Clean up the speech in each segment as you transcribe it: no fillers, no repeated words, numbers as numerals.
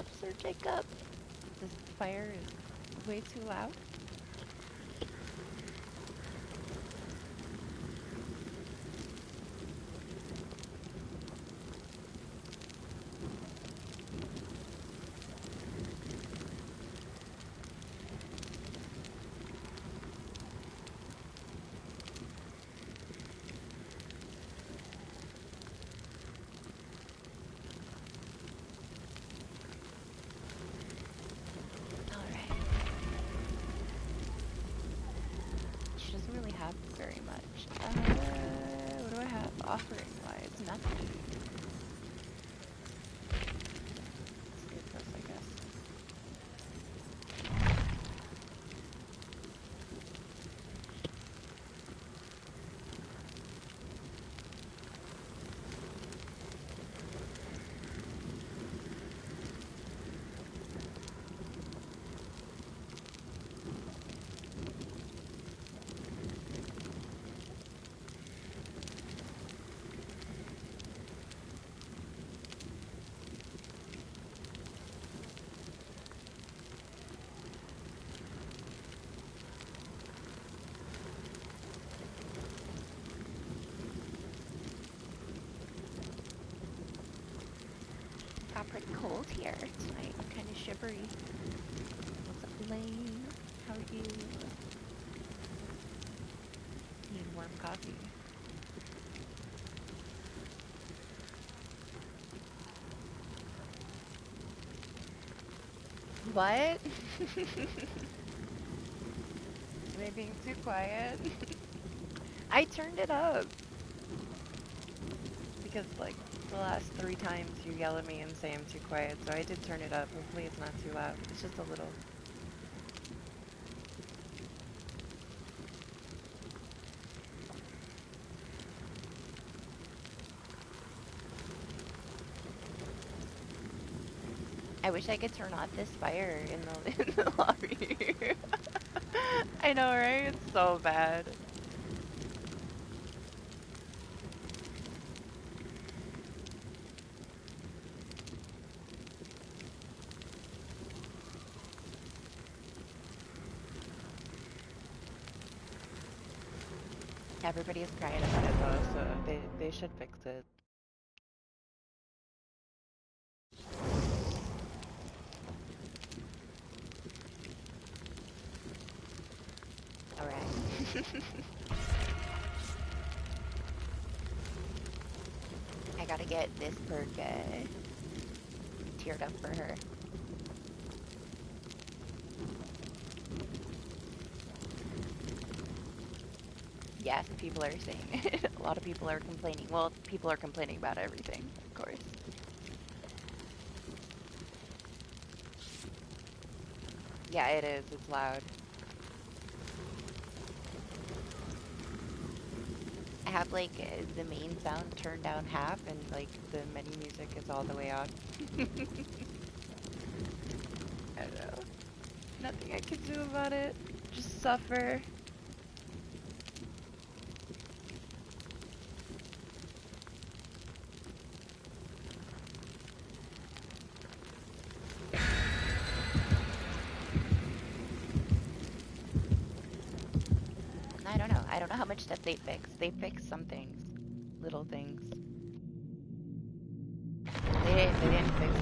up, Sir Jacob? This fire is way too loud. She doesn't really have very much. What do I have offering-wise? Nothing. Let's get this, I guess. Got pretty cold here tonight. I'm kind of shivery. What's up, Lane? How are you? Need warm coffee. What? Am I being too quiet? I turned it up. Because, like, the last 3 times you yell at me and say I'm too quiet, so I did turn it up. Hopefully it's not too loud. It's just a little. I wish I could turn off this fire in the lobby. I know, right? It's so bad. Everybody is crying about it though, so they should fix it. Alright. I gotta get this perk tiered up for her. Yes, people are saying it. A lot of people are complaining. Well, people are complaining about everything, of course. Yeah, it is. It's loud. I have like the main sound turned down half and like the menu music is all the way on. I don't know. Nothing I can do about it. Just suffer. I don't know. I don't know how much stuff they fix. They fix some things. Little things. They didn't fix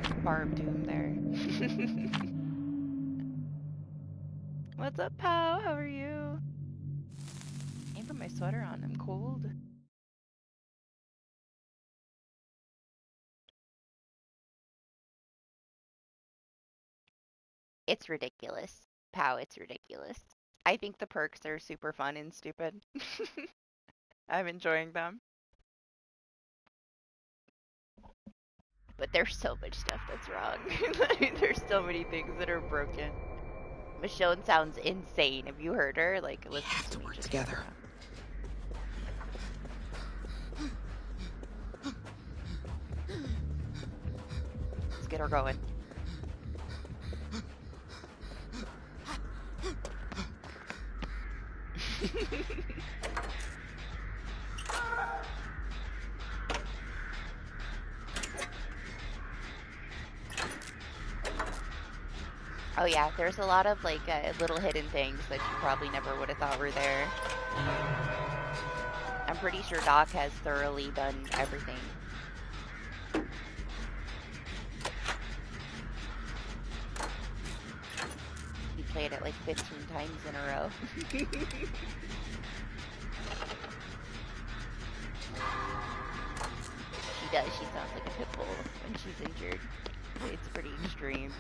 the Bar of Doom there. What's up, pal? How are you? I put my sweater on. I'm cold. It's ridiculous. Pow, it's ridiculous. I think the perks are super fun and stupid. I'm enjoying them. But there's so much stuff that's wrong. There's so many things that are broken. Michonne sounds insane. Have you heard her? Like, listen We have to to me work just together. Let's get her going. Oh yeah, there's a lot of like little hidden things that you probably never would have thought were there. I'm pretty sure Doc has thoroughly done everything. He played it like 15 times in a row. She does. She sounds like a pit bull when she's injured. It's pretty extreme.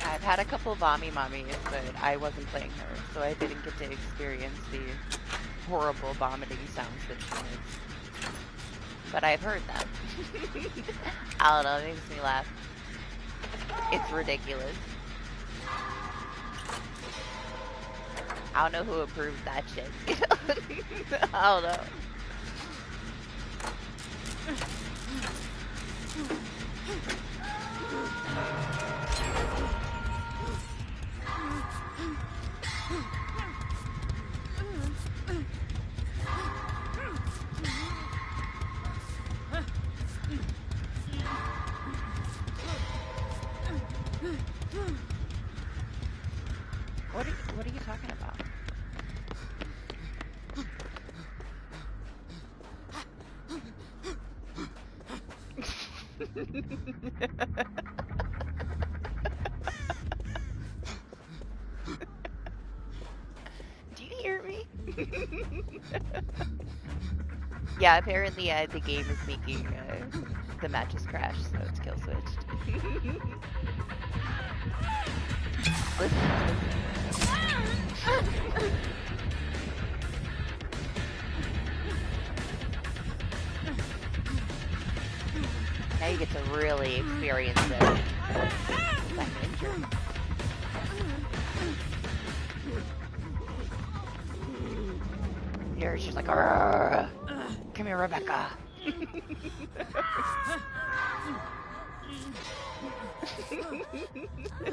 I've had a couple Vommy Mommies, but I wasn't playing her, so I didn't get to experience the horrible vomiting sounds that she makes. But I've heard them. I don't know, it makes me laugh. It's ridiculous. I don't know who approved that shit. I don't know. What are you talking about? Do you hear me? Yeah, apparently the game is making the matches crash, so it's kill switched. Listen. Now you get to really experience it. I'm injured. You're just like, come here, Rebecca.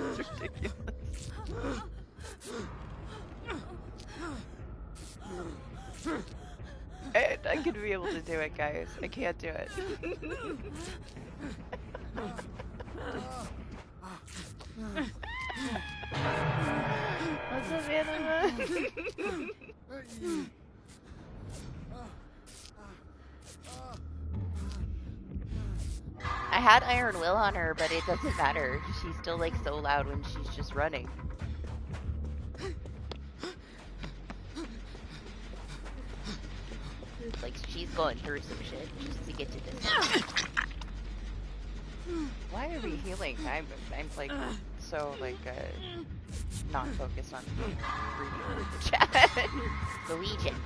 It's ridiculous. I could be able to do it, guys. I can't do it. What's up, Anima? I had Iron Will on her, but it doesn't matter. She's still like so loud when she's just running. It's like she's going through some shit just to get to this. Why are we healing? I'm like so like not focused on reading the chat. The Legion.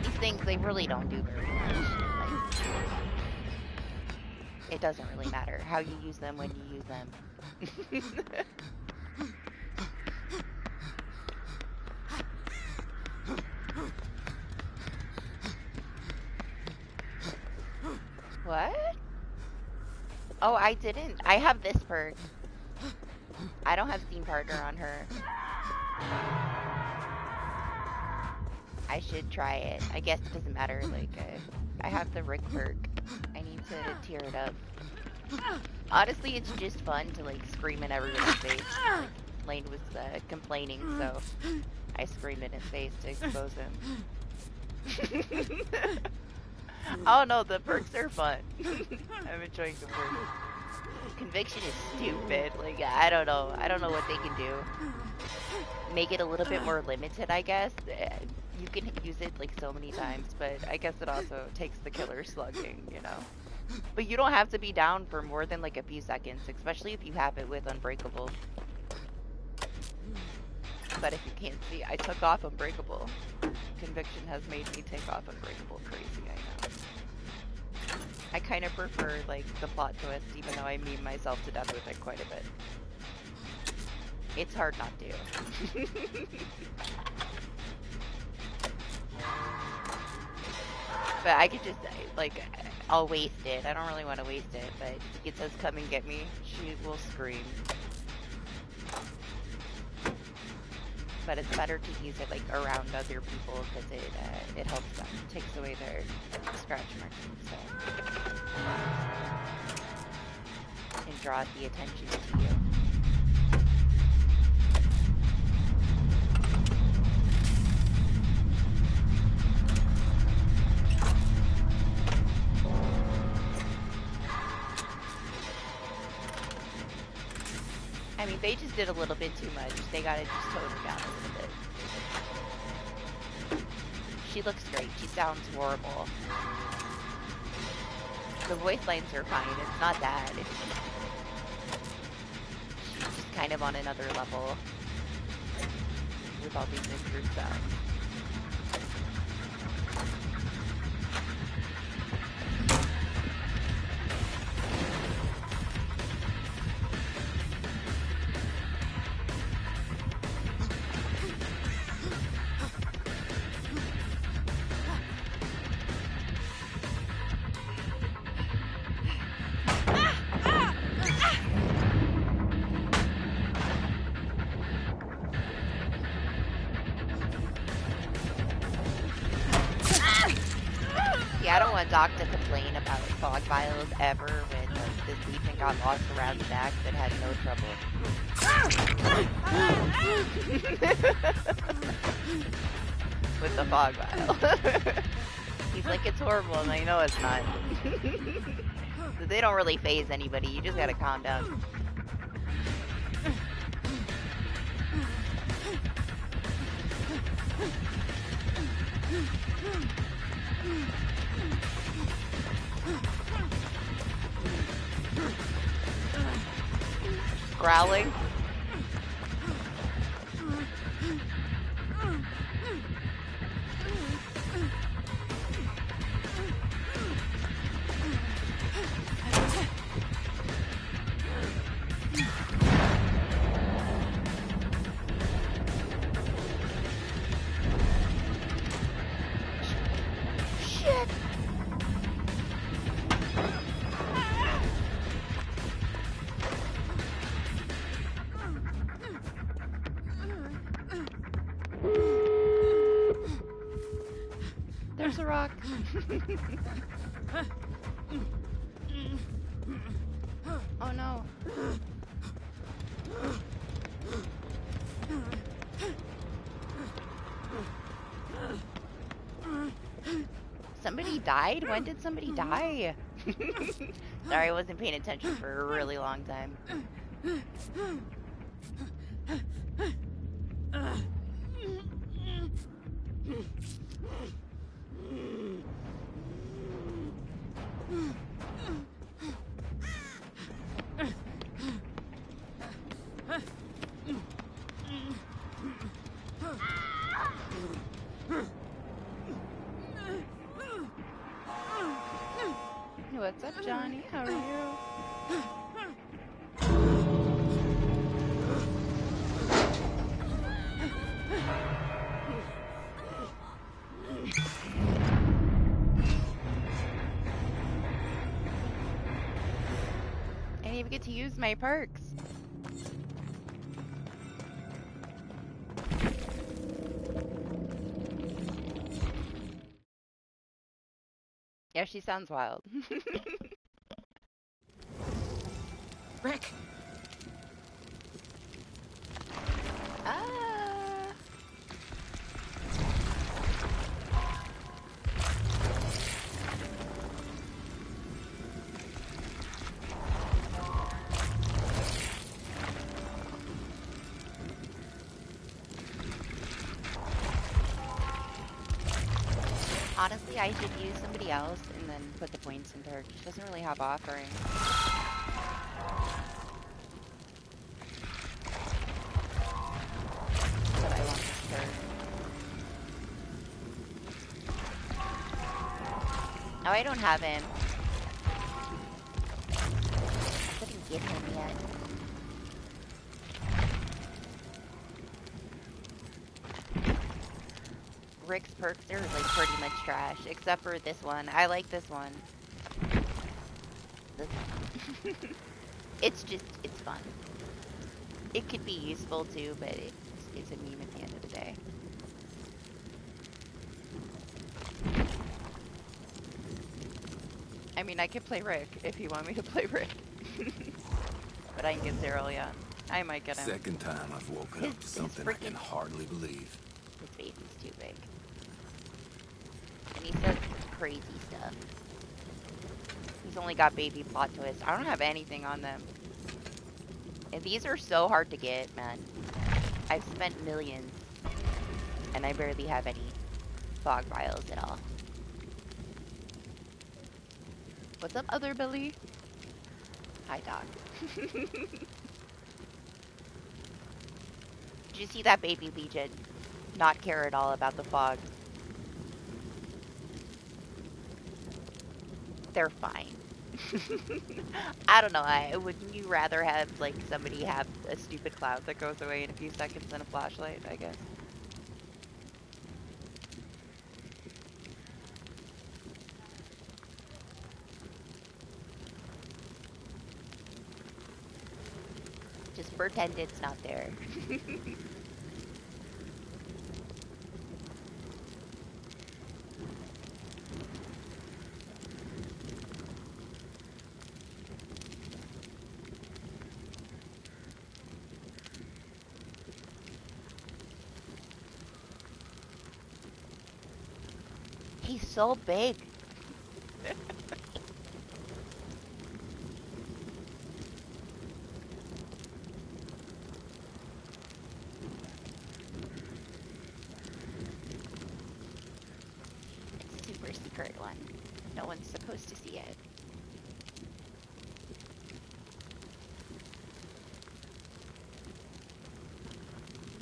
These things, they really don't do very much. Like, it doesn't really matter how you use them when you use them. What? Oh, I didn't. I have this perk. I don't have Steam Partner on her. I should try it. I guess it doesn't matter. Like, I have the Rick perk. I need to tear it up. Honestly, it's just fun to like scream in everyone's face. Like, Lane was complaining, so I screamed in his face to expose him. Oh no, the perks are fun. I'm enjoying the perks. Conviction is stupid. Like, I don't know. I don't know what they can do. Make it a little bit more limited, I guess. You can use it like so many times, but I guess it also takes the killer slugging, you know. But you don't have to be down for more than like a few seconds, especially if you have it with Unbreakable. But if you can't see, I took off Unbreakable. Conviction has made me take off Unbreakable crazy, I know. I kind of prefer like the plot twist, even though I meme myself to death with it quite a bit. It's hard not to. But I could just, like, I'll waste it. I don't really want to waste it, but it says come and get me. She will scream. But it's better to use it, like, around other people because it helps them. It takes away their scratch marks and stuff. And draws the attention to you. I mean, they just did a little bit too much. They gotta just tone her down a little bit. She looks great. She sounds horrible. The voice lines are fine. It's not that. It's she's just kind of on another level with all these improved sounds. Doc to complain about fog vials ever when this legion got lost around the back but had no trouble. With the fog vial. He's like, it's horrible, and I know it's not. They don't really phase anybody, you just gotta calm down. Growling. Shit. There's a rock. Oh no. Somebody died? When did somebody die? Sorry, I wasn't paying attention for a really long time. What's up, Johnny? How are you? I didn't even get to use my perks. Yeah, she sounds wild. Rick. Honestly, I should use somebody else and then put the points into her. She doesn't really have offering. But I want this turn. Oh, I don't have him. I couldn't get him yet. Rick's perks are like pretty much trash, except for this one. I like this one. This one. It's fun. It could be useful too, but it's a meme at the end of the day. I mean, I could play Rick if you want me to play Rick. But I can get Cyril, yeah. I might get him. Second time I've woken up to something I can hardly believe. His face is too big. And he says crazy stuff. He's only got baby plot twists. I don't have anything on them. And these are so hard to get, man. I've spent millions. And I barely have any fog vials at all. What's up, other Billy? Hi, dog. Did you see that baby Legion not care at all about the fog? They're fine. I don't know. Wouldn't you rather have like somebody have a stupid cloud that goes away in a few seconds than a flashlight, I guess? Just pretend it's not there. He's so big. It's a super secret one. No one's supposed to see it.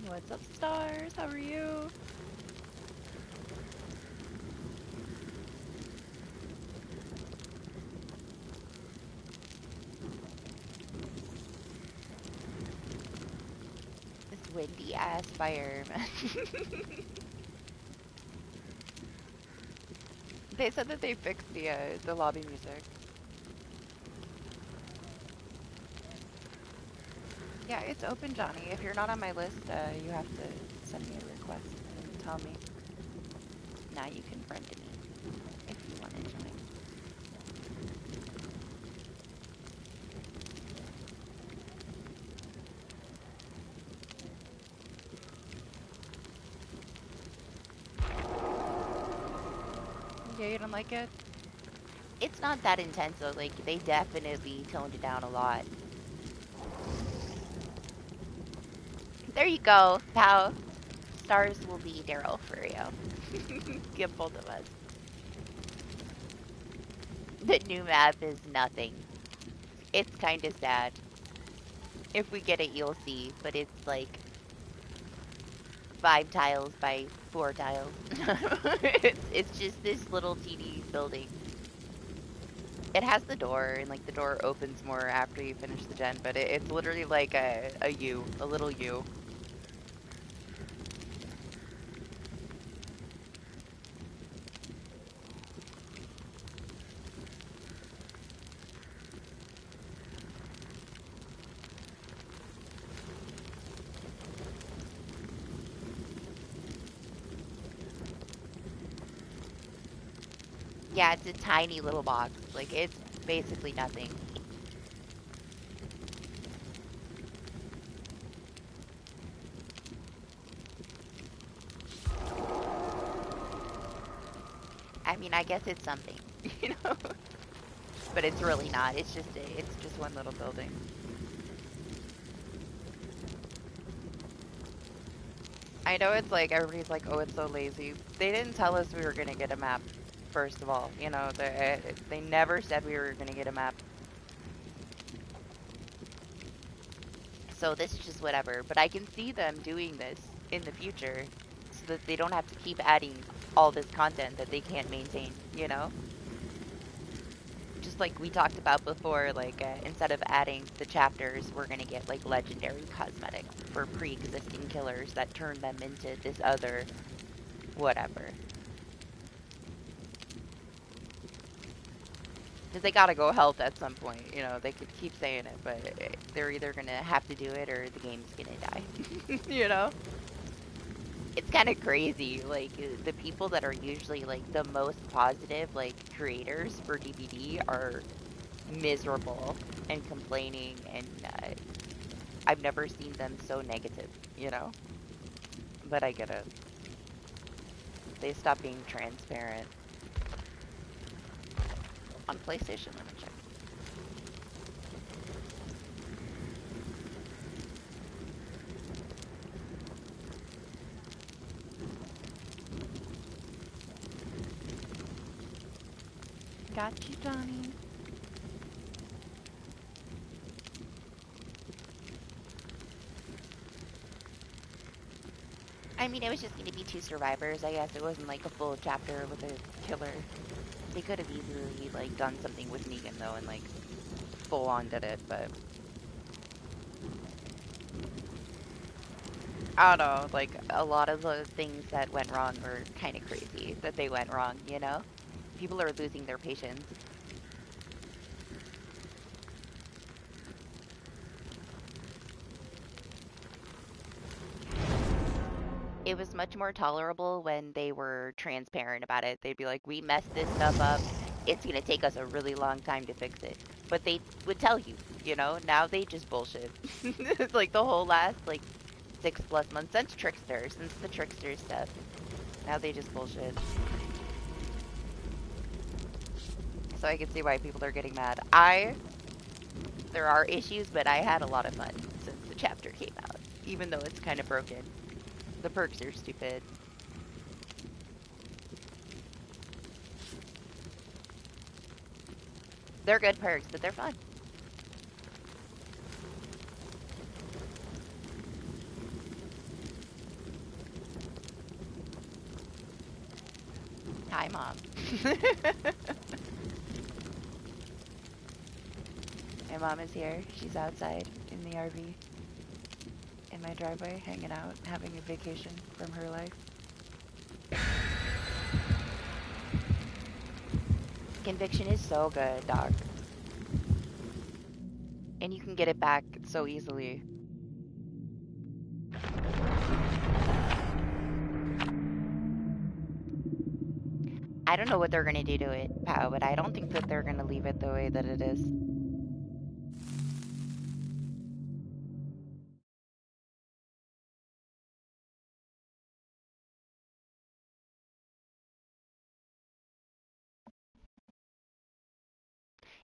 What's up, stars? How are you? This windy ass fire, man. They said that they fixed the lobby music. Yeah, it's open, Johnny. If you're not on my list, you have to send me a request and tell me. Now you can friend me if you want to join. Yeah, you don't like it? It's not that intense though. Like, they definitely toned it down a lot. There you go, pal. Stars will be Daryl for you. Give both of us. The new map is nothing. It's kind of sad. If we get it, you'll see. But it's like 5 tiles by 4 tiles. it's just this little teeny building. It has the door, and like the door opens more after you finish the gen, but it's literally like a U, a little U. Yeah, it's a tiny little box. Like, it's basically nothing. I mean, I guess it's something, you know? But it's really not. It's just one little building. I know it's like, everybody's like, oh, it's so lazy. They didn't tell us we were gonna get a map, first of all. You know, they never said we were gonna get a map. So this is just whatever. But I can see them doing this in the future so that they don't have to keep adding all this content that they can't maintain, you know? Just like we talked about before, like instead of adding the chapters, we're gonna get like legendary cosmetics for pre-existing killers that turn them into this other whatever. Because they gotta go help at some point, you know, they could keep saying it, but they're either gonna have to do it or the game's gonna die, you know? It's kind of crazy, like, the people that are usually, like, the most positive, like, creators for DBD are miserable and complaining, and I've never seen them so negative, you know? But I get it. They stopped being transparent. On PlayStation, let me check. Got you, Donnie. I mean, it was just going to be 2 survivors. I guess it wasn't like a full chapter with a killer. They could have easily, like, done something with Negan, though, and, like, full on did it, but... I don't know, like, a lot of the things that went wrong were kind of crazy, that they went wrong, you know? People are losing their patience. It was much more tolerable when they were transparent about it. They'd be like, we messed this stuff up. It's going to take us a really long time to fix it. But they would tell you, you know? Now they just bullshit. It's like the whole last, like, 6+ months since the Trickster stuff. Now they just bullshit. So I can see why people are getting mad. There are issues, but I had a lot of fun since the chapter came out. Even though it's kind of broken. The perks are stupid. They're good perks, but they're fun. Hi, Mom. My mom is here. She's outside in the RV. In my driveway, hanging out, having a vacation from her life. Conviction is so good, Doc. And you can get it back so easily. I don't know what they're gonna do to it, Pow, but I don't think that they're gonna leave it the way that it is.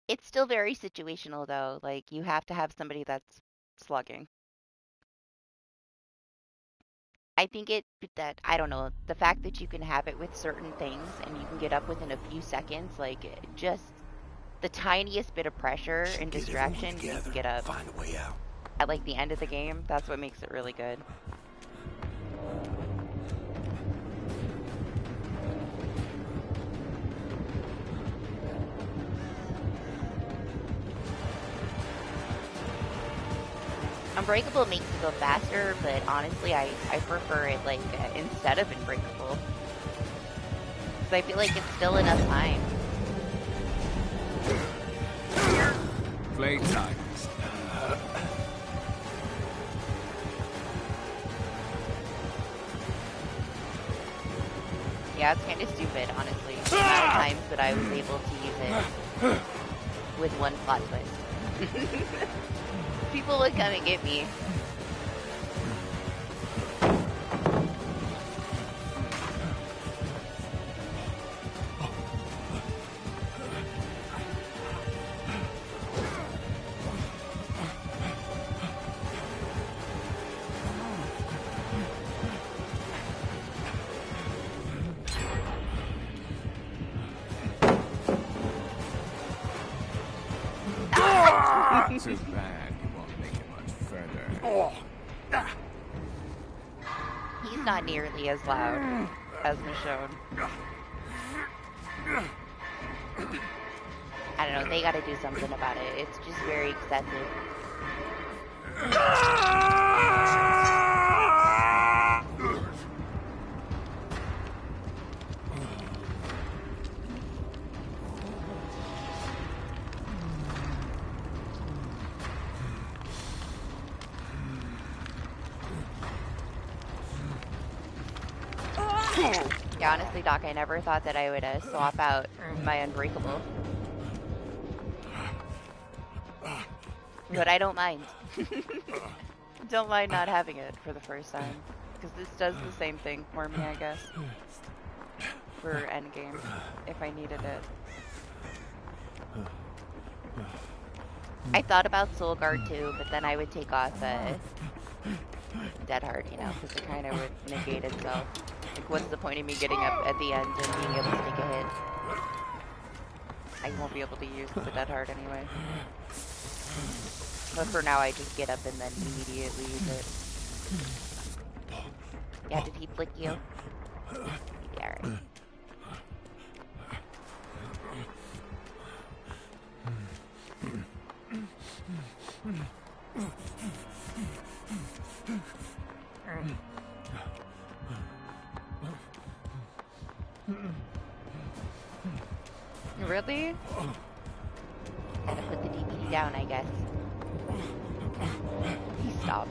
It's still very situational, though. Like, you have to have somebody that's slugging. I think I don't know, the fact that you can have it with certain things and you can get up within a few seconds, like, just the tiniest bit of pressure and distraction, you can get up. Find a way out. At, like, the end of the game, that's what makes it really good. Unbreakable makes it go faster, but honestly, I prefer it, like, instead of Unbreakable. Because I feel like it's still enough time. Playtime. Yeah, it's kind of stupid, honestly. The amount of times that I was able to use it with one plot twist. People would come and get me. Too bad you won't make it much further. He's not nearly as loud as Michonne. I don't know, they gotta do something about it. It's just very excessive. Yeah, honestly, Doc, I never thought that I would swap out my Unbreakable. But I don't mind. Don't mind not having it for the first time. Because this does the same thing for me, I guess. For endgame, if I needed it. I thought about Soul Guard too, but then I would take off Dead Hard, you know, because it kind of would negate itself. Like, what's the point of me getting up at the end and being able to take a hit? I won't be able to use the Dead Hard anyway. But for now, I just get up and then immediately use it. Yeah, did he flick you? Yeah, alright. Really? Gotta put the DBD down, I guess. He stopped.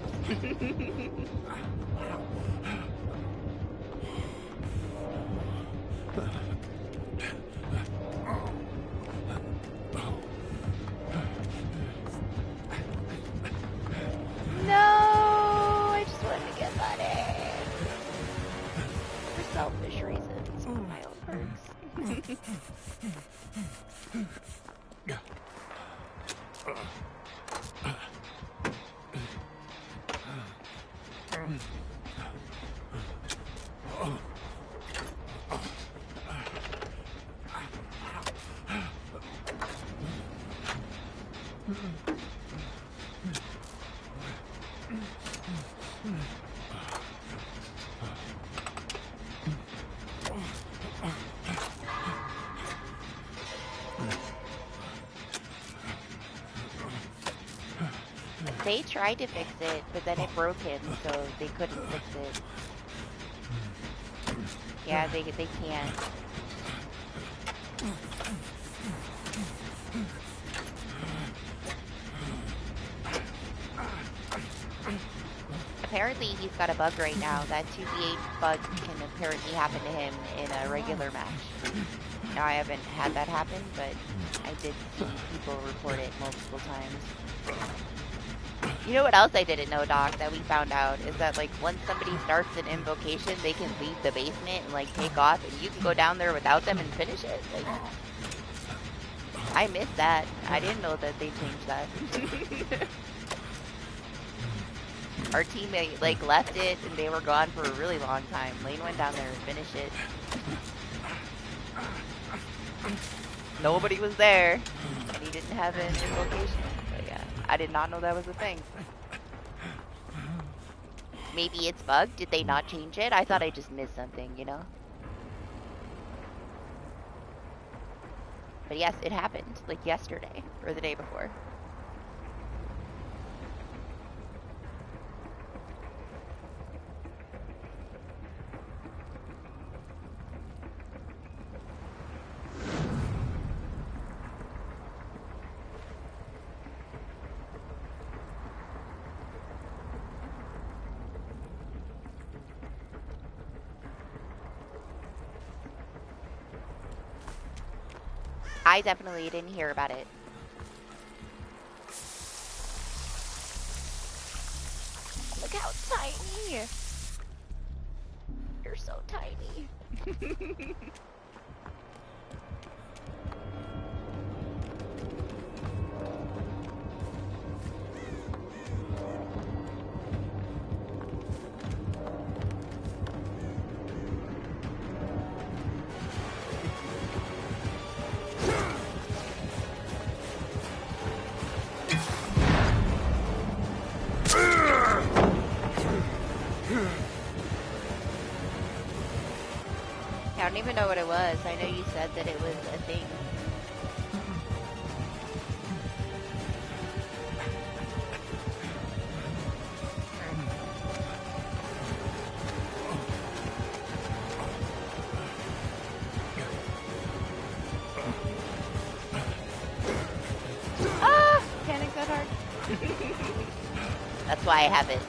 No, I just wanted to get money. For selfish reasons, for my own perks. They tried to fix it, but then it broke him, so they couldn't fix it. Yeah, they can't. Apparently he's got a bug right now. That 2v8 bug can apparently happen to him in a regular match. Now I haven't had that happen, but I did see people report it multiple times. You know what else I didn't know, Doc, that we found out is that, like, once somebody starts an invocation, they can leave the basement and, like, take off, and you can go down there without them and finish it. Like, I missed that. I didn't know that they changed that. Our teammate, like, left it, and they were gone for a really long time. Lane went down there and finished it. Nobody was there, and he didn't have an invocation. But yeah, I did not know that was a thing. Maybe it's bugged? Did they not change it? I thought I just missed something, you know? But yes, it happened, like yesterday, or the day before. I definitely didn't hear about it. Look how tiny. You're so tiny. I don't even know what it was. I know you said that it was a thing. Ah! Panic that hard. That's why I have it.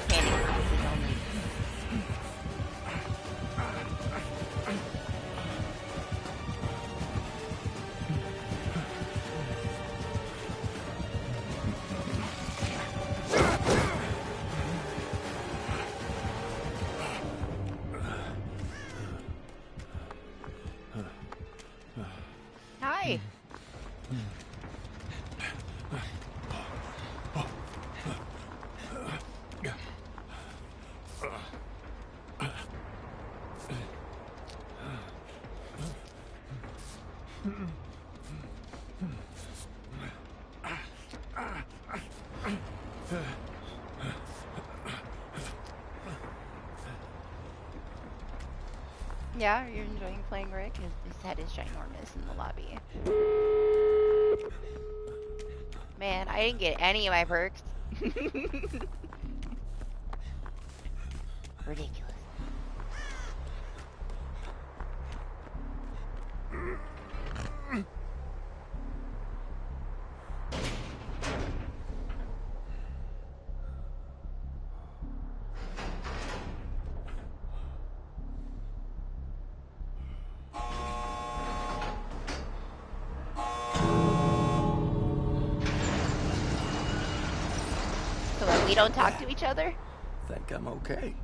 Panic purposes only. Hi. Yeah, you're enjoying playing Rick? His head is ginormous in the lobby. Man, I didn't get any of my perks. Ridiculous. So like, we don't talk to each other? Think I'm okay.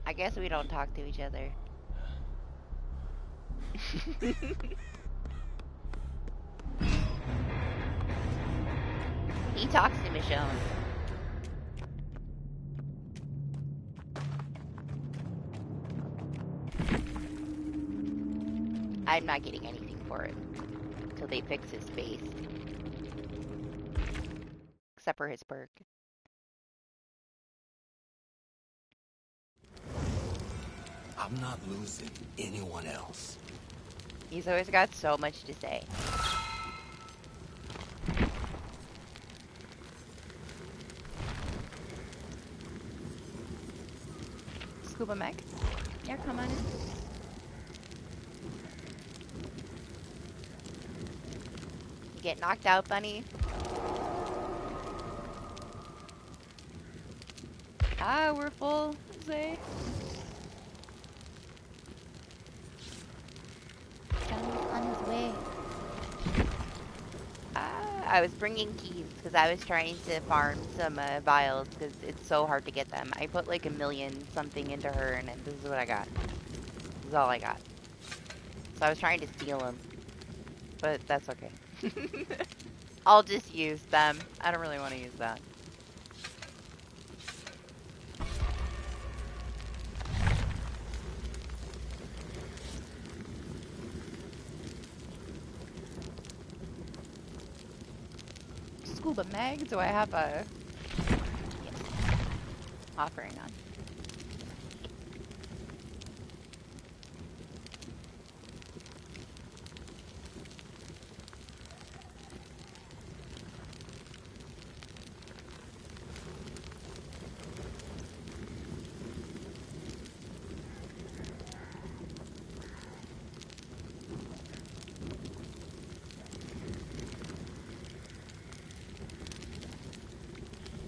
I guess we don't talk to each other. He talks to Michonne. I'm not getting anything for it until they fix his face. Except for his perk. I'm not losing anyone else. He's always got so much to say. Scuba Mech? Yeah, come on in. You get knocked out, bunny? Ah, we're full, Jose. Johnny's on his way. I was bringing keys because I was trying to farm some vials because it's so hard to get them. I put like 1,000,000 something into her and this is what I got. This is all I got. So I was trying to steal them. But that's okay. I'll just use them. I don't really want to use that. Scuba Mag, do I have a... Yes. Offering on.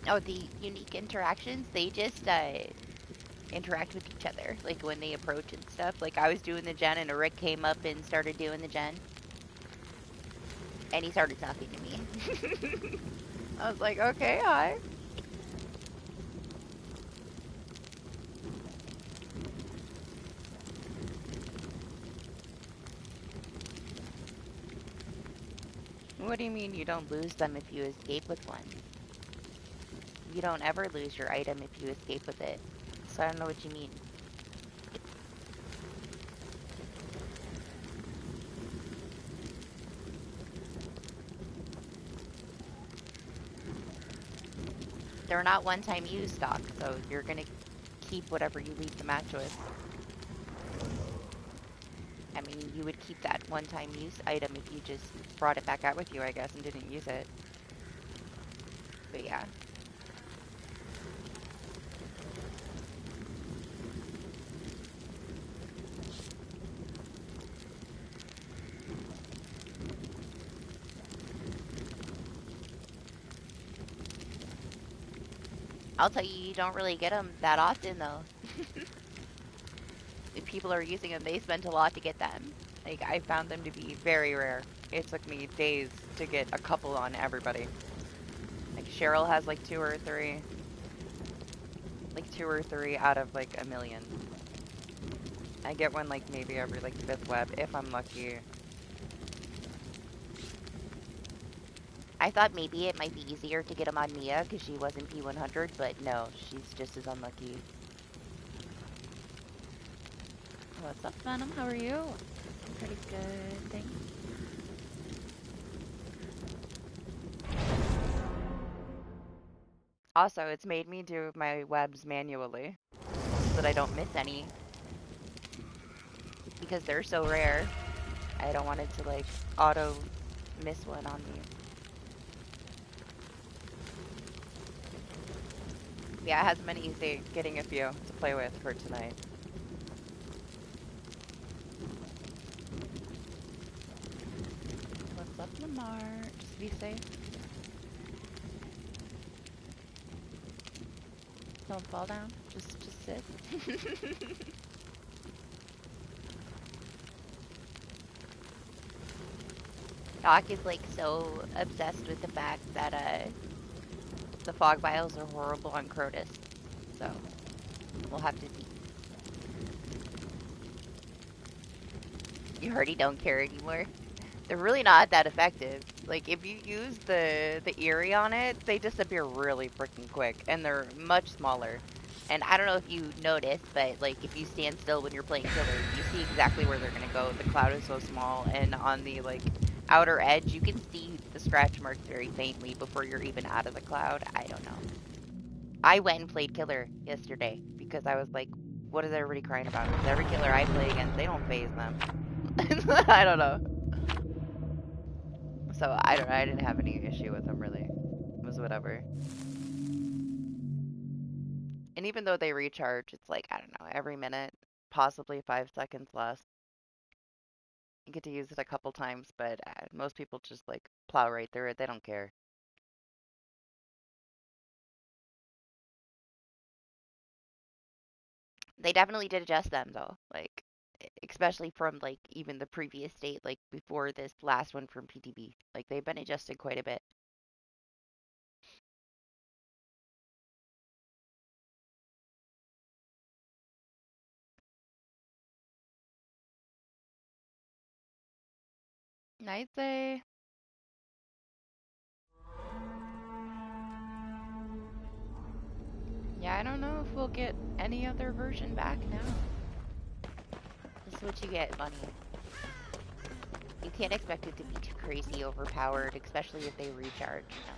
Oh, the unique interactions, they just interact with each other, like when they approach and stuff. Like I was doing the gen and a Rick came up and started doing the gen. And he started talking to me. I was like, okay, hi. What do you mean you don't lose them if you escape with one? You don't ever lose your item if you escape with it. So I don't know what you mean. They're not one-time use stock, so you're gonna keep whatever you leave the match with. I mean, you would keep that one-time use item if you just brought it back out with you, I guess, and didn't use it. But yeah. I'll tell you, you don't really get them that often, though. If people are using them, they spend a lot to get them. Like, I found them to be very rare. It took me days to get a couple on everybody. Like, Cheryl has like 2 or 3. Like 2 or 3 out of like 1,000,000. I get one like maybe every like 5th web if I'm lucky. I thought maybe it might be easier to get them on Mia because she wasn't P100, but no, she's just as unlucky. What's up, Venom? How are you? I'm pretty good, thanks. Also, it's made me do my webs manually so that I don't miss any because they're so rare. I don't want it to like auto miss one on me. Yeah, it has been easy getting a few to play with for tonight. What's up, Lamar? Just be safe. Don't fall down. Just sit. Doc is like so obsessed with the fact that the fog vials are horrible on Crotus. So we'll have to see. You already don't care anymore. They're really not that effective. Like, if you use the Eerie on it, they disappear really freaking quick, and they're much smaller. And I don't know if you noticed, but, like, if you stand still when you're playing Killer, you see exactly where they're gonna go. The cloud is so small, and on the, like, outer edge, you can see the scratch marks very faintly before you're even out of the cloud. I don't know. I went and played Killer yesterday, because I was like, what is everybody crying about? Because every Killer I play against, they don't phase them. I don't know. So I don't know, I didn't have any issue with them really. It was whatever. And even though they recharge, it's like, I don't know, every minute, possibly 5 seconds less. You get to use it a couple times, but most people just like plow right through it. They don't care. They definitely did adjust them though, like especially from like even the previous state, like before this last one from PTB. Like they've been adjusted quite a bit. I'd say yeah, I don't know if we'll get any other version back now. This is what you get, Bunny. You can't expect it to be too crazy overpowered, especially if they recharge, you know.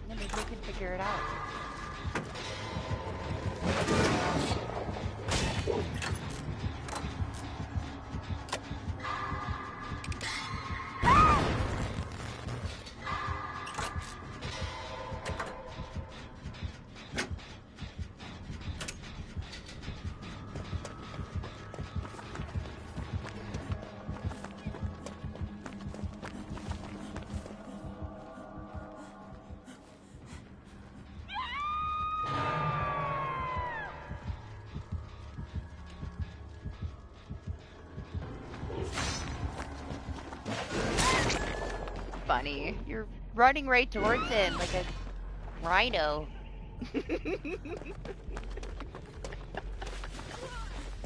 Yeah, maybe we can figure it out. Bunny, you're running right towards him like a rhino.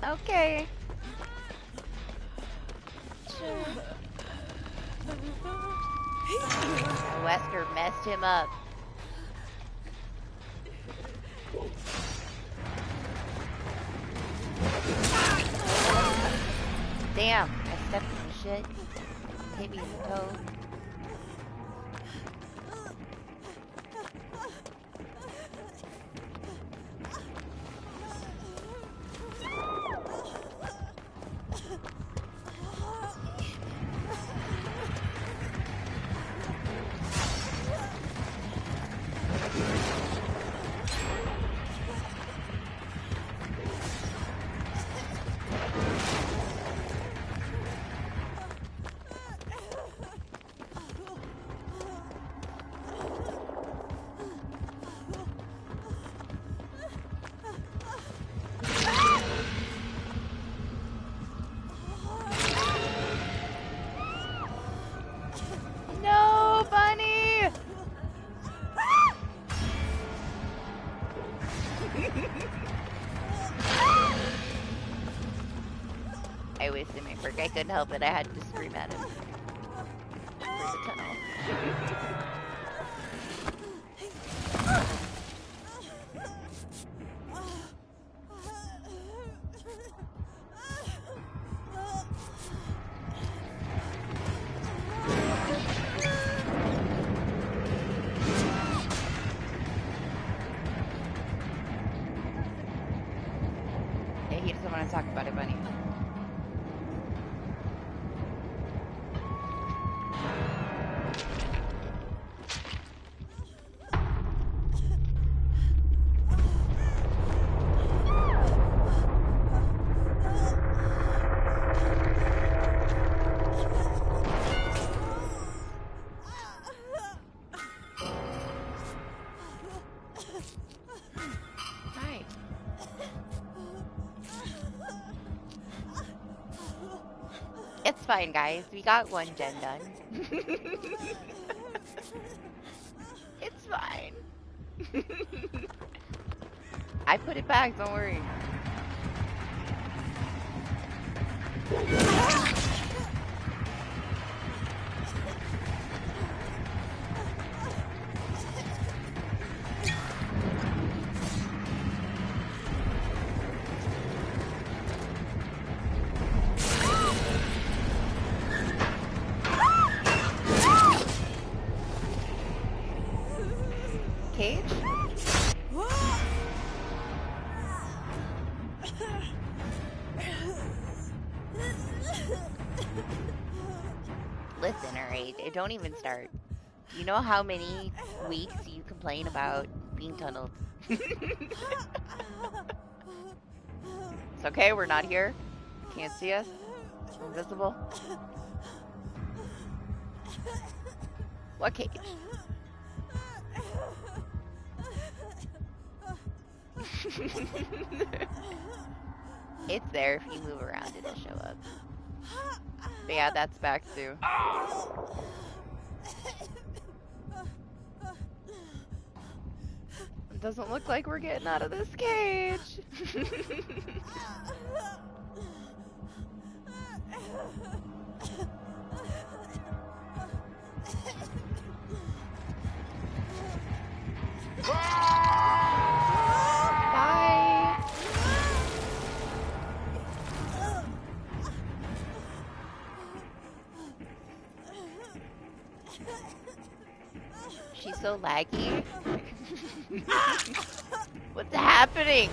Okay. Sure. Wesker messed him up. Damn, I stepped in the shit. Hit me in the toe. I couldn't help it. I had to scream at him for the tunnel. Yeah, he doesn't want to talk about it, Bunny. Hi. It's fine, guys. We got one gen done. It's fine. I put it back, don't worry. Cage? Listen, alright, don't even start. You know how many weeks you complain about being tunneled? It's okay, we're not here. Can't see us. We're invisible. What cage? It's there. If you move around, it'll show up. But yeah, that's back too. It doesn't look like we're getting out of this cage. Bye. She's so laggy. What's happening?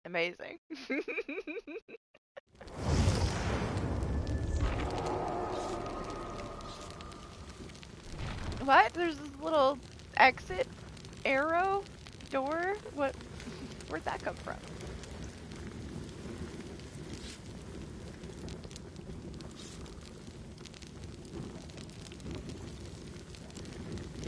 Amazing. What? There's this little exit arrow door? What? Where'd that come from?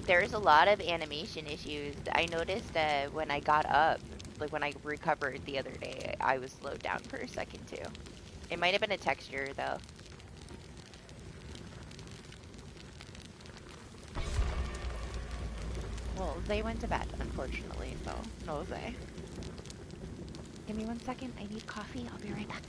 There's a lot of animation issues. I noticed when I got up, like when I recovered the other day, I was slowed down for a second too. It might have been a texture though. Well, they went to bed, unfortunately, so no they. Give me 1 second, I need coffee, I'll be right back.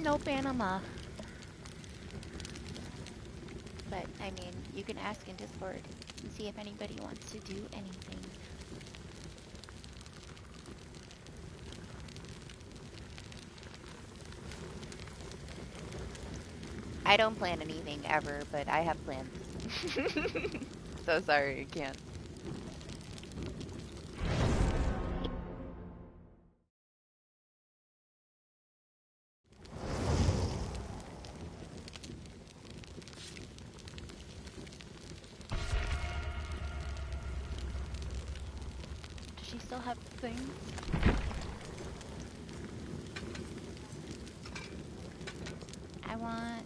No Panama. But, I mean, you can ask in Discord and see if anybody wants to do anything. I don't plan anything ever, but I have plans. So sorry, I can't. Does she still have things? I want that.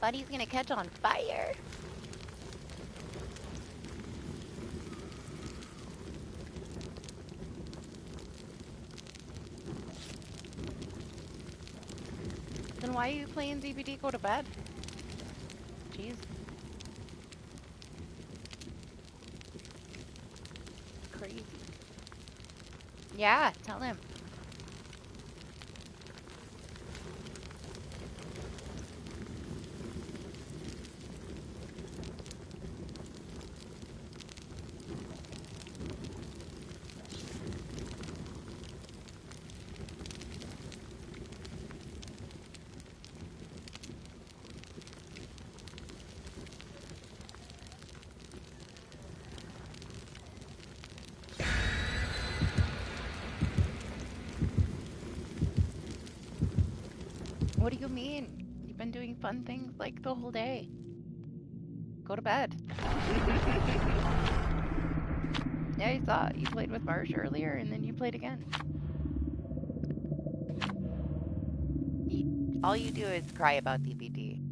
Buddy's gonna catch on fire. Then why are you playing DBD? Go to bed. Jeez. Crazy. Yeah, tell him. What do you mean? You've been doing fun things like the whole day. Go to bed. Yeah, I saw you played with Marsh earlier and then you played again. All you do is cry about DBD.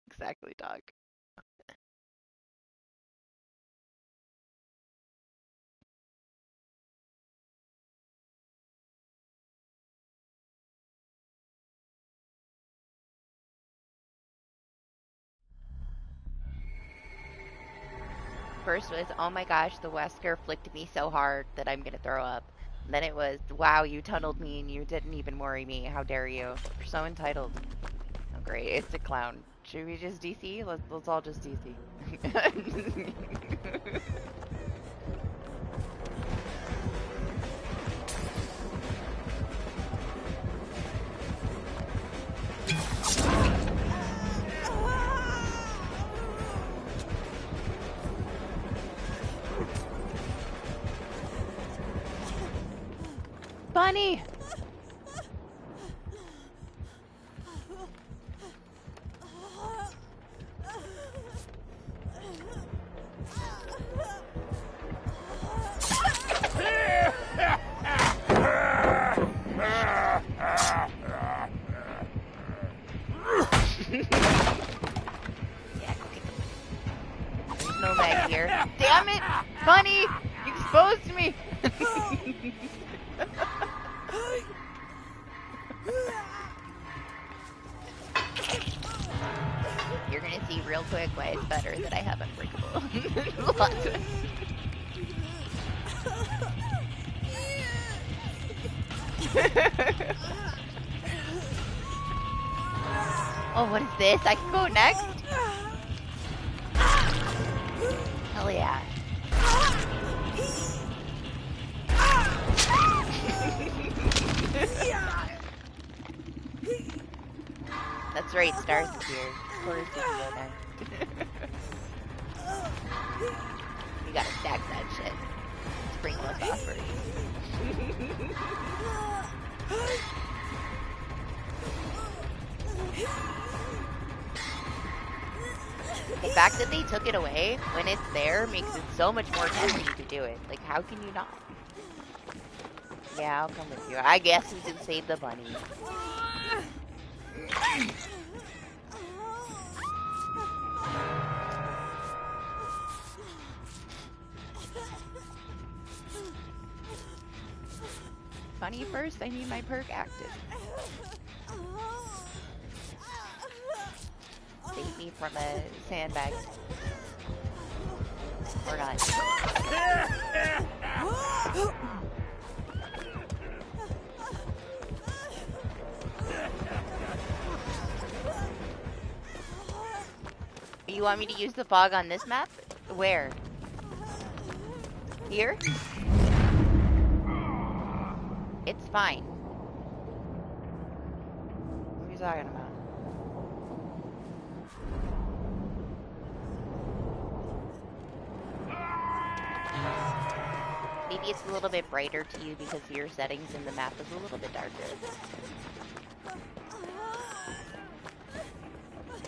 Exactly, dog. First was, oh my gosh, the Wesker flicked me so hard that I'm gonna throw up. And then it was, wow, you tunneled me and you didn't even worry me. How dare you? You're so entitled. Oh great, it's a clown. Should we just DC? Let's all just DC. Bunny! Yeah, go get them. There's no mag here. Damn it! Bunny! You exposed me! You're gonna see real quick why it's better that I have Unbreakable. Lots of Oh, what is this? I can go next? Hell yeah. That's right, Stars is here. Of course you can go next. You gotta stack that shit. Sprinkle us off first. The fact that they took it away when it's there makes it so much more tempting to do it. Like, how can you not? Yeah, I'll come with you. I guess we can save the bunny. Funny first, I need my perk active. Save me from a sandbag. Or not. You want me to use the fog on this map? Where? Here? It's fine. What are you talking about? Maybe it's a little bit brighter to you because your settings in the map is a little bit darker.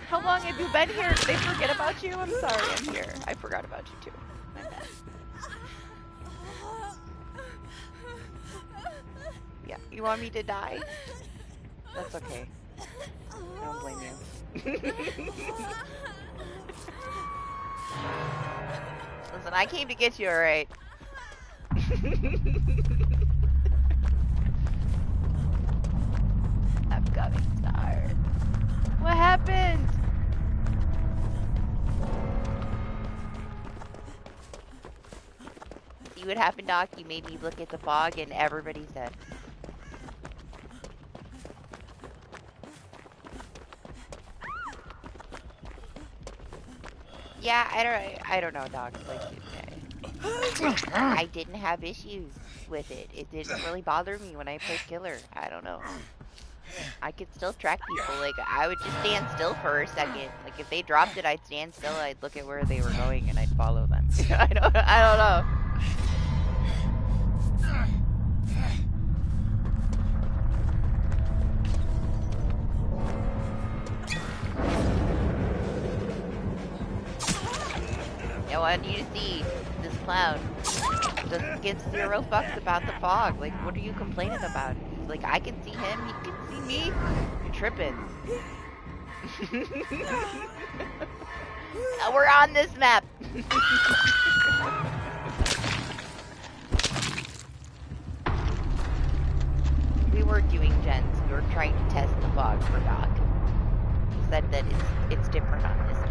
How long have you been here? Did they forget about you? I'm sorry, I'm here. I forgot about you too. My bad. Yeah, you want me to die? That's okay. I don't blame you. Listen, I came to get you, alright? Upcoming star. What happened? See what happened, Doc? You made me look at the fog and everybody's dead. Yeah, I don't know, Doc. Like, I didn't have issues with it. It didn't really bother me when I played killer. I don't know. I could still track people. Like, I would just stand still for a second. Like, if they dropped it, I'd stand still. I'd look at where they were going and I'd follow them. I don't know. I want you to see this clown just gives zero fucks about the fog. Like, what are you complaining about? He's like, I can see him, he can see me. You're tripping. We're on this map. We were doing gens. We were trying to test the fog for Doc. He said that it's different on this map.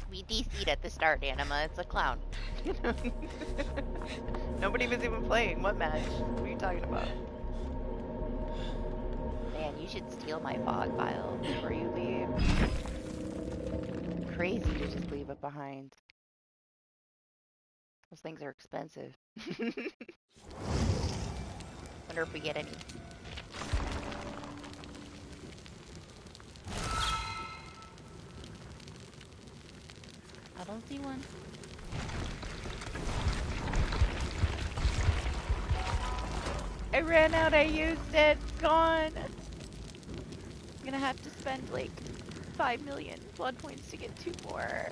We DC'd at the start, Anima. It's a clown. Nobody was even playing. What match? What are you talking about? Man, you should steal my fog file before you leave. Crazy to just leave it behind. Those things are expensive. Wonder if we get any. I don't see one. I ran out, I used it, it's gone. I'm gonna have to spend like 5 million blood points to get 2 more.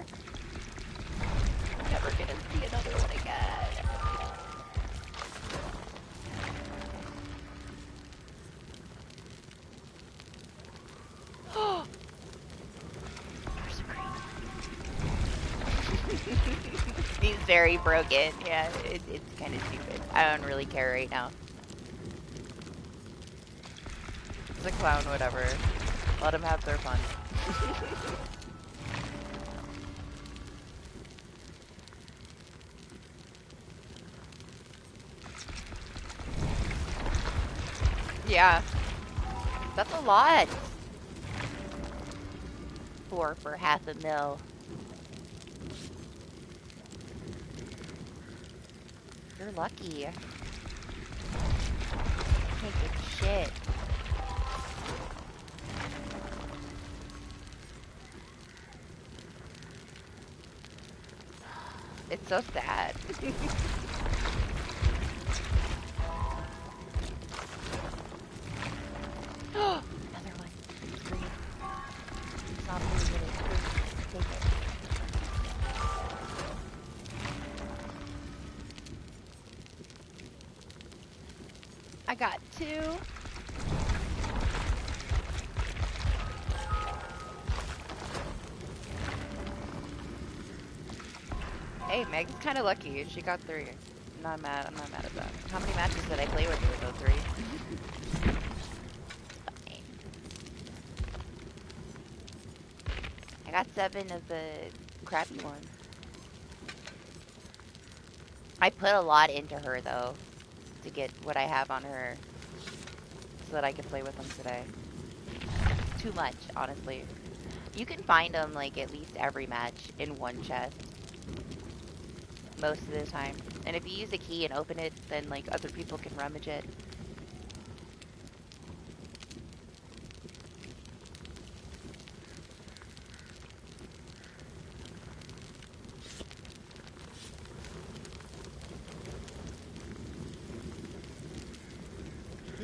I'm never gonna see another one again. Oh! There's a crane. He's very broken. Yeah, it's kind of stupid. I don't really care right now. It's a clown, whatever. Let them have their fun. Yeah. That's a lot. 4 for $500,000. You're lucky. Take a shit. It's so sad. Another one. It's green. It's not blue, but it's green. Take it. I got 2. Hey, Meg's kind of lucky. She got 3. I'm not mad. I'm not mad at that. How many matches did I play with her though? 3. I got 7 of the crappy ones. I put a lot into her though to get what I have on her so that I could play with them today. Too much, honestly. You can find them like at least every match in one chest most of the time. And if you use a key and open it, then like other people can rummage it.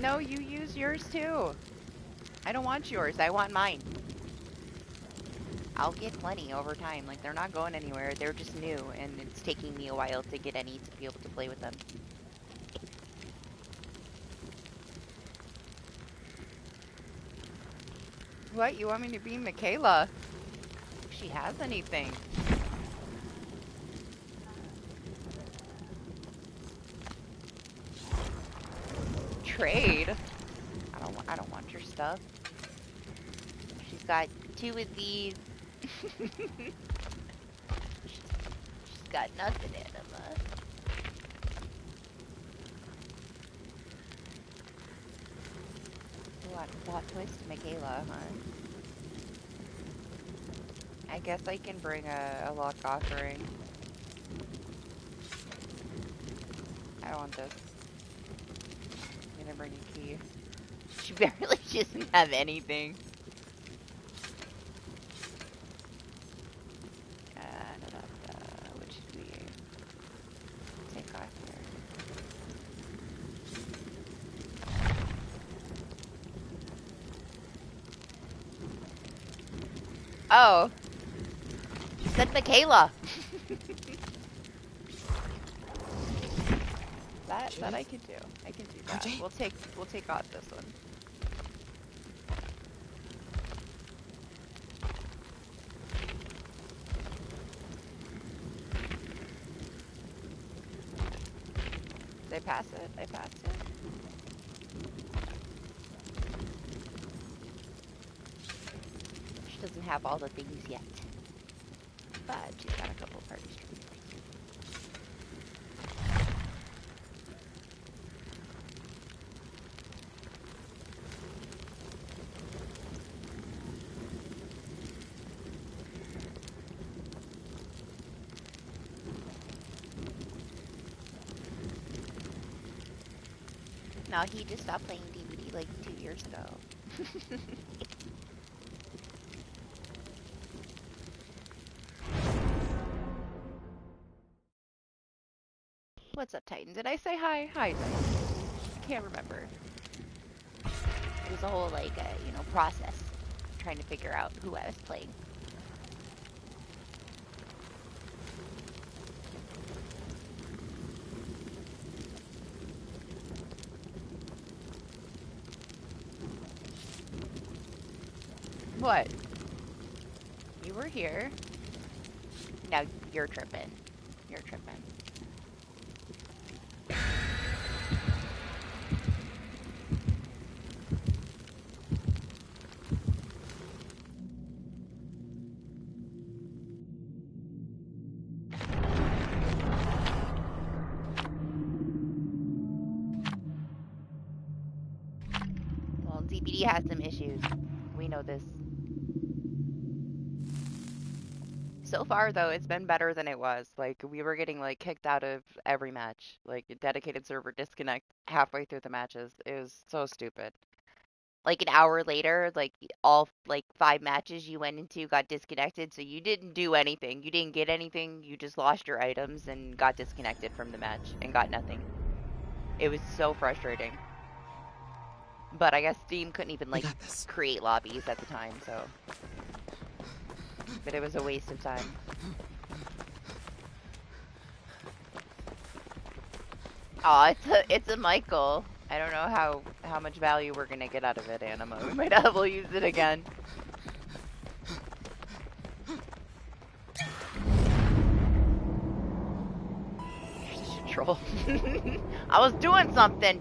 No, you use yours too. I don't want yours. I want mine. I'll get plenty over time. Like, they're not going anywhere. They're just new, and it's taking me a while to get any to be able to play with them. What? You want me to be Michaela? If she has anything. Trade? I don't want your stuff. She's got 2 of these. She's got nothing in them. What plot twist, Michaela, huh? I guess I can bring a lock offering. I want this. I'm gonna bring a key. She barely doesn't have anything. What should we take off here? Oh, you said Michaela. that I can do. I can do that. We'll take off this one. Did I pass it? I passed it. She doesn't have all the things yet, but she's got a couple party streamers. No, he just stopped playing DBD like 2 years ago. What's up, Titan? Did I say hi? Hi, Titan. I can't remember. It was a whole, like, process trying to figure out who I was playing. What? You were here. Now you're tripping. You're tripping. Well, DBD has some issues. We know this. So far, though, it's been better than it was. Like, we were getting, like, kicked out of every match. Like, a dedicated server disconnect halfway through the matches. It was so stupid. Like, an hour later, like, all, like, 5 matches you went into got disconnected, so you didn't do anything. You didn't get anything. You just lost your items and got disconnected from the match and got nothing. It was so frustrating. But I guess Steam couldn't even, like, create lobbies at the time, so... But it was a waste of time. Aw, it's a Michael. I don't know how much value we're gonna get out of it, Anima. We might double use it again. control. I was doing something.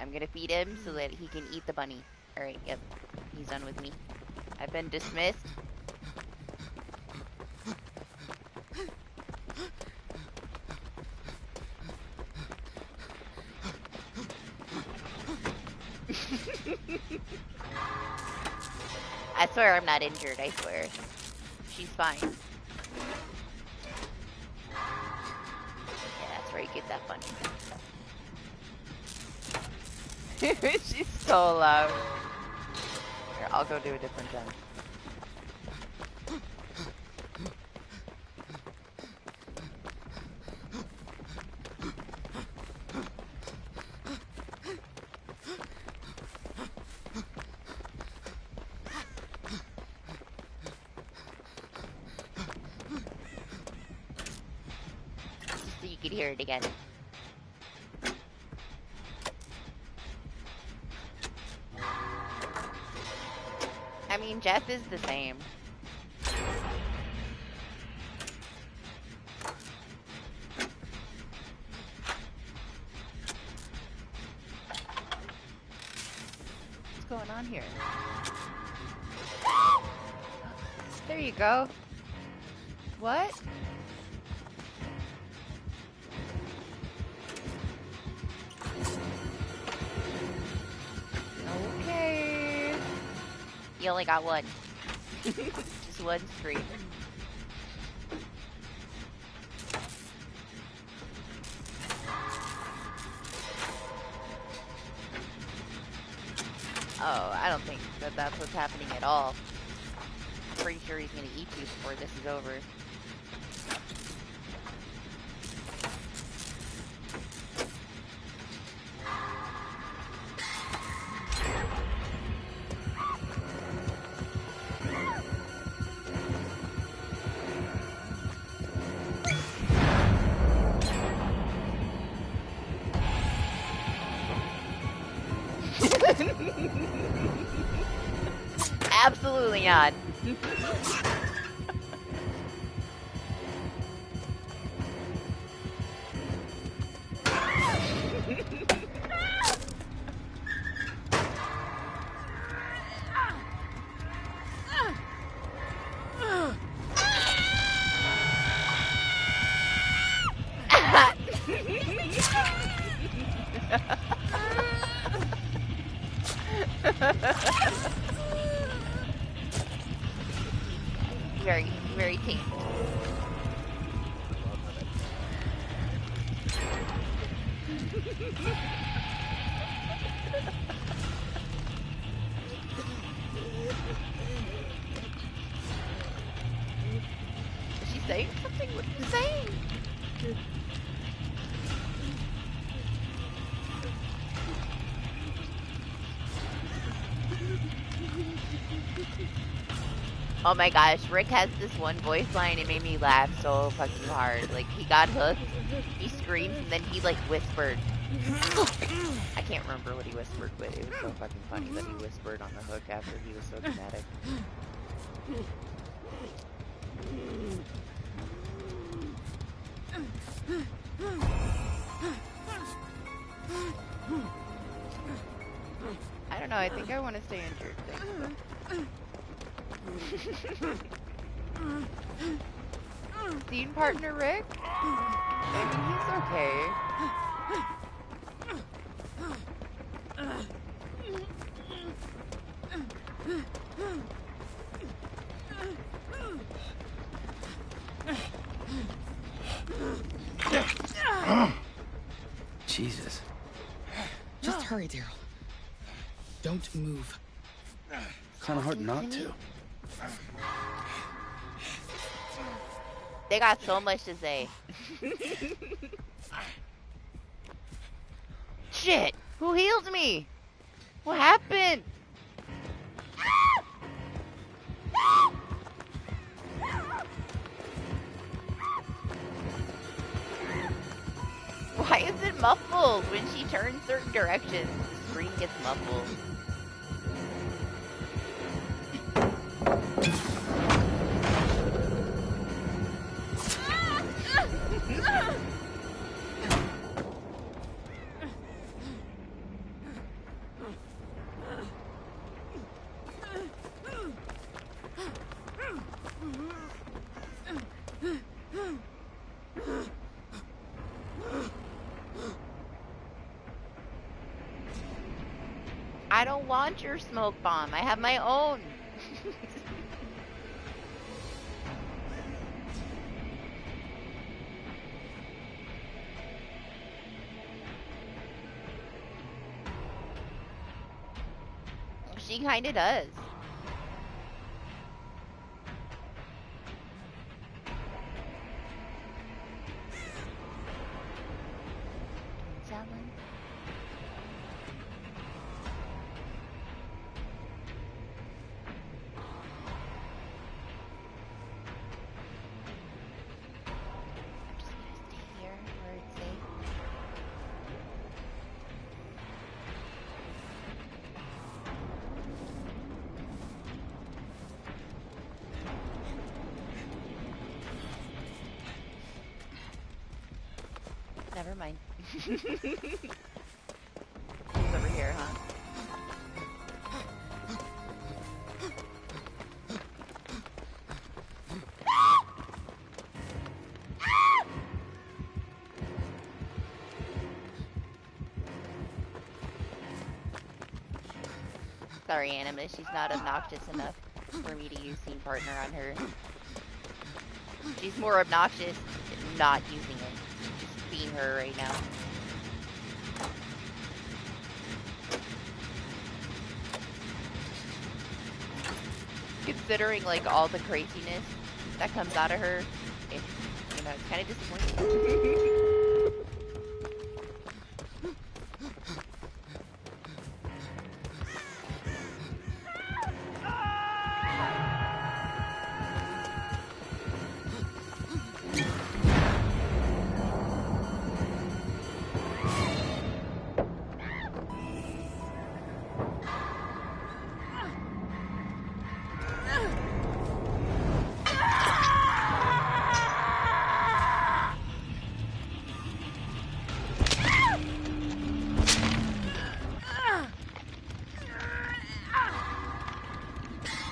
I'm gonna feed him so that he can eat the bunny. Alright, yep. He's done with me. I've been dismissed. I swear I'm not injured, I swear. She's fine. Yeah, that's right, get that bunny. She's so loud. Here, I'll go do a different jump. So you can hear it again. I mean, Jeff is the same. What's going on here? There you go. What? Okay. You only got one. Just one screen. Oh, I don't think that that's what's happening at all. I'm pretty sure he's gonna eat you before this is over. Absolutely not. Very, very tasty. Is she saying something? What are you saying? Oh my gosh, Rick has this one voice line, it made me laugh so fucking hard. Like, he got hooked, he screamed, and then he, like, whispered. I can't remember what he whispered, but it was so fucking funny that he whispered on the hook after he was so dramatic. I don't know, I think I want to stay injured. Scene partner Rick? I mean, he's okay. Jesus. Just hurry, Daryl. Don't move. Kind of hard not to. They got so much to say. Shit! Who healed me? What happened? Why is it muffled when she turns certain directions? The screen gets muffled. want your smoke bomb. I have my own. She kinda does. Selling. I'm just gonna stay here where it's safe. Never mind. He's over here, huh? Sorry, Anima, she's not obnoxious enough for me to use scene partner on her. She's more obnoxious not using it. Just being her right now. Considering like all the craziness that comes out of her, it's kind of disappointing.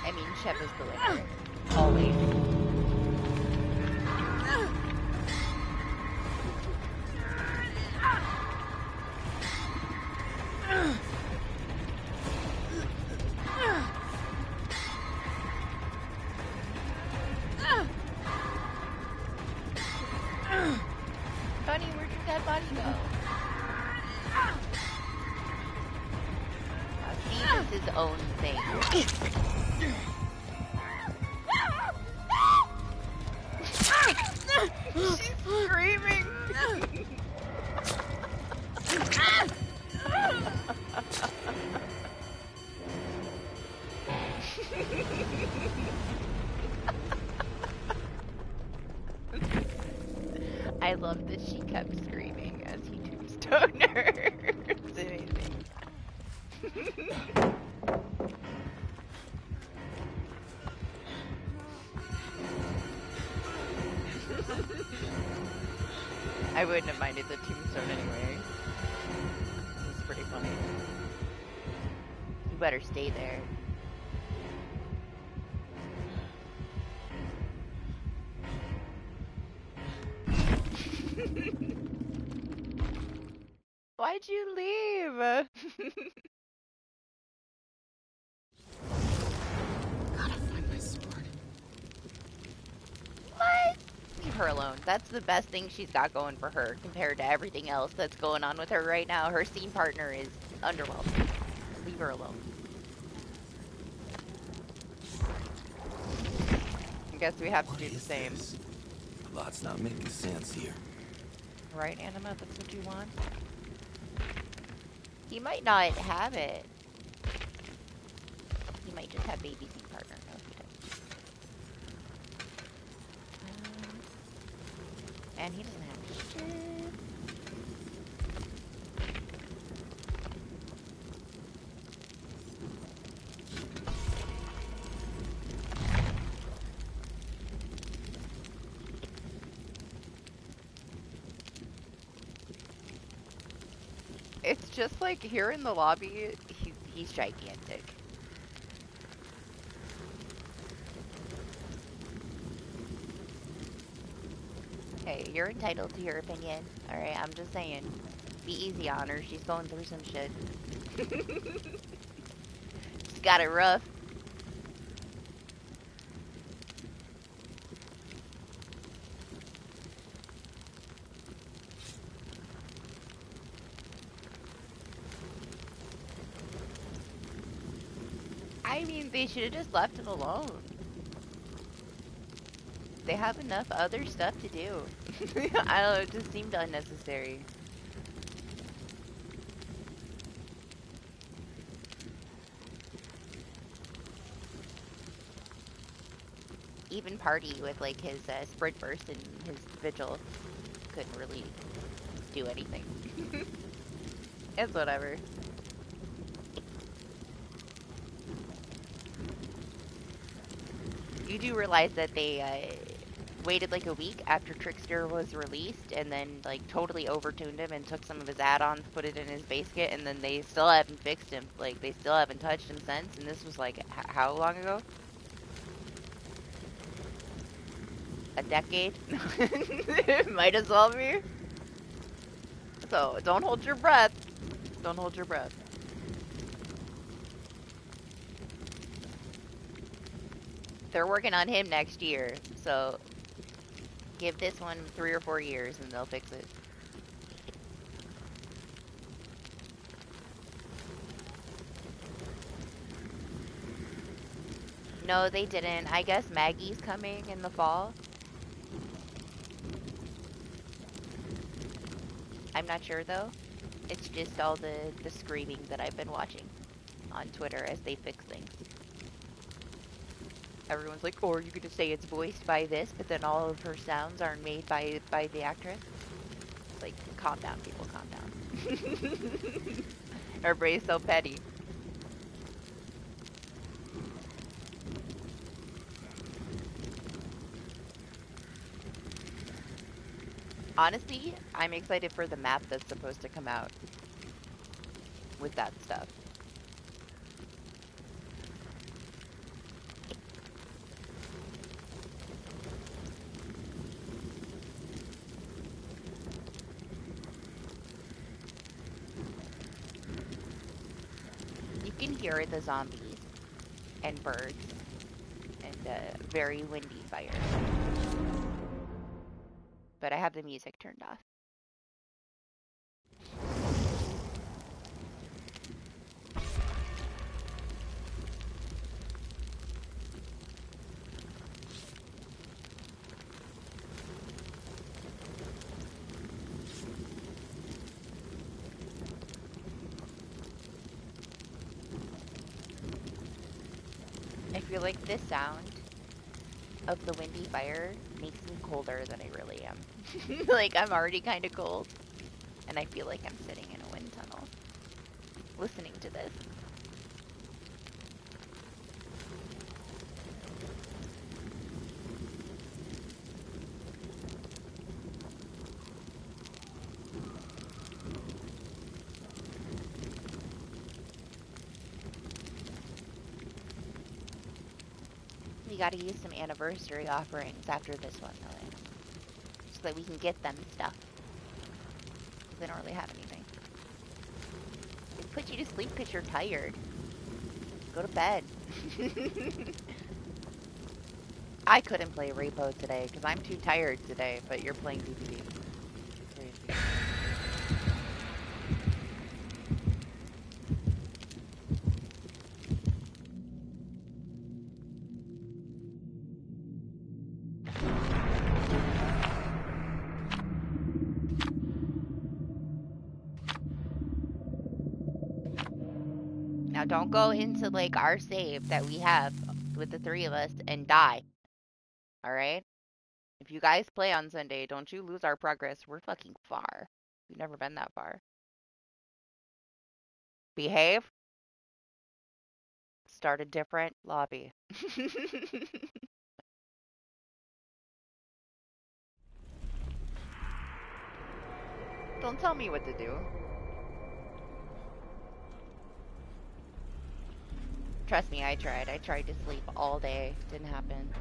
I mean, Shep is the winner. Always. Bunny, where'd your dead body go? Steve is his own thing. She's screaming. I love that she kept screaming as he tombstoned her. It's amazing. I wouldn't have minded the tombstone anyway. It's pretty funny. You better stay there. Why'd you leave? Gotta find my sword. What? Leave her alone. That's the best thing she's got going for her compared to everything else that's going on with her right now. Her scene partner is underwhelming. Leave her alone. I guess we have to do the same. This? A lot's not making sense here. Right, Anima? That's what you want? He might not have it. He might just have baby scene partner. No, he doesn't. And he doesn't have shit. It's just like here in the lobby, he's gigantic. Hey, you're entitled to your opinion. Alright, I'm just saying. Be easy on her, she's going through some shit. It's got it rough. I mean, they should have just left it alone. They have enough other stuff to do. I don't know, it just seemed unnecessary. Even Party with like his sprint burst and his vigil couldn't really do anything. It's whatever. You do realize that they waited like a week after Trickster was released and then like totally overtuned him and took some of his add-ons, put it in his base kit, and then they still haven't fixed him. Like they still haven't touched him since, and this was like how long ago? A decade? Might as well be. So don't hold your breath. Don't hold your breath. They're working on him next year, so give this one 3 or 4 years and they'll fix it. No, they didn't. I guess Maggie's coming in the fall. I'm not sure though. It's just all the screaming that I've been watching on Twitter as they fix things. Everyone's like, oh, are you gonna say it's voiced by this, but then all of her sounds are made by the actress? It's like, calm down, people, calm down. Everybody's so petty. Honestly, I'm excited for the map that's supposed to come out with that stuff. You can hear the zombies and birds and very windy fire. But I have the music turned off. I feel like this sound of the windy fire makes me colder than I really am. Like, I'm already kind of cold. And I feel like I'm sitting in a wind tunnel listening to this. We gotta use some anniversary offerings after this one, though, so that we can get them stuff. They don't really have anything. They put you to sleep because you're tired. Go to bed. I couldn't play Repo today because I'm too tired today, but you're playing DBD. Crazy. Now don't go into like our save that we have with the 3 of us and die. Alright? If you guys play on Sunday, don't you lose our progress. We're fucking far. We've never been that far. Behave. Start a different lobby. Don't tell me what to do. Trust me, I tried. I tried to sleep all day. Didn't happen.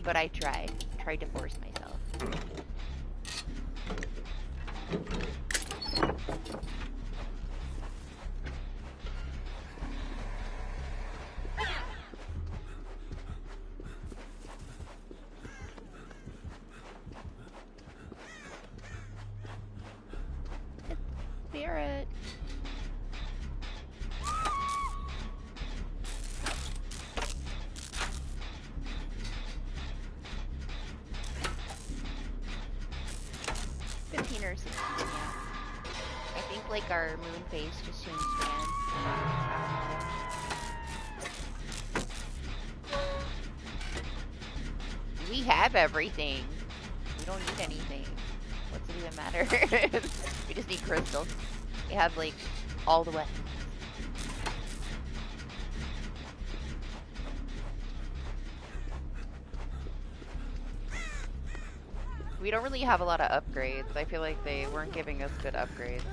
But I tried. Tried to force myself. look like our moon phase just changed, man. We have everything. We don't need anything. What's it even matter? We just need crystals. We have, like, all the weapons. We don't really have a lot of upgrades. I feel like they weren't giving us good upgrades.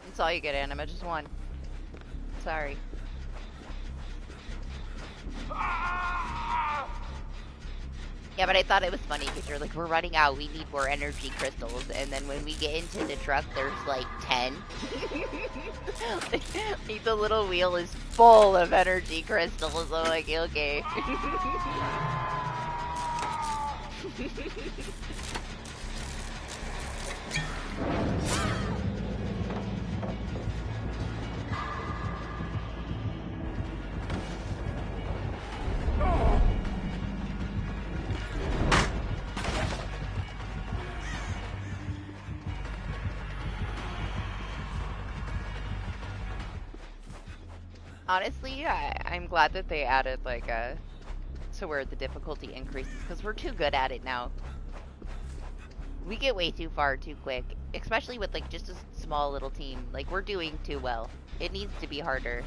That's all you get, Anima. Just one. Sorry. Yeah, but I thought it was funny because you're like, we're running out, we need more energy crystals, and then when we get into the truck, there's like 10. Like, the little wheel is full of energy crystals. I'm like, okay. Honestly, I'm glad that they added, like, to where the difficulty increases, because we're too good at it now. We get way too far too quick, especially with, like, just a small little team. Like, we're doing too well. It needs to be harder.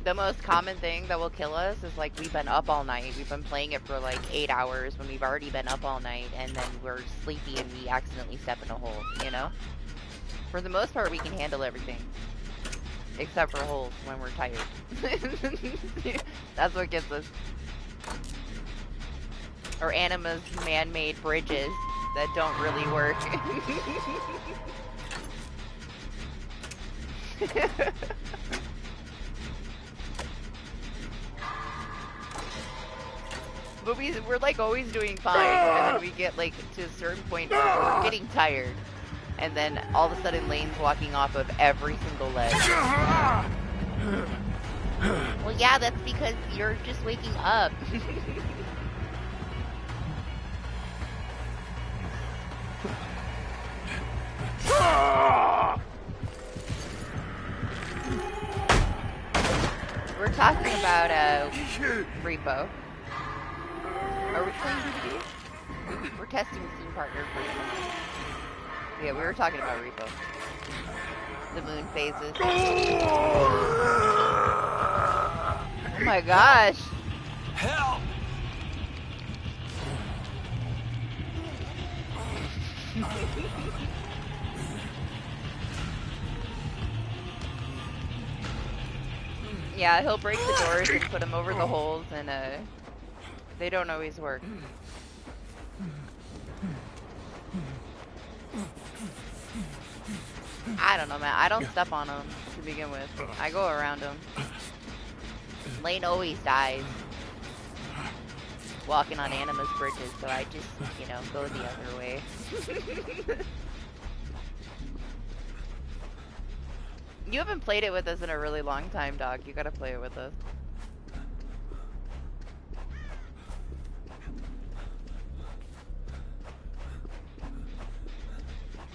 The most common thing that will kill us is, like, we've been up all night. We've been playing it for, like, 8 hours when we've already been up all night, and then we're sleepy and we accidentally step in a hole, you know? For the most part, we can handle everything. Except for holes when we're tired. That's what gets us. Or Anima's man-made bridges that don't really work. But we're like always doing fine, and then we get like to a certain point where we're getting tired, and then all of a sudden Lane's walking off of every single ledge. Well, yeah, that's because you're just waking up. We're talking about repo. Are we playing DBD? We're testing Steam Partner for yeah, we were talking about repo. The moon phases. Oh my gosh! Help! Yeah, he'll break the doors and put them over the holes, and they don't always work. I don't know, man. I don't step on them to begin with. I go around them. Lane always dies walking on Anima's bridges, so I just, you know, go the other way. You haven't played it with us in a really long time, dog. You gotta play it with us.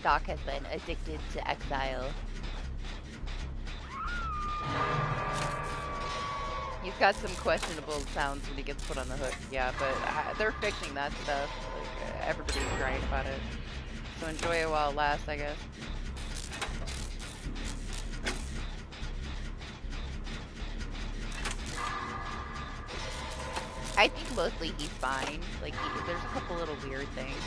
Doc has been addicted to exile. He's got some questionable sounds when he gets put on the hook, yeah, but they're fixing that stuff. Like, everybody's crying about it. So enjoy it while it lasts, I guess. I think mostly he's fine. Like, there's a couple little weird things.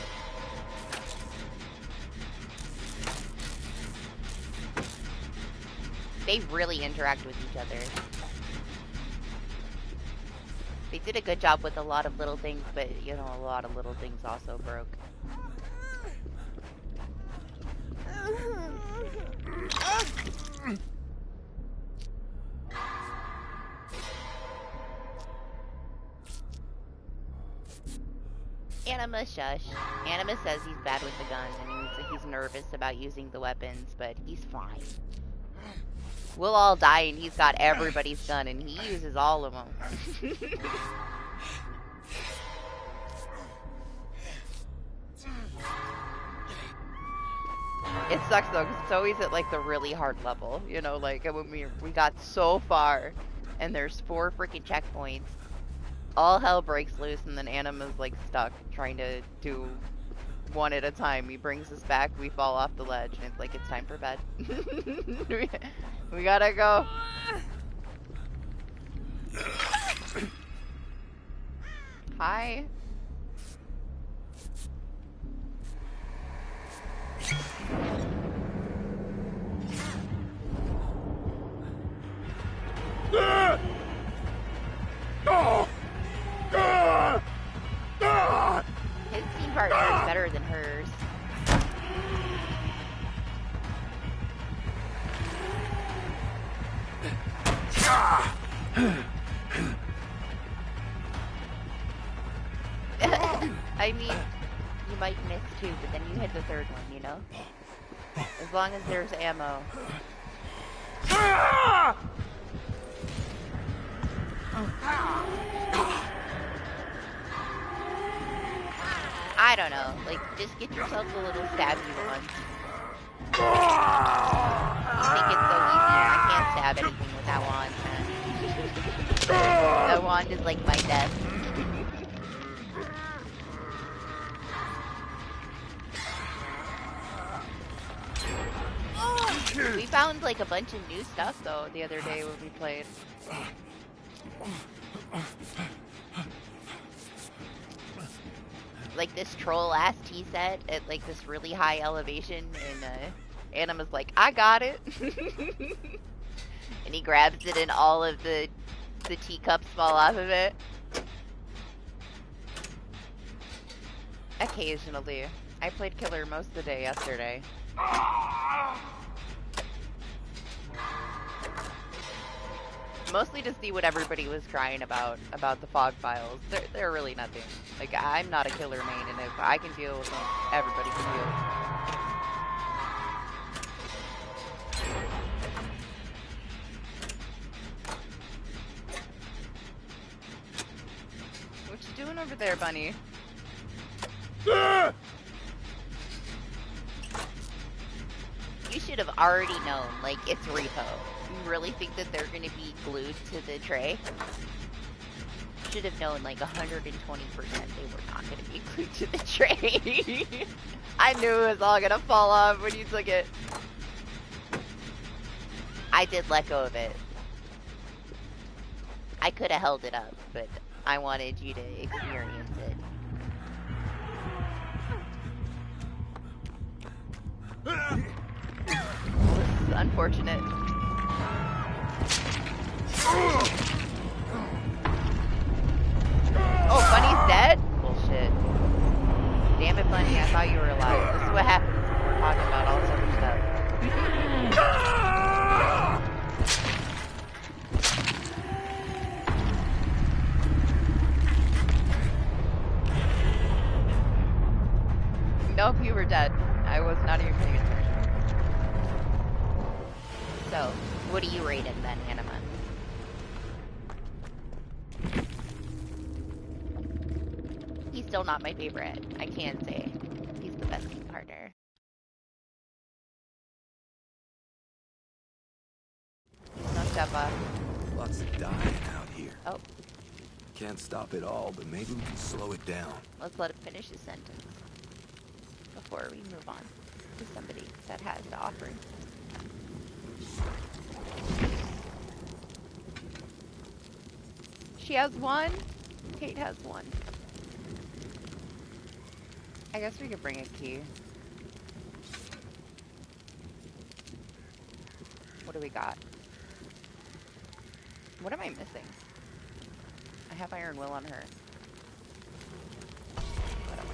They really interact with each other. They did a good job with a lot of little things, but, you know, a lot of little things also broke. Anima, shush. Anima says he's bad with the gun, and he's nervous about using the weapons, but he's fine. We'll all die, and he's got everybody's gun, and he uses all of them. It sucks though, because it's always at like the really hard level, you know, like when we got so far, and there's 4 freaking checkpoints, all hell breaks loose, and then Anima's like stuck trying to do one at a time. He brings us back, we fall off the ledge, and it's like it's time for bed. we gotta go. Hi. His team partner is better than hers. I mean, you might miss 2, but then you hit the 3rd one, you know? As long as there's ammo. I don't know, like, just get yourself a little stabby one. You think it's so easy? I can't stab anything with that wand. That wand is like my death. We found like a bunch of new stuff though the other day when we played. Like this troll ass tea set at like this really high elevation, and Anima's like, I got it. And he grabs it and all of the teacups fall off of it. Occasionally. I played killer most of the day yesterday. Mostly to see what everybody was crying about the fog files. They're really nothing. Like, I'm not a killer main, and if I can deal with them, everybody can deal. What you doing over there, bunny? You should have already known, like, it's repo. You really think that they're gonna be glued to the tray? Should have known, like, 120% they were not gonna be glued to the tray. I knew it was all gonna fall off when you took it. I did let go of it. I could have held it up, but I wanted you to experience it. This is unfortunate. Oh, Bunny's dead? Bullshit. Damn it, Bunny, I thought you were alive. This is what happens when we're talking about all this other stuff. Nope, you were dead. I was not even paying attention. So, what do you rate him then, Anima? He's still not my favorite. I can say he's the best team partner. No step up. Lots of dying out here. Oh, Can't stop it all, but maybe we can slow it down. let's let him finish his sentence before we move on to somebody that has the offering. She has one. Kate has one. I guess we could bring a key. What do we got? What am I missing? I have Iron Will on her. Whatever.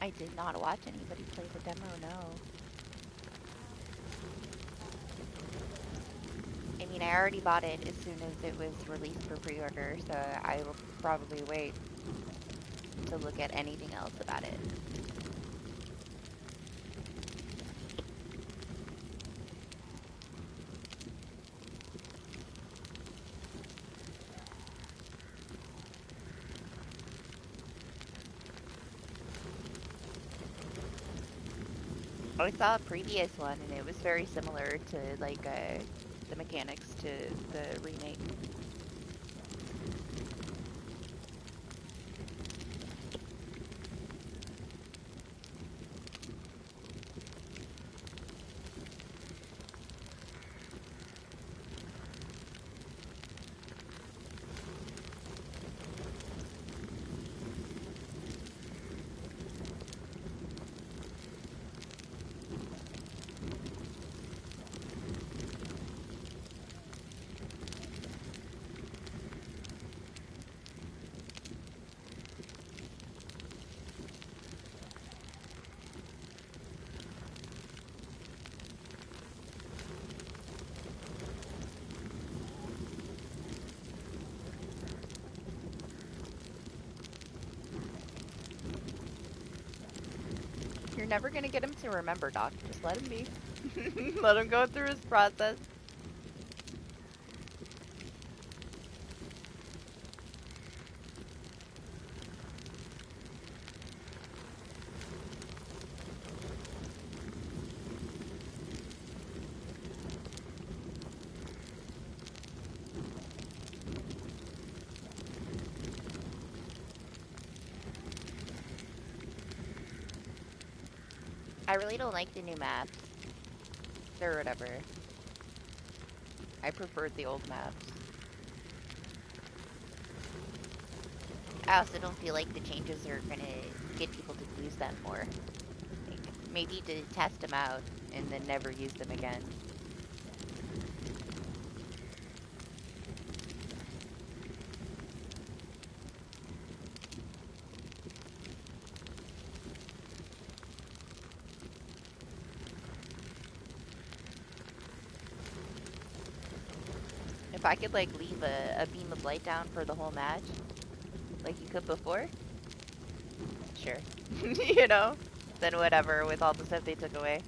I did not watch anybody play the demo, no. I mean, I already bought it as soon as it was released for pre-order, so I will probably wait to look at anything else about it. I saw a previous one, and it was very similar to, like, the mechanics to the remake. You're never gonna get him to remember, Doc. Just let him be. Let him go through his process. I really don't like the new maps. Or whatever. I preferred the old maps. I also don't feel like the changes are gonna get people to use them more. Like, maybe to test them out and then never use them again. If I could, like, leave a beam of light down for the whole match, like you could before, sure. You know? Then whatever with all the stuff they took away.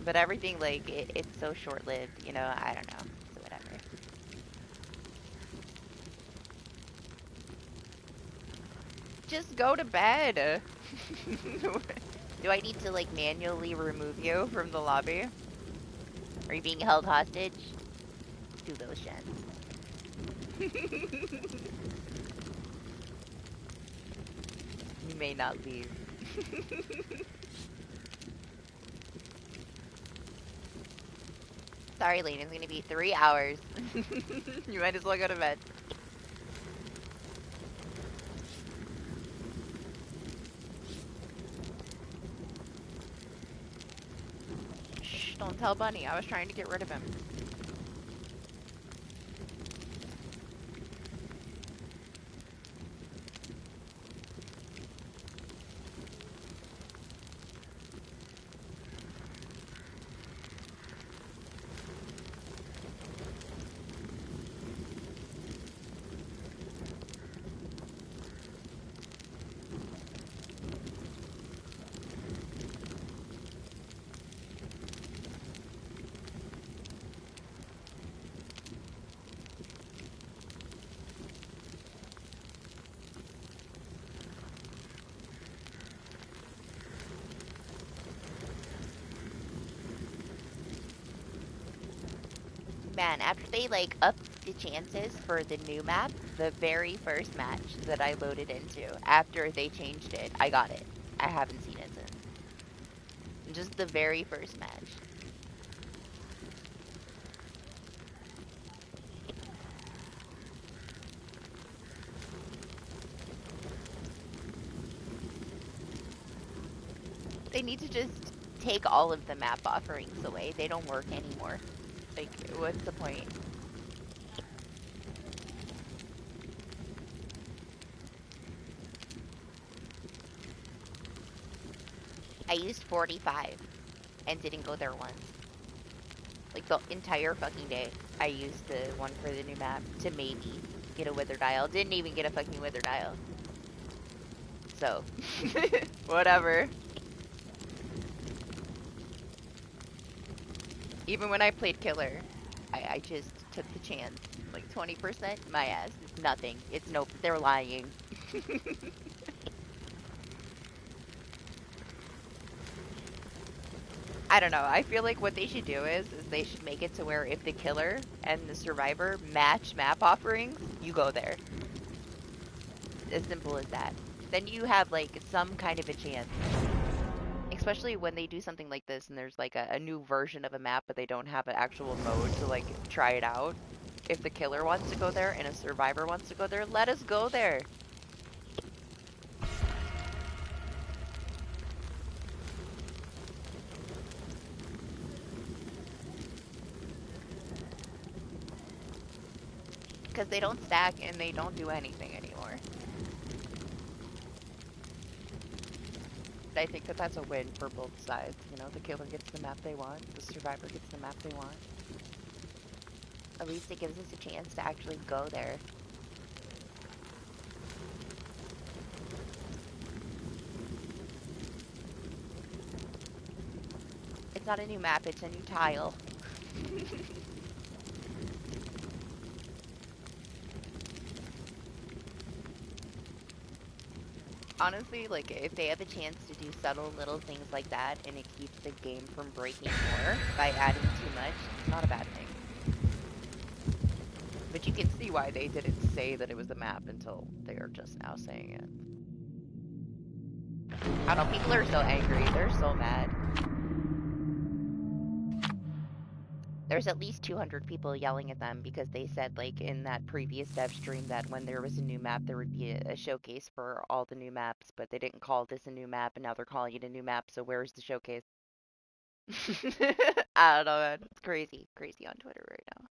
But everything, like, it's so short-lived, you know? I don't know. So whatever. Just go to bed. Do I need to, like, manually remove you from the lobby? Are you being held hostage? Do those, Shen. You may not leave. Sorry, Lane, it's gonna be 3 hours. You might as well go to bed. Shh, don't tell Bunny. I was trying to get rid of him. Man, after they, like, upped the chances for the new map, the very first match that I loaded into, after they changed it, I got it. I haven't seen it since. Just the very first match. They need to just take all of the map offerings away. They don't work anymore. Like, what's the point? I used 45 and didn't go there once. Like the entire fucking day. I used the one for the new map to maybe get a wither dial. Didn't even get a fucking wither dial. So, whatever. Even when I played killer, I just took the chance. Like 20%, my ass. It's nothing. It's no, they're lying. I don't know. I feel like what they should do is they should make it to where if the killer and the survivor match map offerings, you go there. As simple as that. Then you have like some kind of a chance. Especially when they do something like this and there's like a new version of a map but they don't have an actual mode to like try it out. If the killer wants to go there and a survivor wants to go there, let us go there. Because they don't stack and they don't do anything anymore. I think that that's a win for both sides. You know, the killer gets the map they want, the survivor gets the map they want. At least it gives us a chance to actually go there. It's not a new map, it's a new tile. Honestly, like, if they have a chance to do subtle little things like that and it keeps the game from breaking more by adding too much, it's not a bad thing. But you can see why they didn't say that it was the map until they are just now saying it. I don't know, people are so angry. They're so mad. There's at least 200 people yelling at them because they said, like, in that previous dev stream that when there was a new map, there would be a showcase for all the new maps, but they didn't call this a new map, and now they're calling it a new map, so where's the showcase? I don't know, man. It's crazy. Crazy on Twitter right now.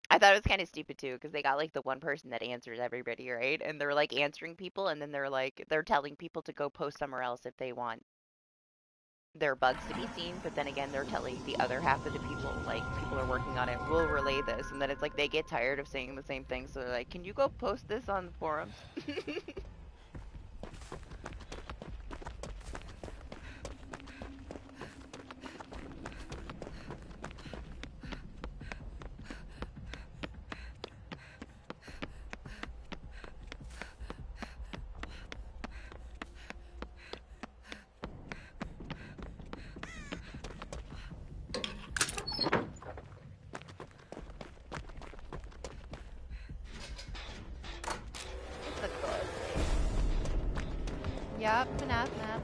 I thought it was kind of stupid, too, because they got, like, the one person that answers everybody, right? And they're, like, answering people, and then they're telling people to go post somewhere else if they want their bugs to be seen, but then again, they're telling the other half of the people, like, people are working on it, we'll relay this, and then it's like they get tired of saying the same thing, so they're like, can you go post this on the forums? It's a close. Yep, FNAF map.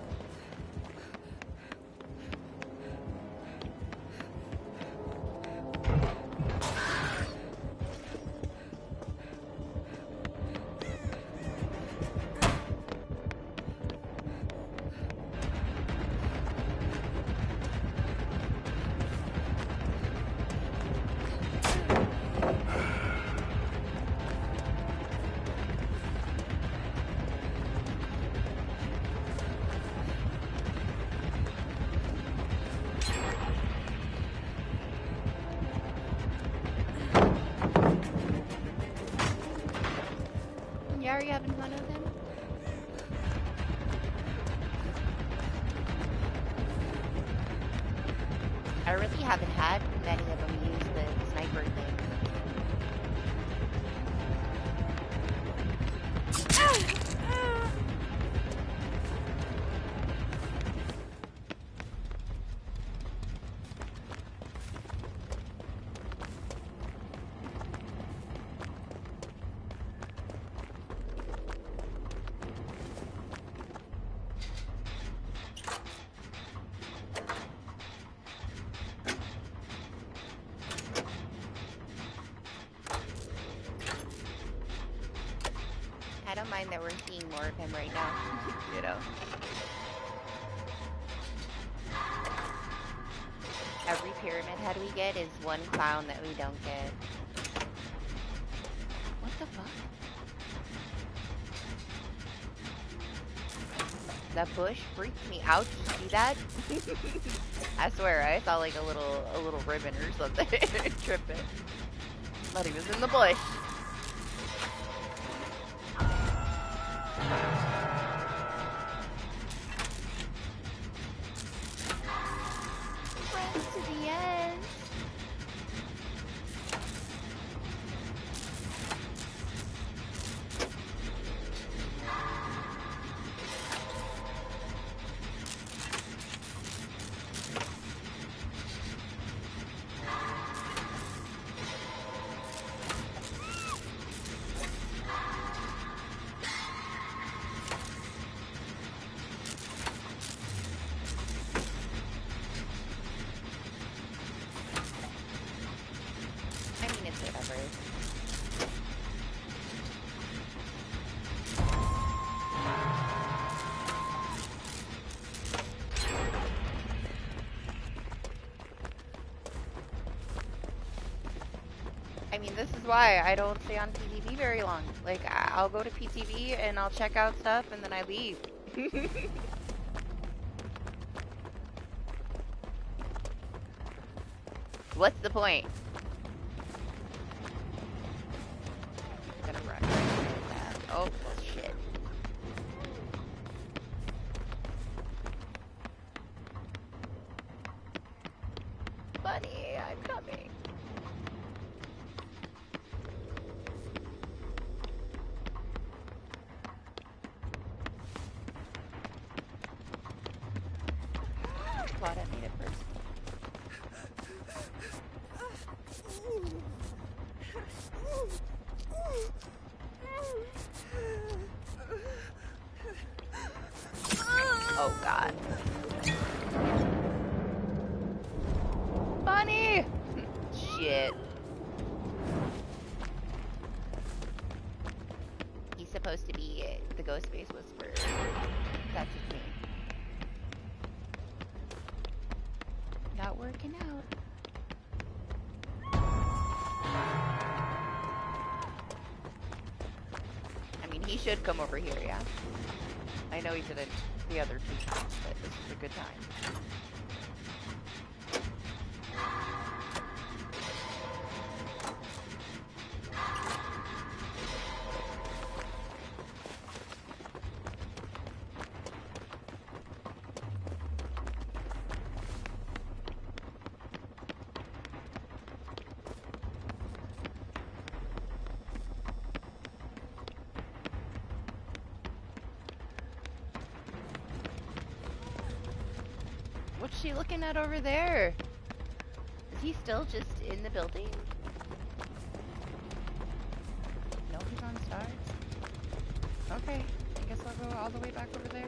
Yeah, are you having fun with him? I really haven't had many of them use the sniper thing. I don't mind that we're seeing more of him right now, you know. Every pyramid head we get is one clown that we don't get. What the fuck? That bush freaked me out. Did you see that? I swear, I saw like a little ribbon or something tripping. Thought he was in the bush. Friends to the end. I mean, this is why I don't stay on PTV very long. Like, I'll go to PTV and I'll check out stuff and then I leave. What's the point? I'm gonna run right into that. Oh, well, shit. Bunny, I'm coming. Thought I made it first. Oh god. Bunny! Shit. He's supposed to be the ghost face whisperer. That's his name. Not working out. I mean, he should come over here, yeah? I know he didn't the other 2 times, but this is a good time. What's she looking at over there? Is he still just in the building? No, he's on stars. Okay, I guess I'll go all the way back over there.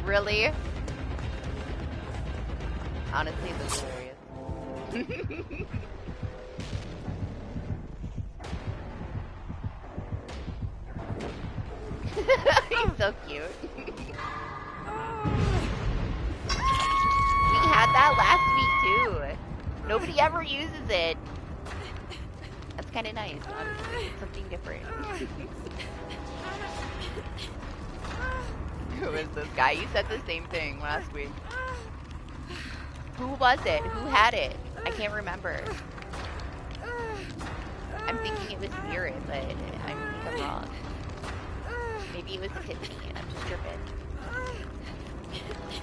Really? Honestly, this is hilarious. He's so cute. We had that last week too. Nobody ever uses it. That's kind of nice. Honestly. Something different. Who is this guy? You said the same thing last week. Who was it? Who had it? I can't remember. I'm thinking it was Spirit, but I think I'm wrong. Maybe it was Tiffany and I'm just tripping.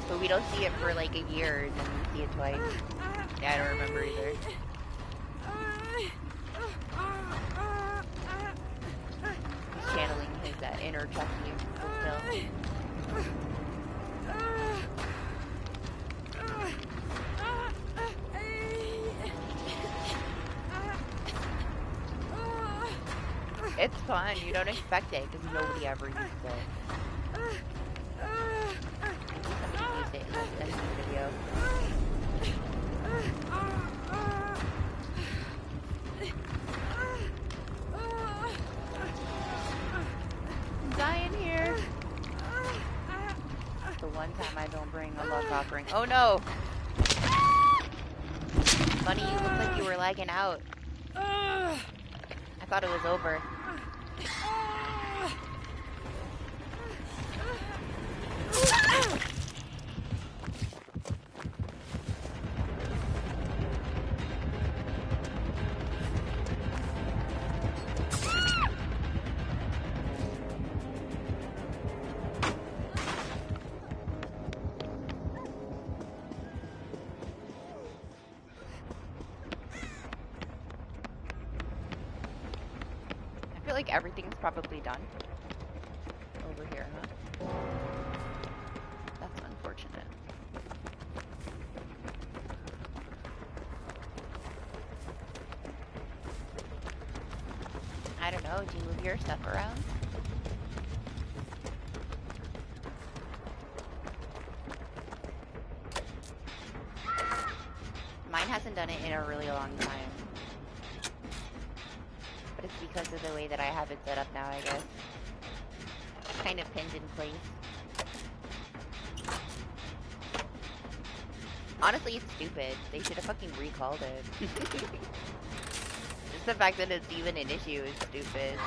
But we don't see it for like a year and then we see it twice. Yeah, I don't remember either. He's channeling his inner Chucky still. It's fun. You don't expect it because nobody ever uses it. I'll send you the video. I'm dying here. The one time I don't bring a love offering. Oh no! Bunny, you look like you were lagging out. I thought it was over. I feel like everything's probably done over here, huh? That's unfortunate. I don't know, do you move your stuff around? Mine hasn't done it in a really long time. But it's because of the way that I have it set up now, I guess. It's kind of pinned in place. Honestly, it's stupid. They should have fucking recalled it. Just the fact that it's even an issue is stupid.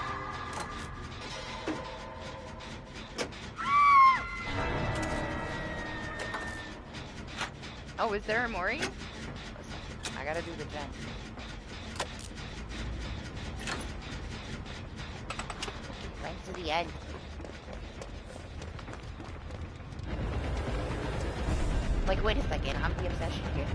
Oh, is there a Mori? Listen, I gotta do the gen. Right to the end. Like, wait a second, I'm the obsession here.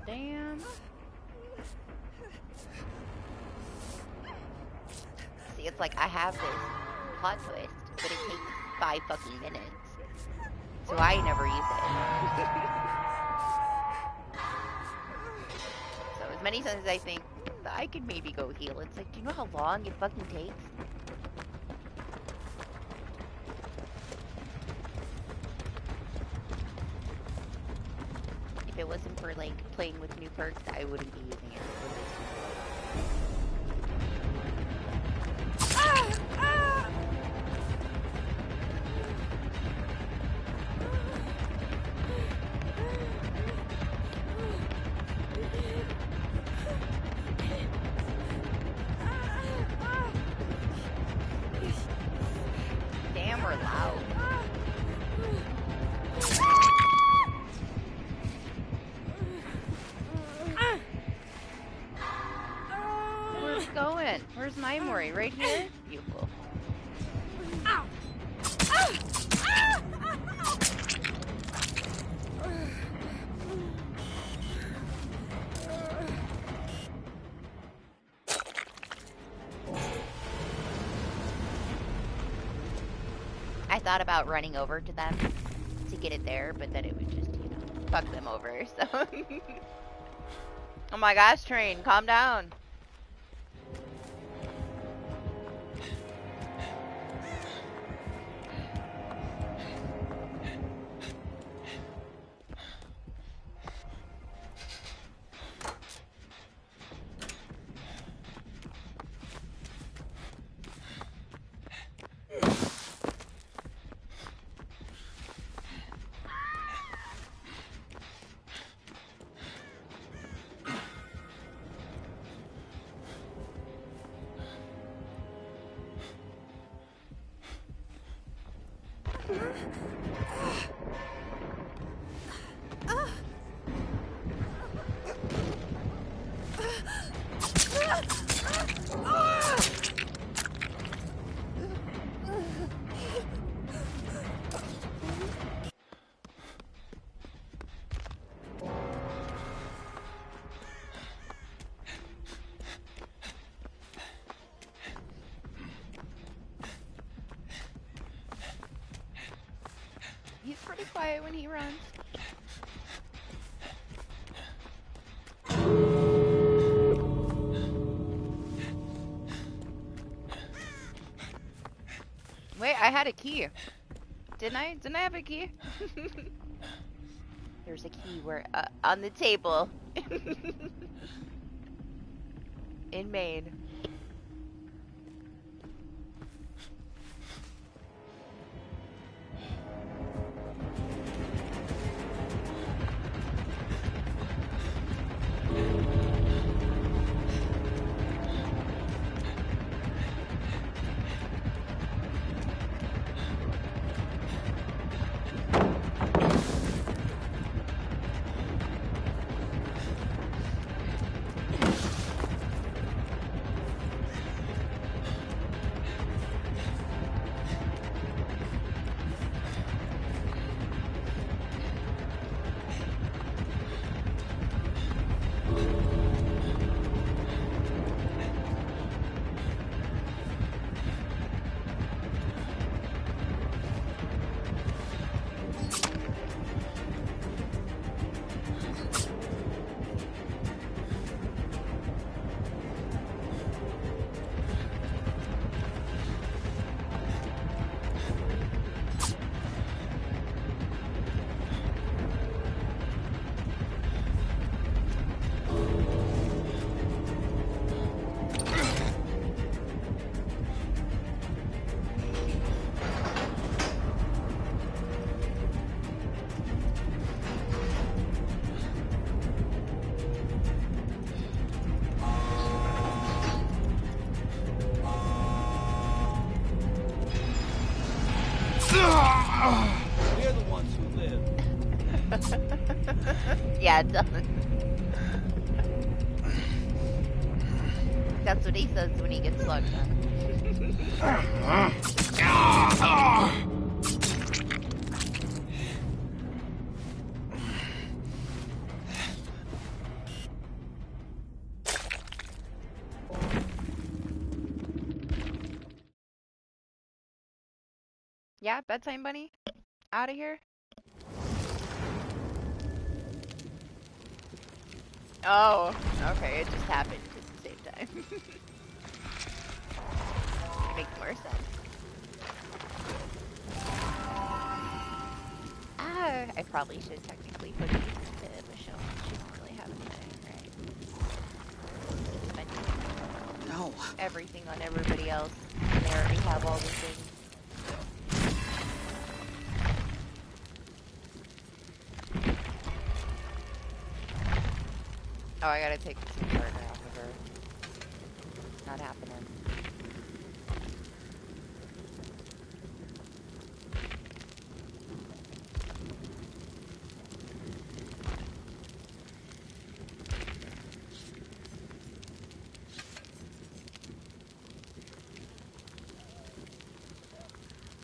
Damn. See, it's like I have this plot twist, but it takes 5 fucking minutes. So I never use it. So as many times as I think that I could maybe go heal, it's like, do you know how long it fucking takes? If it wasn't for like playing with new perks, I wouldn't be using it. Damn, we're loud. Where's it going? Where's my Mori? Right here? Beautiful. I thought about running over to them to get it there, but then it would just, you know, fuck them over, so. Oh my gosh, train, calm down. quiet when he runs. Wait, I had a key. Didn't I? Didn't I have a key? There's a key where on the table in Maine. We're the ones who live. Yeah, it does. That's what he says when he gets slugged, huh? Yeah, bedtime bunny? Out of here? Oh, okay, it just happened at the same time. It makes more sense. Ah, I probably should technically put these into Michelle. She don't really have anything, right? Spending No. everything on everybody else. And they already have all the things. Oh, I gotta take the SIM card off of her. Not happening.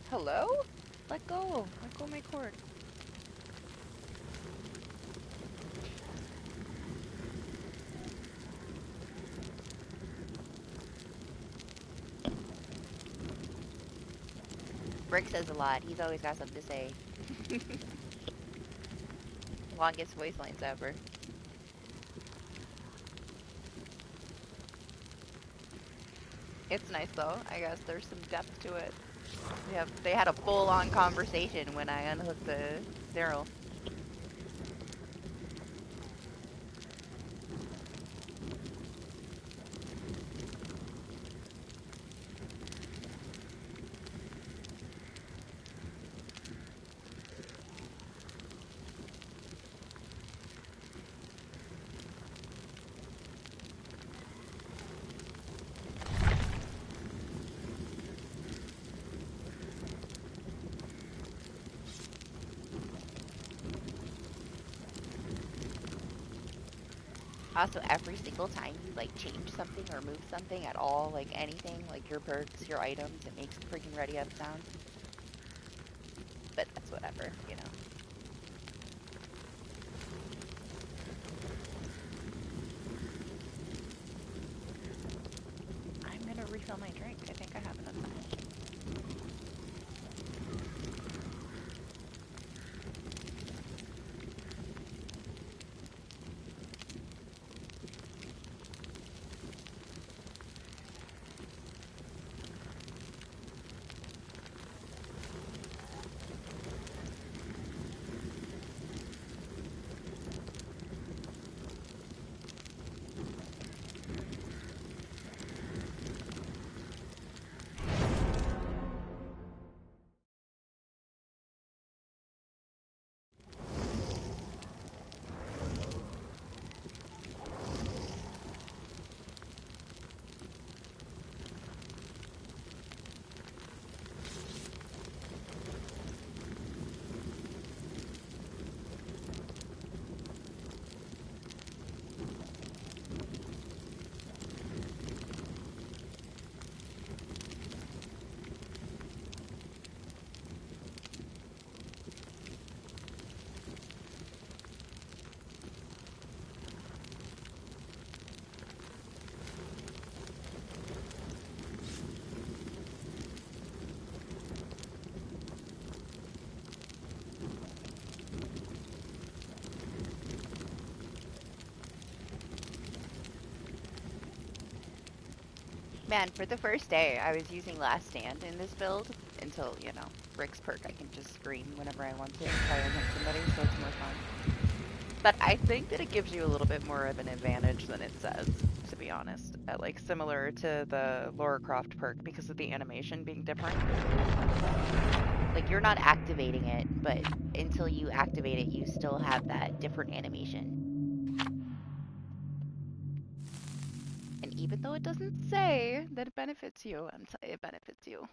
Hello? Let go. Let go of my cord. Brick says a lot. He's always got something to say. Longest voice lines ever. It's nice though. I guess there's some depth to it. They had a full-on conversation when I unhooked the Daryl. Also, every single time you like change something or move something at all, like anything, like your perks, your items, it makes freaking ready up sound. But that's whatever, you know. I'm gonna refill my drink. I think I have enough time. Man, for the first day, I was using Last Stand in this build until, you know, Rick's perk. I can just scream whenever I want to and try and hit somebody, so it's more fun. But I think that it gives you a little bit more of an advantage than it says, to be honest. Like, similar to the Lara Croft perk because of the animation being different. Like, you're not activating it, but until you activate it, you still have that different animation. And even though it doesn't say that it benefits you, it benefits you.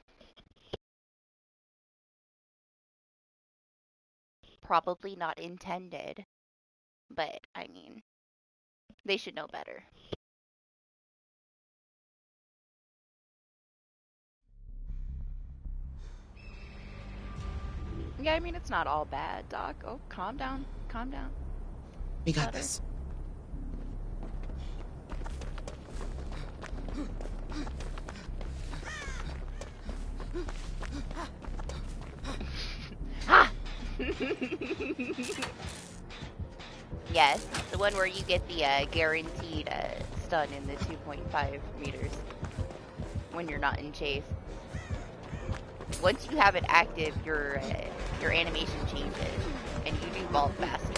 Probably not intended, but I mean, they should know better. Yeah, I mean, it's not all bad, Doc. Oh, calm down. Calm down. We got Butter. this. Ha! Yes, the one where you get the guaranteed stun in the 2.5 meters when you're not in chase. Once you have it active, your animation changes, and you do vault faster.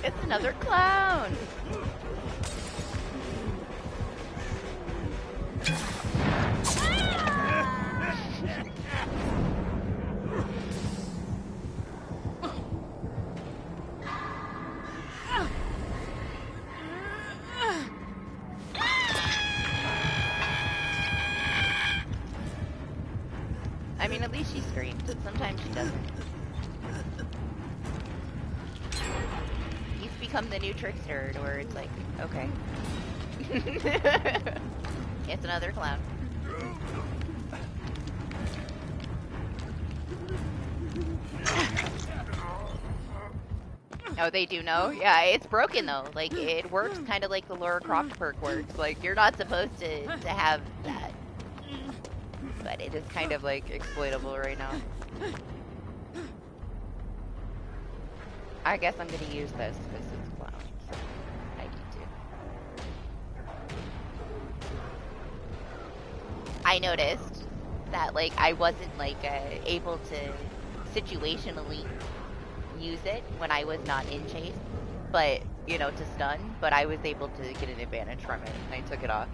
It's another clown! I mean, at least she screams. Sometimes she doesn't. He's become the new trickster, where it's like, okay. It's another clown. Oh, they do know? Yeah, it's broken though. Like, it works kind of like the Lara Croft perk works. Like, you're not supposed to have that. But it is kind of like exploitable right now. I guess I'm gonna use this because it's clown. So I need to. I noticed that like I wasn't like able to situationally use it when I was not in chase, but you know, to stun. But I was able to get an advantage from it, and I took it off.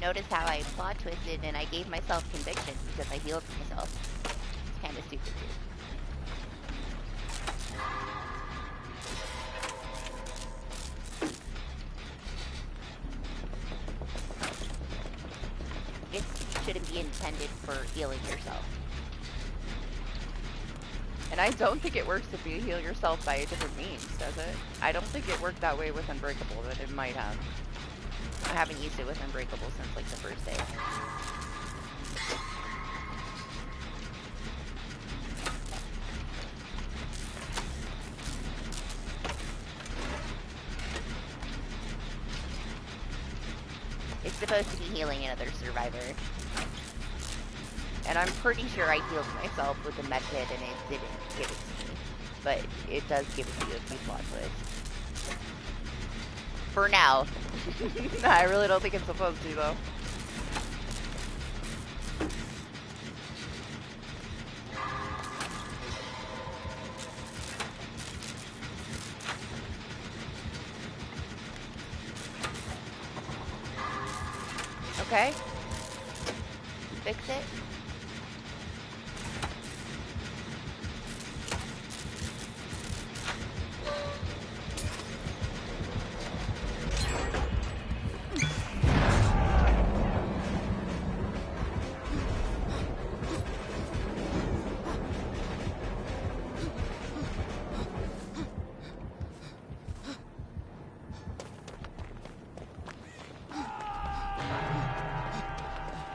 Notice how I plot twisted and I gave myself conviction because I healed myself. It's kind of stupid too. It shouldn't be intended for healing yourself. And I don't think it works if you heal yourself by a different means, does it? I don't think it worked that way with Unbreakable, but it might have. I haven't used it with Unbreakable since like the first day. It's supposed to be healing another survivor. And I'm pretty sure I healed myself with the medkit and it didn't give it to me. But it does give it to you if you plot twist. For now. I really don't think it's supposed to, though. Okay. Fix it.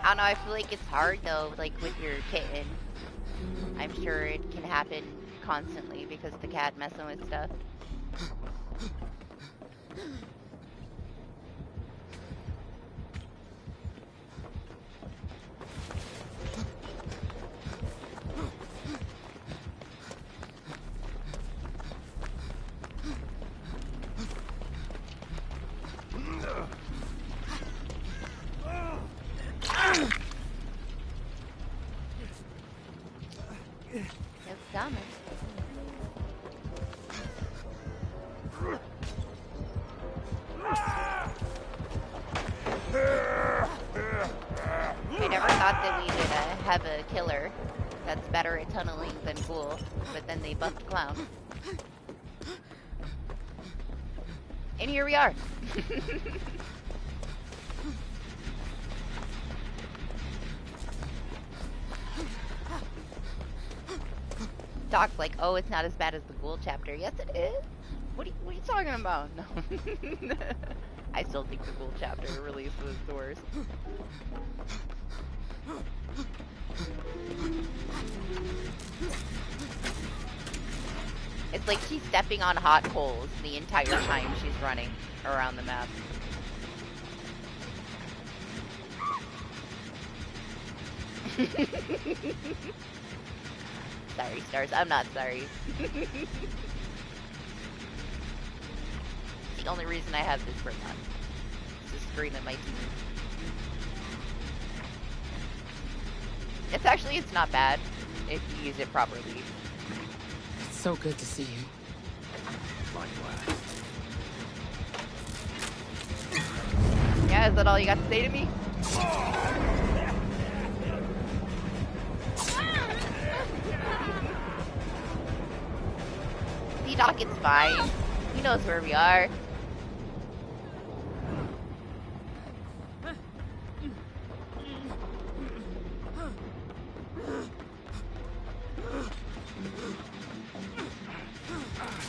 I don't know, I feel like it's hard though, like with your kitten. I'm sure it can happen constantly because the cat messing with stuff. It's coming. I never thought that we would have a killer that's better at tunneling than Ghoul, but then they buffed Clown. And here we are. Doc's like, oh, it's not as bad as the Ghoul chapter. Yes, it is. What are you talking about? No. I still think the Ghoul chapter release was the worst. It's like she's stepping on hot coals the entire time she's running around the map. Sorry, Stars. I'm not sorry. The only reason I have this spring on is to scream at my team. It's not bad if you use it properly. It's so good to see you. Likewise. Yeah, is that all you got to say to me? Doc, it's fine. He knows where we are.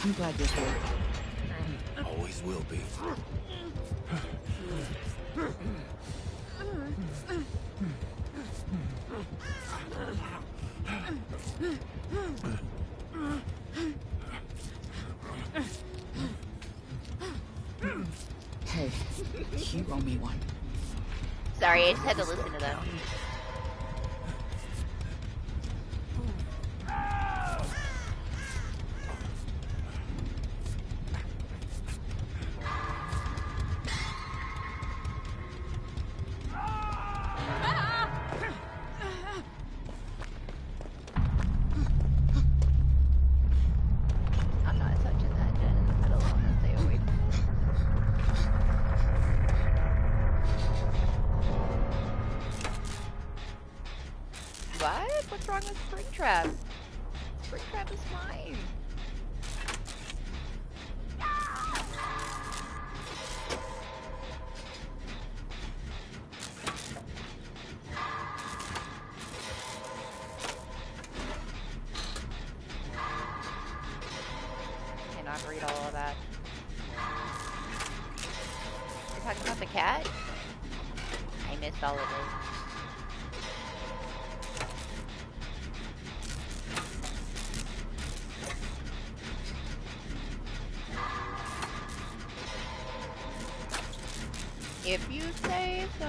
I'm glad you're here. Always will be. Hey, you owe me one. Sorry, I just had to listen to them. I'm not touching that gen in the middle. I'm gonna stay away. What? What's wrong with Springtrap? Springtrap is fine. Cannot read all of that. You're talking about the cat? I missed all of it. If you say so.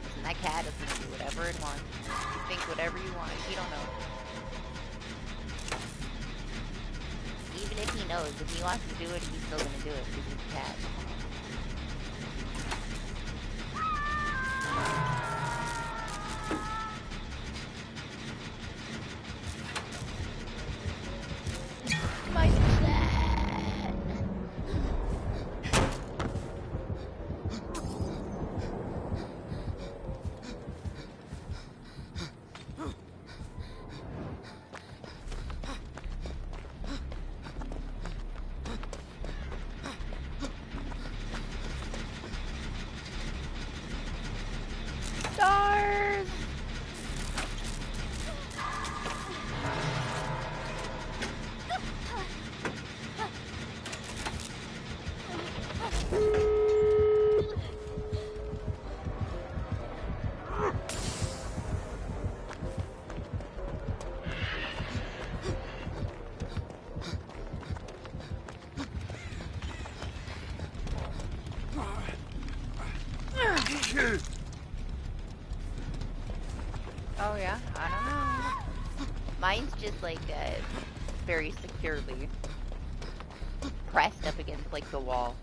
Listen, that cat is gonna do whatever it wants. You think whatever you want. You don't know. Even if he knows, if he wants to do it, he's still gonna do it because he's a cat. My cat. Oh yeah? I don't know. Mine's just like very securely pressed up against like the wall.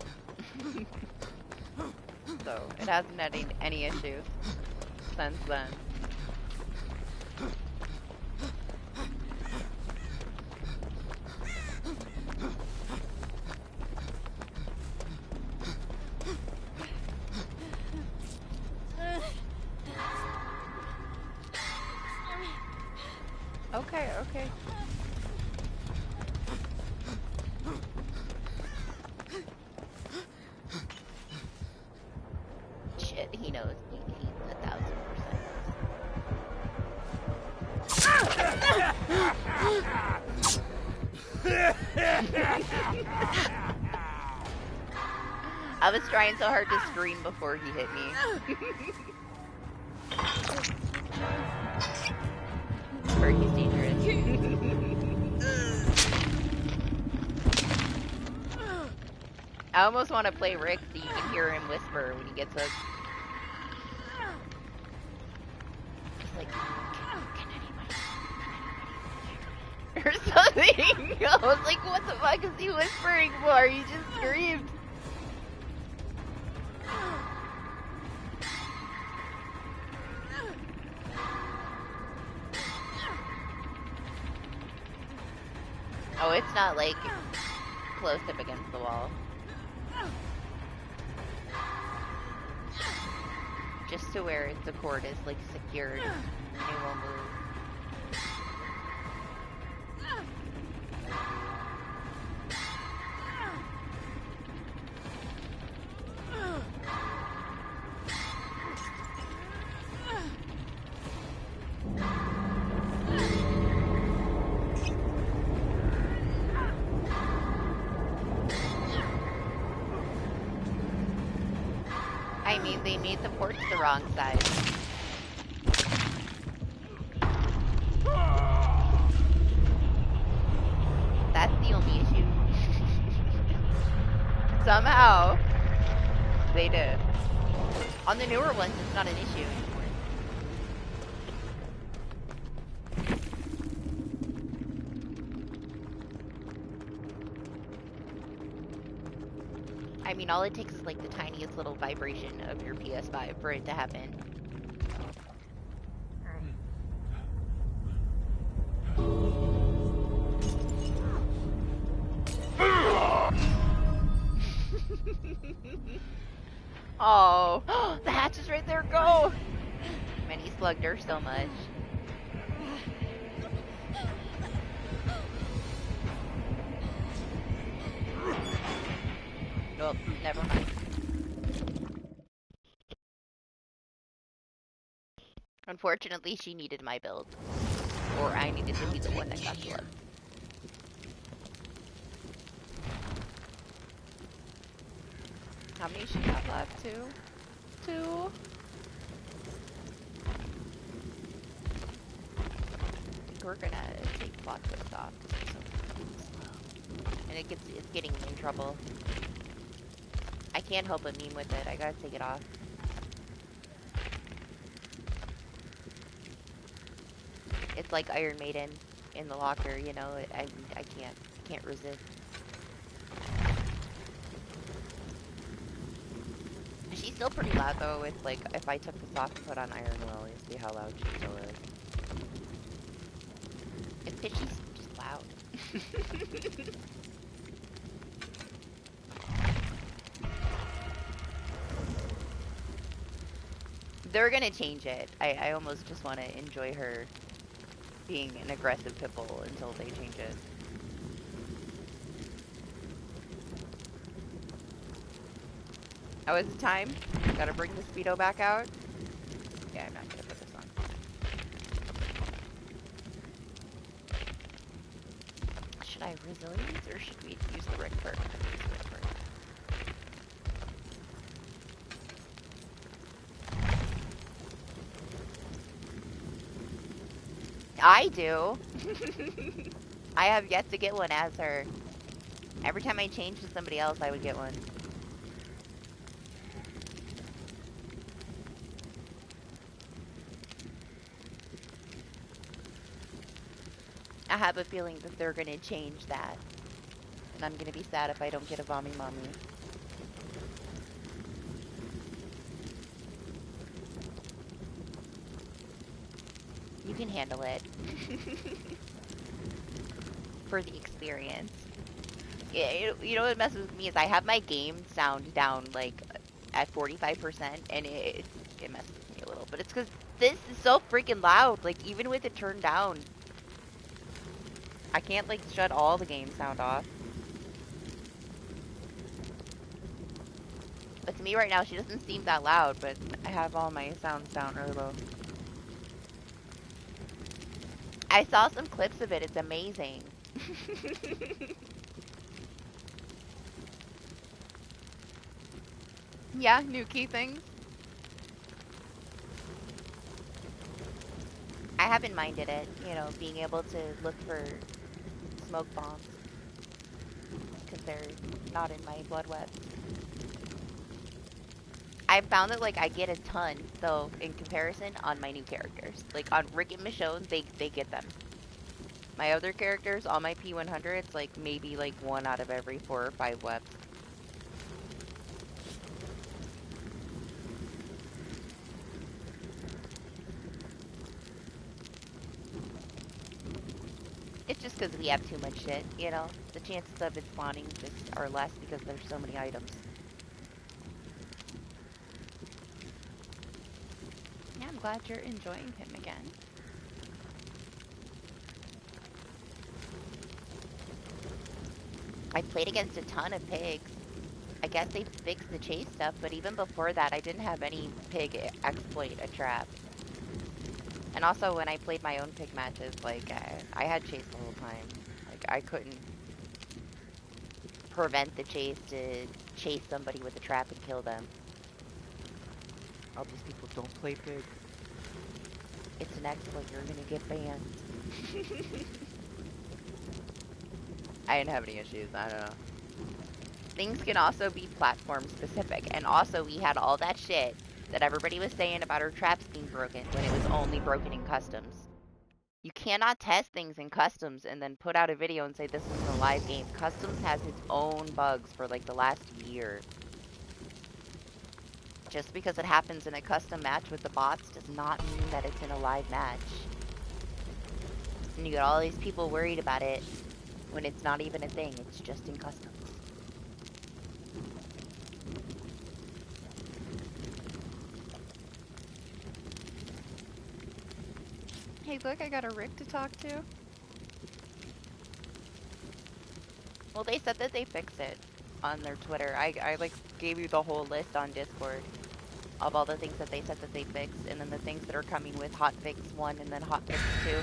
So it hasn't had any issues since then. Okay, okay. Shit, he knows. He's 1,000%. I was trying so hard to scream before he hit me. Or he's dangerous. I almost want to play Rick so you can hear him whisper when he gets hooked. Just like, can anybody or something. I was like, what the fuck is he whispering for? He just screamed. Oh, it's not like close up against the wall. Just to where the cord is like secured and it won't move. I mean, they made the ports the wrong size. That's the only issue. Somehow, they did. On the newer ones, it's not an issue anymore. I mean, all it takes is like the tiniest little vibration of your PS5 for it to happen. Oh, the hatch is right there. Go! Man, he slugged her so much. Nope, never mind. Unfortunately, she needed my build. Or I needed to be the one that got slugged. How many she got left? Two? I think we're gonna take plot twist off because it's so fucking slow. And it's getting me in trouble. I can't help but meme with it. I gotta take it off. It's like Iron Maiden in the locker, you know. I can't resist. She's still pretty loud though. With like, if I took this off and put on Iron Will, you see how loud she still is. It's because she's just loud. They're gonna change it. I almost just want to enjoy her being an aggressive pitbull until they change it. Oh, is it time? Gotta bring the Speedo back out? Yeah, I'm not gonna put this on. Should I resilience or should we use the Rick perk? I do. I have yet to get one as her. Every time I change to somebody else, I would get one. I have a feeling that they're gonna change that. And I'm gonna be sad if I don't get a Vommy Mommy. You can handle it. For the experience. Yeah, you know what messes with me is I have my game sound down like at 45% and it messes with me a little. But it's because this is so freaking loud. Like even with it turned down, I can't like shut all the game sound off. But to me right now, she doesn't seem that loud, but I have all my sounds down really low. I saw some clips of it. It's amazing. Yeah, new key things. I haven't minded it, you know, being able to look for smoke bombs. Because they're not in my blood web. I found that, like, I get a ton, though, in comparison, on my new characters. Like, on Rick and Michonne, they get them. My other characters, all my P100s, like, maybe, like, 1 out of every 4 or 5 webs. It's just because we have too much shit, you know? The chances of it spawning just are less because there's so many items. Yeah, I'm glad you're enjoying him again. I played against a ton of pigs. I guess they fixed the chase stuff, but even before that, I didn't have any pig exploit a trap. And also, when I played my own pig matches, like, I had chase the whole time. Like, I couldn't prevent the chase to chase somebody with a trap and kill them. All these people don't play pig. It's an exploit, you're gonna get banned. I didn't have any issues, I don't know. Things can also be platform specific, and also we had all that shit that everybody was saying about our traps being broken when it was only broken in customs. You cannot test things in customs and then put out a video and say this is a live game. Customs has its own bugs for like the last year. Just because it happens in a custom match with the bots does not mean that it's in a live match. And you got all these people worried about it when it's not even a thing, it's just in customs. Hey, look, I got a Rick to talk to. Well, they said that they fixed it on their Twitter. I like gave you the whole list on Discord of all the things that they said that they fixed, and then the things that are coming with hotfix 1 and then hotfix 2.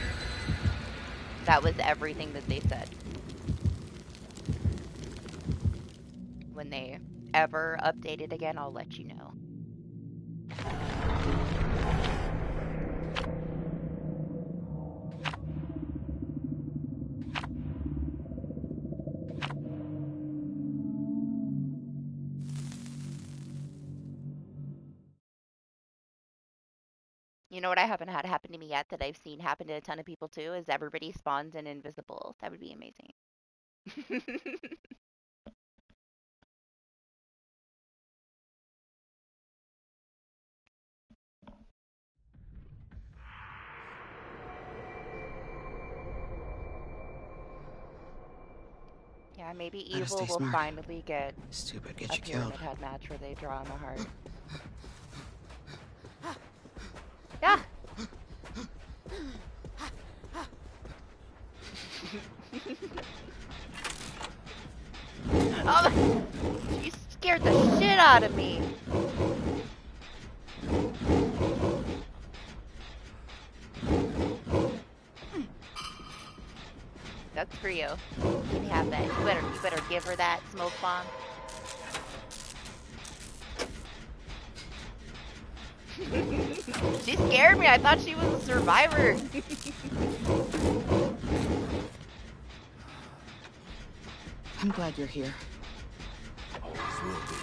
That was everything that they said. When they ever update it again, I'll let you know. You know what I haven't had happen to me yet that I've seen happen to a ton of people too is everybody spawns in invisible. That would be amazing. Yeah, maybe Gotta Evil stay will smart. finally get Stupid, get a you killed. Pyramid Head match where they draw him a heart. Yeah! Oh, you scared the shit out of me! That's for you. You can have that. You better give her that smoke bomb. She scared me. I thought she was a survivor. I'm glad you're here. Always will be.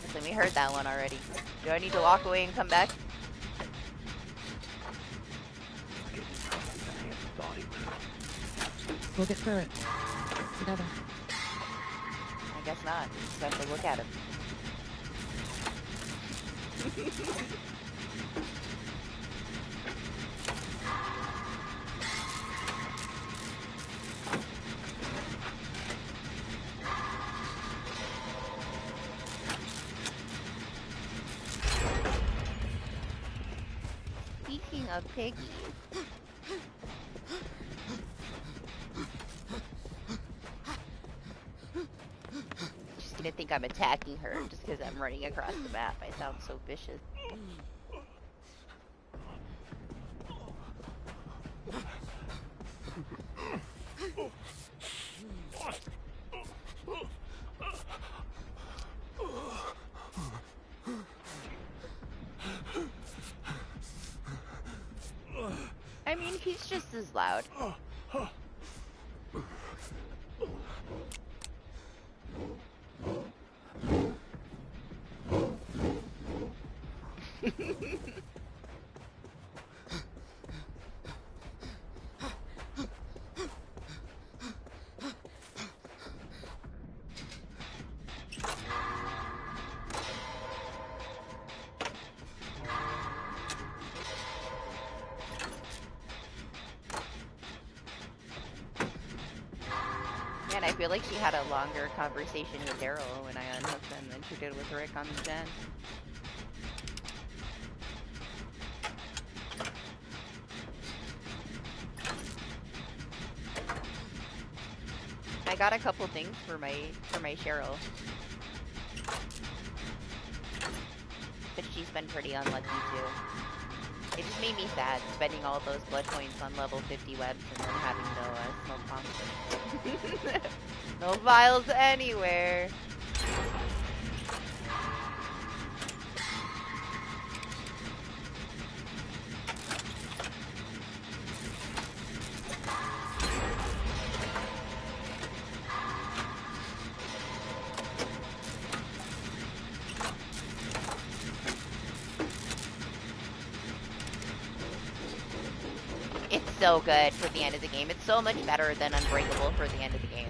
Listen, we heard that one already. Do I need to walk away and come back? We'll get through it. Together. I guess not. Just have to look at him. Speaking of piggies. She's gonna think I'm attacking her just because I'm running across the map. I sound so vicious. I mean, he's just as loud. Man, I feel like she had a longer conversation with Daryl when I unhooked him than she did with Rick on the den. I got a couple things for my Cheryl. But she's been pretty unlucky too. It just made me sad spending all those blood points on level 50 webs and then having no smoke bombs. No vials anywhere. It's so good for the end of the game. It's so much better than Unbreakable for the end of the game.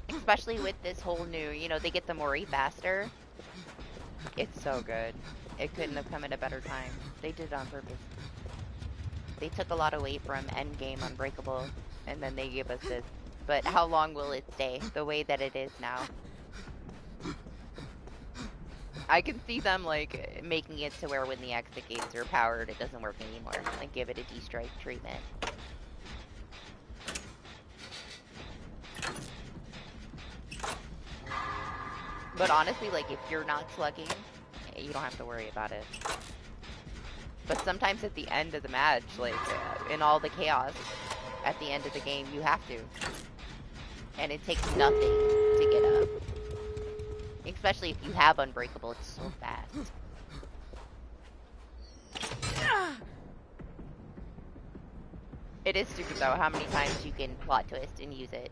Especially with this whole new, you know, they get the Mori faster. It's so good. It couldn't have come at a better time. They did it on purpose. They took a lot of weight from Endgame Unbreakable, and then they gave us this. But how long will it stay the way that it is now? I can see them, like, making it to where when the exit gates are powered, it doesn't work anymore. Like, give it a D-strike treatment. But honestly, like, if you're not slugging, you don't have to worry about it. But sometimes at the end of the match, like, in all the chaos, at the end of the game, you have to. And it takes nothing to get up. Especially if you have Unbreakable, it's so fast. It is stupid though, how many times you can plot twist and use it.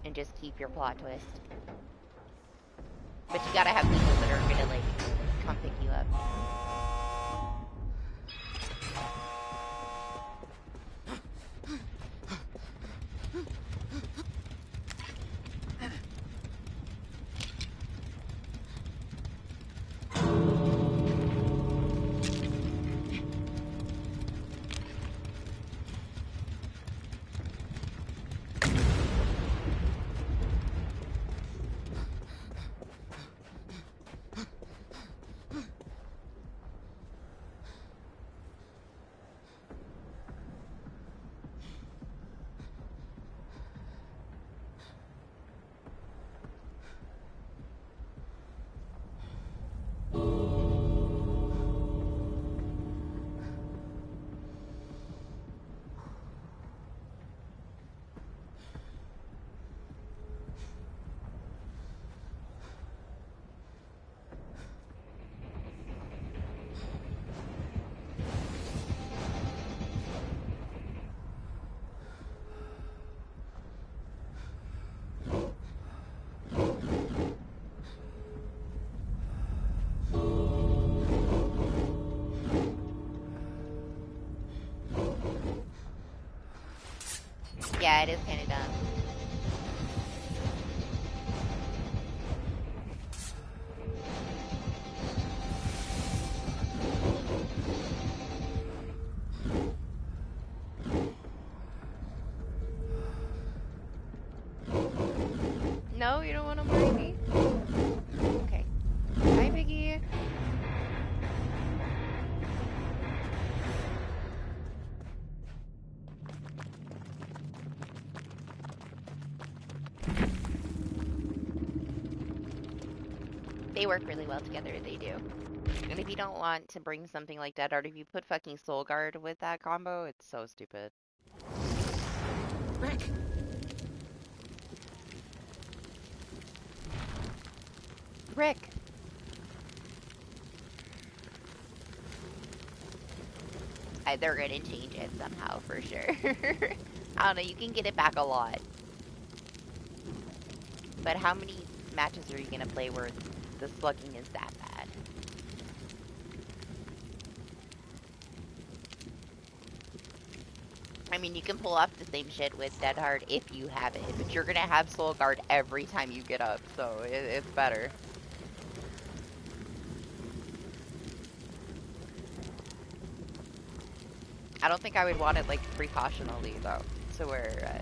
And just keep your plot twist. But you gotta have people that are gonna, like, come pick you up. Yeah, it is kind of dumb. No, you don't want to marry me? Okay. Hi, Biggie. They work really well together, they do. And if you don't want to bring something like Dead Art, if you put fucking Soul Guard with that combo, it's so stupid. Rick. Rick! They're gonna change it somehow, for sure. I don't know, you can get it back a lot. But how many matches are you gonna play where the slugging is that bad? I mean, you can pull off the same shit with Dead Hard if you have it, but you're gonna have Soul Guard every time you get up, so it's better. I don't think I would want it, like, precautionally, though, so where,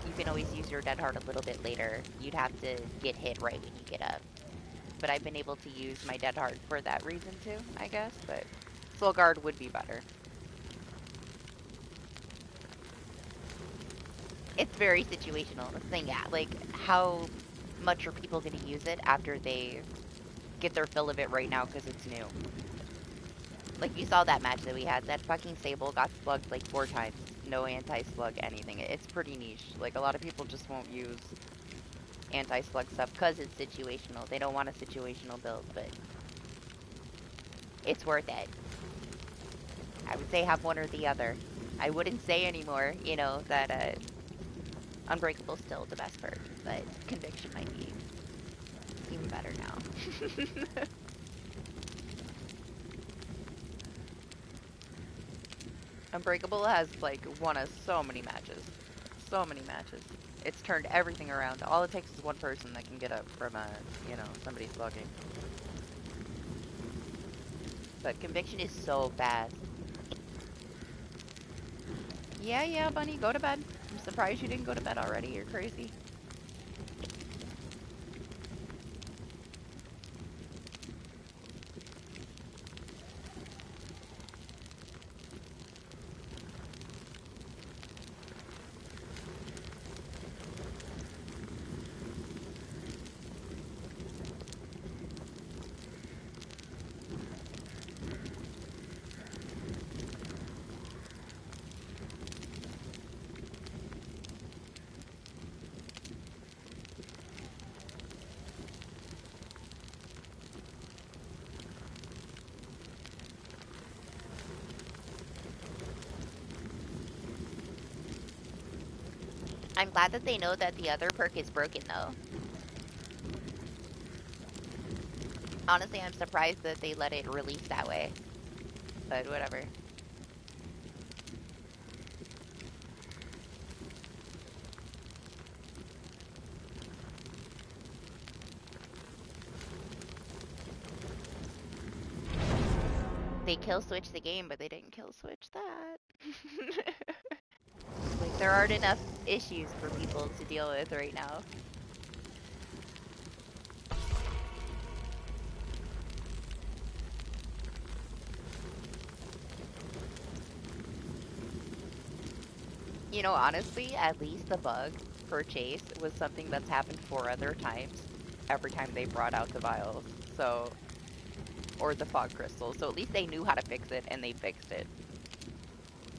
you can always use your Dead Hard a little bit later. You'd have to get hit right when you get up. But I've been able to use my Dead Hard for that reason, too, I guess, but Soul Guard would be better. It's very situational. The thing, yeah, like, how much are people going to use it after they get their fill of it right now because it's new? Like, you saw that match that we had. That fucking Sable got slugged, like, 4 times. No anti-slug anything. It's pretty niche. Like, a lot of people just won't use anti-slug stuff because it's situational. They don't want a situational build, but it's worth it. I would say have one or the other. I wouldn't say anymore, you know, that, Unbreakable's still the best perk, but Conviction might be even better now. Unbreakable has, like, won us so many matches. So many matches. It's turned everything around. All it takes is one person that can get up from, you know, somebody slugging. But Conviction is so fast. Yeah, Bunny, go to bed. I'm surprised you didn't go to bed already. You're crazy. I'm glad that they know that the other perk is broken, though. Honestly, I'm surprised that they let it release that way. But whatever. They kill switch the game, but they didn't kill switch that. Like, there aren't enough issues for people to deal with right now. You know, honestly, at least the bug for Chase was something that's happened 4 other times every time they brought out the vials. So, or the fog crystal. So at least they knew how to fix it and they fixed it.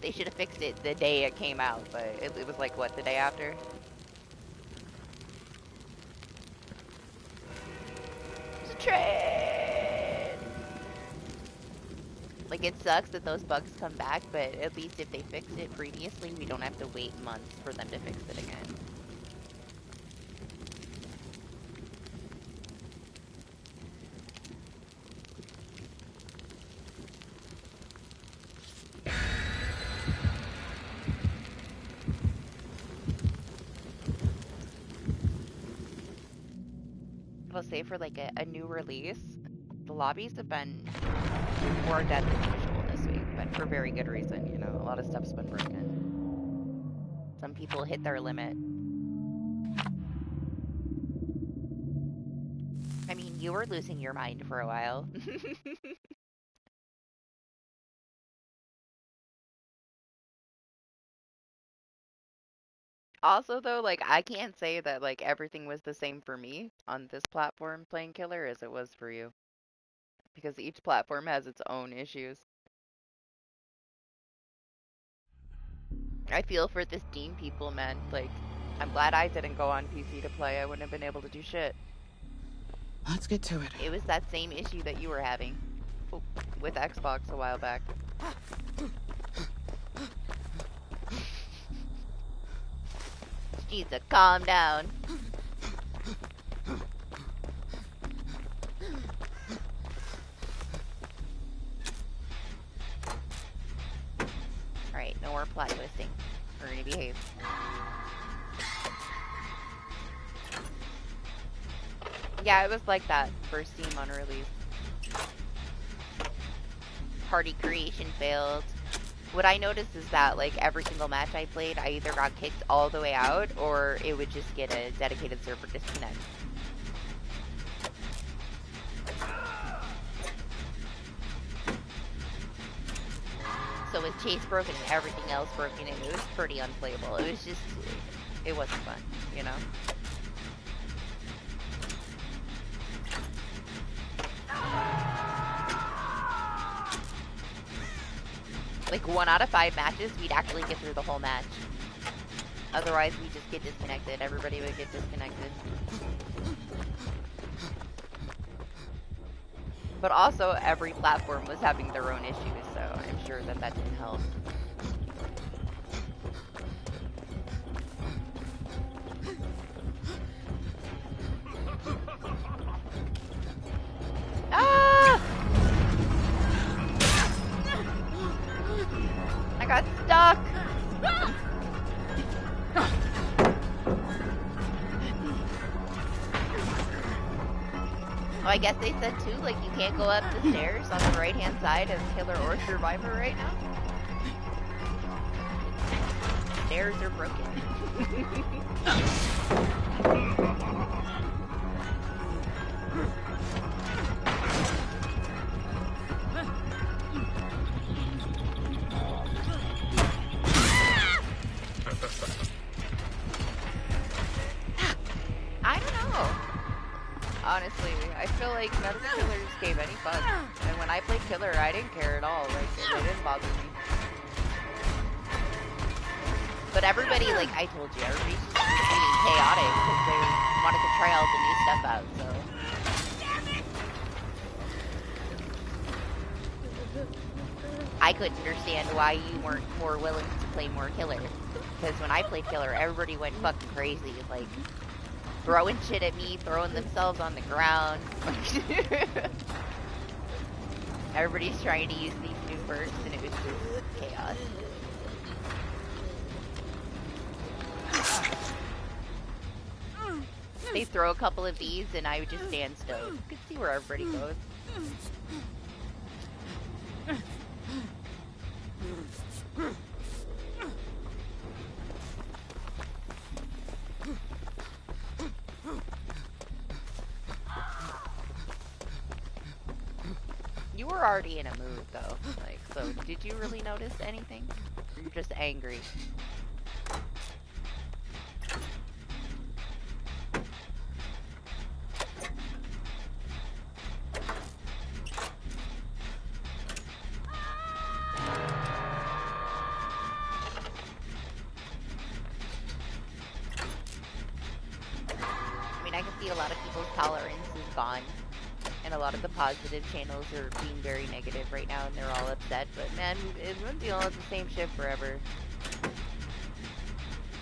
They should have fixed it the day it came out, but it was like, what, the day after? It's a train! Like, it sucks that those bugs come back, but at least if they fixed it previously, we don't have to wait months for them to fix it again. will say for like a new release, the lobbies have been more dead than usual this week, but for very good reason, you know. A lot of stuff's been broken. Some people hit their limit. I mean, you were losing your mind for a while. Also, though, like, I can't say that, like, everything was the same for me on this platform playing Killer as it was for you. Because each platform has its own issues. I feel for the Steam people, man. Like, I'm glad I didn't go on PC to play. I wouldn't have been able to do shit. Let's get to it. It was that same issue that you were having with Xbox a while back. Jesus, calm down. Alright, no more plot twisting. We're gonna behave. Yeah, it was like that for Steam on release. Party creation failed. What I noticed is that, like, every single match I played, I either got kicked all the way out, or it would just get a dedicated server disconnect. So with Chase broken and everything else broken, it was pretty unplayable. It was just, it wasn't fun, you know? Like, 1 out of 5 matches, we'd actually get through the whole match. Otherwise, we'd just get disconnected. Everybody would get disconnected. But also, every platform was having their own issues, so I'm sure that that didn't help. Ah! I got stuck! Oh, I guess they said too, like, you can't go up the stairs on the right-hand side of Killer or Survivor right now. Stairs are broken. I don't know. Honestly, I feel like none of the killers gave any fuck. And when I played Killer, I didn't care at all. Like, it didn't bother me. But everybody, like I told you, everybody's just being chaotic because they wanted to try all the new stuff out, so. I couldn't understand why you weren't more willing to play more Killer. Because when I played Killer, everybody went fucking crazy. Like, throwing shit at me, throwing themselves on the ground. Everybody's trying to use these new perks, and it was just chaos. They throw a couple of these, and I would just stand still. You could see where everybody goes. You were already in a mood, though. Like, so did you really notice anything? Or you're just angry? I mean, I can see a lot of people's tolerance is gone. And a lot of the positive channels are being very negative right now, and they're all upset. But man, we've been dealing with the same shit forever.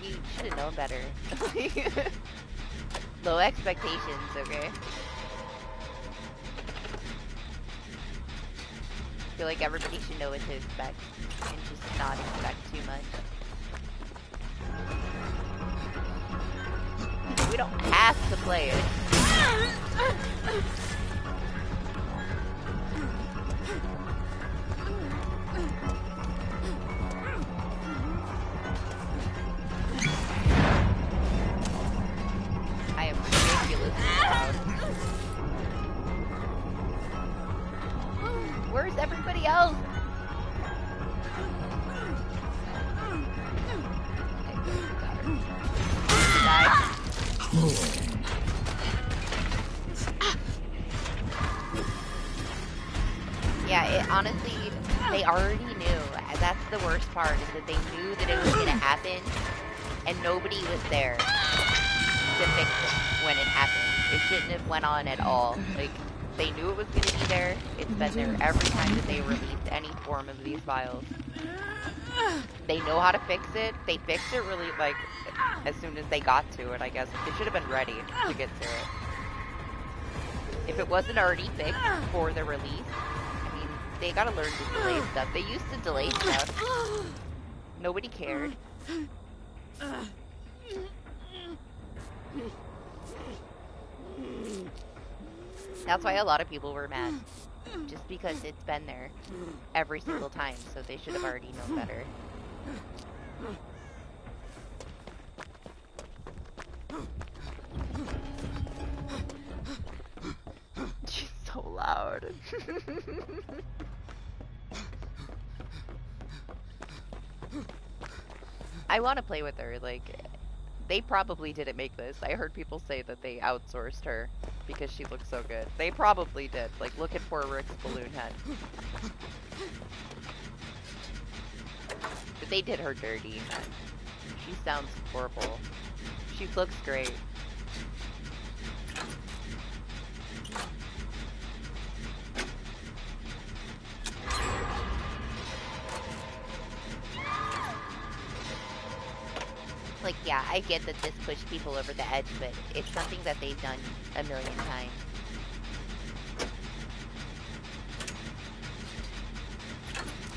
You should have known better. Low expectations, okay? I feel like everybody should know what to expect, and just not expect too much. We don't have to play it. Yeah, it honestly, they already knew. That's the worst part, is that they knew that it was gonna happen, and nobody was there to fix it when it happened. It shouldn't have went on at all. Like, they knew it was gonna be there. It's been there every time that they released any form of these files. They know how to fix it. They fixed it really, like, as soon as they got to it, I guess. They should have been ready to get to it. If it wasn't already fixed for the release, I mean, they gotta learn to delay stuff. They used to delay stuff. Nobody cared. That's why a lot of people were mad. Just because it's been there every single time, so they should have already known better. She's so loud. I want to play with her, like, they probably didn't make this. I heard people say that they outsourced her because she looks so good. They probably did. Like, look at poor Rick's balloon head. But they did her dirty. She sounds horrible. She looks great. Like, yeah, I get that this pushed people over the edge, but it's something that they've done a million times.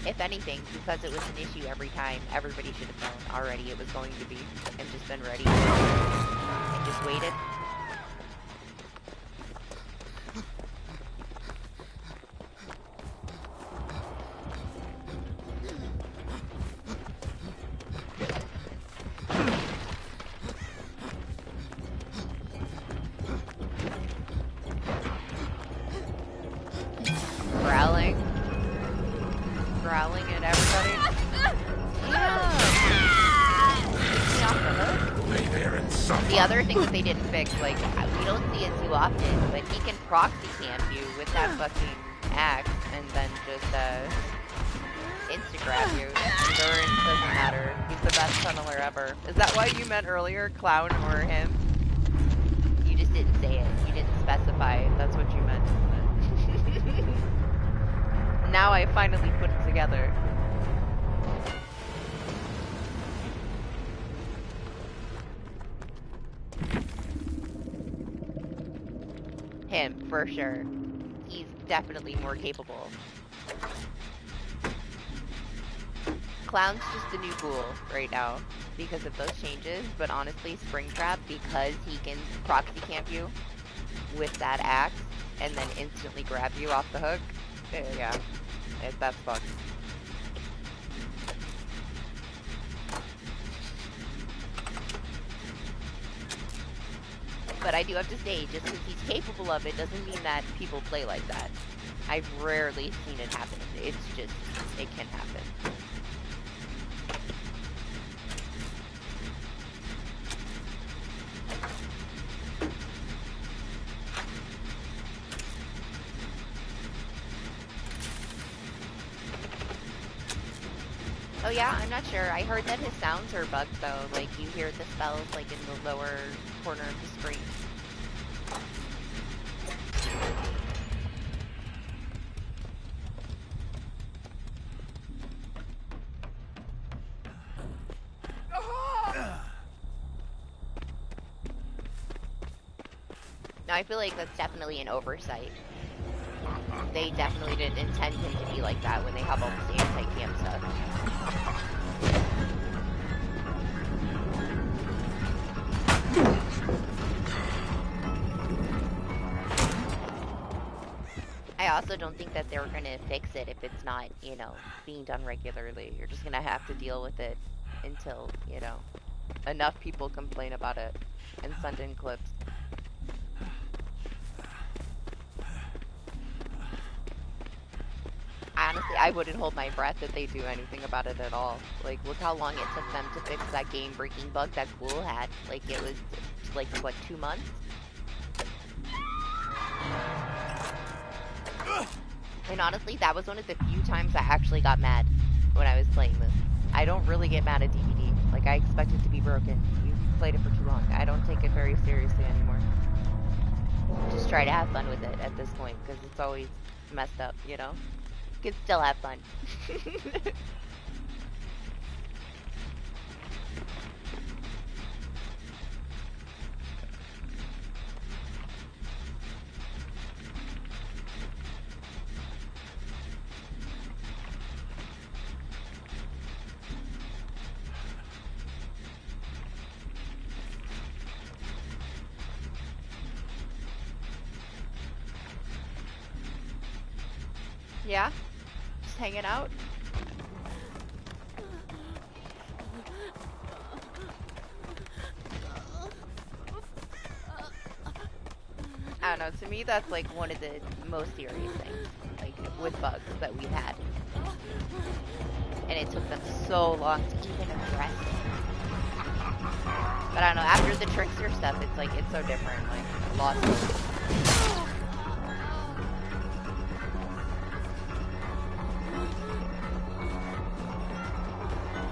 If anything, because it was an issue every time, everybody should have known already it was going to be, and just been ready, and just waited. Growling at everybody. Yeah. The other thing that they didn't fix, like, we don't see it too often, but he can proxy camp you with that fucking axe and then just Instagram you. Endurance doesn't matter. He's the best tunneler ever. Is that why you meant earlier, clown or him? You just didn't say it. You didn't specify. That's what you meant, isn't it? Now I finally put it together. Him, for sure. He's definitely more capable. Clown's just the new ghoul right now because of those changes, but honestly, Springtrap, because he can proxy camp you with that axe and then instantly grab you off the hook, yeah, that's fucked. But I do have to say, just because he's capable of it doesn't mean that people play like that. I've rarely seen it happen. It's just, it can happen. Oh yeah, I'm not sure. I heard that his sounds are bugged though. Like, you hear the spells like in the lower corner of the screen. Now I feel like that's definitely an oversight. They definitely didn't intend him to be like that when they have all this anti-cam stuff. I also don't think that they're gonna fix it if it's not, you know, being done regularly. You're just gonna have to deal with it until, you know, enough people complain about it and send in clips. Honestly, I wouldn't hold my breath that they do anything about it at all. Like, look how long it took them to fix that game-breaking bug that Ghoul had. Like, it was, like, what, 2 months? And honestly, that was one of the few times I actually got mad when I was playing this. I don't really get mad at DBD. Like, I expect it to be broken. You've played it for too long. I don't take it very seriously anymore. Just try to have fun with it at this point, because it's always messed up, you know? You can still have fun. Yeah? Just hanging out? I don't know, to me that's like one of the most serious things, like with bugs that we had. And it took them so long to even address it. But I don't know, after the trickster stuff, it's like, it's so different, like, lost hope.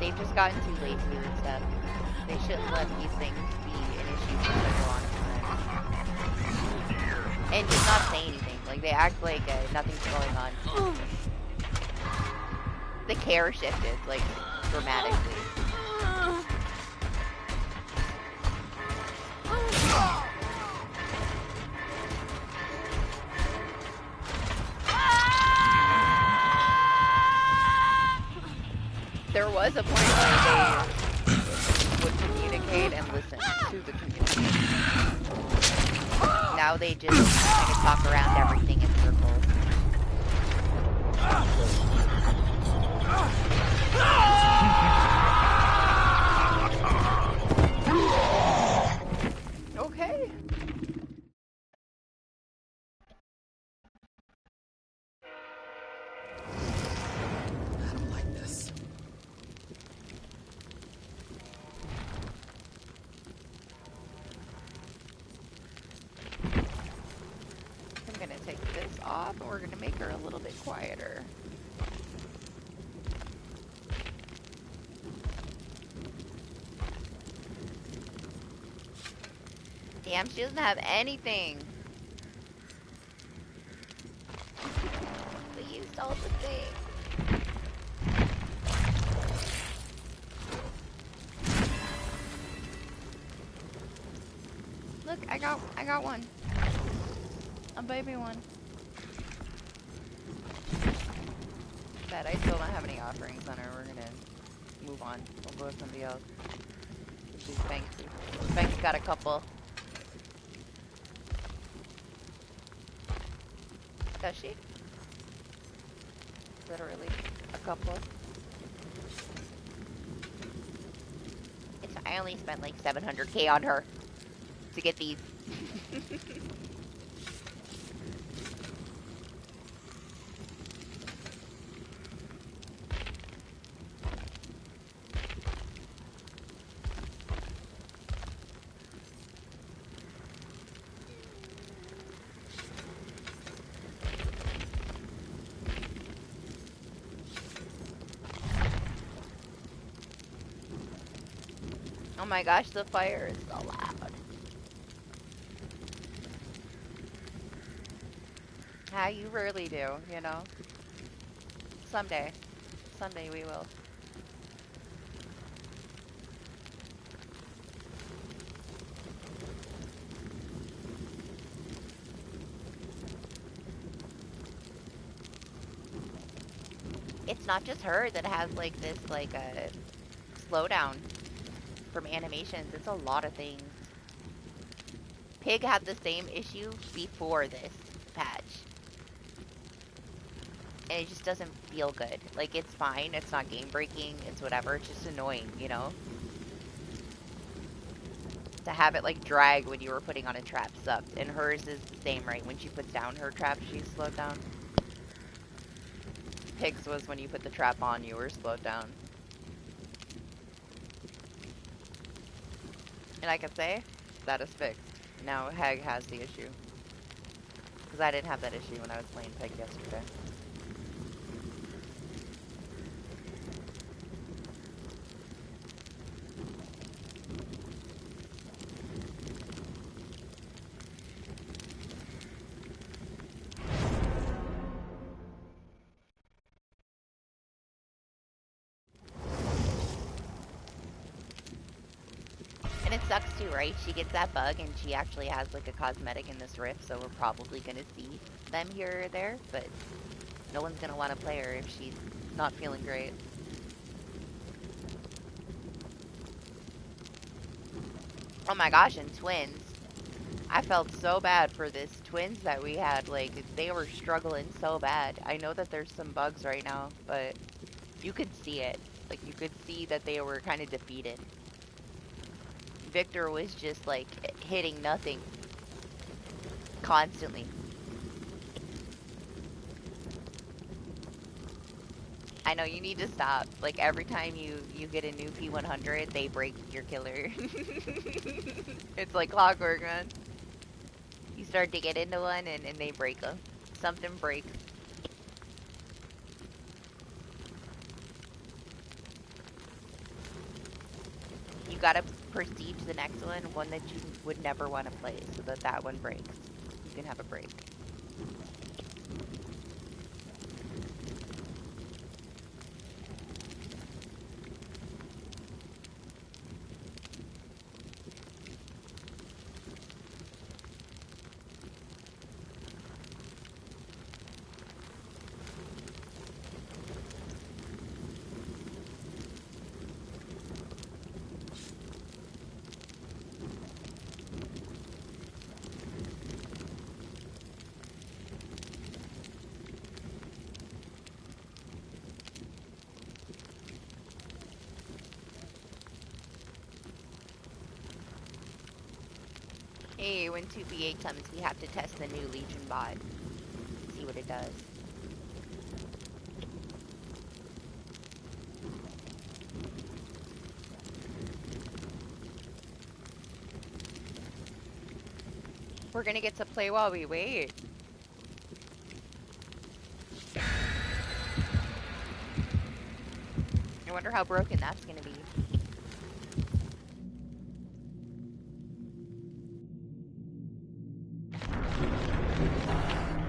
They've just gotten too lazy with stuff. They shouldn't let these things be an issue for such a long time. And just not say anything. Like, they act like nothing's going on. The care shifted, like, dramatically. There was a point where they would communicate and listen to the communication. Now they just kind of talk around everything in circles. Okay. I don't like this. I'm gonna take this off and we're gonna make her a little bit quieter. Damn, she doesn't have anything. We used all the things. Look, I got one. A baby one. But I still don't have any offerings on her. We're gonna move on. We'll go with somebody else. She's Banksy. Banks got a couple. Does she? Literally a couple. I only spent like 700k on her to get these. Oh my gosh, the fire is so loud. How you rarely do, you know? Someday. Someday we will. It's not just her that has like this like a slowdown from animations. It's a lot of things. Pig had the same issue before this patch. And it just doesn't feel good. Like, it's fine. It's not game breaking. It's whatever. It's just annoying, you know? To have it, like, drag when you were putting on a trap sucked. And hers is the same, right? When she puts down her trap, she's slowed down. pigs was when you put the trap on, you were slowed down. And I can say, that is fixed. Now Hag has the issue. Because I didn't have that issue when I was playing Peg yesterday. And it sucks too, right? She gets that bug and she actually has like a cosmetic in this rift, so we're probably gonna see them here or there, but no one's gonna want to play her if she's not feeling great. Oh my gosh, and twins. I felt so bad for this twins that we had. Like, they were struggling so bad. I know that there's some bugs right now, but you could see it. Like, you could see that they were kind of defeated. Victor was just, like, hitting nothing. Constantly. I know, you need to stop. Like, every time you get a new P100, they break your killer. It's like clockwork, man. You start to get into one, and they break them. Something breaks. You gotta proceed to the next one that you would never want to play, so that that one breaks. You can have a break. Hey, when 2v8 comes, we have to test the new Legion bot. See what it does. We're gonna get to play while we wait. I wonder how broken that's gonna be.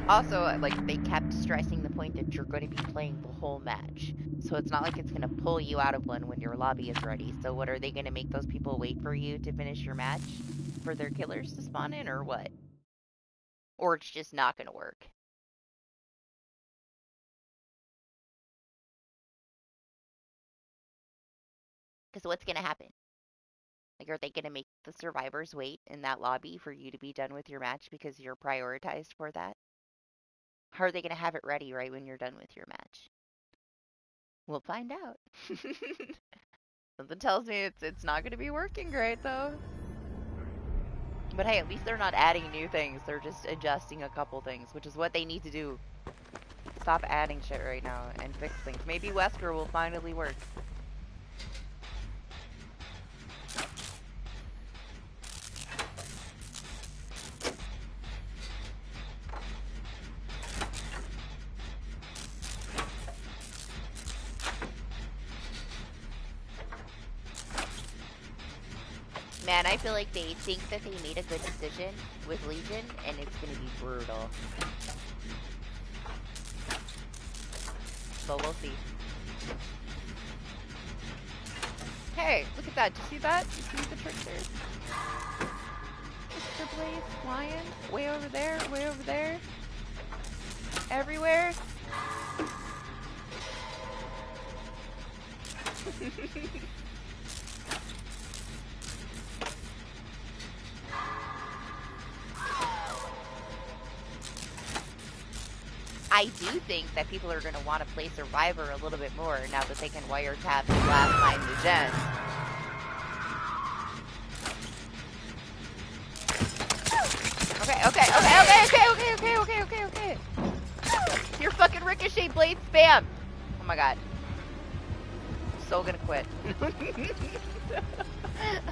Also, like, they kept stressing the point that you're going to be playing the whole match. So it's not like it's going to pull you out of one when your lobby is ready. So what, are they going to make those people wait for you to finish your match for their killers to spawn in, or what? Or it's just not going to work? Because what's going to happen? Like, are they going to make the survivors wait in that lobby for you to be done with your match because you're prioritized for that? How are they going to have it ready right when you're done with your match? We'll find out. Something tells me it's not going to be working great, though. But hey, at least they're not adding new things. They're just adjusting a couple things, which is what they need to do. Stop adding shit right now and fix things. Maybe Wesker will finally work. Man, I feel like they think that they made a good decision with Legion, and it's gonna be brutal. But we'll see. Hey, look at that. Did you see that? Did you see the trick there? Mr. Blaze flying. Way over there, way over there. Everywhere. I do think that people are going to want to play Survivor a little bit more now that they can wiretap the last 9 to gens. Okay. Your fucking ricochet blade spam. my god. So gonna quit.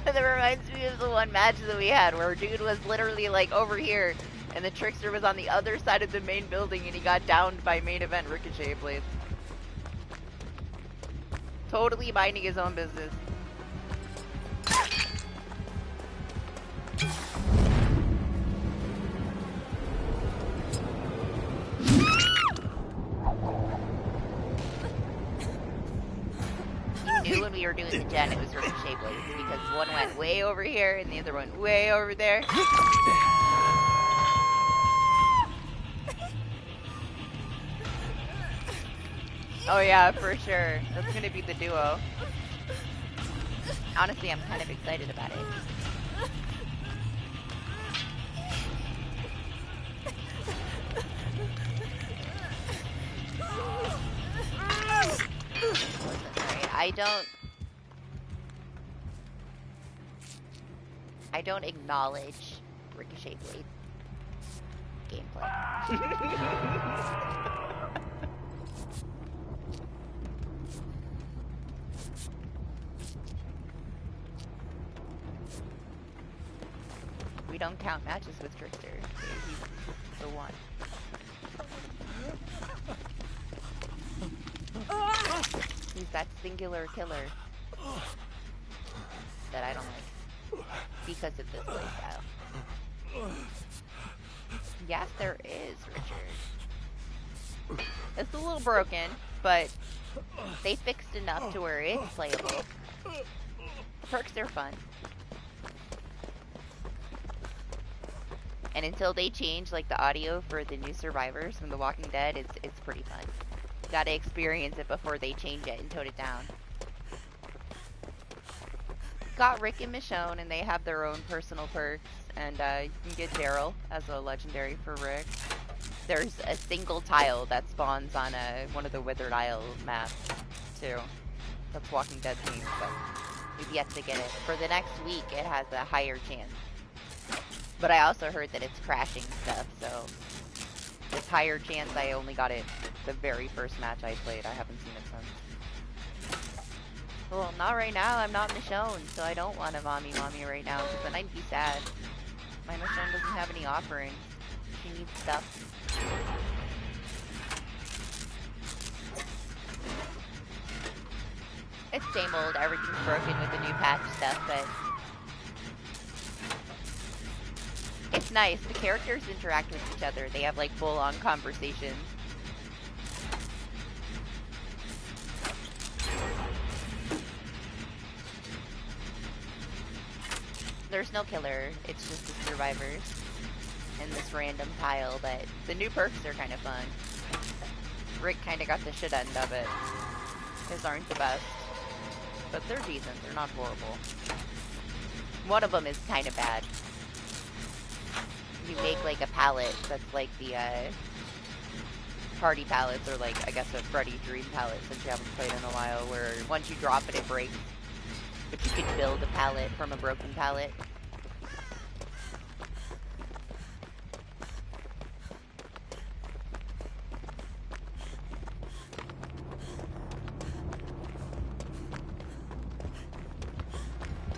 That reminds me of the one match that we had where dude was literally like over here and the trickster was on the other side of the main building and he got downed by main event Ricochet Blades. Totally minding his own business. You knew when we were doing the gen it was Ricochet Blades because one went way over here and the other went way over there. Oh yeah, for sure. That's gonna be the duo. Honestly, I'm kind of excited about it. Sorry, I don't acknowledge Ricochet Blade gameplay. We don't count matches with Trickster. He's the one. He's that singular killer that I don't like because of this playstyle. Yes, there is, Richard. It's a little broken, but they fixed enough to where it's playable. The perks are fun. And until they change like the audio for the new survivors from The Walking Dead, it's pretty fun. Gotta experience it before they change it and tone it down. Got Rick and Michonne, and they have their own personal perks. And you can get Daryl as a legendary for Rick. There's a single tile that spawns on one of the Withered Isle maps too. That's Walking Dead themed, but we've yet to get it. For the next week, it has a higher chance. But I also heard that it's crashing stuff, so it's higher chance I only got it the very first match I played. I haven't seen it since. Well, not right now. I'm not Michonne, so I don't want a mommy right now, because then I'd be sad. My Michonne doesn't have any offerings. She needs stuff. It's same old, everything's broken with the new patch stuff, but it's nice. The characters interact with each other. They have like full-on conversations. There's no killer. It's just the survivors and this random tile, but the new perks are kind of fun. Rick kind of got the shit end of it. His aren't the best, but they're decent. They're not horrible. One of them is kind of bad. You make like a pallet that's like the party pallets, or like I guess a Freddy Dream pallet since you haven't played in a while, where once you drop it, it breaks. But you can build a pallet from a broken pallet.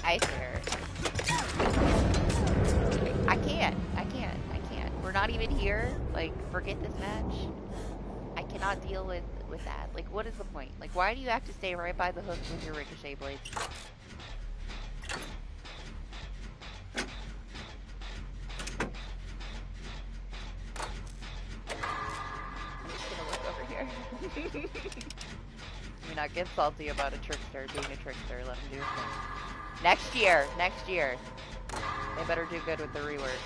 I swear. I can't. We're not even here. Like, forget this match. I cannot deal with that. Like, what is the point? Like, why do you have to stay right by the hook with your Ricochet blades? I'm just gonna look over here. Let me not get salty about a trickster being a trickster. Let him do his thing. Next year. They better do good with the rework.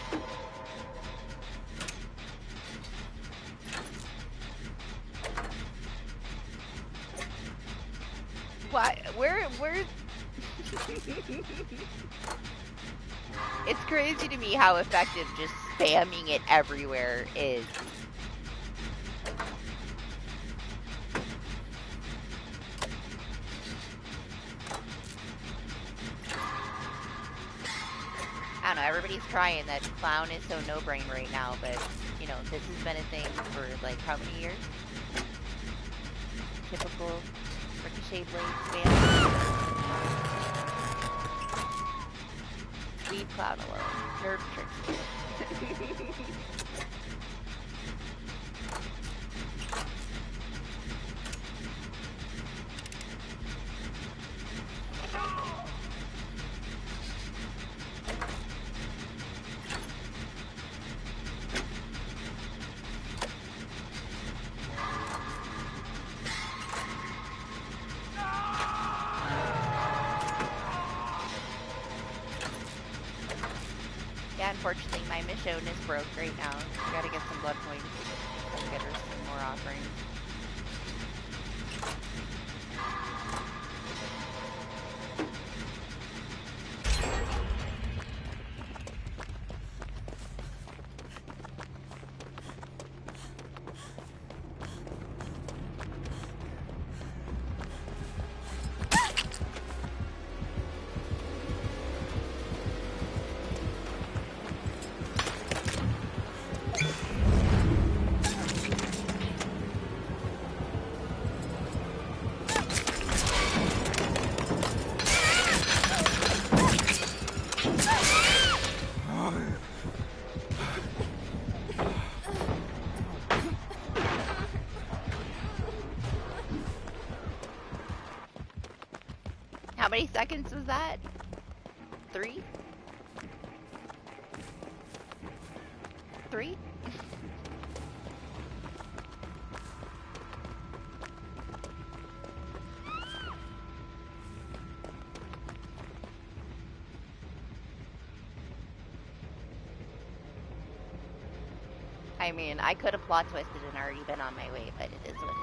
Why? Where? It's crazy to me how effective just spamming it everywhere is. I don't know, everybody's trying that clown is so no-brain right now, but, you know, this has been a thing for, like, how many years? typical Ricochet Blade spam. Leave Cloud alone. Nerve Trixie. Yeah, unfortunately, my Michonne is broke right now. Gotta get some blood points and get her some more offerings. How many seconds was that? 3? 3? I mean, I could have plot twisted and already been on my way, but it is what it is.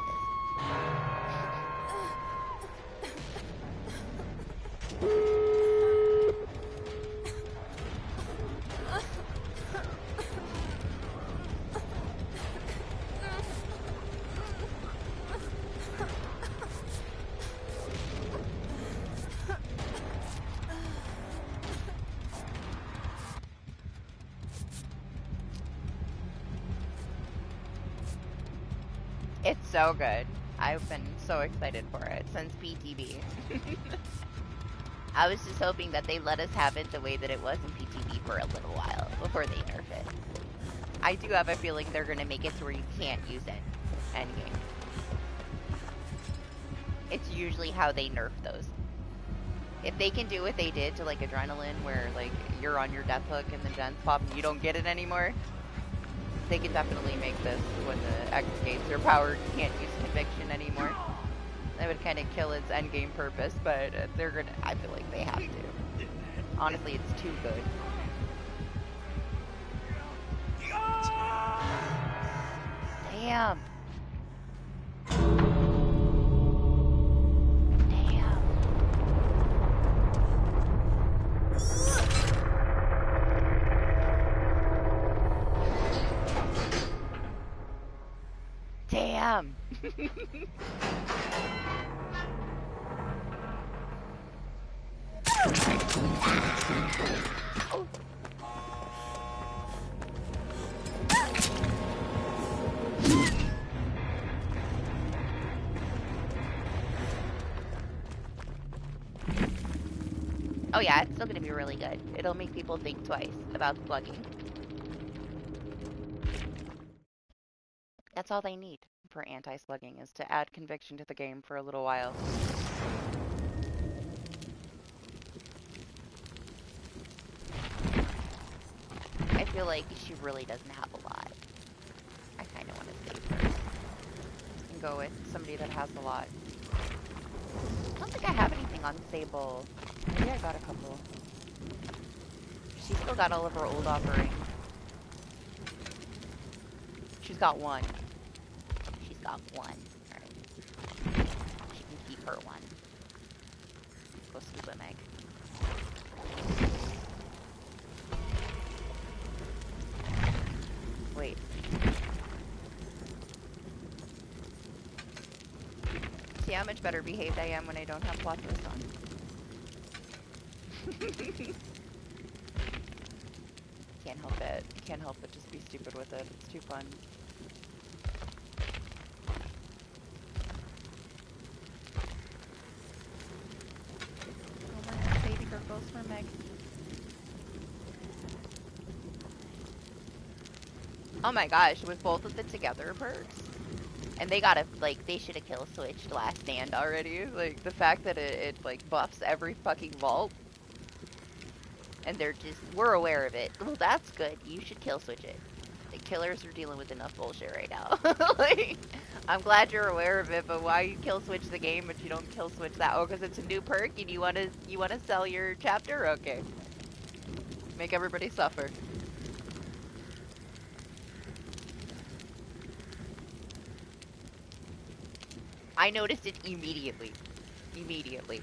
It's so good. I've been so excited for it since PTB. I was just hoping that they let us have it the way that it was in PTB for a little while before they nerf it. I do have a feeling they're going to make it to where you can't use it endgame. It's usually how they nerf those. If they can do what they did to like Adrenaline, where like you're on your death hook and the gens pop and you don't get it anymore, they can definitely make this when the X gates are powered. You can't use Conviction anymore. That would kind of kill its endgame purpose, but they're gonna. I feel like they have to. Honestly, it's too good. Damn. Damn. Oh. Oh yeah, it's still gonna be really good. It'll make people think twice about slugging. That's all they need for anti-slugging, is to add conviction to the game for a little while. I feel like she really doesn't have a lot. I kind of want to save her and go with somebody that has a lot. I don't think I have anything on Sable. Maybe I got a couple. She's still got all of her old offerings. She's got one. She's got one. Alright. She can keep her one. Go scuba Meg. Wait. See how much better behaved I am when I don't have plot twist on. Can't help it. Can't help but just be stupid with it. It's too fun. for Meg. Oh my gosh, with both of the together perks. And they gotta, like, they should have kill switched Last Stand already. Like, the fact that it like, buffs every fucking vault. And they're just, we're aware of it. Well, that's good. You should kill switch it. The killers are dealing with enough bullshit right now. Like, I'm glad you're aware of it, but why you kill switch the game but you don't kill switch that? Oh, because it's a new perk and you wanna sell your chapter? Okay. Make everybody suffer. I noticed it immediately. Immediately.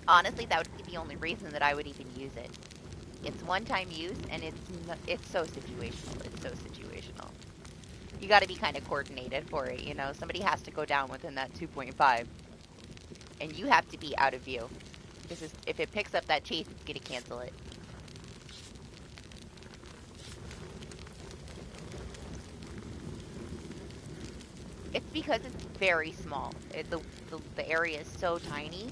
Honestly, that would be the only reason that I would even use it. It's one-time use, and it's so situational. It's so situational. You got to be kind of coordinated for it, you know? Somebody has to go down within that 2.5. And you have to be out of view. Because if it picks up that chase, it's going to cancel it. It's because it's very small. The area is so tiny.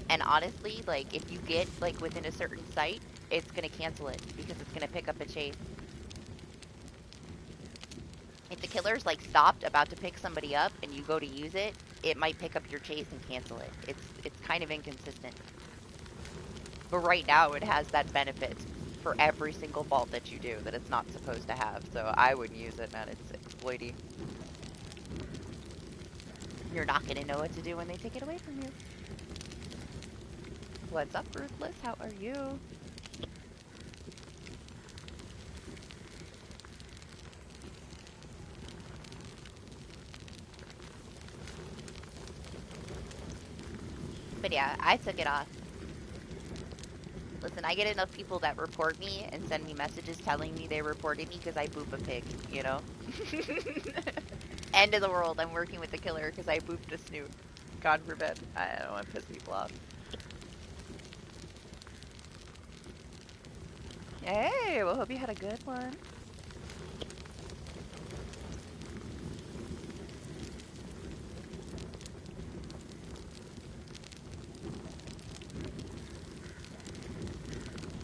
And honestly, like, if you get, like, within a certain site, it's going to cancel it. Because it's going to pick up a chase. If the killer's, like, stopped, about to pick somebody up, and you go to use it, it might pick up your chase and cancel it. It's kind of inconsistent. But right now, it has that benefit for every single vault that you do that it's not supposed to have. So I wouldn't use it, man. It's exploity. You're not going to know what to do when they take it away from you. What's up, Ruthless? How are you? But yeah, I took it off. Listen, I get enough people that report me and send me messages telling me they reported me because I boop a pig, you know? End of the world, I'm working with the killer because I booped a snoot. God forbid. I don't want to piss people off. Hey, well, hope you had a good one.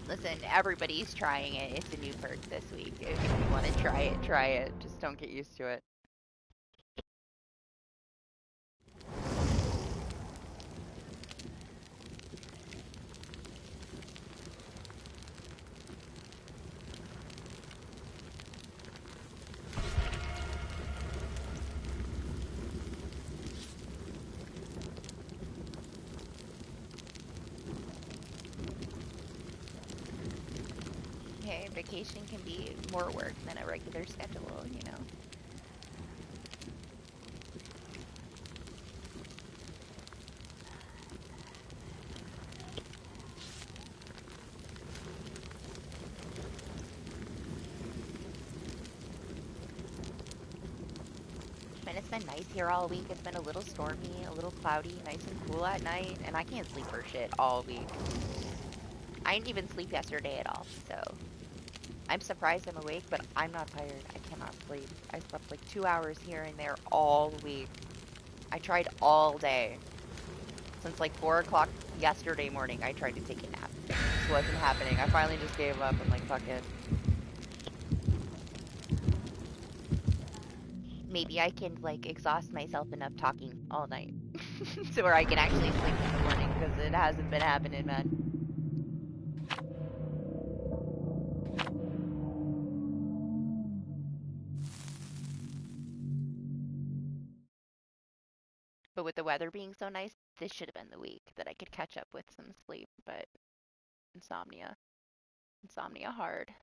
Listen, everybody's trying it. It's a new perk this week. If you want to try it, try it. Just don't get used to it. Hey, vacation can be more work than a regular schedule, you know? And it's been nice here all week. It's been a little stormy, a little cloudy, nice and cool at night, and I can't sleep for shit all week. I didn't even sleep yesterday at all, so I'm surprised I'm awake, but I'm not tired. I cannot sleep. I slept like 2 hours here and there all week. I tried all day. Since like 4 o'clock yesterday morning, I tried to take a nap. It just wasn't happening. I finally just gave up. I'm like, fuck it. Maybe I can like exhaust myself enough talking all night to where I can actually sleep in the morning because it hasn't been happening, man. But with the weather being so nice, this should have been the week that I could catch up with some sleep, but insomnia. Insomnia hard.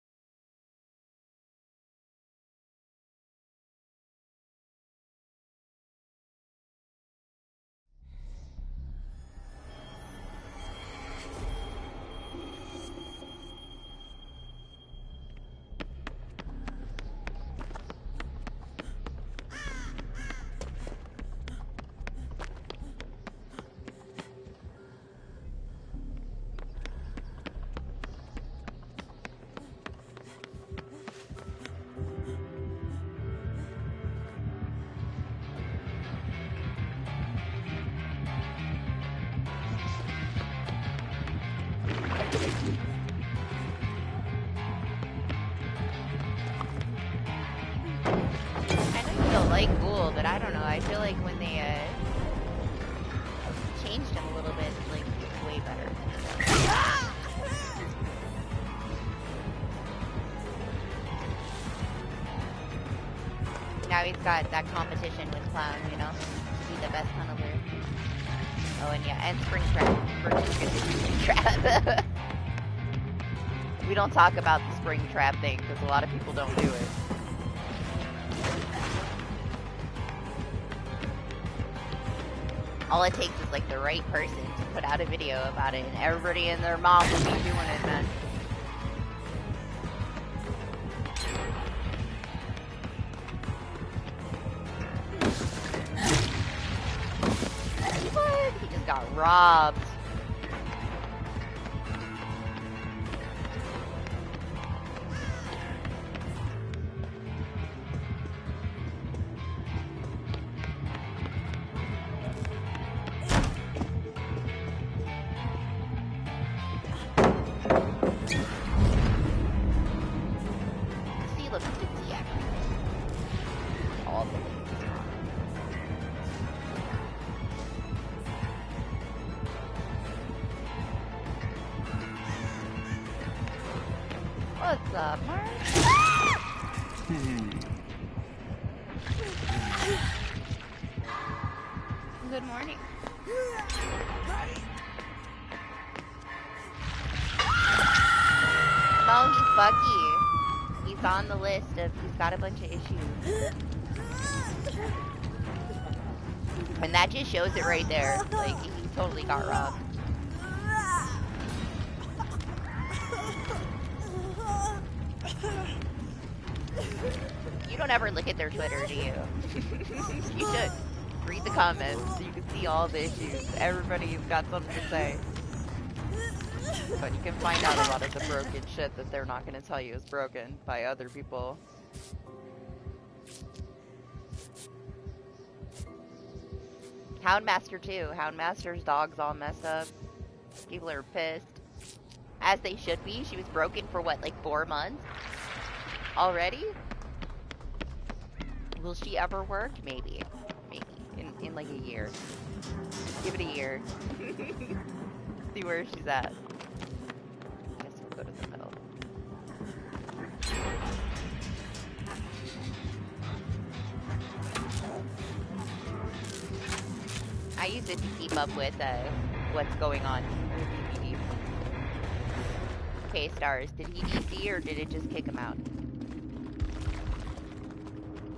like Ghoul, but I don't know. I feel like when they changed him a little bit, like it's way better. Now he's got that competition with Clown, you know, to be the best tunneler. Oh, and yeah, and Spring Trap. First, we're gonna do Spring Trap. We don't talk about the Spring Trap thing because a lot of people don't do it. All it takes is like the right person to put out a video about it, and everybody and their mom will be doing it, man. What? He just got robbed. What's up, Mark? Good morning. Oh, he's Bucky. He's on the list of, he's got a bunch of issues. And that just shows it right there. Like, he totally got robbed. You don't ever look at their Twitter, do you? You should. Read the comments so you can see all the issues. Everybody's got something to say. But you can find out a lot of the broken shit that they're not going to tell you is broken by other people. Houndmaster too. Houndmaster's dog's all messed up. People are pissed. As they should be. She was broken for what, like 4 months? Already? Will she ever work? Maybe. Maybe. In like a year. Give it a year. See where she's at. I guess we'll go to the middle. I use it to keep up with what's going on with DBD. Okay, Stars, did he DC or did it just kick him out?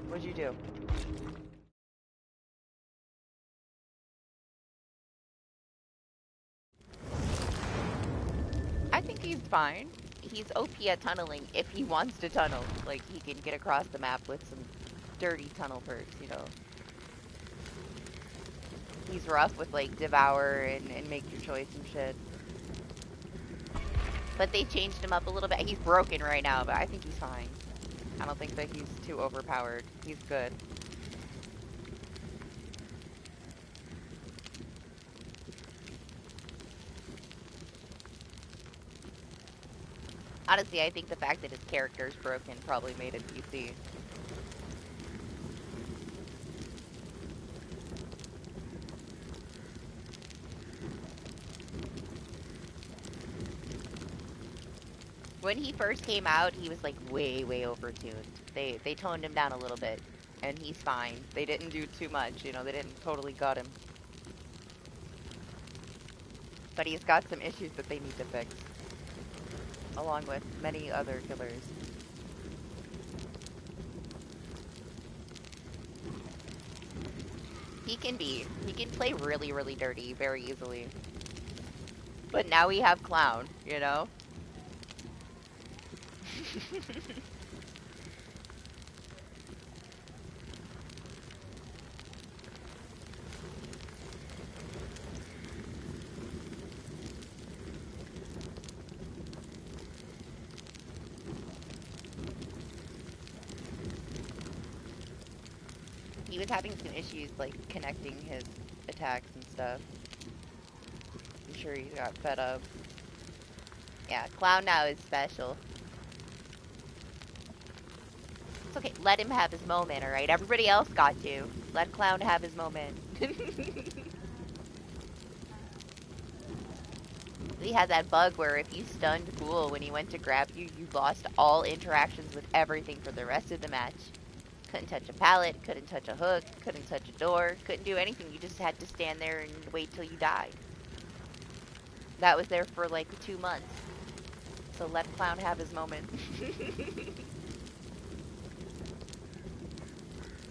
What'd you do? I think he's fine. He's OP at tunneling if he wants to tunnel. Like, he can get across the map with some dirty tunnel perks, you know. He's rough with, like, Devour and Make Your Choice and shit. But they changed him up a little bit. He's broken right now, but I think he's fine. I don't think that he's too overpowered. He's good. Honestly, I think the fact that his character's broken probably made it PC. When he first came out, he was like way overtuned. They toned him down a little bit, and he's fine. They didn't do too much, you know, they didn't totally gut him. But he's got some issues that they need to fix. Along with many other killers. He can play really dirty very easily. But now we have Clown, you know? He was having some issues, like, connecting his attacks and stuff. I'm sure he got fed up. Yeah, Clown now is special. It's okay. Let him have his moment, alright? Everybody else got to. Let Clown have his moment. He had that bug where if you stunned Ghoul when he went to grab you, you lost all interactions with everything for the rest of the match. Couldn't touch a pallet, couldn't touch a hook, couldn't touch a door, couldn't do anything. You just had to stand there and wait till you died. That was there for like 2 months. So let Clown have his moment.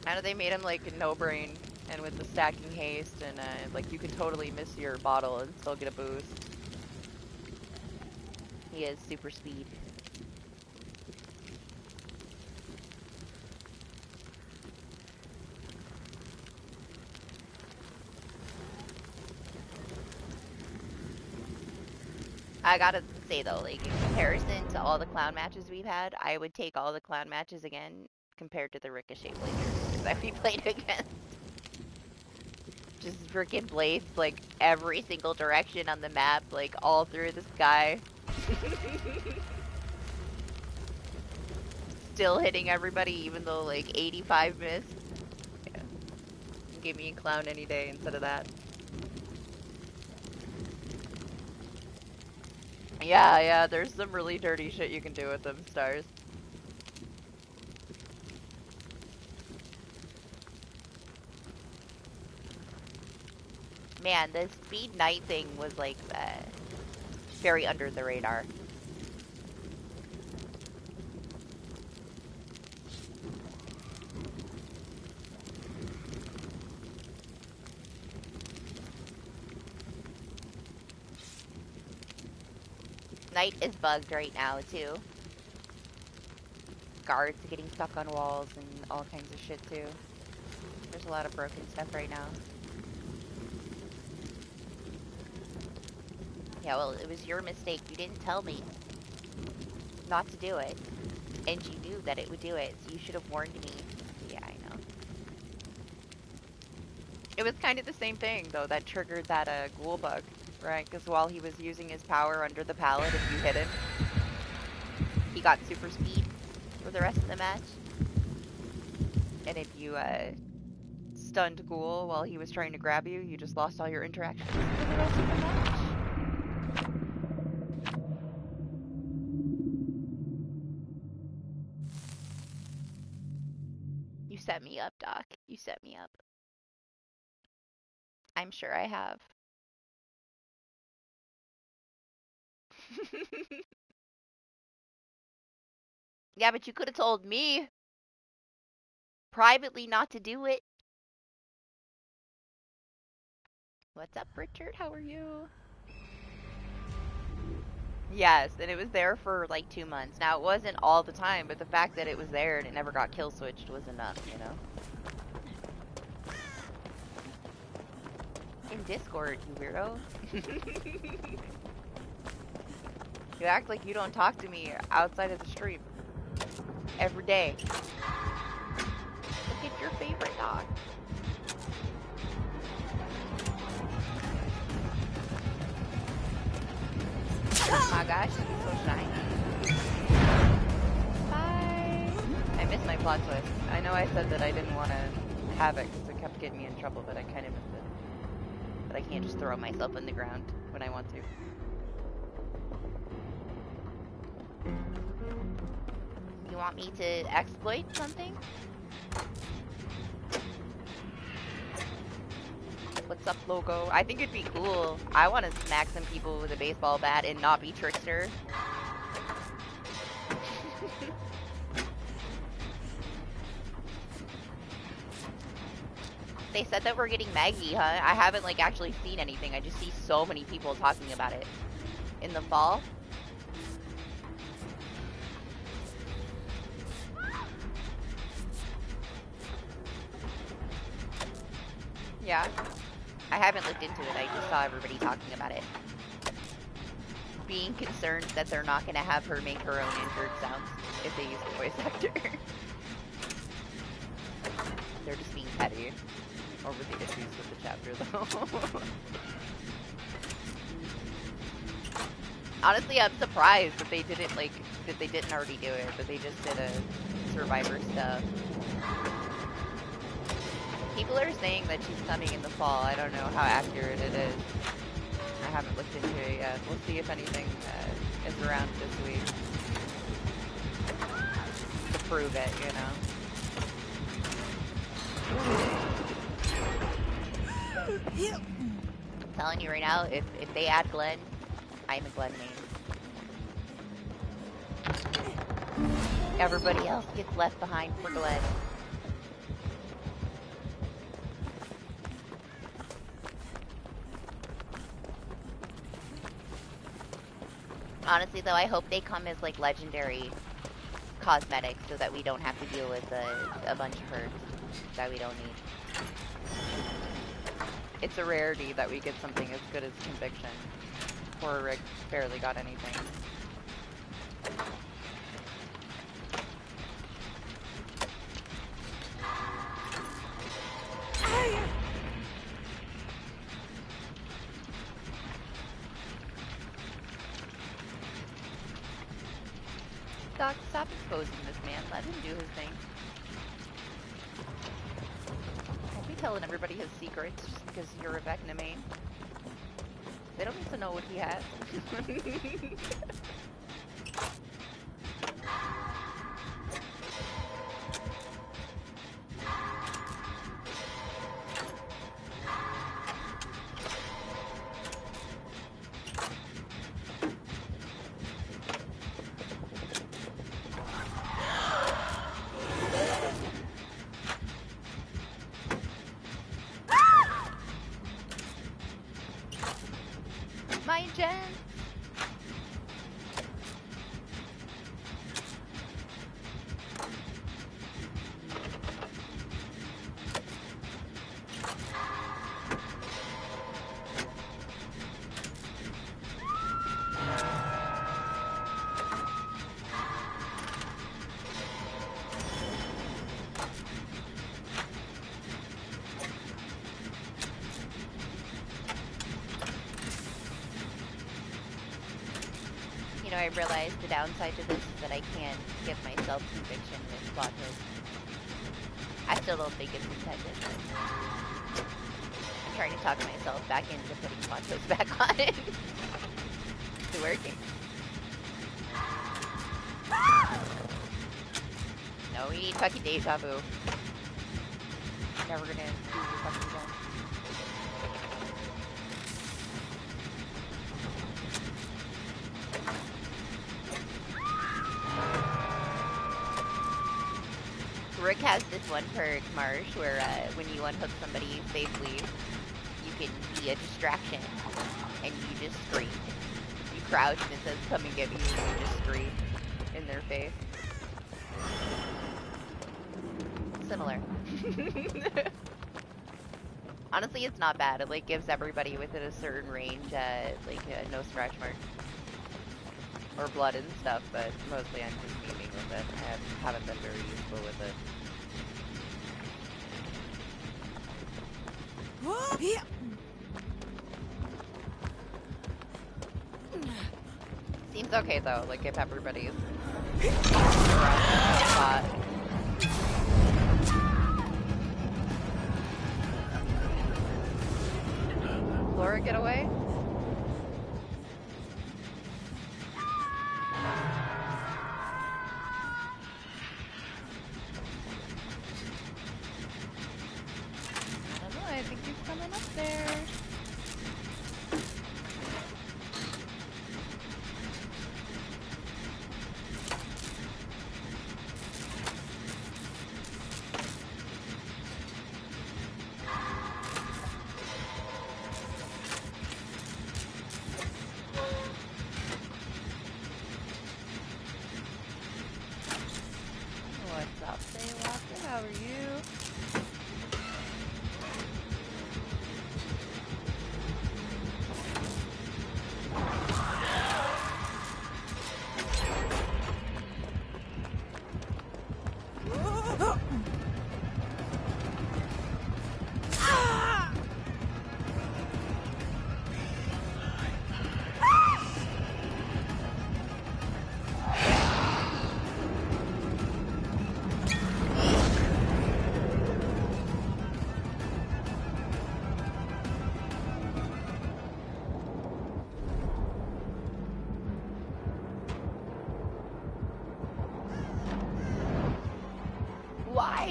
I know they made him like no brain, and with the stacking haste, and like you could totally miss your bottle and still get a boost. He has super speed. I gotta say though, like in comparison to all the clown matches we've had, I would take all the clown matches again compared to the Ricochet Blazers that we played against. Just freaking blades like every single direction on the map, like all through the sky. Still hitting everybody even though like 85 missed. Yeah. Give me a clown any day instead of that. Yeah, there's some really dirty shit you can do with them stars. Man, the speed knight thing was like very under the radar. Knight is bugged right now too. Guards getting stuck on walls and all kinds of shit too. There's a lot of broken stuff right now. Yeah, well, it was your mistake. You didn't tell me not to do it. And you knew that it would do it, so you should have warned me. Yeah, I know. It was kind of the same thing, though, that triggered that ghoul bug, right? Because while he was using his power under the pallet, if you hit him, he got super speed for the rest of the match. And if you stunned Ghoul while he was trying to grab you, you just lost all your interactions for the rest of the match. You set me up, Doc. You set me up. I'm sure I have. Yeah, but you could have told me privately not to do it. What's up, Richard? How are you? Yes, and it was there for like 2 months. Now, it wasn't all the time, but the fact that it was there and it never got kill switched was enough, you know? In Discord, you weirdo. You act like you don't talk to me outside of the stream. Every day. Look at your favorite dog. Oh my gosh, he's so shiny. Bye. I missed my plot twist. I know I said that I didn't want to have it because it kept getting me in trouble, but I kind of missed it. But I can't just throw myself in the ground when I want to. You want me to exploit something? What's up, logo? I think it'd be cool. I want to smack some people with a baseball bat and not be Trickster. They said that we're getting Maggie, huh? I haven't like actually seen anything. I just see so many people talking about it. In the fall? Yeah. I haven't looked into it. I just saw everybody talking about it. Being concerned that they're not going to have her make her own injured sounds if they use the voice actor. They're just being petty over the issues with the chapter, though. Honestly, I'm surprised that they didn't already do it, but they just did a Survivor stuff. People are saying that she's coming in the fall. I don't know how accurate it is. I haven't looked into it yet. We'll see if anything is around this week to prove it, you know. I'm telling you right now, if they add Glenn, I'm a Glenn main. Everybody else gets left behind for Glenn. Honestly, though, I hope they come as, like, legendary cosmetics so that we don't have to deal with a bunch of herds that we don't need. It's a rarity that we get something as good as Conviction. Poor Rick barely got anything. Doc, stop exposing this man. Let him do his thing. Don't be telling everybody his secrets just because you're a Vecna main. They don't need to know what he has. My Jen! You know, I realized the downside to this is that I can't give myself Conviction with Platos. I still don't think it's intended, but I'm trying to talk myself back into putting Platos back on it. It's working. No, we need fucking deja vu. Never gonna do your fucking again. Rick has this one perk, Marsh, where when you unhook somebody safely, you can be a distraction, and you just scream. You crouch and it says, "Come and get me," and you just scream in their face. Similar. Honestly, it's not bad. It like gives everybody within a certain range, no scratch marks or blood and stuff, but mostly I'm just memeing with it. I haven't been very useful with it. Seems okay though, like if everybody's around the spot. Laura, get away. I think he's coming up there. What's up, Saywalker? How are you?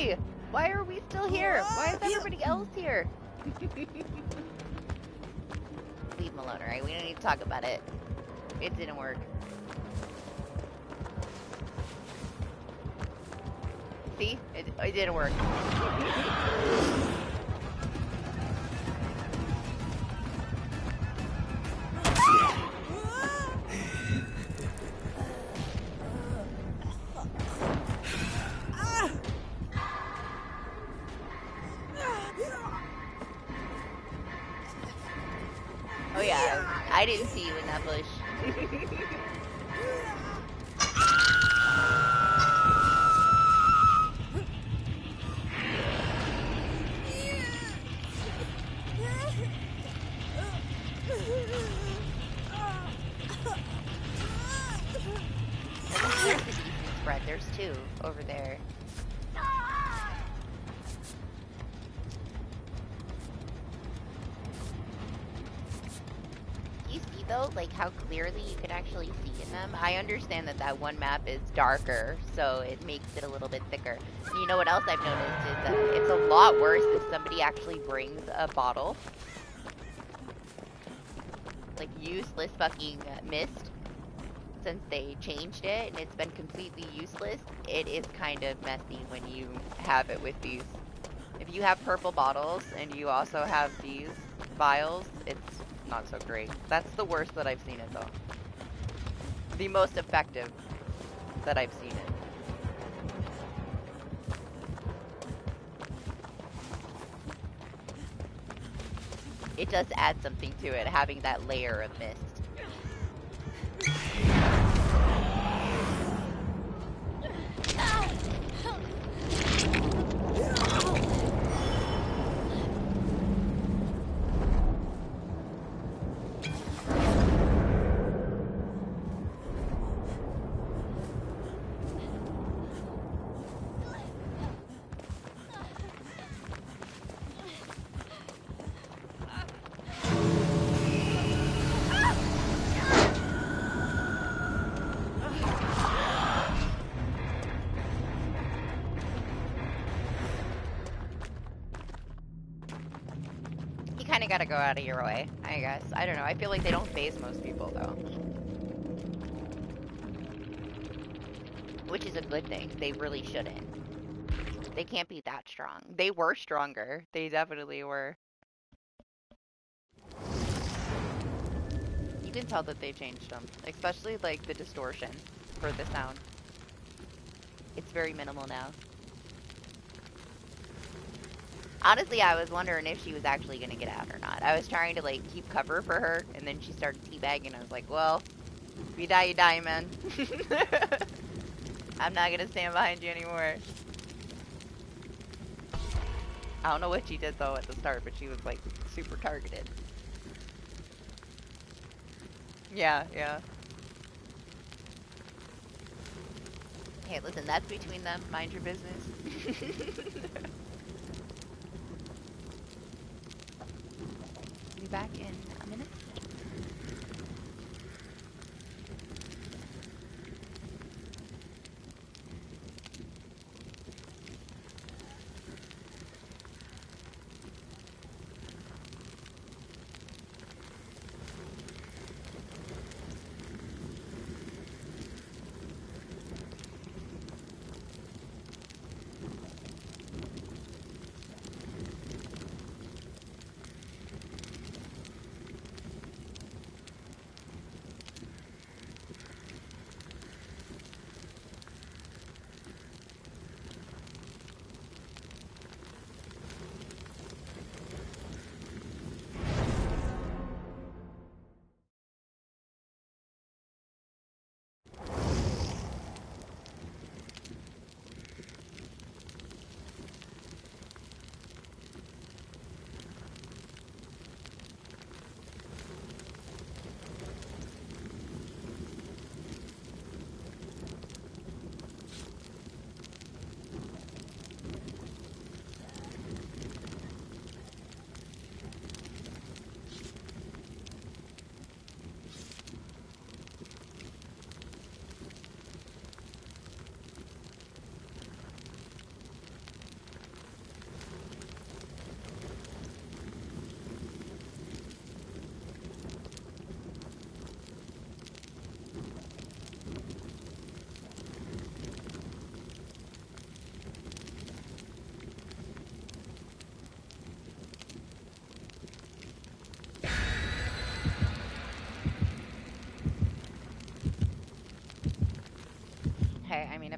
Why? Why are we still here? Why is everybody else here? Leave him alone, alright? We don't need to talk about it. It didn't work. See? It didn't work. Oh yeah, I didn't see you in that bush. At least there's a decent spread. There's two over there. You see though, like how clearly you can actually see in them? I understand that that one map is darker, so it makes it a little bit thicker. And you know what else I've noticed is that it's a lot worse if somebody actually brings a bottle. Like useless fucking mist. Since they changed it and it's been completely useless, it is kind of messy when you have it with these. If you have purple bottles and you also have these vials, it's not so great. That's the worst that I've seen it though. The most effective that I've seen it. It does add something to it, having that layer of mist. Kinda gotta go out of your way, I guess. I don't know. I feel like they don't faze most people, though. Which is a good thing. They really shouldn't. They can't be that strong. They were stronger. They definitely were. You can tell that they changed them. Especially, like, the distortion for the sound. It's very minimal now. Honestly, I was wondering if she was actually going to get out or not. I was trying to, like, keep cover for her, and then she started teabagging. I was like, well, if you die, you die, man. I'm not going to stand behind you anymore. I don't know what she did, though, at the start, but she was, like, super targeted. Yeah, yeah. Hey, listen, that's between them. Mind your business. Be back in a minute.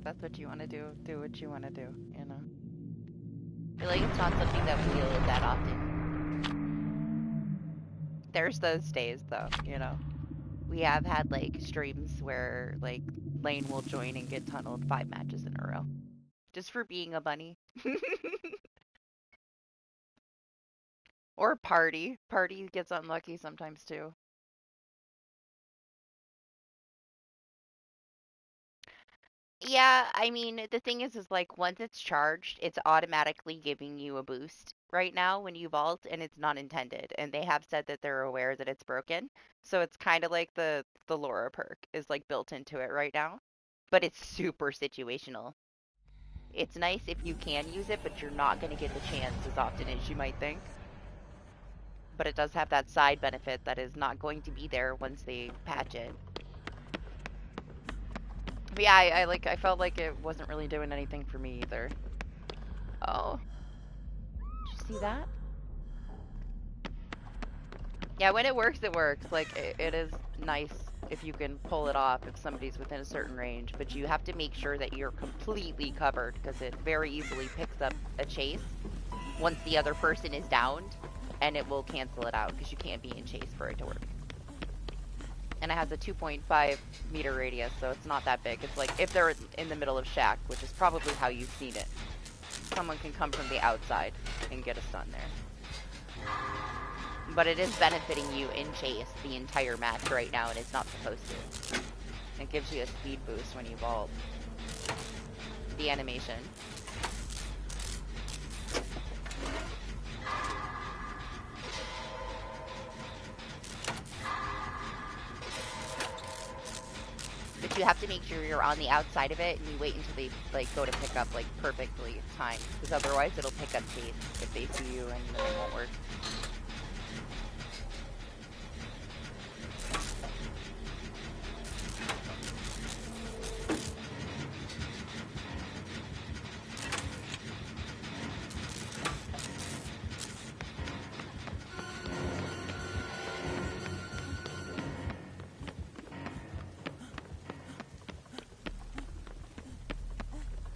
If that's what you want to do what you want to do, you know? I feel like it's not something that we deal with that often. There's those days, though, you know? We have had, like, streams where, like, Lane will join and get tunneled 5 matches in a row. Just for being a bunny. Or Party. Party gets unlucky sometimes, too. Yeah, I mean, the thing is like once it's charged, it's automatically giving you a boost right now when you vault, and it's not intended. And they have said that they're aware that it's broken. So it's kind of like the Laura perk is like built into it right now. But it's super situational. It's nice if you can use it, but you're not going to get the chance as often as you might think. But it does have that side benefit that is not going to be there once they patch it. But yeah, I felt like it wasn't really doing anything for me either. Oh, did you see that? Yeah, when it works, it works. Like, it is nice if you can pull it off if somebody's within a certain range, but you have to make sure that you're completely covered because it very easily picks up a chase once the other person is downed, and it will cancel it out because you can't be in chase for it to work. And it has a 2.5 meter radius, so it's not that big. It's like if they're in the middle of shack, which is probably how you've seen it. Someone can come from the outside and get a stun there. But it is benefiting you in chase the entire match right now, and it's not supposed to. It gives you a speed boost when you vault. The animation. But you have to make sure you're on the outside of it, and you wait until they like go to pick up like perfectly timed, because otherwise it'll pick up chase if they see you, and then it won't work.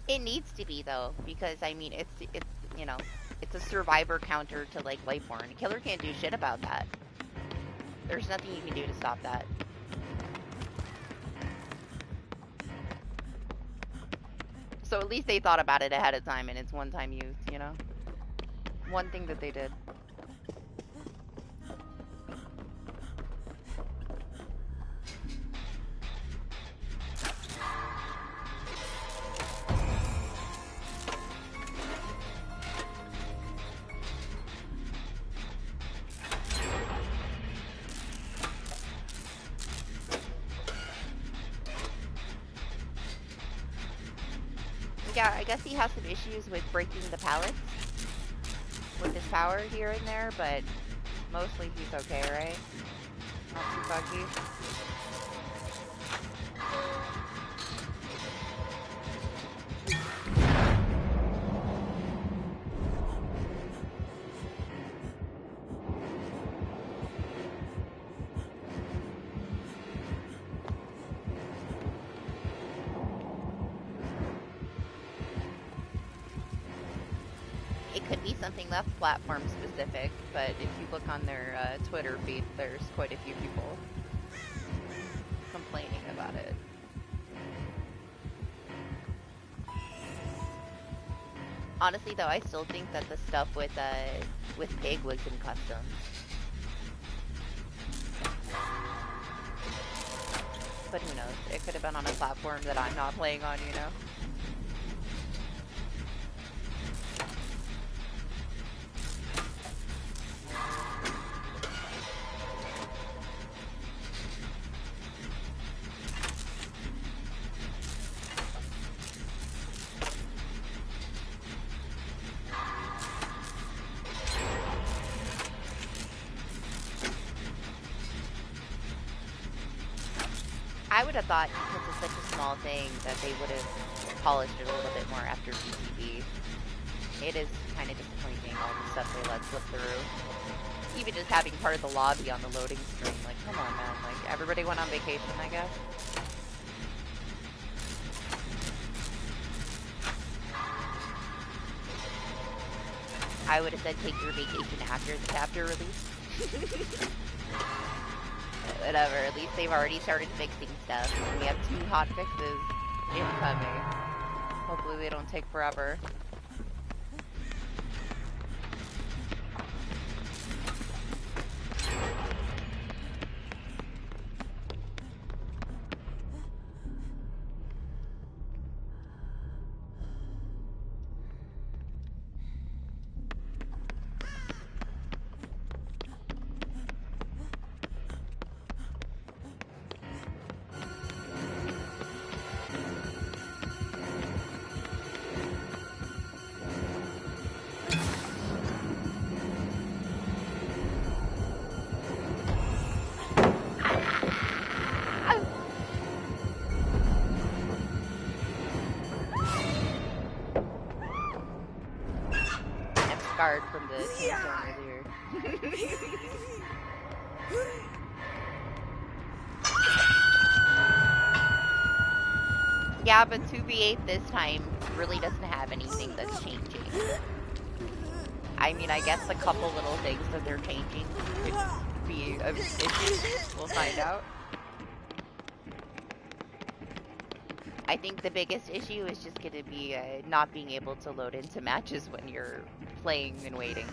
It needs to be though, because I mean it's you know, it's a survivor counter to like Lightborn. Killer can't do shit about that. There's nothing you can do to stop that. So at least they thought about it ahead of time, and it's one-time use, you know? One thing that they did. Yeah, I guess he has some issues with breaking the pallets with his power here and there, but mostly he's okay, right? Not too buggy. Something that's platform specific, but if you look on their Twitter feed, there's quite a few people complaining about it. Honestly, though, I still think that the stuff with Pig was in custom. But who knows? It could have been on a platform that I'm not playing on, you know? I would have thought, because it's such a small thing, that they would have polished it a little bit more after BTB. It is kind of disappointing, all the stuff they let slip through. Even just having part of the lobby on the loading screen, like, come on, man. Like, everybody went on vacation, I guess. I would have said take your vacation after the chapter release. Whatever, at least they've already started fixing stuff. We have 2 hot fixes incoming. Hopefully they don't take forever. Scarred from the tombstone earlier. Yeah, but 2v8 this time really doesn't have anything that's changing. I mean, I guess a couple little things that they're changing could be an issue. We'll find out. I think the biggest issue is just going to be not being able to load into matches when you're playing and waiting.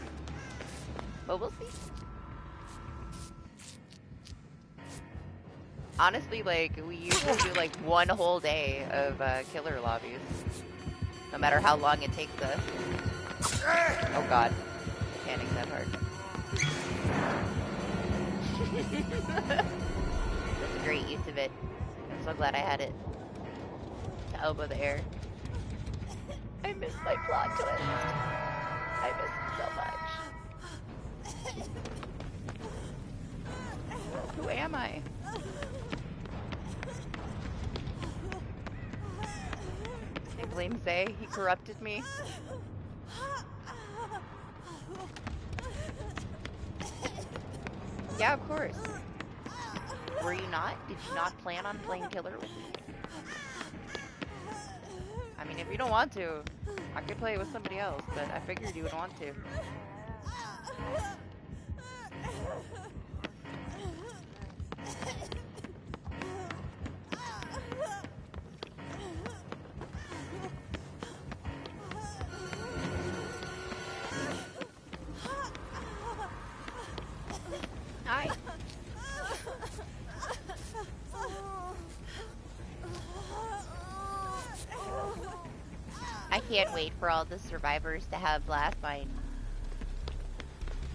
But we'll see. Honestly, like, we usually do like 1 whole day of killer lobbies. No matter how long it takes us. Oh god. I panicked that hard. That's a great use of it. I'm so glad I had it. To elbow the air. I missed my plot twist. I missed it so much. Who am I? I blame Zay. He corrupted me. Yeah, of course. Were you not? Did you not plan on playing killer with me? I mean, if you don't want to, I could play it with somebody else, but I figured you would want to. Hi. I can't wait for all the survivors to have blast mine.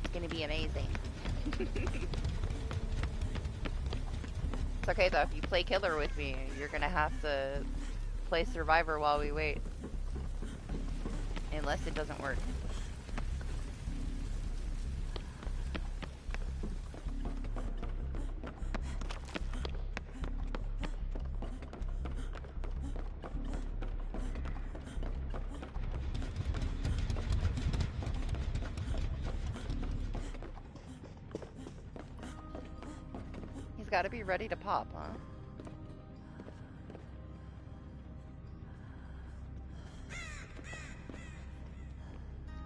It's gonna be amazing. It's okay though, if you play killer with me, you're gonna have to play survivor while we wait. Unless it doesn't work. He's gotta be ready to pop, huh?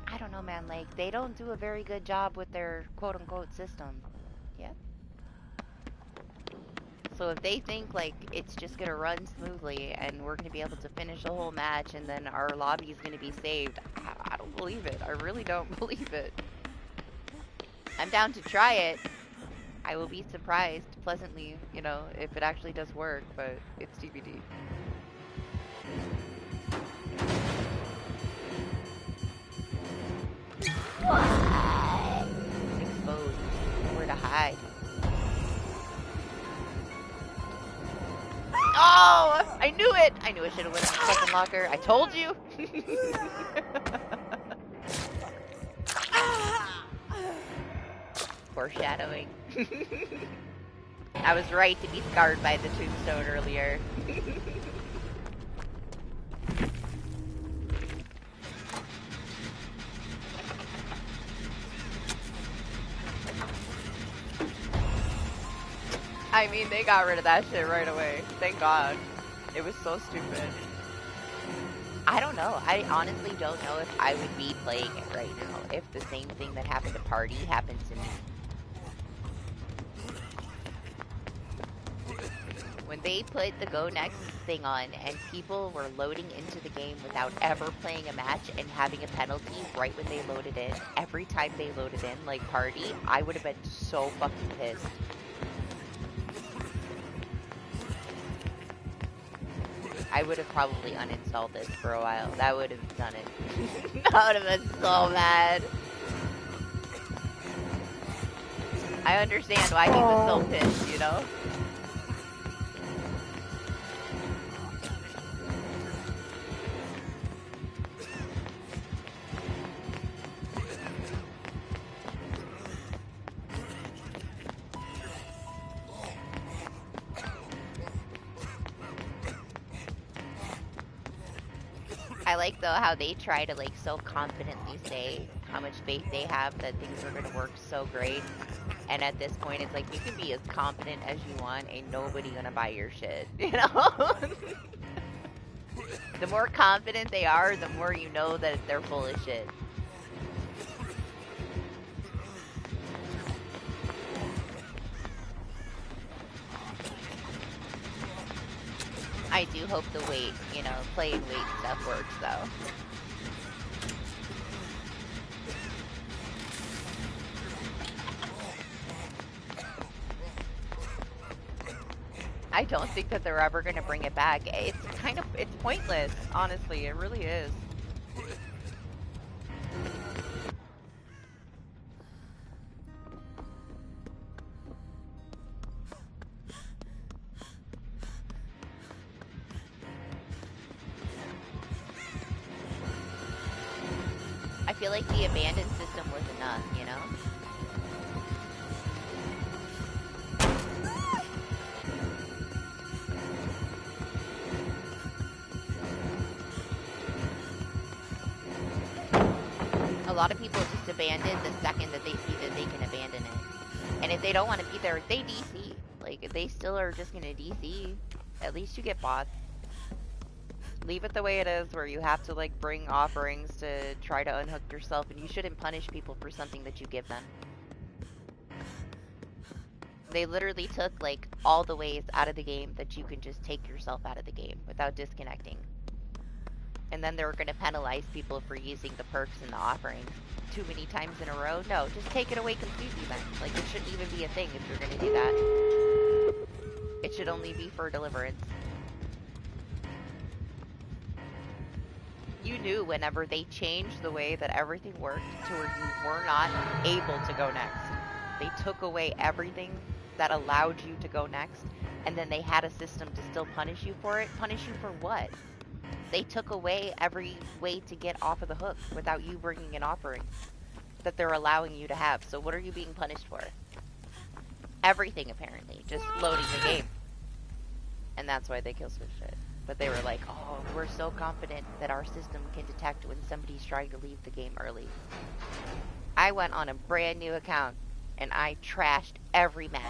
I don't know, man, like, they don't do a very good job with their quote-unquote system. Yeah? So if they think, like, it's just gonna run smoothly and we're gonna be able to finish the whole match and then our lobby is gonna be saved, I don't believe it. I really don't believe it. I'm down to try it. I will be surprised pleasantly, you know, if it actually does work, but it's DBD. What? Exposed. Where to hide. Oh! I knew it! I knew I should have went in the second locker. I told you! Foreshadowing. I was right to be scarred by the tombstone earlier. I mean, they got rid of that shit right away. Thank God. It was so stupid. I don't know. I honestly don't know if I would be playing it right now if the same thing that happened to Party happened to me. When they put the Go Next thing on and people were loading into the game without ever playing a match and having a penalty right when they loaded in, every time they loaded in, like Party, I would have been so fucking pissed. I would have probably uninstalled this for a while. That would have done it. I would have been so mad. I understand why he was so pissed, you know? I like though how they try to like so confidently say how much faith they have that things are gonna work so great. And at this point it's like you can be as confident as you want, ain't nobody gonna buy your shit, you know? The more confident they are, the more you know that they're full of shit. I do hope the wait, you know, play and wait stuff works though. I don't think that they're ever gonna bring it back. It's pointless, honestly, it really is. I feel like the abandoned system was enough, you know? A lot of people just abandon the second that they see that they can abandon it. And if they don't want to be there, they DC. Like, if they still are just gonna DC, at least you get bots. Leave it the way it is, where you have to, like, bring offerings to try to unhook yourself, and you shouldn't punish people for something that you give them. They literally took, like, all the ways out of the game that you can just take yourself out of the game without disconnecting. And then they were going to penalize people for using the perks and the offerings too many times in a row. No, just take it away completely then. Like, it shouldn't even be a thing if you're going to do that. It should only be for deliverance. You knew whenever they changed the way that everything worked to where you were not able to go next. They took away everything that allowed you to go next, and then they had a system to still punish you for it. Punish you for what? They took away every way to get off of the hook without you bringing an offering that they're allowing you to have. So what are you being punished for? Everything, apparently. Just loading the game. And that's why they kill switched it. But they were like, oh, we're so confident that our system can detect when somebody's trying to leave the game early. I went on a brand new account and I trashed every match.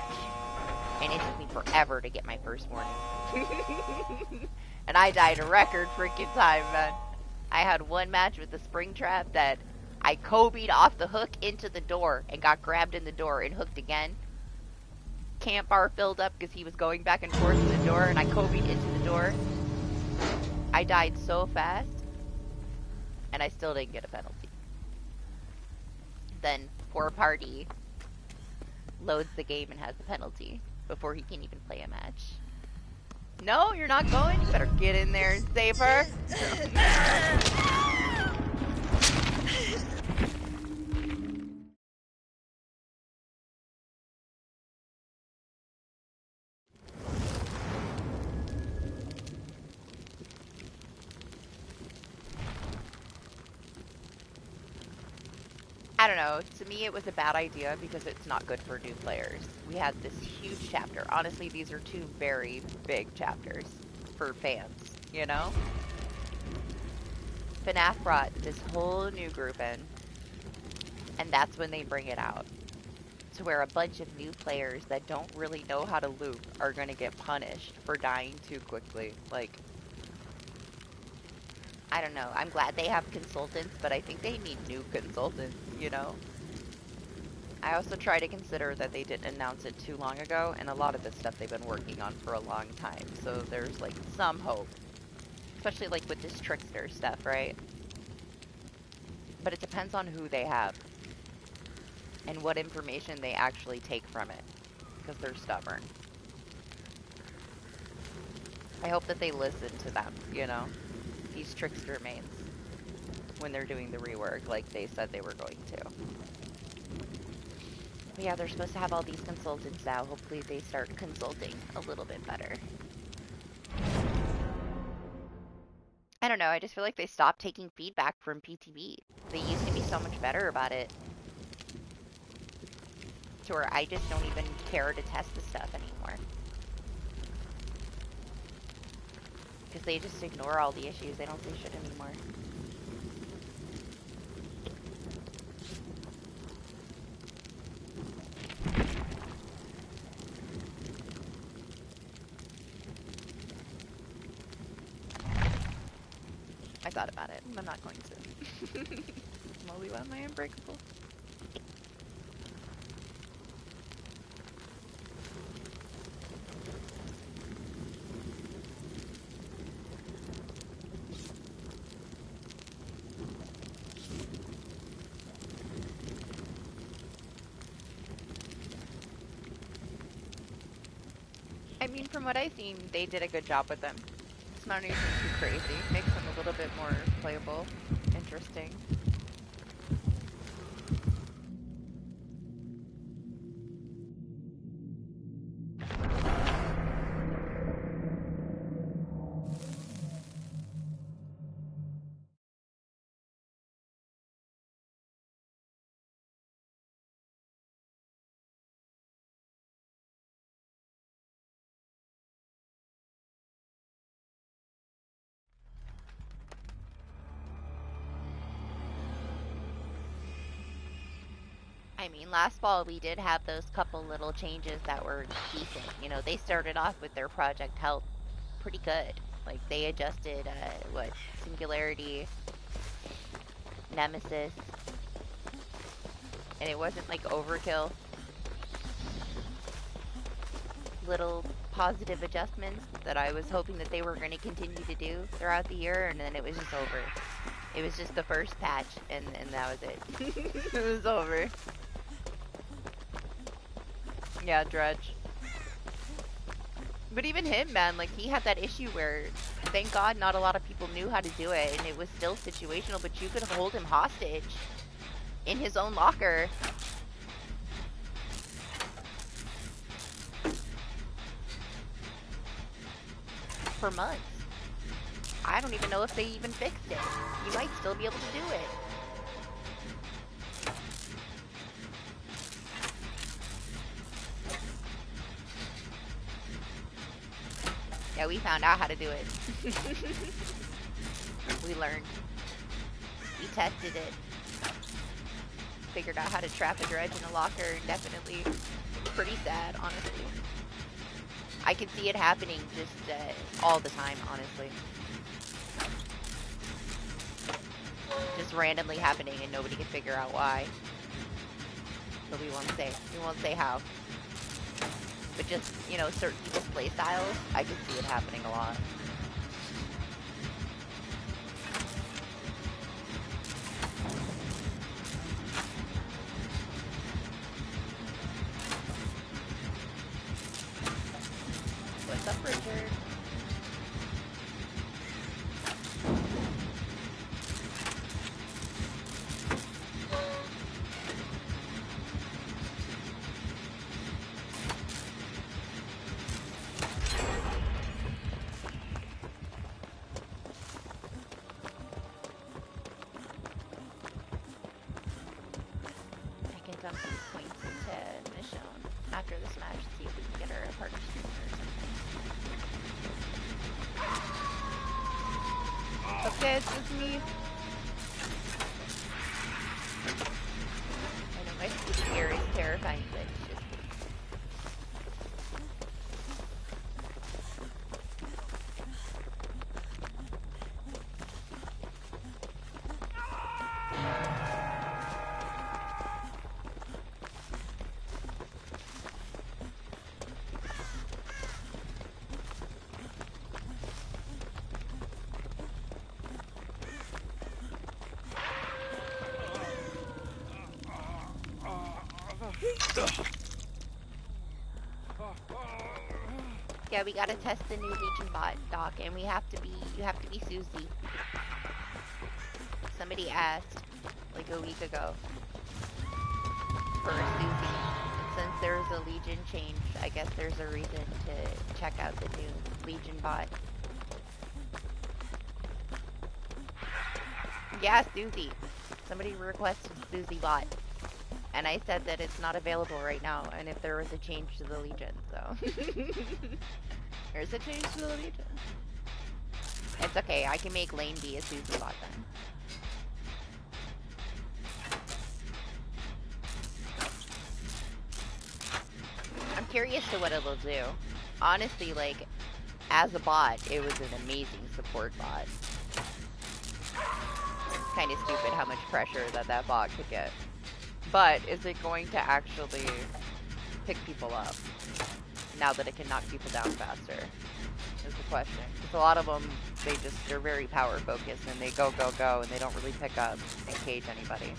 And it took me forever to get my first warning. And I died a record freaking time, man. I had one match with the spring trap that I Kobe'd off the hook into the door and got grabbed in the door and hooked again. Camp bar filled up because he was going back and forth in the door, and I Kobe'd into the door. I died so fast, and I still didn't get a penalty. Then poor Party loads the game and has the penalty before he can even play a match. No, you're not going? You better get in there and save her. I don't know, to me it was a bad idea because it's not good for new players. We had this huge chapter. Honestly, these are two very big chapters for fans, you know? FNAF brought this whole new group in, and that's when they bring it out. To where a bunch of new players that don't really know how to loop are gonna get punished for dying too quickly. Like, I don't know. I'm glad they have consultants, but I think they need new consultants, you know? I also try to consider that they didn't announce it too long ago, and a lot of this stuff they've been working on for a long time, so there's like some hope. Especially like with this trickster stuff, right? But it depends on who they have and what information they actually take from it, because they're stubborn. I hope that they listen to them, you know, these trickster mains, when they're doing the rework like they said they were going to. But yeah, they're supposed to have all these consultants now. Hopefully they start consulting a little bit better. I don't know, I just feel like they stopped taking feedback from PTB. They used to be so much better about it. To where I just don't even care to test the stuff anymore. Because they just ignore all the issues. They don't say shit anymore. I thought about it. I'm not going to. Molly, why am I unbreakable? I mean, from what I've seen, they did a good job with them. It's not anything too crazy. Makes them a little bit more playable, interesting. I mean, last fall we did have those couple little changes that were decent. You know, they started off with their Project Health pretty good. Like, they adjusted, Singularity, Nemesis, and it wasn't, like, overkill. Little positive adjustments that I was hoping that they were going to continue to do throughout the year, and then it was just over. It was just the first patch, and that was it. It was over. Yeah, Dredge. But even him, man, like, he had that issue where, thank God, not a lot of people knew how to do it, and it was still situational, but you could hold him hostage in his own locker. For months. I don't even know if they even fixed it. You might still be able to do it. Yeah, we found out how to do it. We learned. We tested it. Figured out how to trap a dredge in a locker indefinitely. Pretty sad, honestly. I can see it happening just all the time, honestly. Just randomly happening and nobody can figure out why. But we won't say how. But just, you know, certain people's play styles, I can see it happening a lot. What's up, Richard? Dump these points into Michonne after this match to see if we can get her a partnership or something. Okay, it's just me. I know my stupid ear is terrifying, but it's just me. Yeah, we gotta test the new Legion bot, Doc, and you have to be Susie. Somebody asked, like a week ago, for a Susie. And since there's a Legion change, I guess there's a reason to check out the new Legion bot. Yeah, Susie. Somebody requested Susie bot. And I said that it's not available right now, and if there was a change to the Legion, so. There's a change to the Legion. It's okay, I can make Lane be a Susie bot then. I'm curious to what it'll do. Honestly, like, as a bot, it was an amazing support bot. It's kind of stupid how much pressure that bot could get. But is it going to actually pick people up now that it can knock people down faster? Is the question. Because a lot of them, they're very power focused and they go, go, go, and they don't really pick up and cage anybody.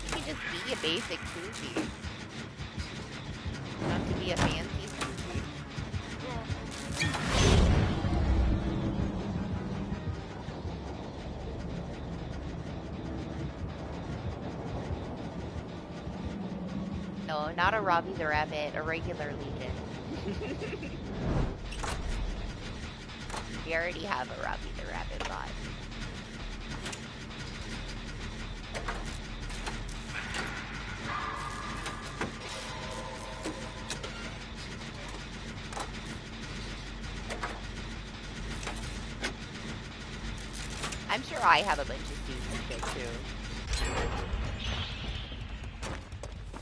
You can just be a basic Susie. You don't have to be a fancy Susie. No, not a Robbie the Rabbit, a regular Legion. We already have a Robbie the Rabbit bot. I'm sure I have a bunch of Susie shit too.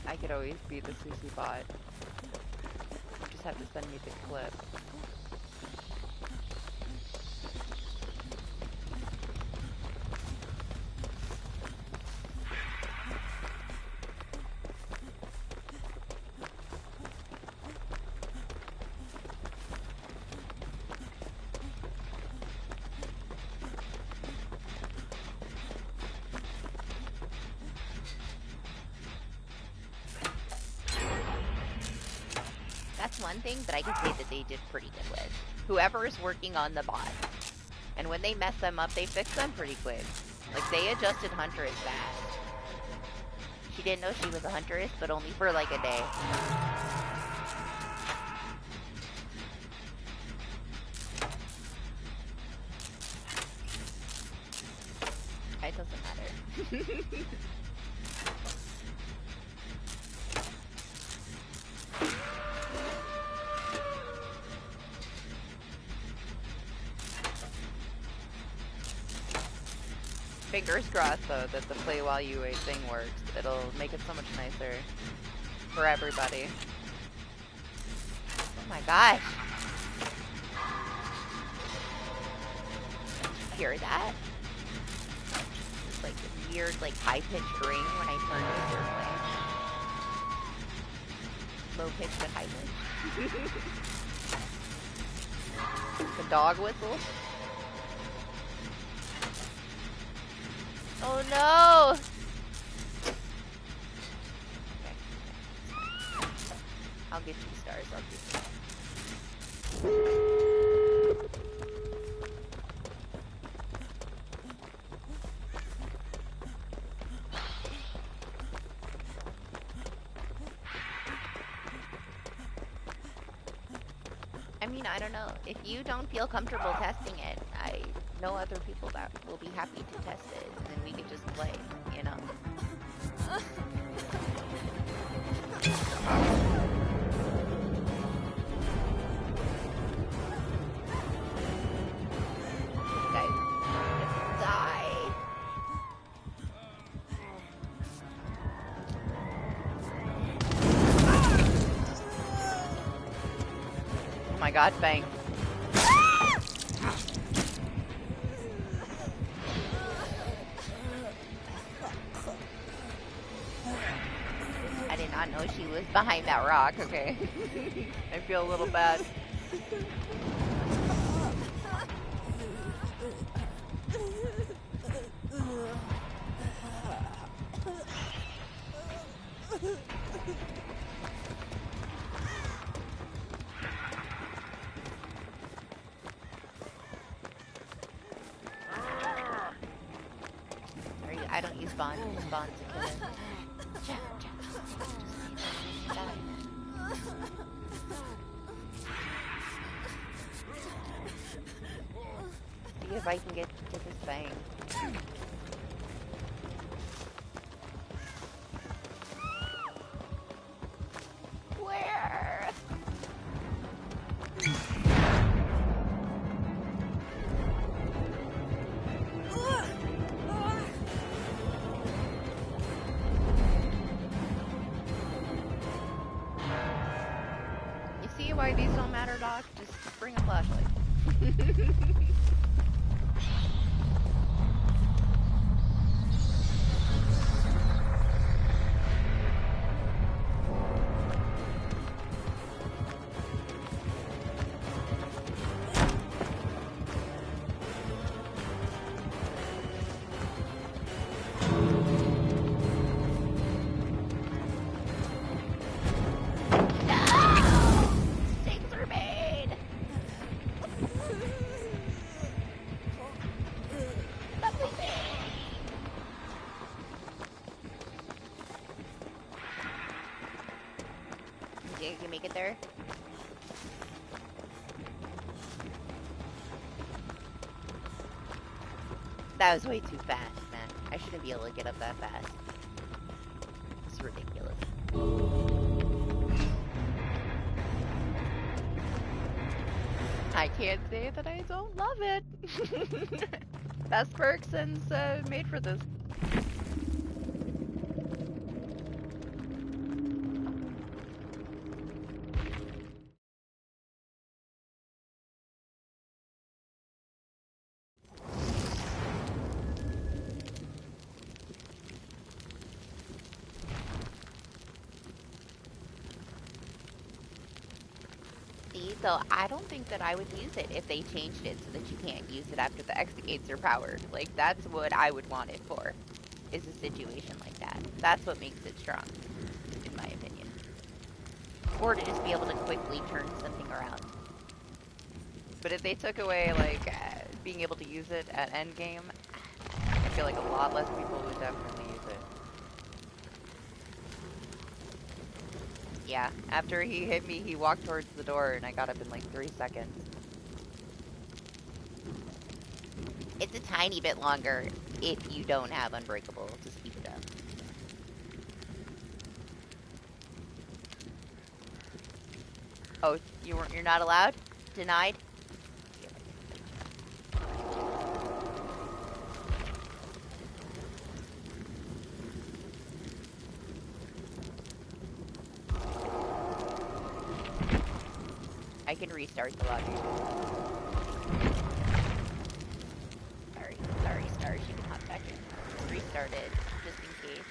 I could always be the Susie bot. You just have to send me the clip. One thing that I can say that they did pretty good with. Whoever is working on the bot, and when they mess them up, they fix them pretty quick. Like, they adjusted Huntress fast. She didn't know she was a Huntress, but only for like a day. It doesn't matter. Fingers crossed, though, that the play while you wait thing works. It'll make it so much nicer for everybody. Oh my gosh. Did you hear that? It's like a weird, like, high-pitched ring when I turn it your way. Low-pitched but high-pitched. The dog whistle. Oh no! Okay. I'll get 2 stars, I'll do that. I mean, I don't know. If you don't feel comfortable testing it, I know other people that will be happy to test it, and then we could just play, you know? Guys, just die. Oh my god, Fang. I did not know she was behind that rock, okay. I feel a little bad. I don't use spawn to kill it. Just need to die. See if I can get to this thing. Where? You see why these don't matter, Doc? Just bring a flashlight. Mistakes are made! Lovely thing! You think you can make it there? That was way too fast, man. I shouldn't be able to get up that fast. It's ridiculous. I can't say that I don't love it. Best perk since made for this. See, so I don't think that I would use it if they changed it so that you can't use it after the exit gates are powered. Like, that's what I would want it for, is a situation like that. That's what makes it strong, in my opinion. Or to just be able to quickly turn something around. But if they took away, like, being able to use it at endgame, I feel like a lot less people would definitely use it. Yeah, after he hit me, he walked towards the door and I got up in like 3 seconds. It's a tiny bit longer if you don't have Unbreakable to speed it up. Oh, you're not allowed? Denied? I can restart the lobby. Sorry, Stars, you can hop back in. Just restart it, just in case.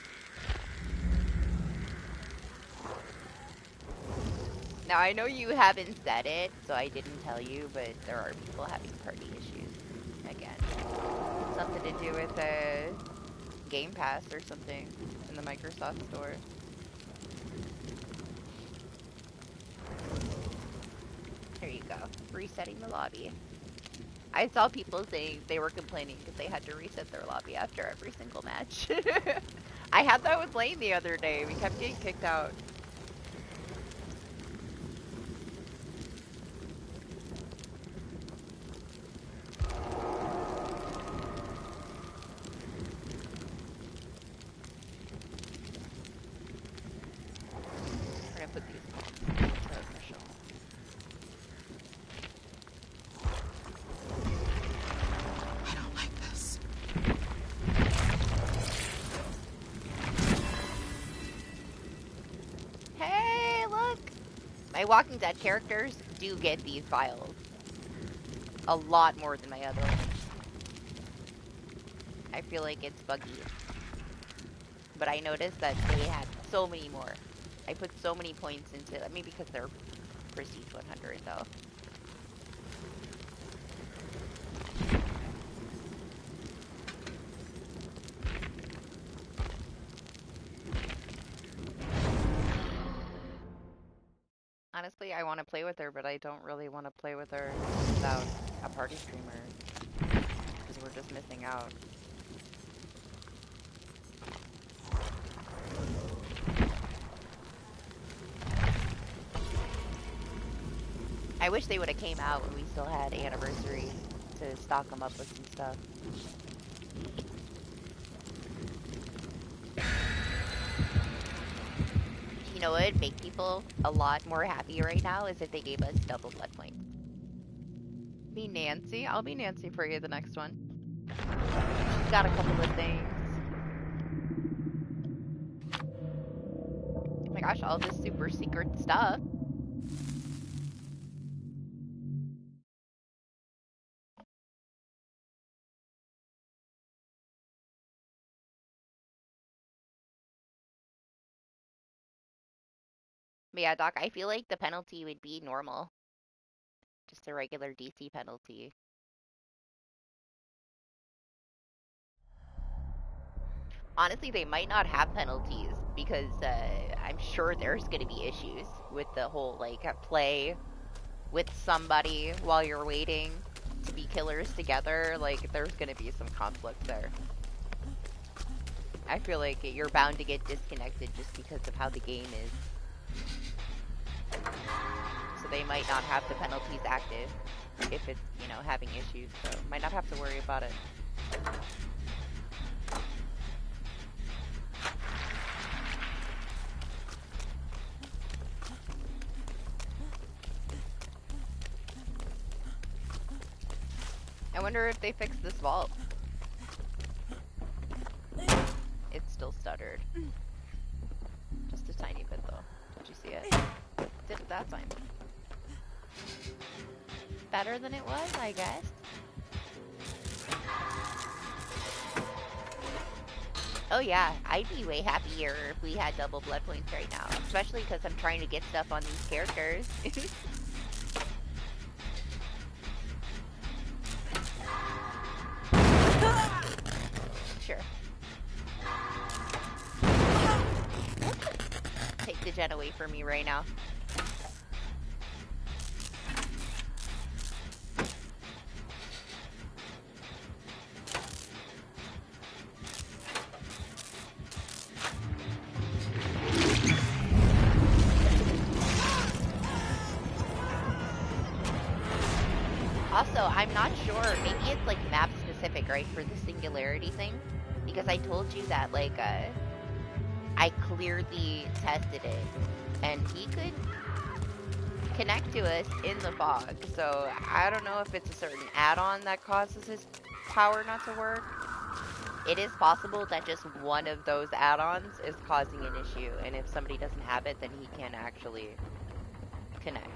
Now, I know you haven't said it, so I didn't tell you, but there are people having party issues. Again. Something to do with Game Pass or something in the Microsoft store. There you go. Resetting the lobby. I saw people saying they were complaining because they had to reset their lobby after every single match. I had that with Lane the other day. We kept getting kicked out. We're gonna put these initial. I don't like this. Hey, look! My Walking Dead characters do get these files. A lot more than my other ones. I feel like it's buggy. But I noticed that they had so many more. I put so many points into it. Maybe because they're Prestige 100 though. honestly, I want to play with her, but I don't really want to play with her without a party streamer. Because we're just missing out. I wish they would have came out when we still had anniversary to stock them up with some stuff. You know what would make people a lot more happy right now is if they gave us double blood points. Be Nancy. I'll be Nancy for you the next one. She's got a couple of things. Oh my gosh, all this super secret stuff. But yeah, Doc, I feel like the penalty would be normal. Just a regular DC penalty. Honestly, they might not have penalties because I'm sure there's going to be issues with the whole, like, play with somebody while you're waiting to be killers together. Like, there's going to be some conflict there. I feel like you're bound to get disconnected just because of how the game is. So they might not have the penalties active if it's, you know, having issues. So might not have to worry about it. I wonder if they fixed this vault. It's still stuttered. Just a tiny bit though. Did you see it? Did it that time. Better than it was, I guess. Oh yeah, I'd be way happier if we had double blood points right now. Especially because I'm trying to get stuff on these characters. Sure. Take the gen away from me right now. Also, I'm not sure. Maybe it's like map specific, right, for the singularity thing? Because I told you that, like, I clearly tested it, and he could connect to us in the fog. So I don't know if it's a certain add-on that causes his power not to work. It is possible that just one of those add-ons is causing an issue, and if somebody doesn't have it, then he can't actually connect.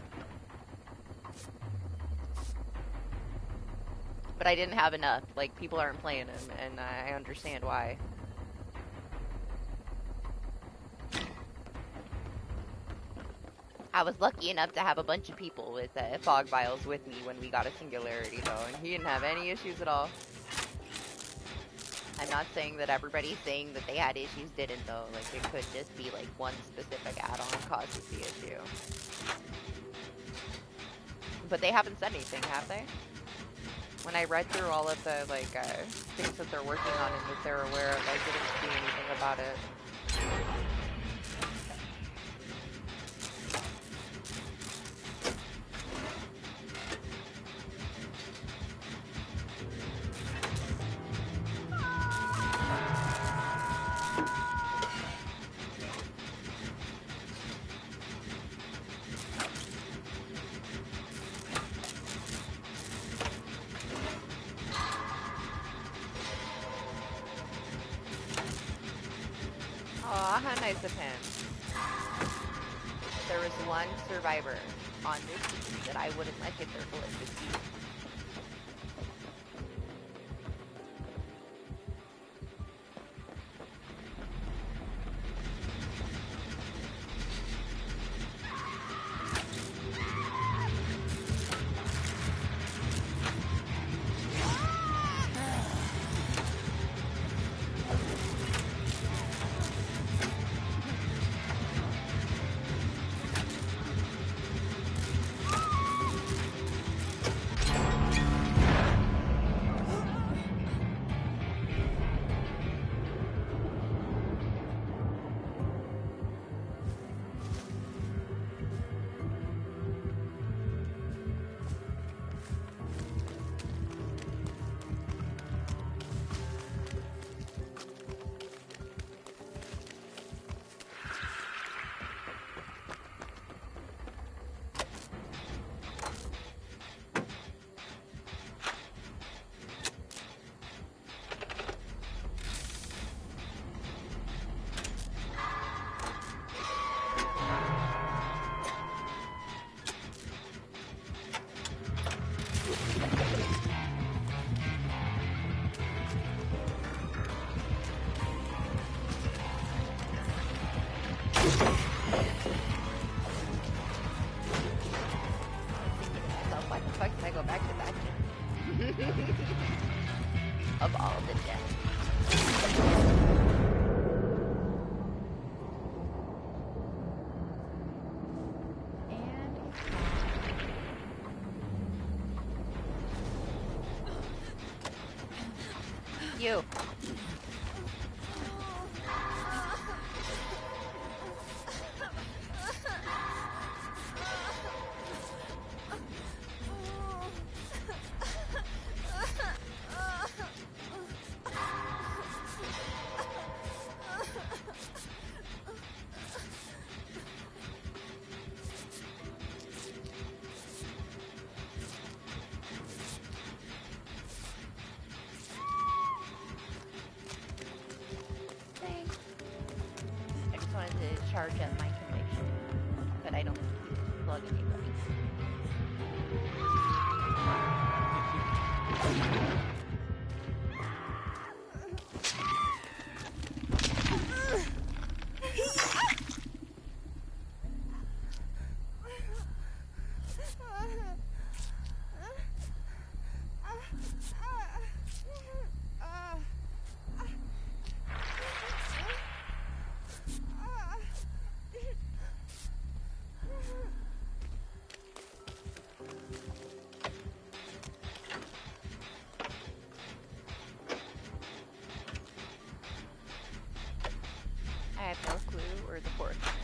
But I didn't have enough. Like, people aren't playing him, and I understand why. I was lucky enough to have a bunch of people with fog vials with me when we got a singularity, though, and he didn't have any issues at all. I'm not saying that everybody saying that they had issues didn't, though. Like, it could just be, like, one specific add-on causes the issue. But they haven't said anything, have they? When I read through all of the, like, things that they're working on and that they're aware of, I didn't see anything about it. Aw, how nice of him. There was one survivor on this team that I wouldn't let get their ballistic feet. fuck did I go back to that shit? Of all the deaths. And you. Thanks. I just wanted to charge up my conviction, but I don't plug anybody. I have no clue where the fourth one is.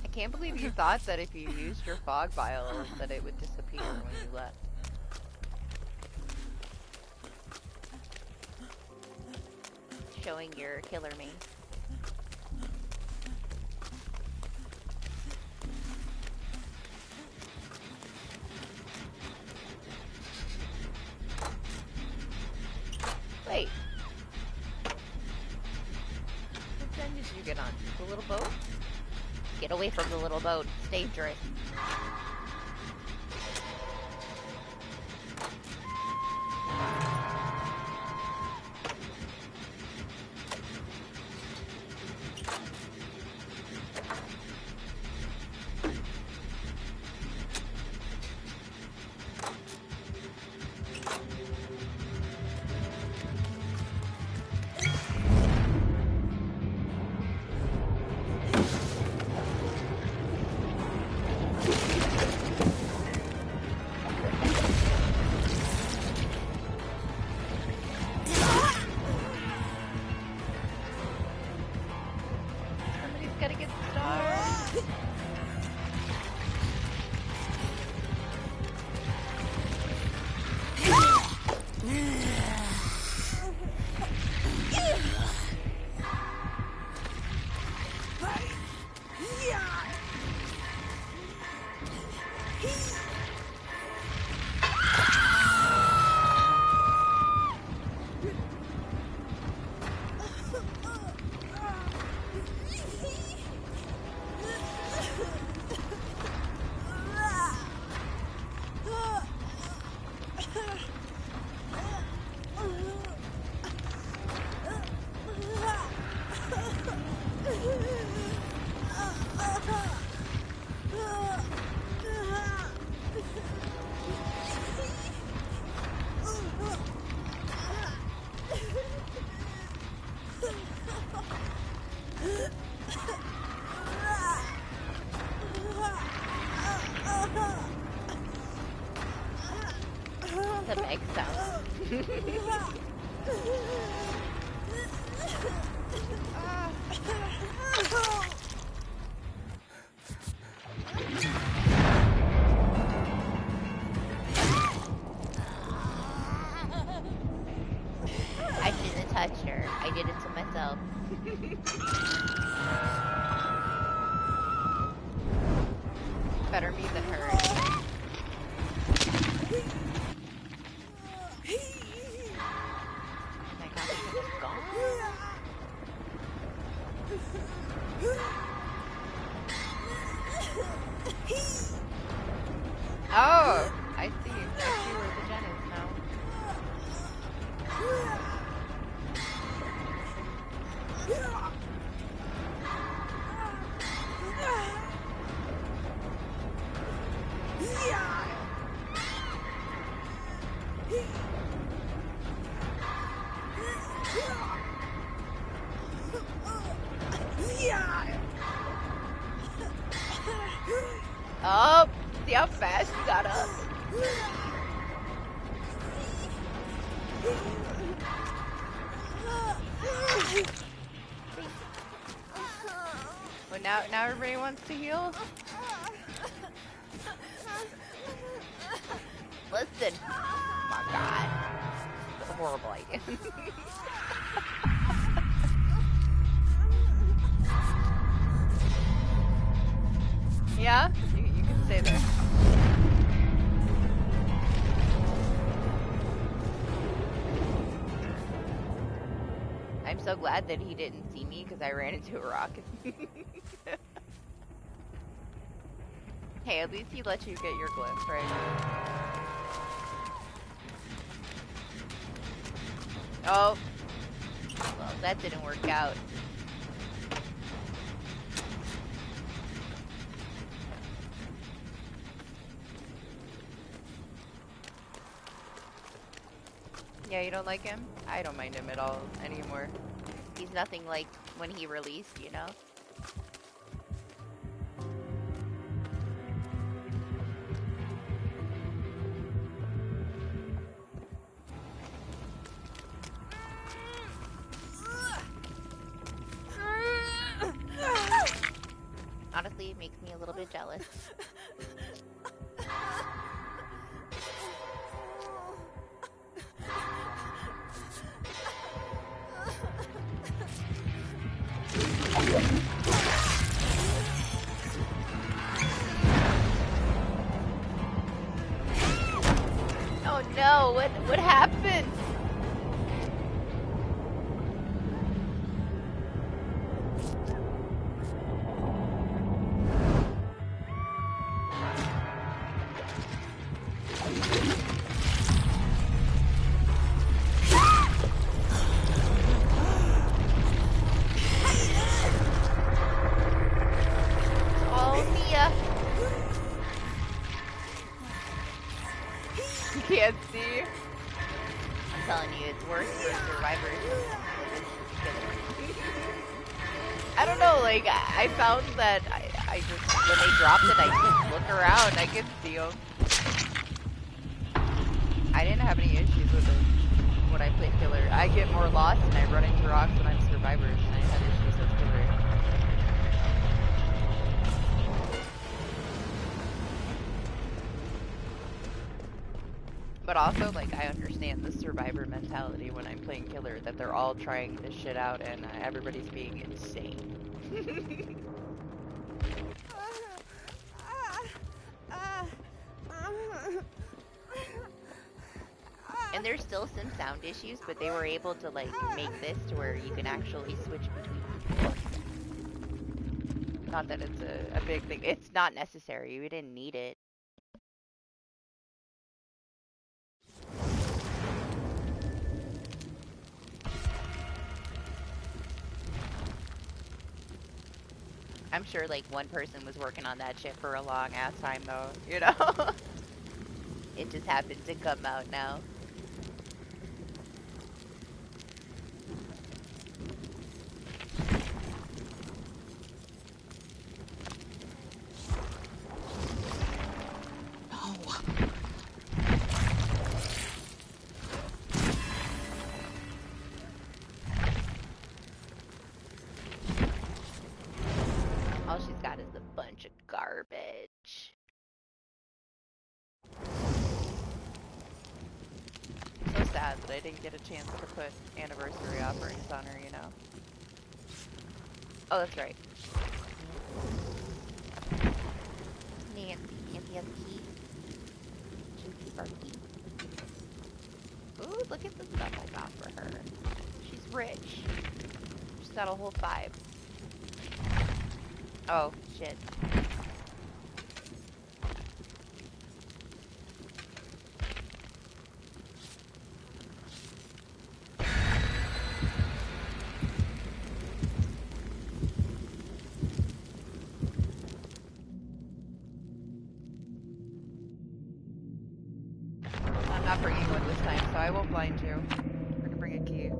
I can't believe you thought that if you used your fog vial that it would disappear when you left. Showing your killer mace. Wait. Which end did you get on? The little boat? Get away from the little boat. It's dangerous. Gotta get the stars. The Meg sound. Better me than her, anyway. Oh my god, he's almost gone. Oh, I see. I see where the gen is now. Oh, see how fast you got up? Well, now everybody wants to heal? Listen. Oh my god. That's a horrible idea. Yeah? You can stay there. I'm so glad that he didn't see me because I ran into a rock. Hey, at least he let you get your glimpse, right? Oh. Well, that didn't work out. Yeah, you don't like him? I don't mind him at all anymore. He's nothing like when he released, you know? Honestly, it makes me a little bit jealous. Oh no, what happened? Can't see. I'm telling you, it's worse for survivors. I don't know, like, I found that I just, when they dropped it, I just look around, I can see them. I didn't have any issues with it when I played Killer. I get more lost and I run into rocks when I'm survivors, and I had issues with Killer. But also, like, I understand the survivor mentality when I'm playing Killer, that they're all trying this shit out and everybody's being insane. And there's still some sound issues, but they were able to, like, make this to where you can actually switch between people. Not that it's a big thing. It's not necessary. We didn't need it. I'm sure, like, one person was working on that shit for a long ass time, though, you know? It just happened to come out now. All she's got is a bunch of garbage. So sad that I didn't get a chance to put anniversary offerings on her, you know? Oh, that's right. Nancy, Nancy has a key. She'll keep our key. Ooh, look at the stuff I got for her. She's rich. She's got a whole 5. Oh, shit. I'm not bringing one this time, so I won't blind you. We're gonna bring a key.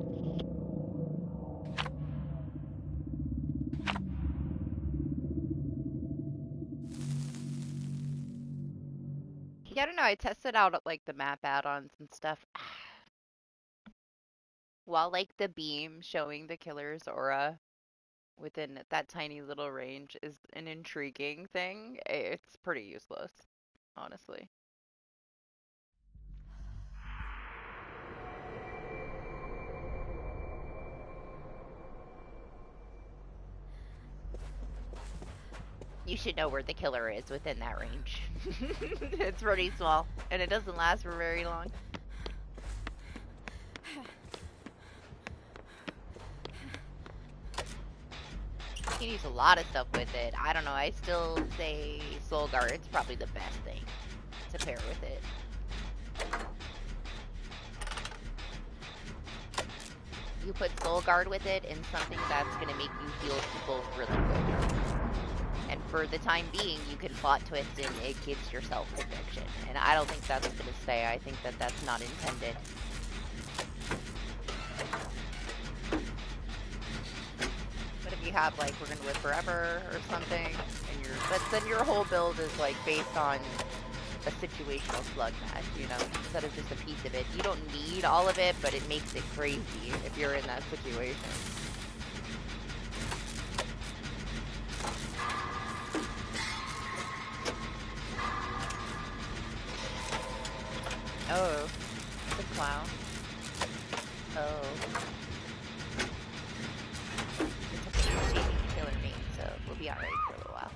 Yeah, I don't know. I tested out like the map add-ons and stuff. While like the beam showing the killer's aura within that tiny little range is an intriguing thing, it's pretty useless, honestly. You should know where the killer is within that range. It's pretty small, and it doesn't last for very long. You can use a lot of stuff with it. I don't know, I still say Soul Guard's probably the best thing to pair with it. You put Soul Guard with it and something that's going to make you heal people really good. And for the time being, you can plot twist and it gives yourself protection. And I don't think that's going to stay. I think that that's not intended. But if you have like We're Gonna Live Forever or something, and but then your whole build is like based on a situational slug match, you know, instead of just a piece of it. You don't need all of it, but it makes it crazy if you're in that situation. Oh, the clown. Oh. It's okay, he's changing the killer name, so we'll be alright for a little while.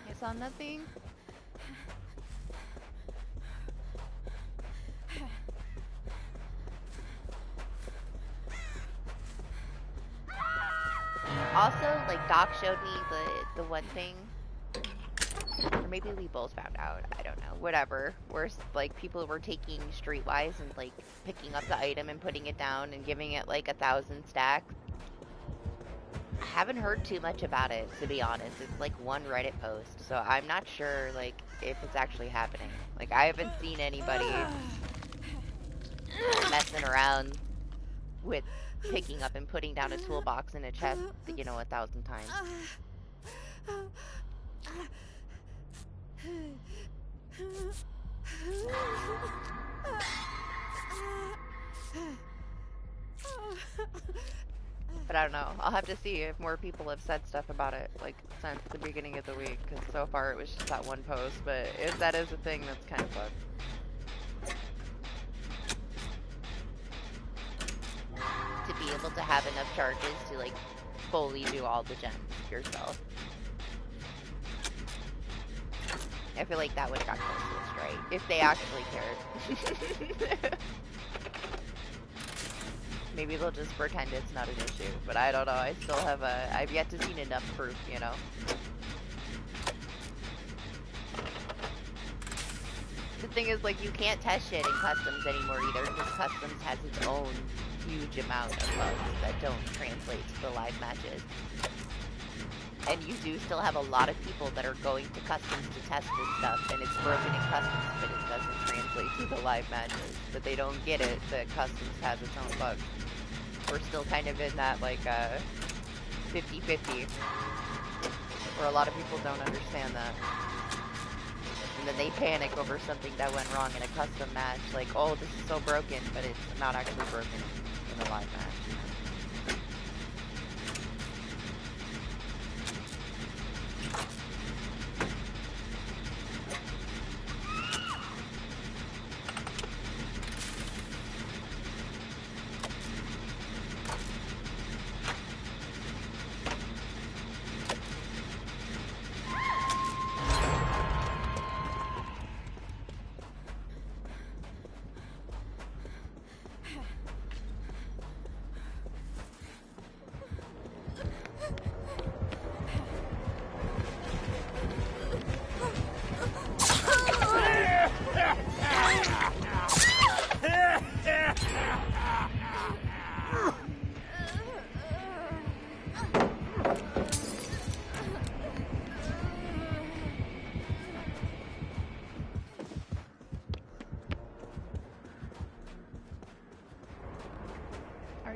I saw nothing. Also, like, Doc showed me the one thing, or maybe we both found out, I don't know, whatever, where, like, people were taking Streetwise and, like, picking up the item and putting it down and giving it, like, 1,000 stacks. I haven't heard too much about it, to be honest. It's, like, one Reddit post, so I'm not sure, like, if it's actually happening. Like, I haven't seen anybody messing around with picking up and putting down a toolbox in a chest, you know, 1,000 times. But I don't know. I'll have to see if more people have said stuff about it, like, since the beginning of the week, because so far it was just that one post, but if that is a thing, that's kind of fucked. To be able to have enough charges to, like, fully do all the gens yourself. I feel like that would have got close right, if they actually cared. Maybe they'll just pretend it's not an issue, but I don't know. I still have I've yet to see enough proof, you know? The thing is, like, you can't test shit in customs anymore either, because customs has its own huge amount of bugs that don't translate to the live matches. And you do still have a lot of people that are going to customs to test this stuff, and it's broken in customs, but it doesn't translate to the live matches. But they don't get it that customs has its own bugs. We're still kind of in that, like, 50-50, where a lot of people don't understand that. And then they panic over something that went wrong in a custom match, like, oh, this is so broken, but it's not actually broken in a live match.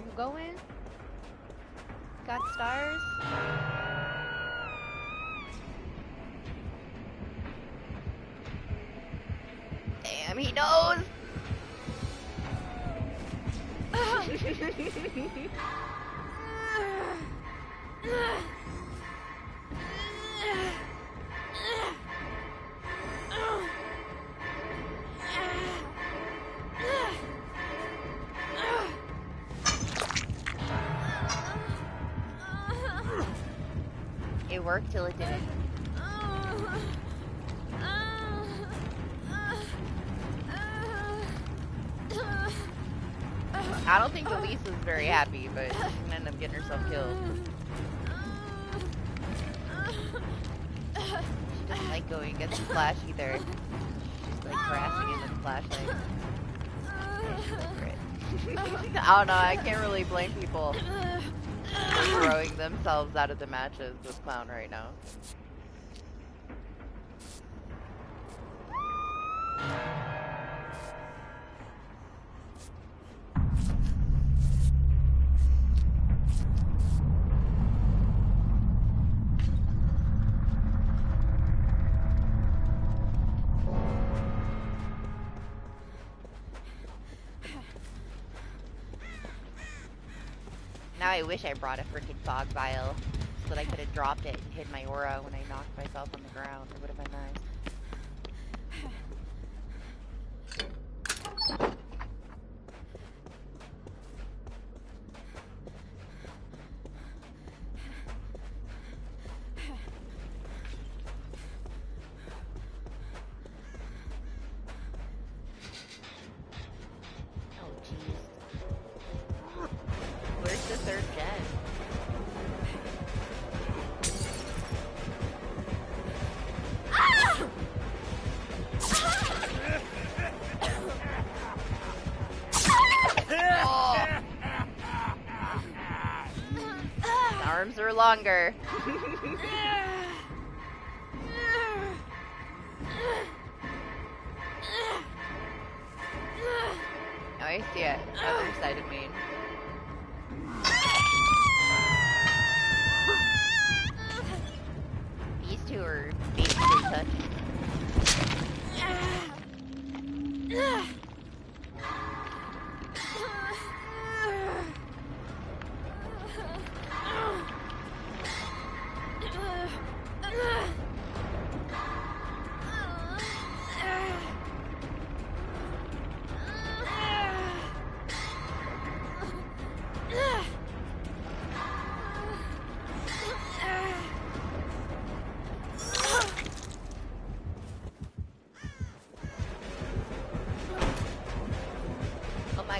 you going? Got stars? Damn, he knows! It worked till it didn't. I don't think Elise is very happy, but she's gonna end up getting herself killed. She doesn't like going against the Flash either. She's like harassing him with the flashlight. Yeah, she's over it. I don't know, I can't really blame people for throwing themselves out of the matches with Clown right now. Now I wish I brought a freaking fog vial so that I could have dropped it and hid my aura when I knocked myself on the ground. It would have been nice. Longer. Now I see it. Other side of me. These two are basically touching.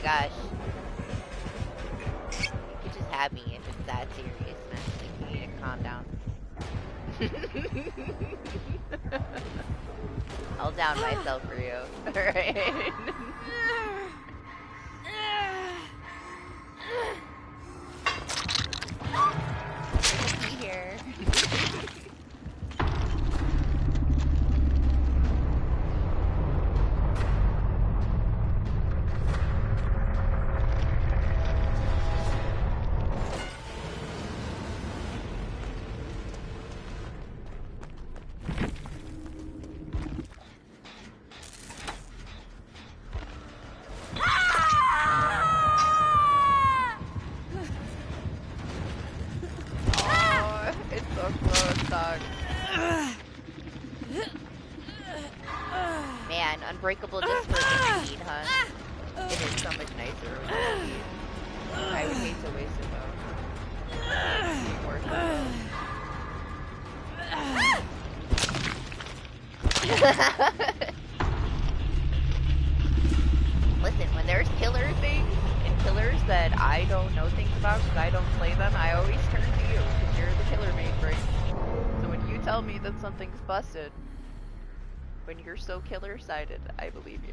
Gosh. You could just have me if it's that serious, man. Like, you need to calm down. I'll down myself for you. Alright. There's a key here. Unbreakable just for the speed, huh? It is so much nicer with the speed. I would hate to waste it though. Listen, when there's killer things and killers that I don't know things about because I don't play them, I always turn to you because you're the killer main brain. So when you tell me that something's busted, when you're so killer-sided, I believe you.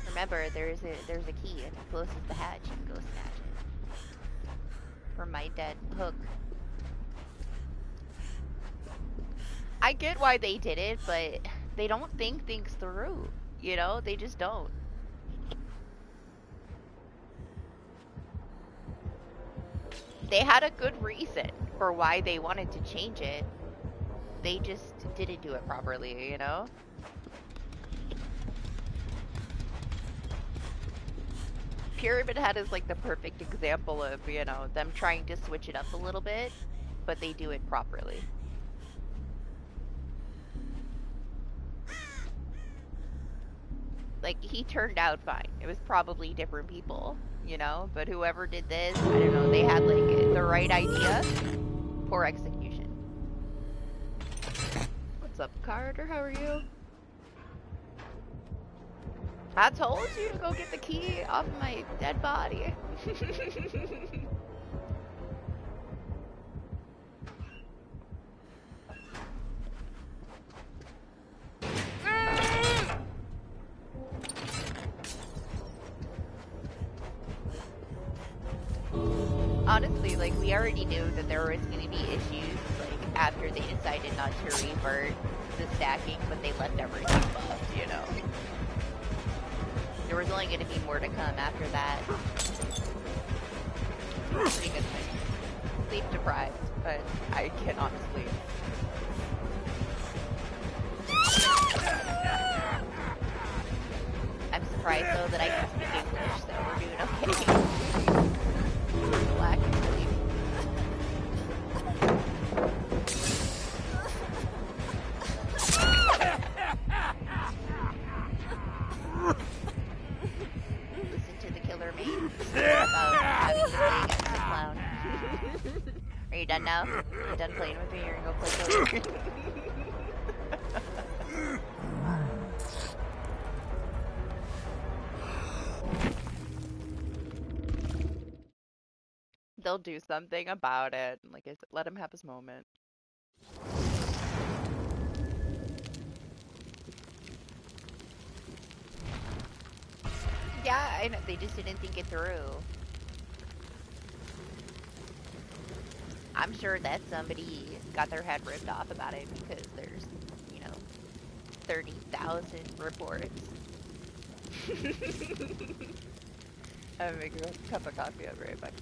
Remember, there's a key. If it closes the hatch, you can go snatch it. From my dead hook. I get why they did it, but they don't think things through. You know, they just don't. They had a good reason for why they wanted to change it. They just didn't do it properly, you know? Pyramid Head is like the perfect example of, you know, them trying to switch it up a little bit, but they do it properly. Like, he turned out fine. It was probably different people, you know? But whoever did this, I don't know, they had, like, the right idea. Poor execution. What's up, Carter? How are you? I told you to go get the key off of my dead body. Honestly, like, we already knew that there was going to be issues, like, after they decided not to revert the stacking, but they left everything buffed, you know? There was only going to be more to come after that. Pretty good thing. Sleep deprived, but I cannot sleep. I'm surprised, though, that I can speak English, so we're doing okay. Black and sleep. Listen to the killer meme about having to play against a clown. Are you done now? You done playing with me? You're gonna go play killer? They'll do something about it. Like I said, let him have his moment. Yeah, I know. They just didn't think it through. I'm sure that somebody got their head ripped off about it because there's, you know, 30,000 reports. I'm making a cup of coffee. I'll be right back.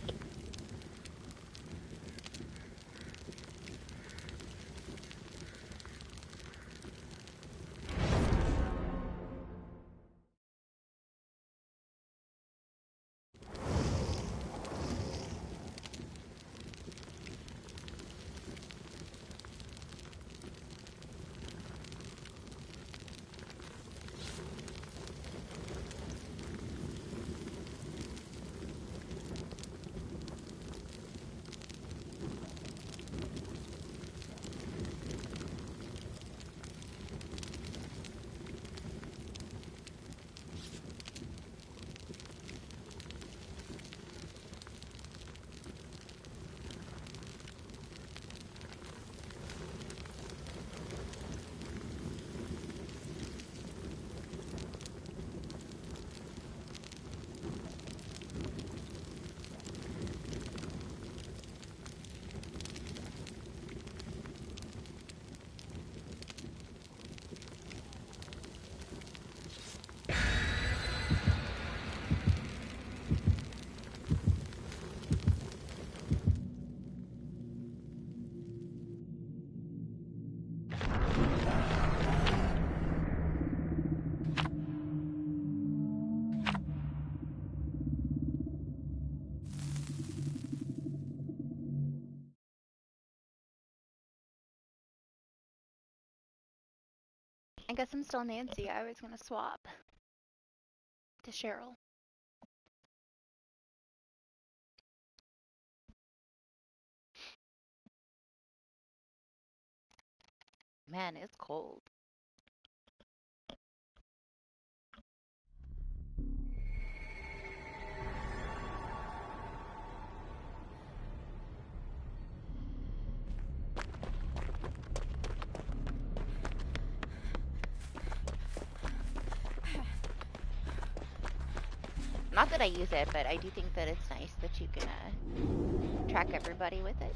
I guess I'm still Nancy. I was gonna swap to Cheryl. Man, it's cold. Not that I use it, but I do think that it's nice that you can track everybody with it.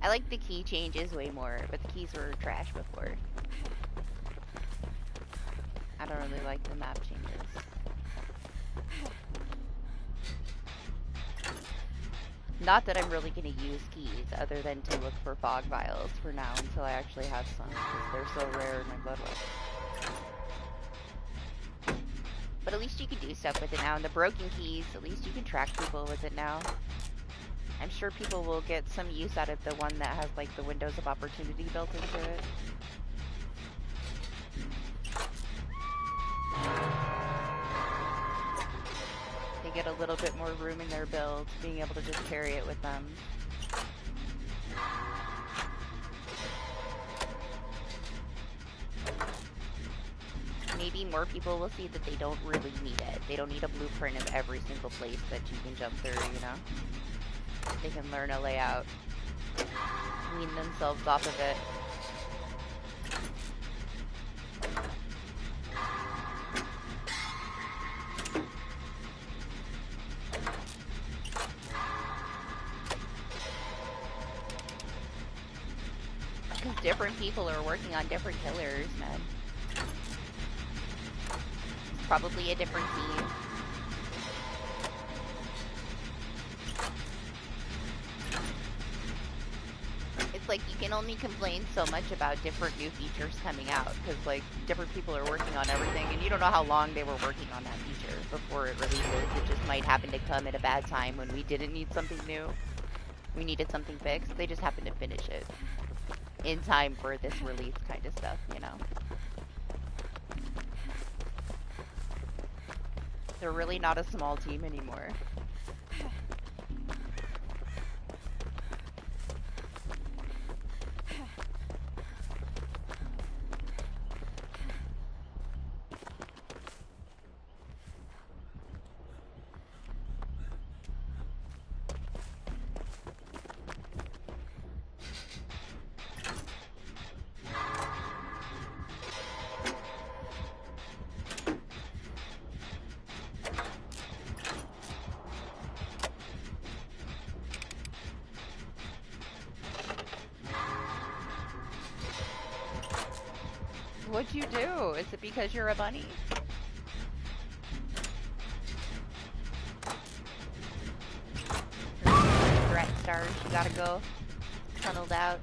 I like the key changes way more, but the keys were trash before. I don't really like the map changes. Not that I'm really going to use keys, other than to look for fog vials for now until I actually have some, because they're so rare in my bloodlust. But at least you can do stuff with it now, and the broken keys, at least you can track people with it now. I'm sure people will get some use out of the one that has like the windows of opportunity built into it. They get a little bit more room in their build, being able to just carry it with them. Maybe more people will see that they don't really need it. They don't need a blueprint of every single place that you can jump through, you know? They can learn a layout, wean themselves off of it. Because different people are working on different killers, man. It's probably a different team. It's like you can only complain so much about different new features coming out, because like different people are working on everything, and you don't know how long they were working on that feature before it releases. It just might happen to come at a bad time when we didn't need something new. We needed something fixed. They just happened to finish it in time for this release kind of stuff, you know? They're really not a small team anymore. What'd you do? Is it because you're a bunny? Threat stars, you gotta go. Tunneled out.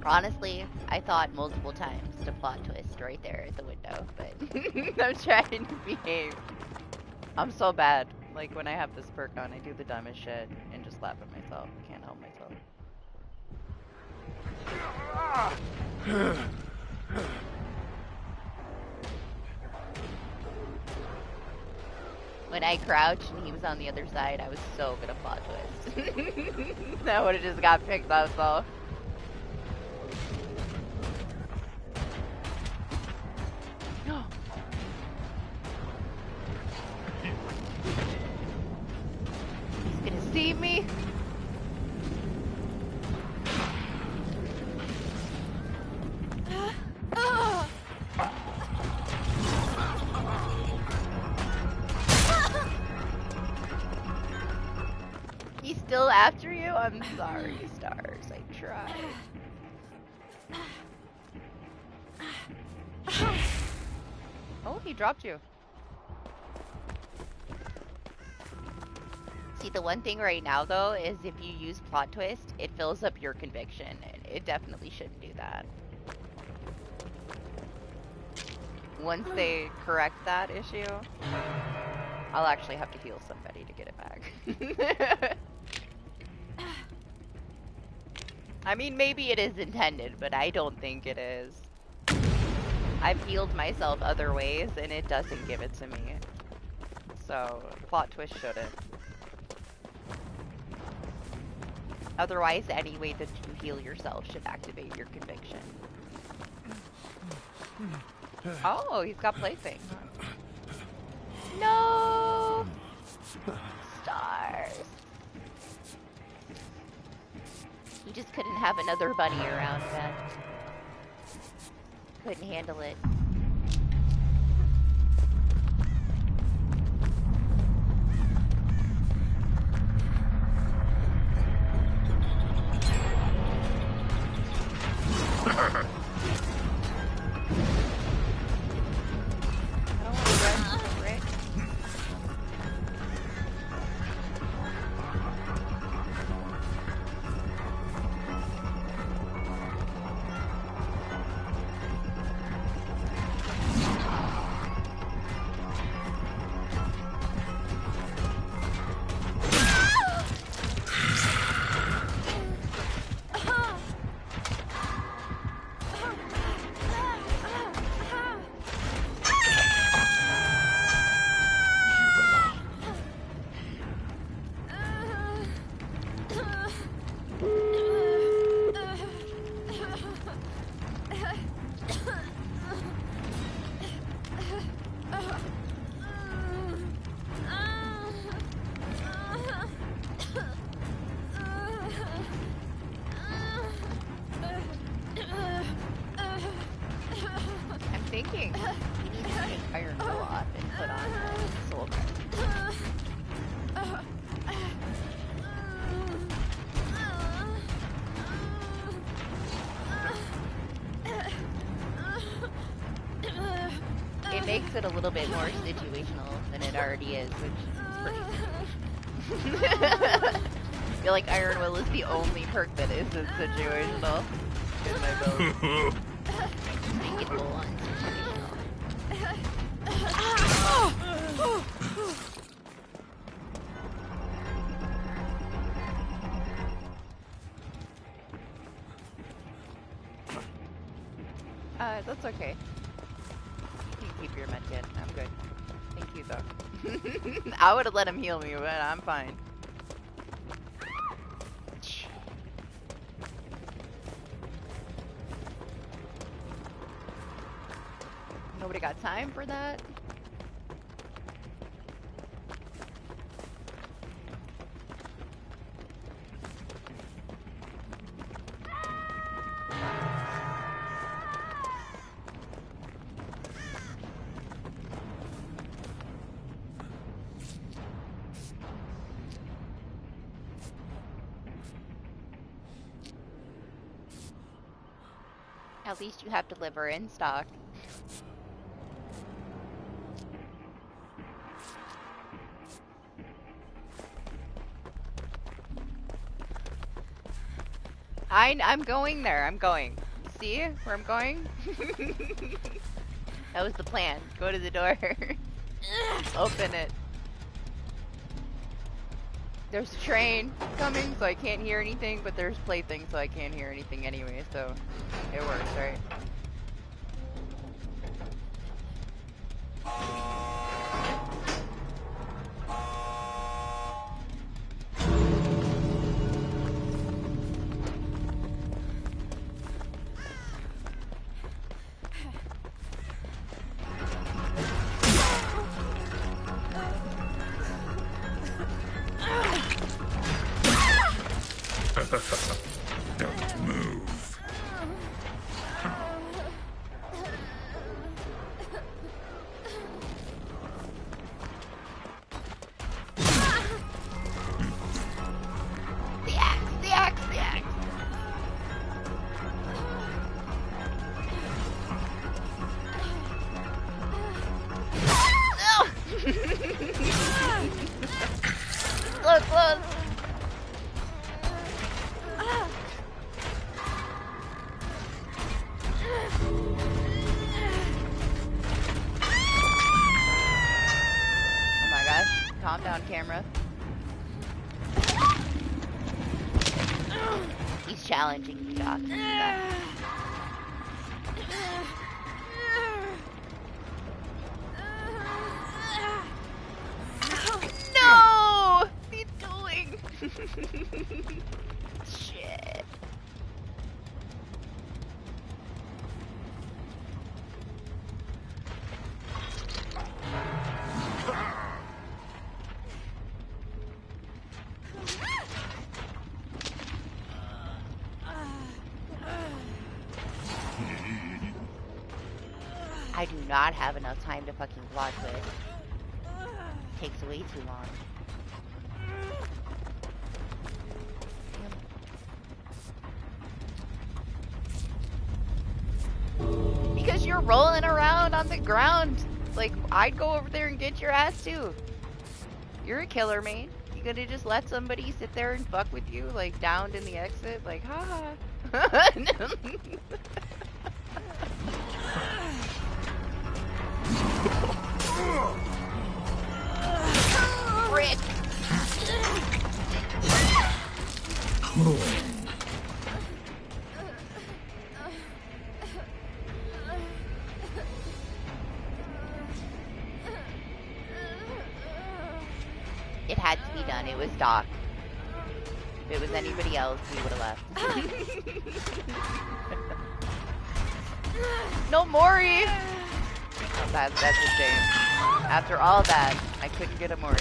Honestly, I thought multiple times to plot twist right there at the window, but I'm trying to behave. I'm so bad. Like, when I have this perk on, I do the dumbest shit and just laugh at myself. I can't help myself. When I crouched and he was on the other side, I was so gonna plot twist. That would've just got picked up, though. He's gonna see me. still after you? I'm sorry, Stars. I tried. Oh, he dropped you. See, the one thing right now, though, is if you use plot twist, it fills up your conviction, and it definitely shouldn't do that. Once they correct that issue, I'll actually have to heal somebody to get it back. I mean, maybe it is intended, but I don't think it is. I've healed myself other ways, and it doesn't give it to me. So, plot twist shouldn't. Otherwise, any way that you heal yourself should activate your conviction. Oh, he's got plaything. No! Stars. He just couldn't have another bunny around, man. Couldn't handle it. It a little bit more situational than it already is, which is pretty situational. I feel like Iron Will is the only perk that isn't situational in my build. Make it full on situational. That's okay. Keep your med kit. I'm good. Thank you, though. I would have let him heal me, but I'm fine. Nobody got time for that? At least you have to liver in stock. I'm going there. I'm going. See where I'm going? That was the plan. Go to the door. Open it. There's a train coming, so I can't hear anything, but there's playthings, so I can't hear anything anyway, so it works, right? Don't move. calm down, camera. He's challenging you, Doc. No! He's going! Shit. I do not have enough time to fucking plot twist. Takes way too long. Because you're rolling around on the ground. Like, I'd go over there and get your ass too. You're a killer, mate. You gonna just let somebody sit there and fuck with you, like, downed in the exit? Like, haha. Frick! It had to be done. It was Doc. If it was anybody else, we would have left. No, Mori! Oh, that's a shame. After all that, I couldn't get a Mori.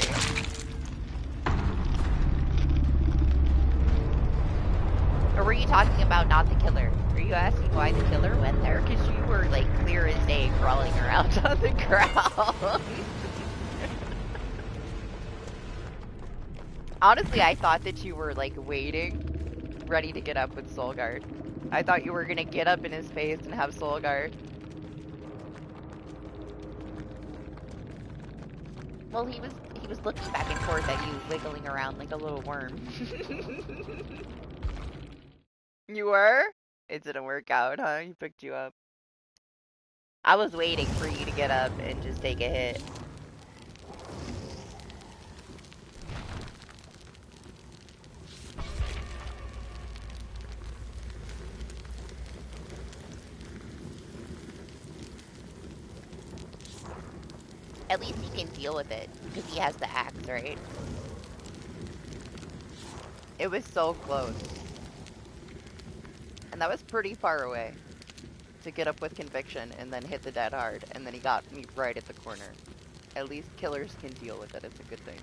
Or were you talking about not the killer? Are you asking why the killer went there? Because you were, like, clear as day crawling around on the ground. Honestly, I thought that you were, like, waiting, ready to get up with Soul Guard. I thought you were gonna get up in his face and have Soul Guard. Well, he was looking back and forth at you, wiggling around like a little worm. You were? It didn't work out, huh? He picked you up. I was waiting for you to get up and just take a hit. At least he can deal with it, because he has the axe, right? It was so close. And that was pretty far away to get up with conviction and then hit the dead hard, and then he got me right at the corner. At least killers can deal with it, it's a good thing.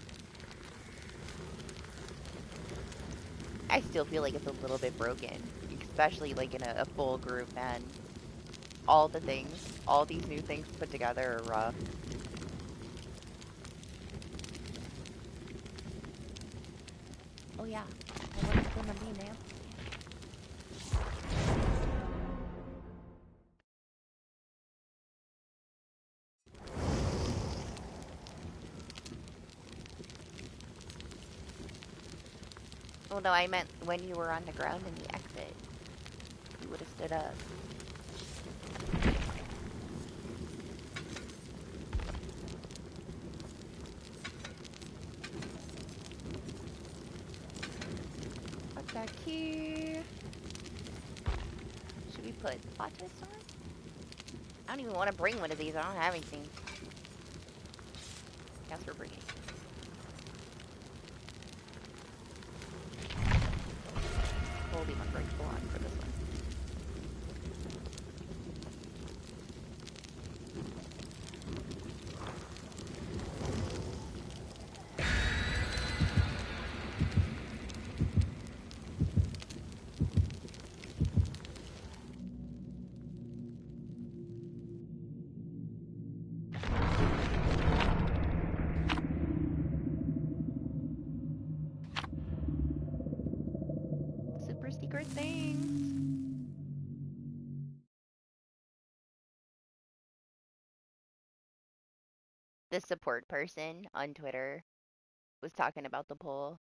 I still feel like it's a little bit broken, especially like in a full group, man. All the things, all these new things put together are rough. Oh yeah, I want to gonna be now. Oh no, I meant when you were on the ground in the exit. You would have stood up. What's that key? Should we put plot twist on? I don't even want to bring one of these. I don't have anything. Guess we're bringing. Holy my full on for this one. Super secret things. The support person on Twitter was talking about the poll.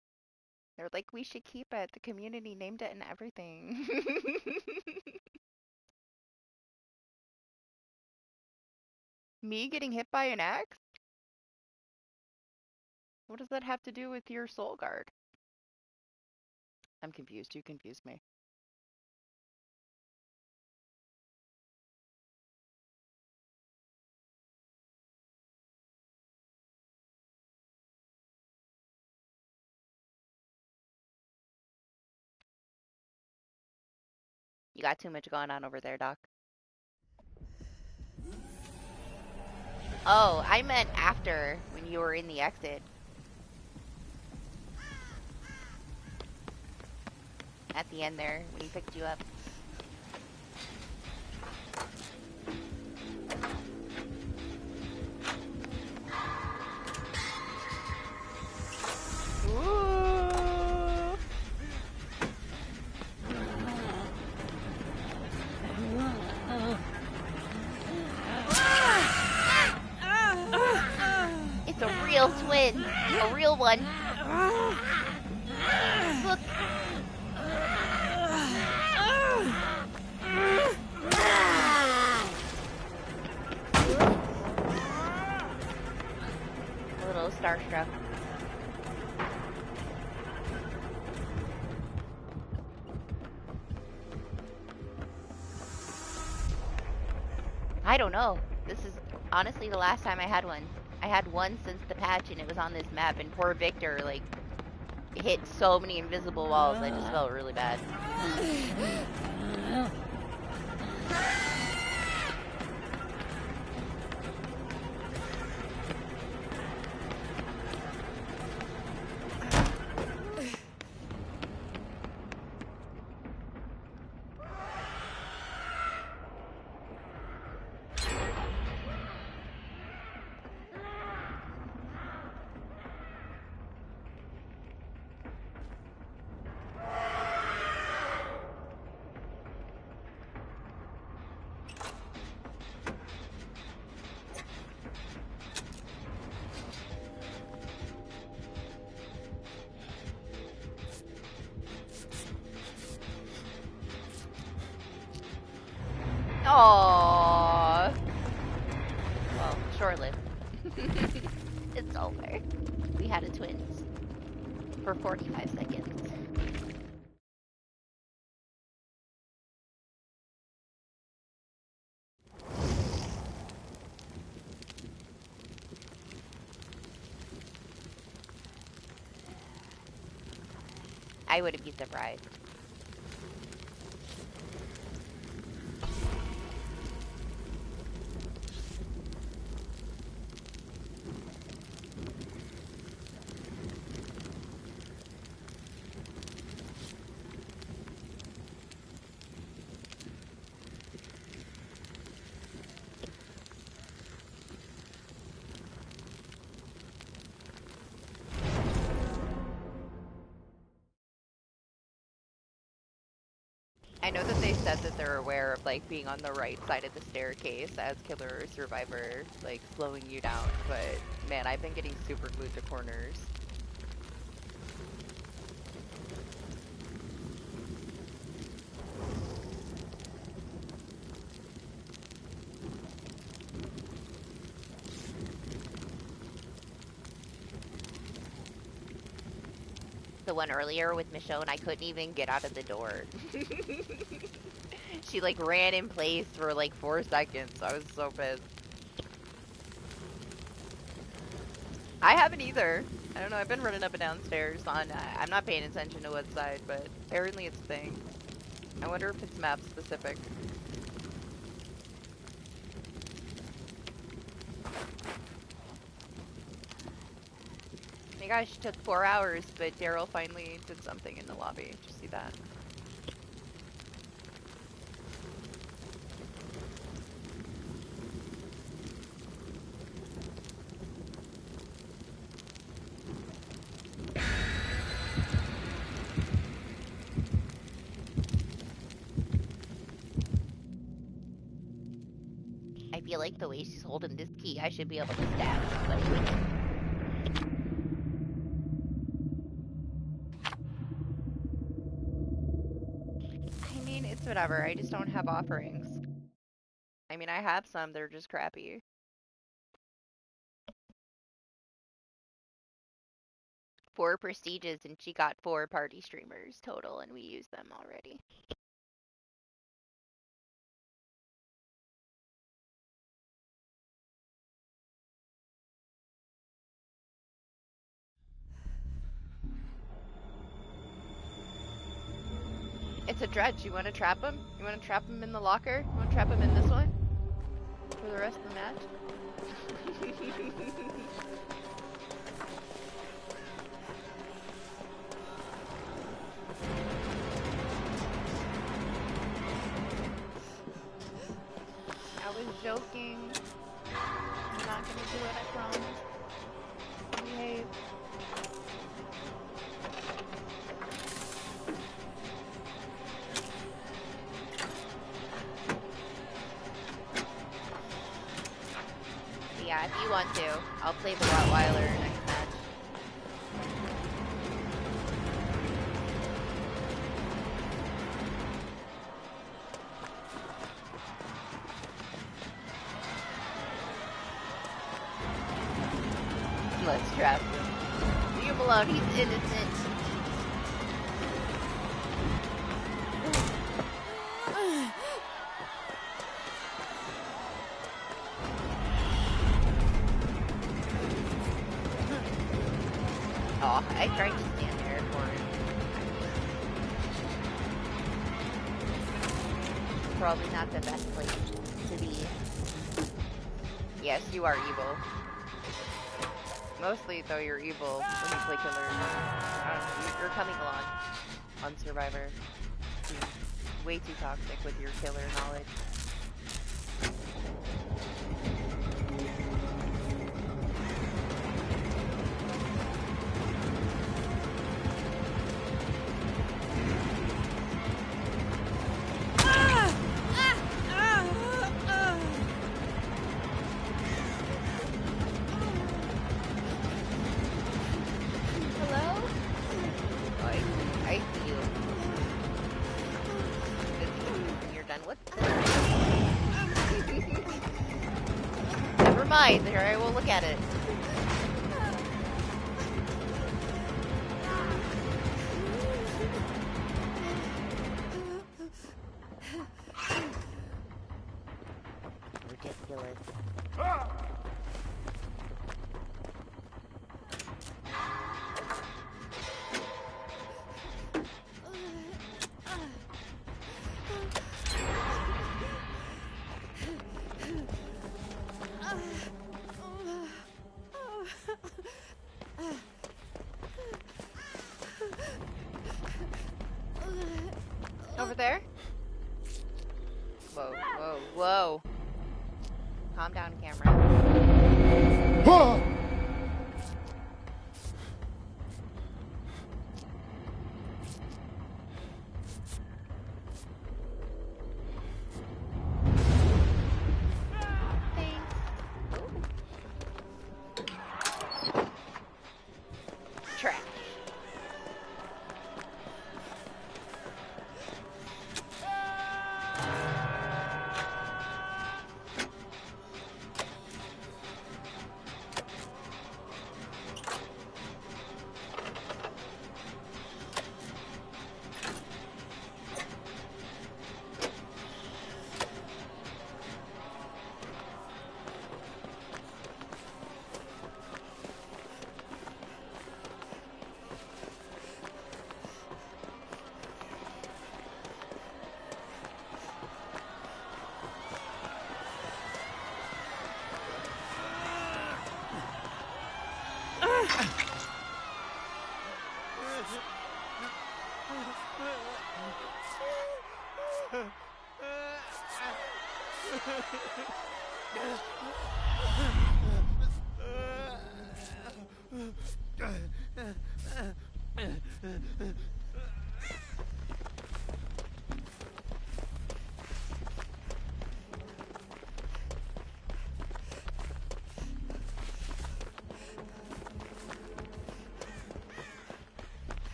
They're like, we should keep it. The community named it and everything. Me getting hit by an axe? What does that have to do with your soul guard? I'm confused. You confused me. You got too much going on over there, Doc. Oh, I meant after, when you were in the exit. At the end there, when he picked you up. Ooh. It's a real twin. A real one. Look. A little starstruck. I don't know. This is honestly the last time I had one. I had one since the patch and it was on this map, and poor Victor, like, hit so many invisible walls. I just felt really bad. Aww. Well, short-lived. It's over. We had a twins for 45 seconds. I wouldn't be surprised. I know that they said that they're aware of, like, being on the right side of the staircase as killer or survivor, like, slowing you down, but, man, I've been getting super glued to corners. The one earlier with Michonne, I couldn't even get out of the door. She, like, ran in place for, like, 4 seconds. I was so pissed. I haven't either. I don't know, I've been running up and downstairs on, I'm not paying attention to what side, but apparently it's a thing. I wonder if it's map specific. My gosh, it took 4 hours, but Daryl finally did something in the lobby. Did you see that? I feel like the way she's holding this key, I should be able to stab somebody with it. I mean, it's whatever. I just don't have offerings. I mean, I have some, they're just crappy. 4 prestiges and she got 4 party streamers total, and we used them already. It's a dredge. You want to trap him? You want to trap him in the locker? You want to trap him in this one? For the rest of the match? I was joking. I'm not gonna do it, I promise. Behave. Yeah, if you want to, I'll play the Rottweiler next match. Let's trap him. Leave him alone, he's innocent. Oh, I tried to stand there for him. Probably not the best place to be. Yes, you are evil. Mostly, though, you're evil when you play killer. I don't know, you're coming along on Survivor. You're way too toxic with your killer knowledge. There, I will look at it. Ridiculous. Over there? Whoa, whoa, whoa. Calm down, camera. Trash.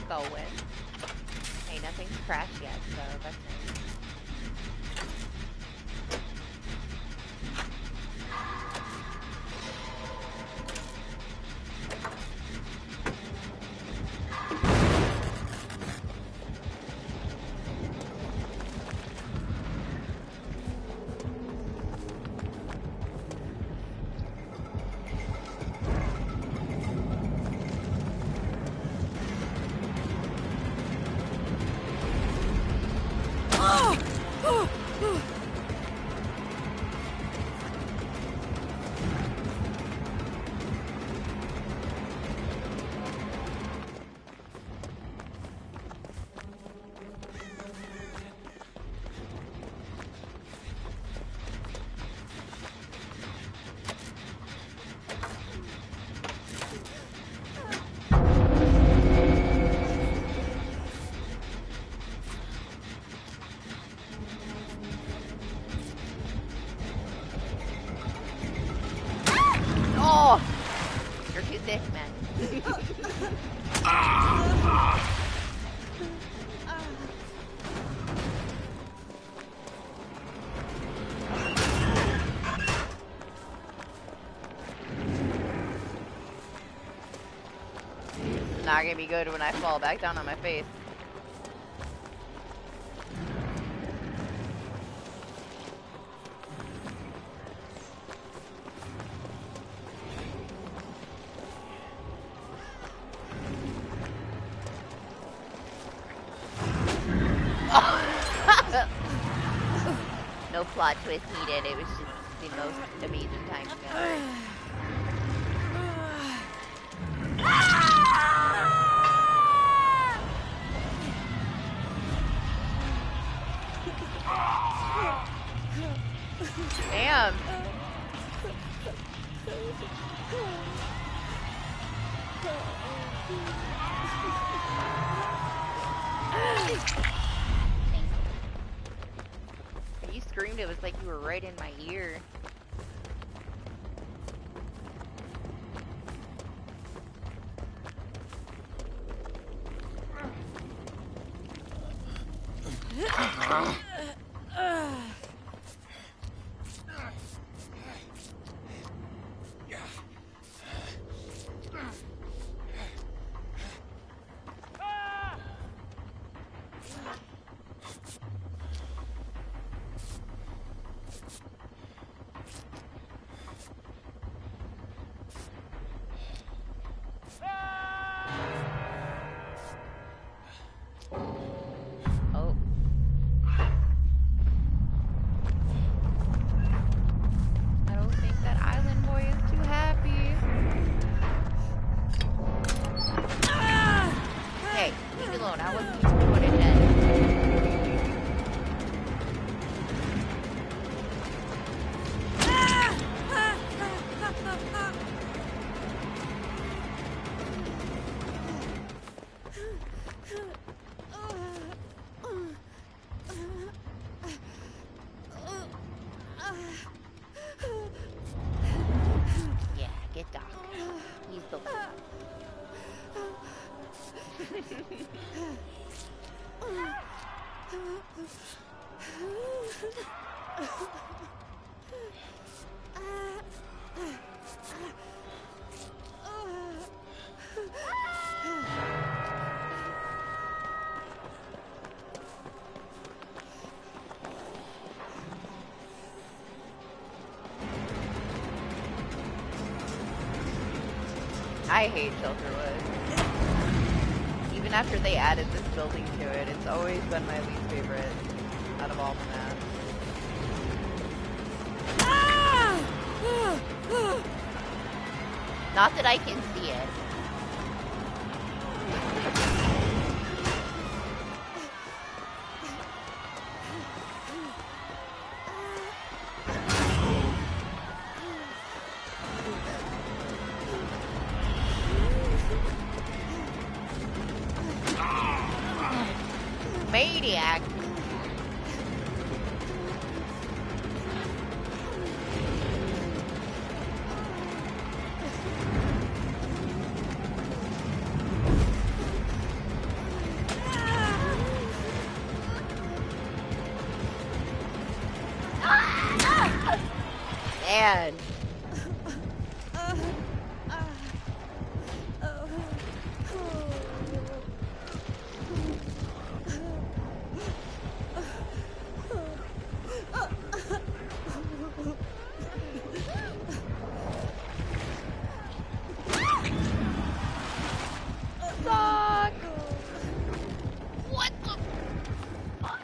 going. Hey, nothing's crashed yet, so that's nice. Oh! You're too thick, man. It's not gonna be good when I fall back down on my face. No plot twist needed, it was just the most amazing time ever. Damn. When you screamed, it was like you were right in my ear. Oh. I don't think that island boy is too happy. Hey, leave me alone. I wasn't even doing it yet. Yeah, get Doc. He's the one. I hate Shelterwood. Even after they added this building to it, it's always been my least favorite out of all the maps. Not that I can see it. Maniac. man. Suck. What the fuck?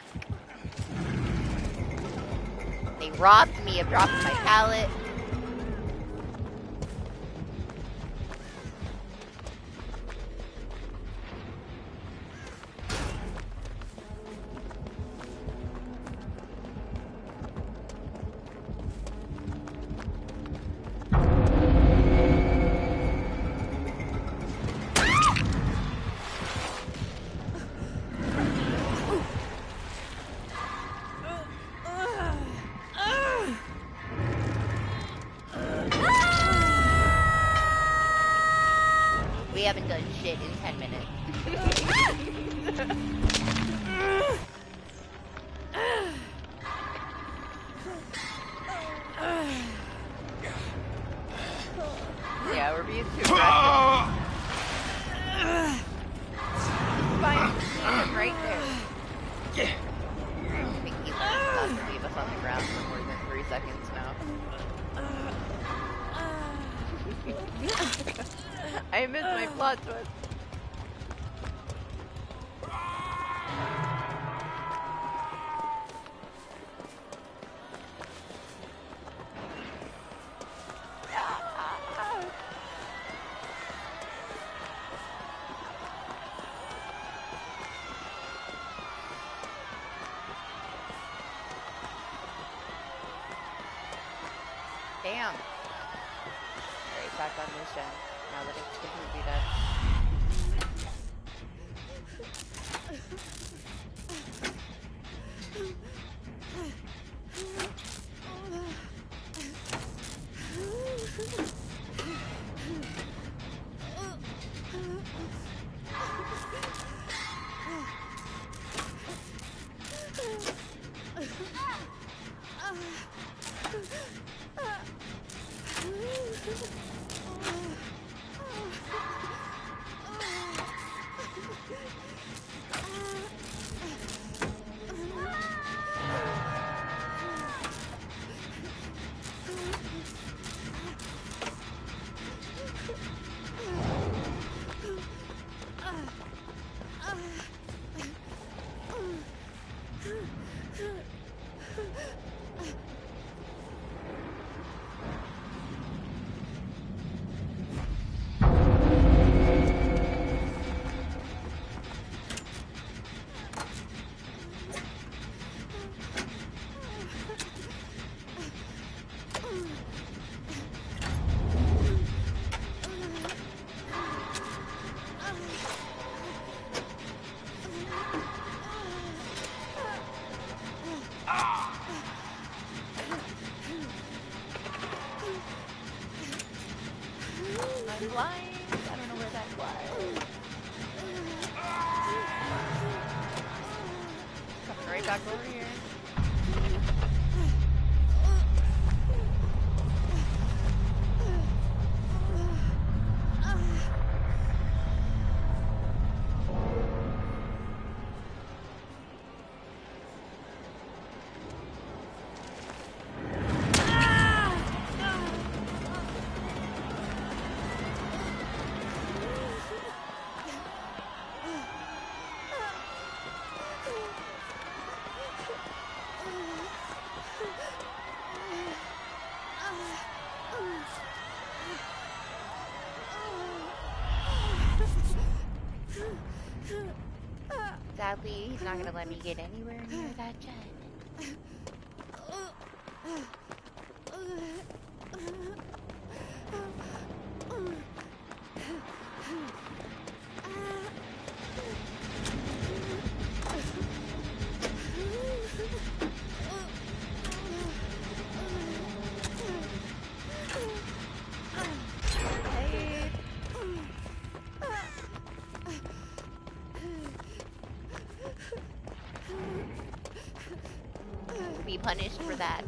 They robbed me of dropping my pallet. We haven't done shit in 10 minutes. Yeah, we're being too aggressive. It's fine. Leave him right there. I think he's about to leave us on the ground for more than 3 seconds now. I missed my plot twist. Damn. Alright, back on mission. Now that it's completely dead. I'm blind. I don't know where that was. Coming right back over here. Sadly, he's not gonna let me get anywhere near that jet. Be punished for that.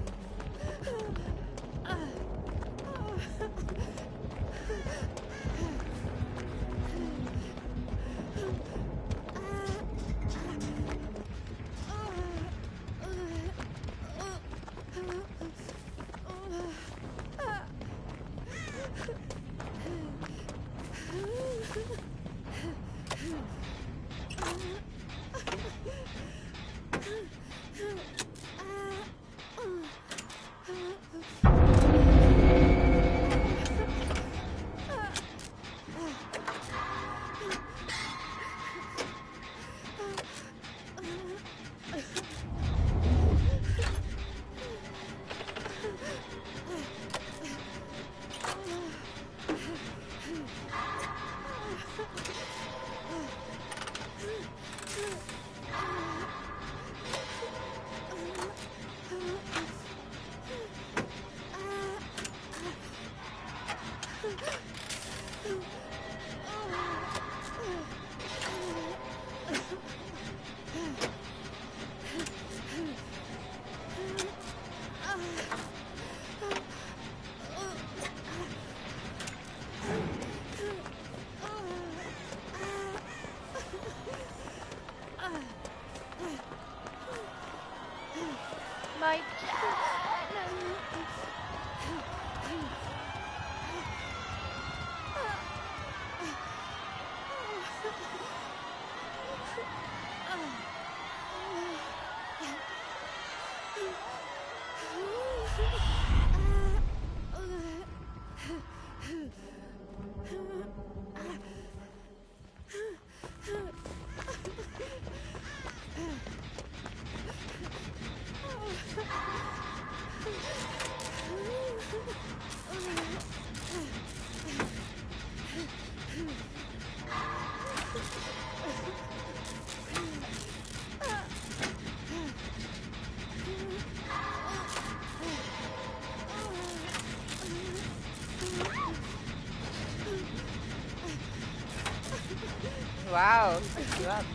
Wow, he picked you up.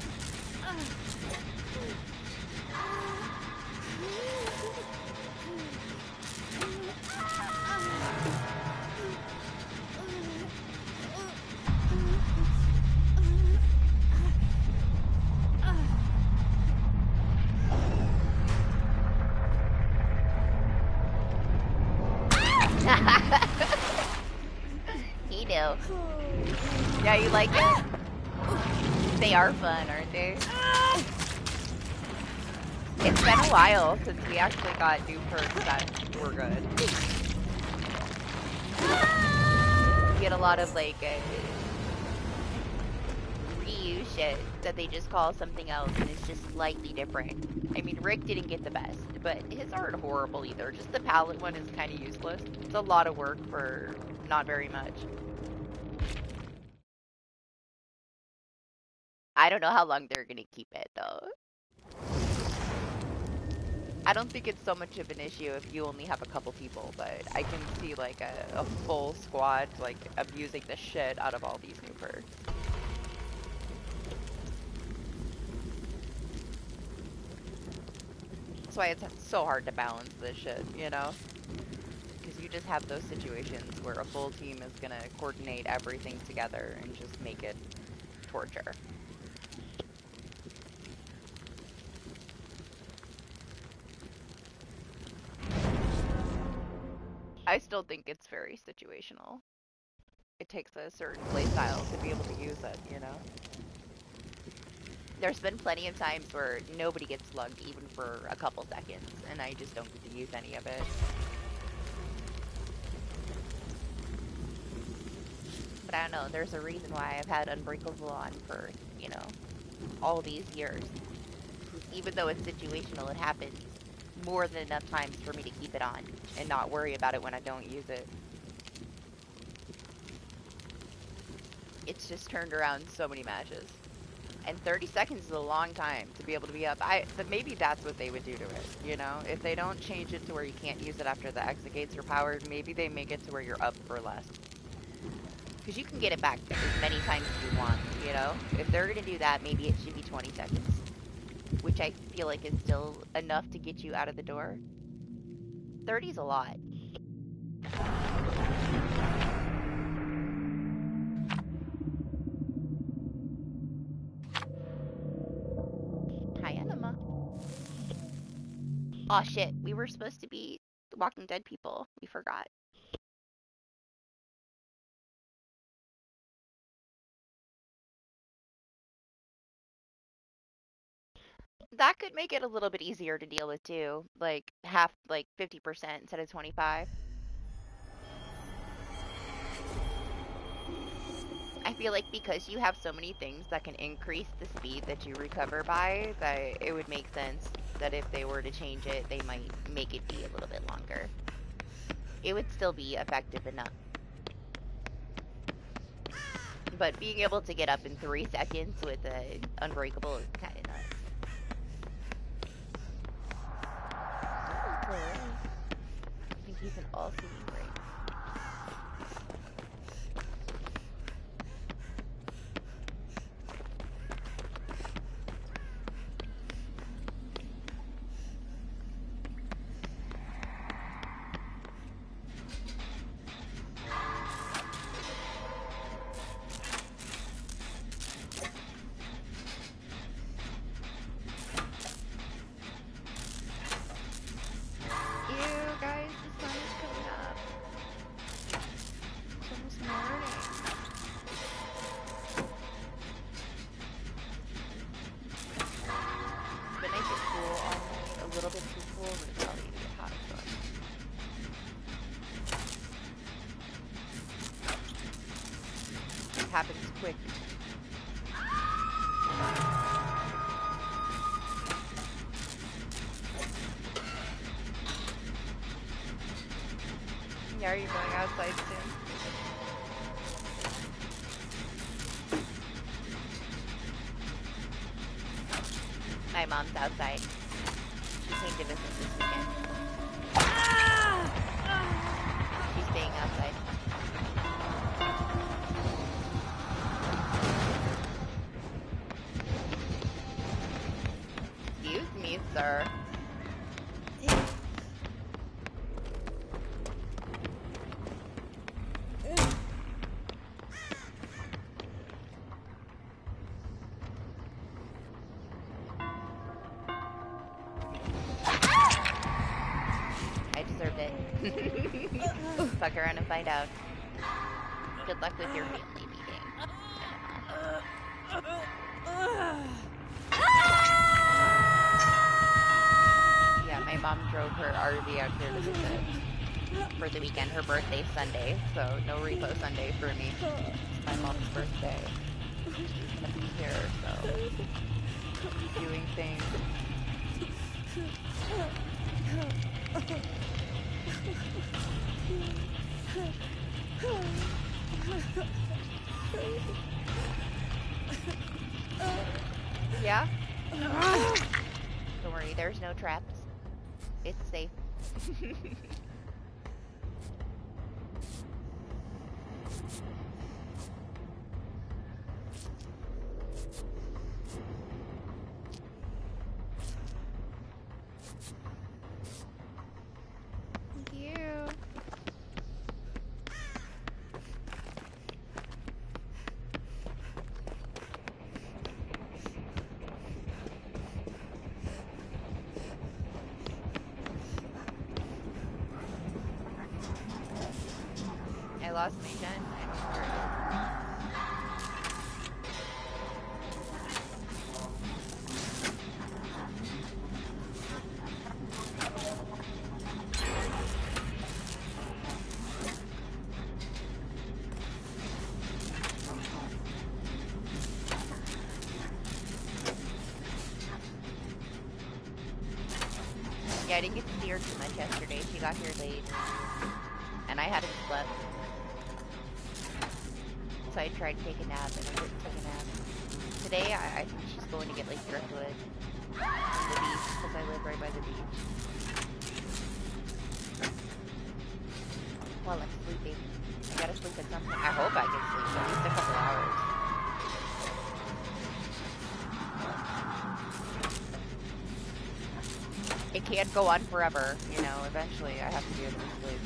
He knew. Yeah, you like it? They are fun, aren't they? It's been a while since we actually got new perks that were good. You get a lot of like reuse shit that they just call something else and it's just slightly different. I mean, Rick didn't get the best, but his aren't horrible either. Just the palette one is kind of useless. It's a lot of work for not very much. I don't know how long they're gonna keep it though. I don't think it's so much of an issue if you only have a couple people, but I can see like a full squad like abusing the shit out of all these new perks. That's why it's so hard to balance this shit, you know? Because you just have those situations where a full team is gonna coordinate everything together and just make it torture. I still think it's very situational. It takes a certain playstyle to be able to use it, you know? There's been plenty of times where nobody gets slugged even for a couple seconds, and I just don't get to use any of it. But I don't know, there's a reason why I've had Unbreakable on for, you know, all these years. Even though it's situational, it happens more than enough times for me to keep it on and not worry about it when I don't use it. It's just turned around so many matches. And 30 seconds is a long time to be able to be up. Maybe that's what they would do to it, you know? If they don't change it to where you can't use it after the exit gates are powered, maybe they make it to where you're up for less. Because you can get it back as many times as you want, you know? If they're going to do that, maybe it should be 20 seconds. Which I feel like is still enough to get you out of the door. 30's a lot. Hi, Enema. Aw, shit. We were supposed to be Walking Dead people. We forgot. That could make it a little bit easier to deal with, too. Like, 50% instead of 25. I feel like because you have so many things that can increase the speed that you recover by, that it would make sense that if they were to change it, they might make it be a little bit longer. It would still be effective enough. But being able to get up in 3 seconds with Unbreakable is kind of nuts. I think he's an all-seeing brain. Happens quick. Yeah, are you going outside soon? My mom's outside. She came to visit this weekend. She's staying outside. sir. I deserved it. Fuck around and find out. Good luck with your family meeting. Yeah, my mom drove her RV out here to visit for the weekend. Her birthday's Sunday, so no repo Sunday for me. It's my mom's birthday. She's gonna be here, so doing things. Yeah? Don't worry, there's no traps. It's safe. Thank you. I lost my gun. I don't know where Yeah, I didn't get to see her too much yesterday. She got here late. And I hadn't slept. So I tried to take a nap and I didn't take a nap. Today, I think she's going to get like driftwood from the beach because I live right by the beach. While I'm sleeping. I gotta sleep at some point. I hope I can sleep at least a couple hours. It can't go on forever, you know, eventually I have to be able to sleep.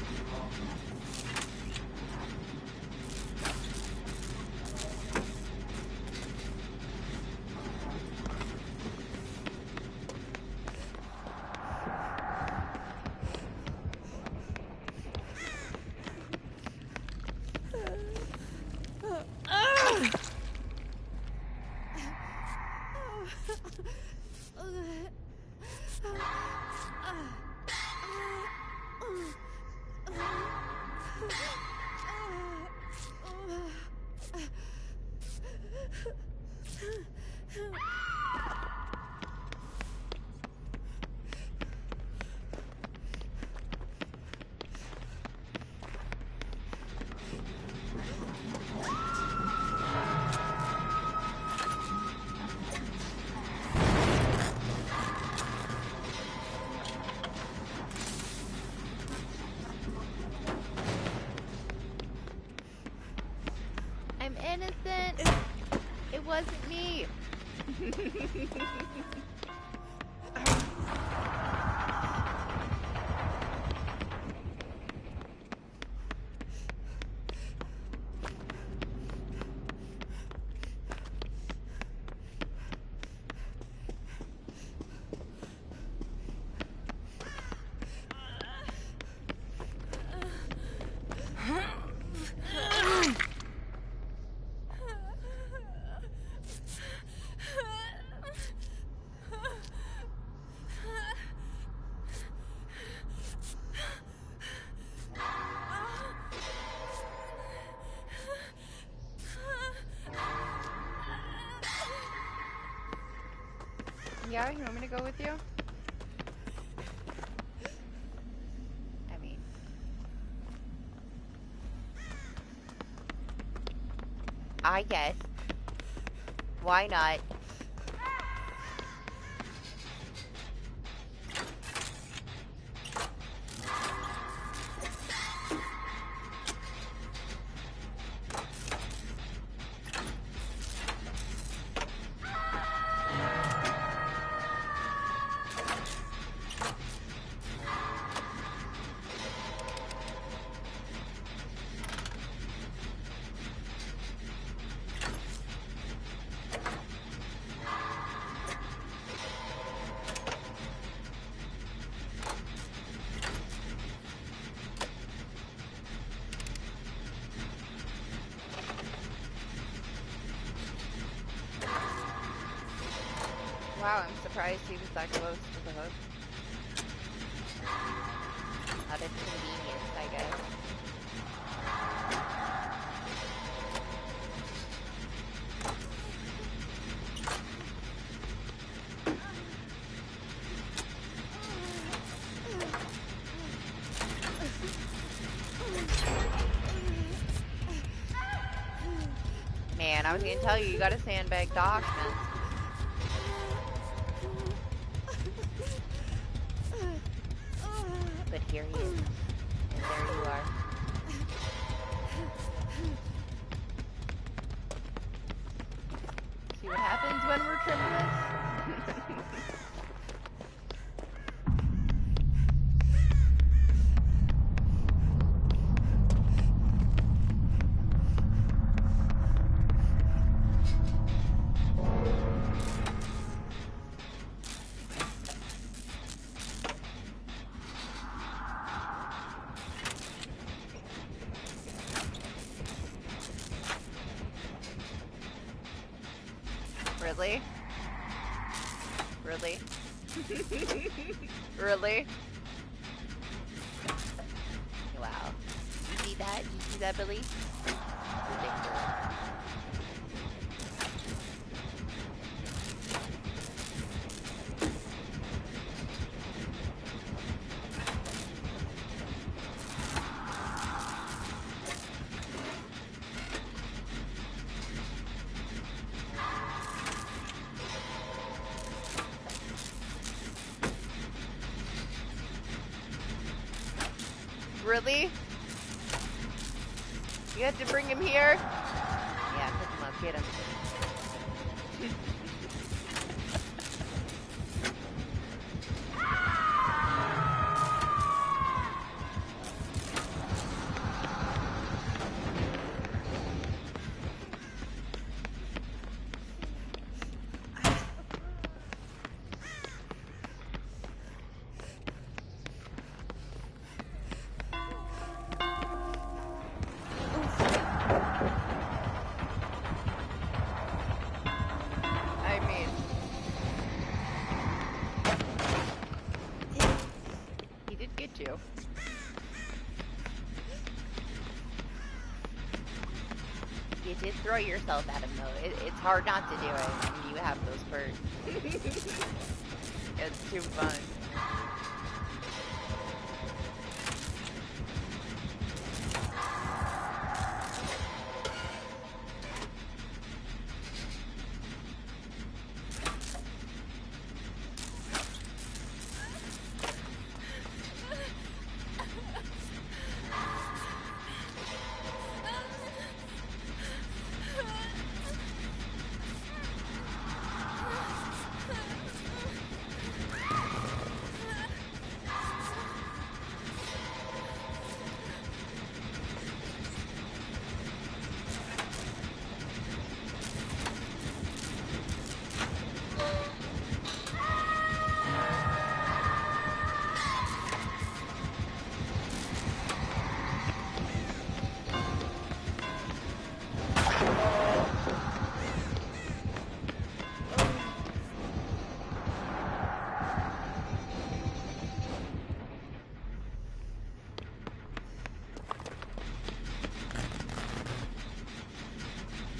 I'm innocent. It wasn't me. Yeah, you want me to go with you? I mean... I guess. Why not? Wow, I'm surprised he was that close to the hook. Out of convenience, I guess. Man, I was gonna tell you, you gotta sandbag Doc, man. But here he is. And there you are. See what happens when we're tremulous? Really? Really? Really? Wow. You see that? You see that, Billy? Ridiculous. Really? You had to bring him here? Yeah, pick him up, get him. I mean, he did get you. You did throw yourself at him though. It's hard not to do it when you have those perks. It's too fun.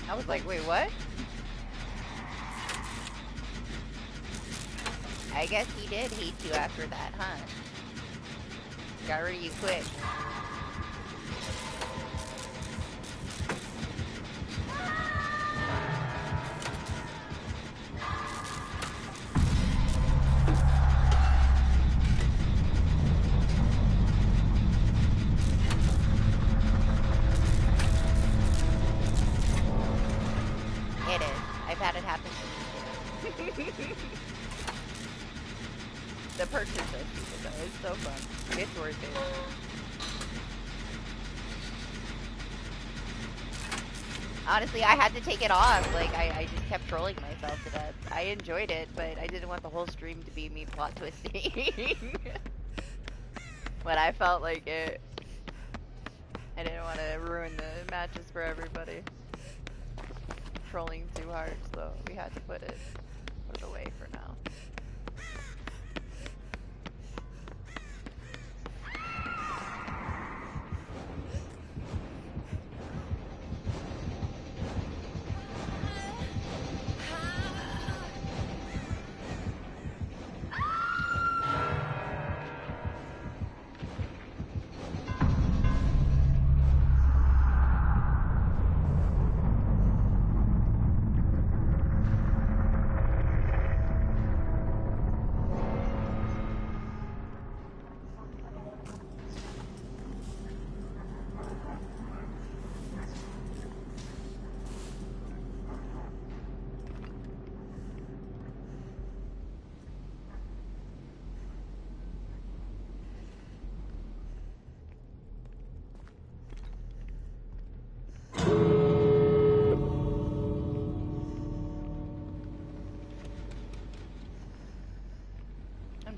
I was like, wait, what? I guess he did hate you after that, huh? Got rid of you quick. It is. I've had it happen to me too. The perks are so stupid though. It's so fun. It's worth it. Honestly, I had to take it off. Like, I just kept trolling myself to death. I enjoyed it, but I didn't want the whole stream to be me plot twisting. When I felt like it. I didn't want to ruin the matches for everybody. Trolling too hard, so we had to put it away for now.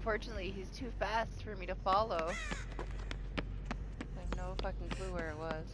Unfortunately, he's too fast for me to follow. I have no fucking clue where it was.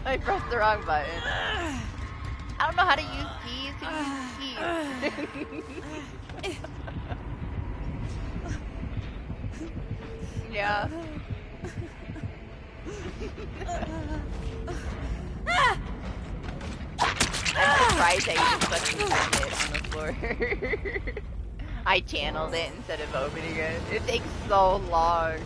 I pressed the wrong button. I don't know how to use keys. Who uses keys? Yeah. I'm surprised I even fucking found it on the floor. I channeled it instead of opening it. It takes so long.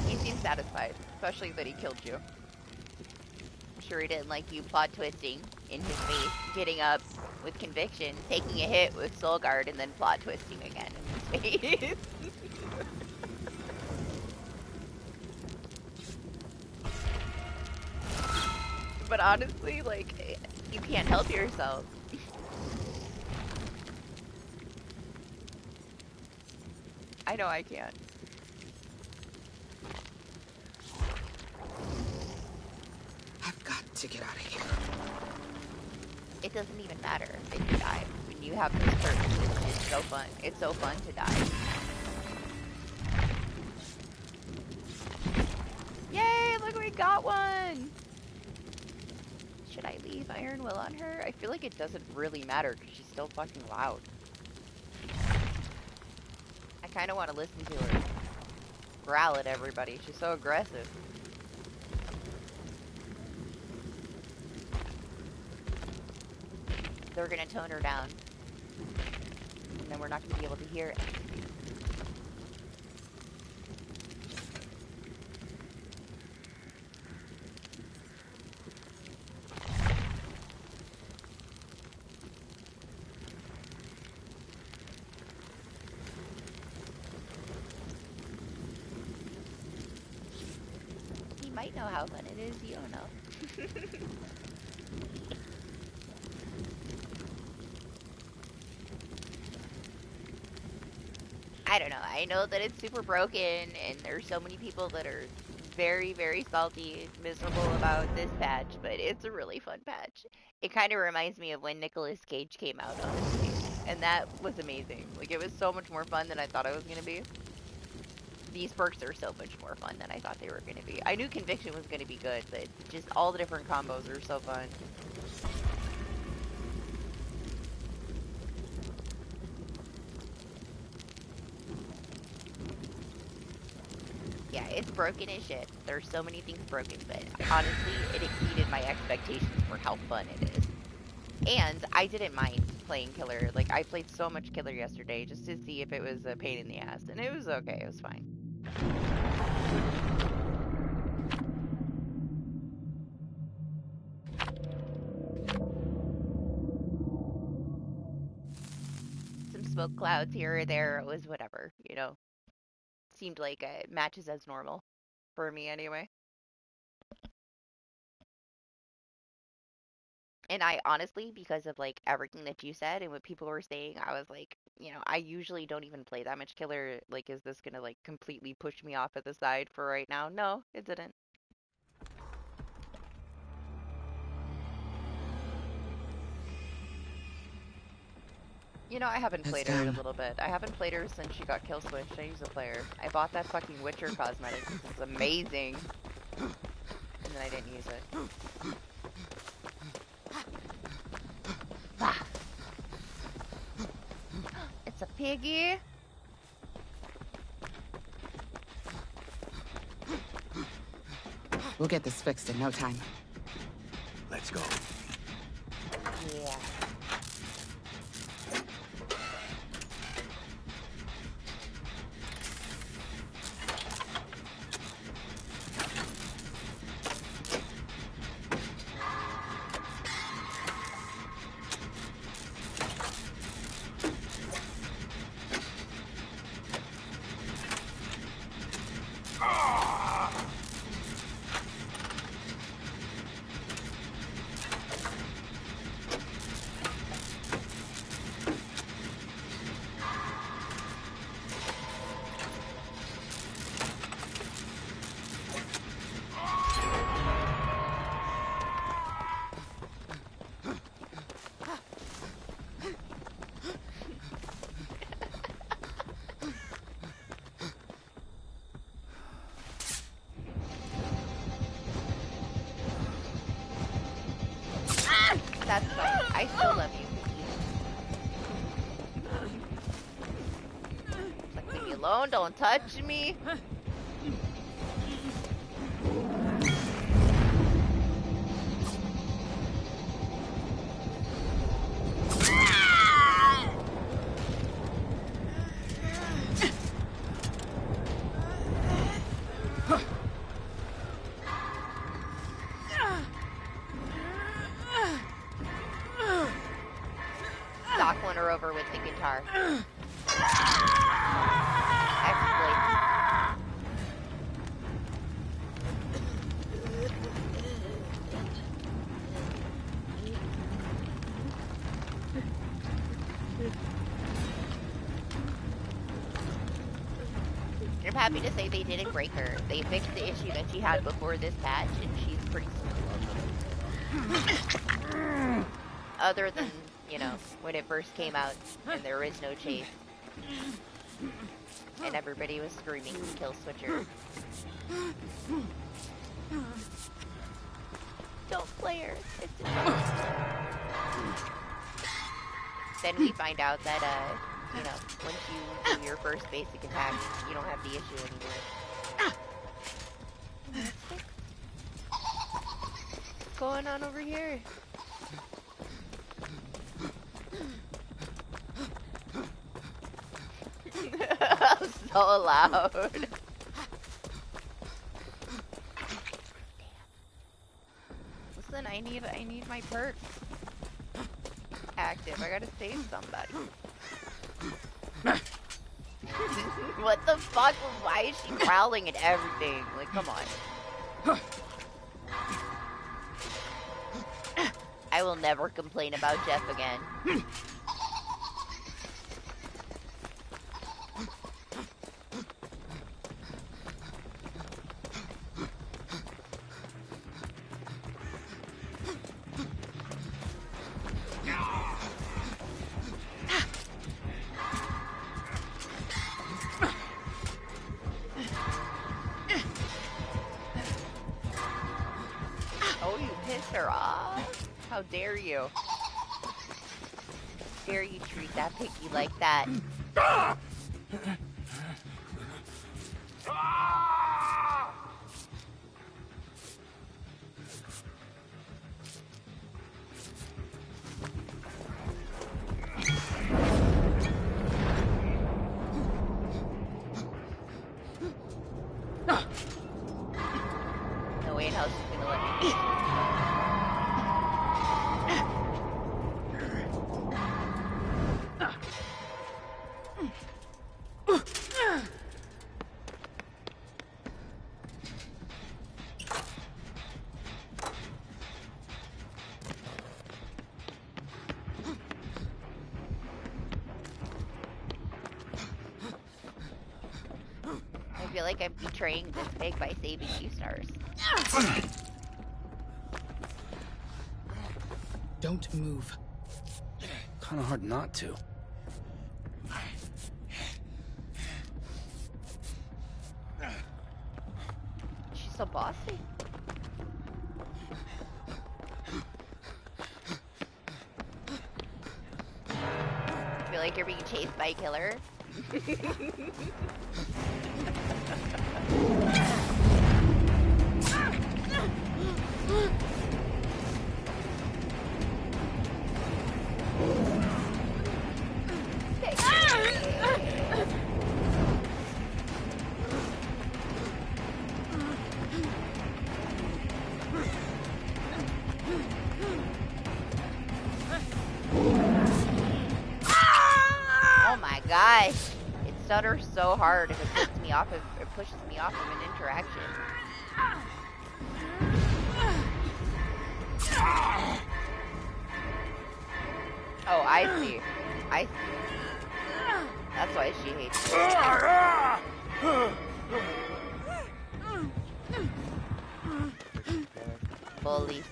He seems satisfied, especially that he killed you. I'm sure he didn't like you plot twisting in his face, getting up with conviction, taking a hit with Soul Guard, and then plot twisting again in his face. But honestly, like, you can't help yourself. I know I can't. I've got to get out of here. It doesn't even matter if you die. When you have this purpose, it's just so fun. It's so fun to die. Yay, look, we got one! Should I leave Iron Will on her? I feel like it doesn't really matter because she's still fucking loud. I kind of want to listen to her growl at everybody. She's so aggressive. They're gonna tone her down. And then we're not gonna be able to hear it. He might know how fun it is, you don't know. I don't know. I know that it's super broken, and there's so many people that are very, very salty, miserable about this patch, but it's a really fun patch. It kind of reminds me of when Nicolas Cage came out, honestly, and that was amazing. Like, it was so much more fun than I thought it was going to be. These perks are so much more fun than I thought they were going to be. I knew Conviction was going to be good, but just all the different combos are so fun. Yeah, it's broken as shit. There's so many things broken, but honestly, it exceeded my expectations for how fun it is. And I didn't mind playing Killer. Like, I played so much Killer yesterday just to see if it was a pain in the ass, and it was okay. It was fine. Some smoke clouds here or there, it was whatever, you know. Seemed like it matches as normal. For me, anyway. And I honestly, because of like everything that you said and what people were saying, I was like, you know, I usually don't even play that much Killer. Like, is this gonna like completely push me off at the side for right now? No, it didn't. You know, I haven't It's played her in a them. little bit. I haven't played her since she got kill switched. I used to play her. I bought that fucking Witcher cosmetic because it's amazing. then I didn't use it. Ah. It's a piggy. We'll get this fixed in no time. Let's go. Yeah. That's fine. I still love you, Cookie. It's like, leave me alone. Don't touch me. Doc won her over with the guitar. Exploit. I'm happy to say they didn't break her. They fixed the issue that she had before this patch, and she's pretty smooth. Other than, you know, when it first came out and there is no chase. And everybody was screaming kill switcher. Don't play her. It's a Then we find out that, you know, once you do your first basic attack, you don't have the issue anymore. What's going on over here? So loud. Listen, I need my perks active. I gotta save somebody. What the fuck? Why is she growling at everything? Like, come on. I will never complain about Jeff again. Oh, you pissed her off? How dare you? Dare you treat that piggy like that? No way in hell she's gonna let me eat. I feel like I'm betraying this pig by saving you, Stars. Don't move. Kind of hard not to. She's so bossy. I feel like you're being chased by a killer. Oh my gosh. It stutters so hard if it puts me off, if it pushes me off of an interaction. Oh, I see. I see. That's why she hates it. Bullies.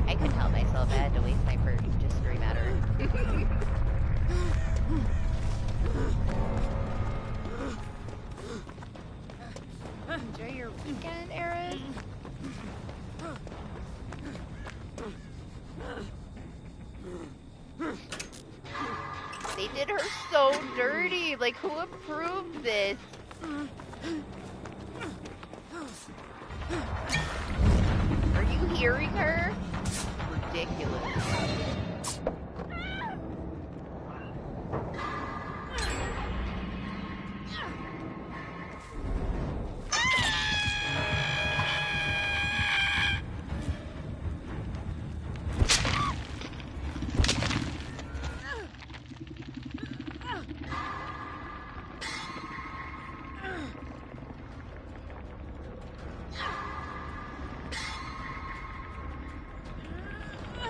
I couldn't help myself. I had to waste my perk to scream at her. Enjoy your weekend, Erin. They did her so dirty. Like, who approved this? Are you hearing her? Ridiculous.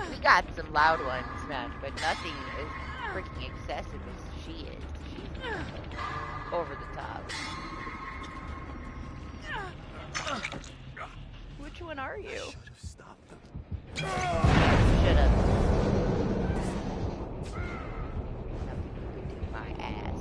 We got some loud ones, man, but nothing as freaking excessive as she is. She's over the top. Which one are you? Should have stopped them. Should have. Nothing you could do my ass.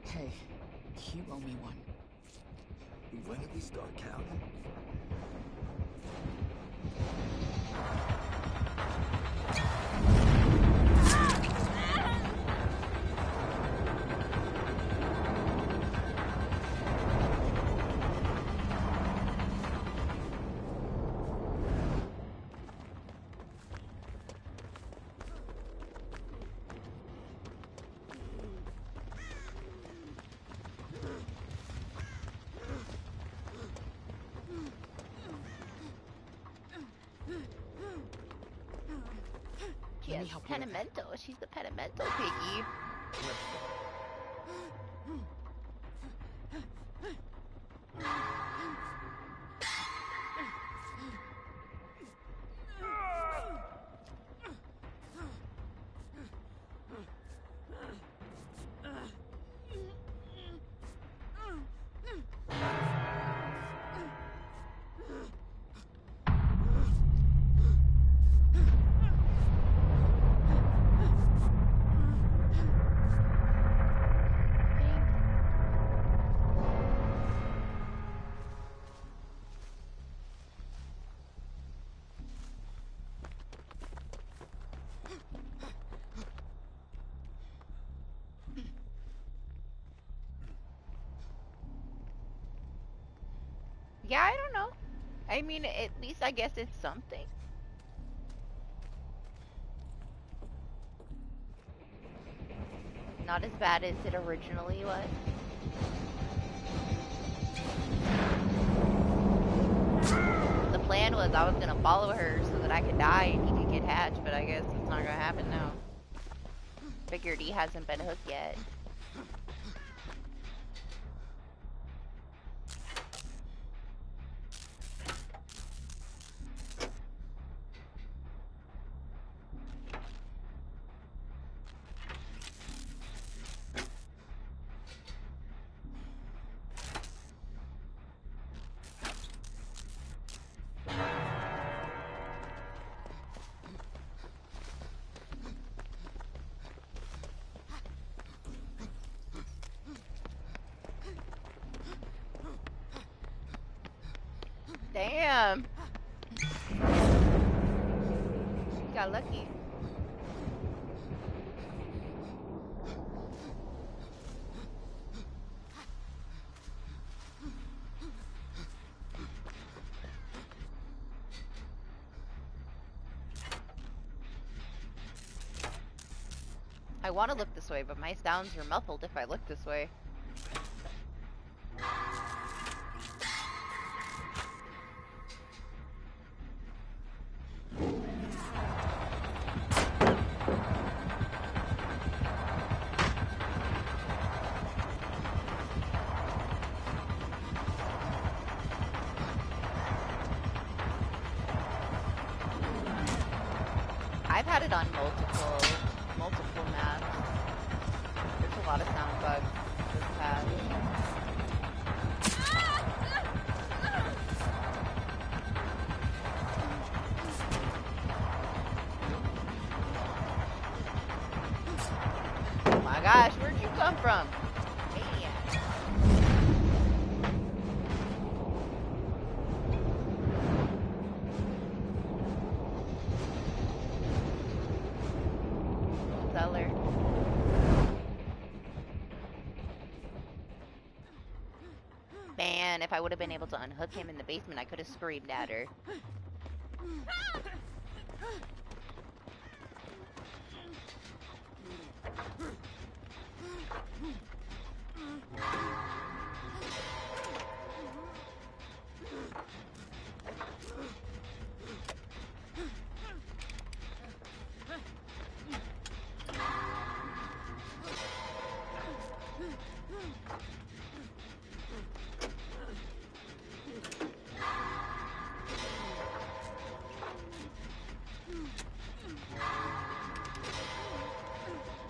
Hey, you owe me one. When did we start counting? Yes, Penimento. She's the Penimento piggy. Yeah, I don't know. I mean, at least I guess it's something. Not as bad as it originally was. The plan was I was gonna follow her so that I could die and he could get hatched, but I guess it's not gonna happen now. Figured he hasn't been hooked yet. Damn. You got lucky. I want to look this way, but my sounds are muffled if I look this way. I've had it on multiple maps. There's a lot of sound bugs this path. Oh my gosh, where'd you come from? Man. Cellar. Man, if I would have been able to unhook him in the basement, I could have screamed at her.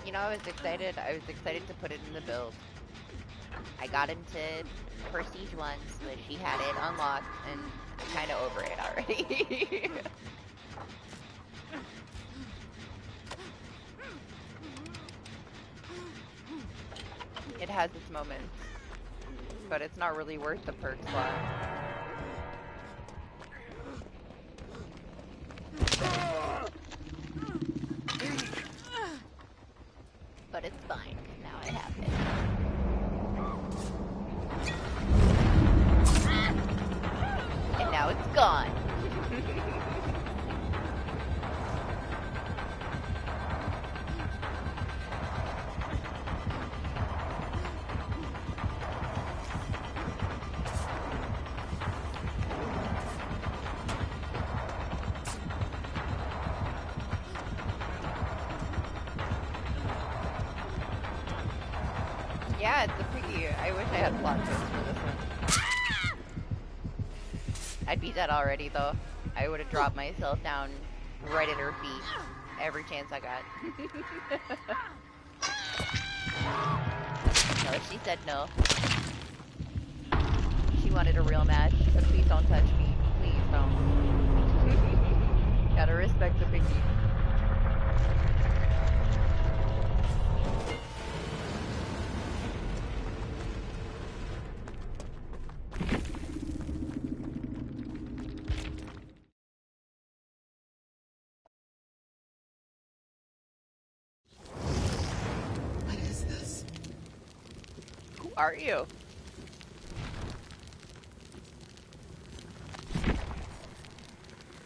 You know, I was excited to put it in the build. I got into Prestige once, but she had it unlocked, and I'm kind of over it already. It has its moments, but it's not really worth the perk slot. But it's fine, now I have it. And now it's gone. Yeah, it's a pretty... I wish I had plot twists for this one. I'd be dead already, though. I would have dropped myself down right at her feet every chance I got. No, she said no. She wanted a real match, but please don't touch me. Please don't. Gotta respect the piggy. Are you?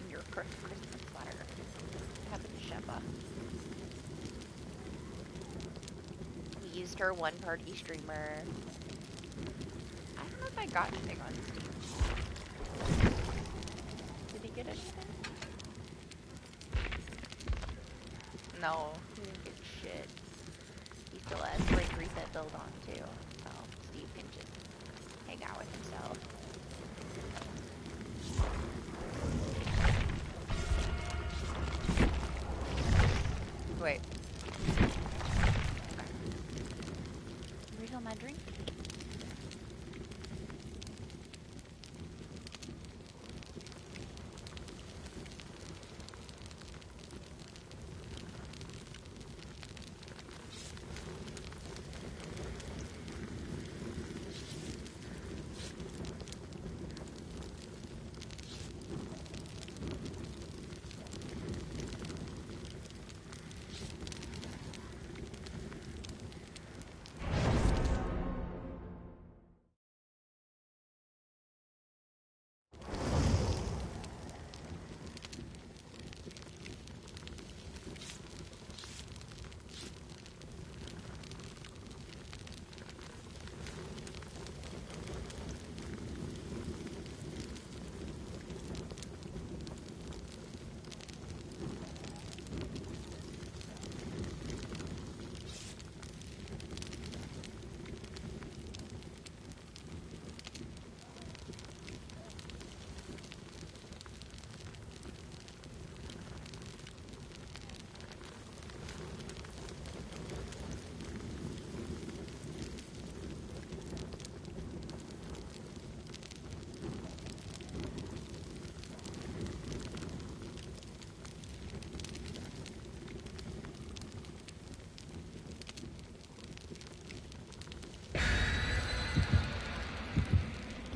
Your Christmas sweater. Have a Sheppa. used her one-party streamer. I don't know if I got anything on Steam. Did he get anything? No, he didn't get shit. He still has like reset build on too, so Steve can just hang out with himself. Wait. Okay. Refill my drink.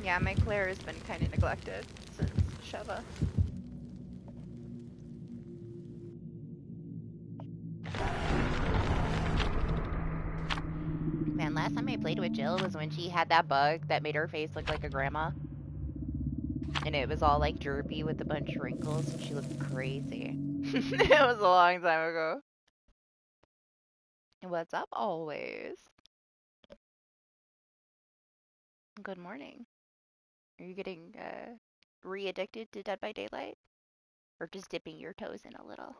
Yeah, my Claire has been kind of neglected since Sheva. Man, last time I played with Jill was when she had that bug that made her face look like a grandma. And it was all like droopy with a bunch of wrinkles and she looked crazy. It was a long time ago. What's up always? Good morning. Are you getting re-addicted to Dead by Daylight? Or just dipping your toes in a little?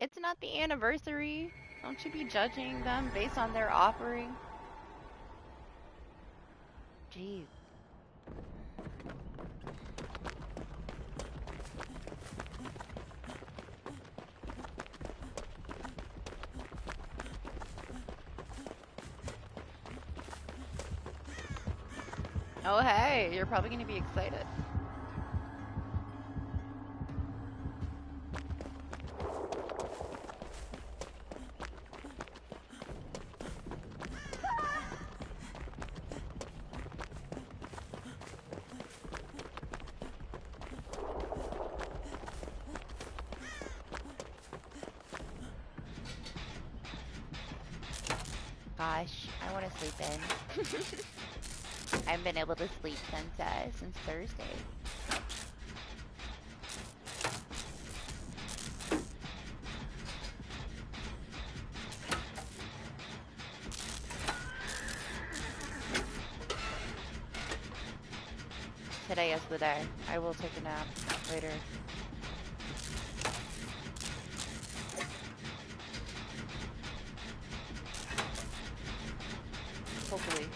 It's not the anniversary. Don't you be judging them based on their offering? Jeez. Oh hey, you're probably gonna be excited. Gosh, I want to sleep in. I haven't been able to sleep since Thursday. Today is the day. I will take a nap later. Hopefully.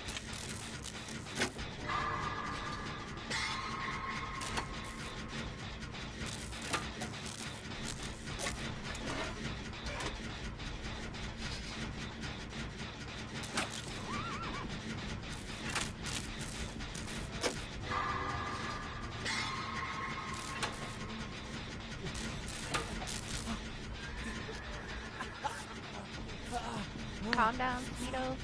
Calm down, Sweeto.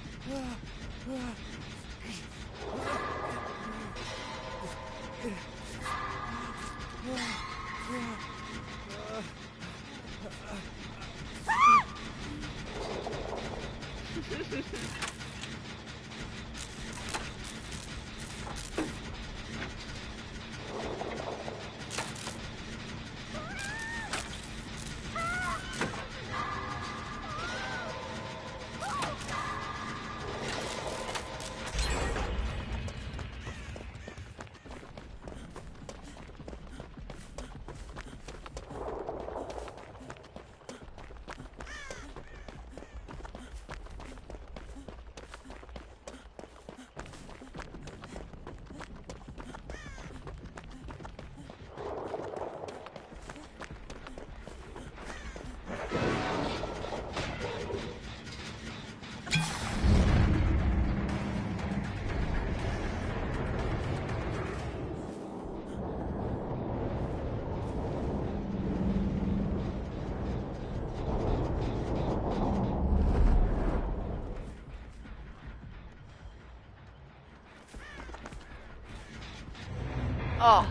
Oh.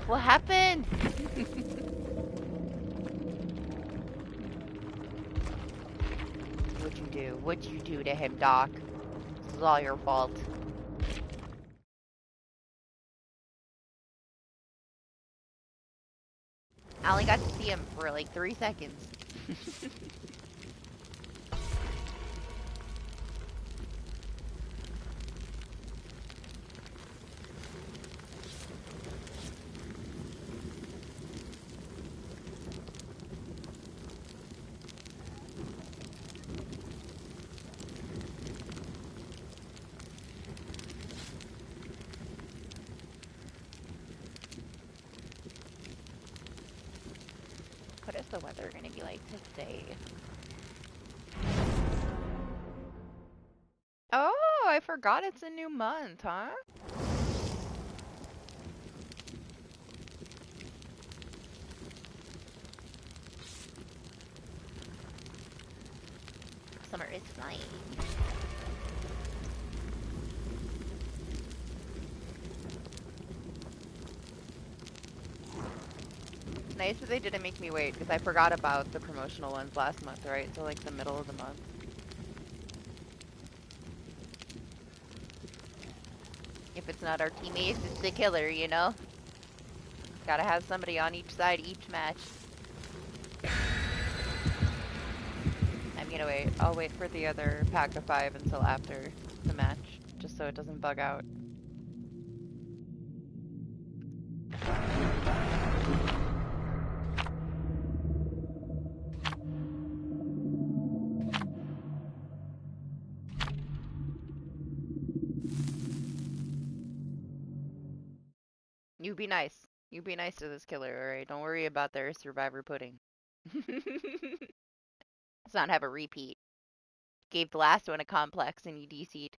What happened? What'd you do? What'd you do to him, Doc? This is all your fault. I only got to see him for like 3 seconds. What is the weather gonna be like today? Oh, I forgot it's a new month, huh? Summer is flying. Nice that they didn't make me wait, because I forgot about the promotional ones last month, right? So like the middle of the month. If it's not our teammates, it's the killer, you know? Gotta have somebody on each side each match. I'm gonna wait. I'll wait for the other pack of 5 until after the match, just so it doesn't bug out. You be nice. You be nice to this killer, alright? Don't worry about their survivor pudding. Let's not have a repeat. Gave the last one a complex and you DC'd.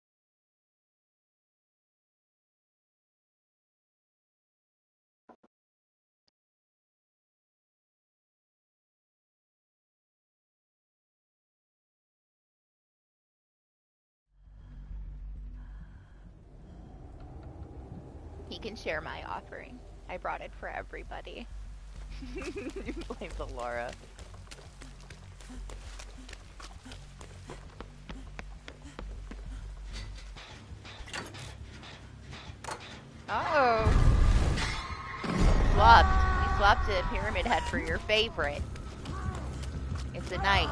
He can share my offering. I brought it for everybody. Blame the Laura. Oh! Swapped. You swapped a pyramid head for your favorite. It's a knight.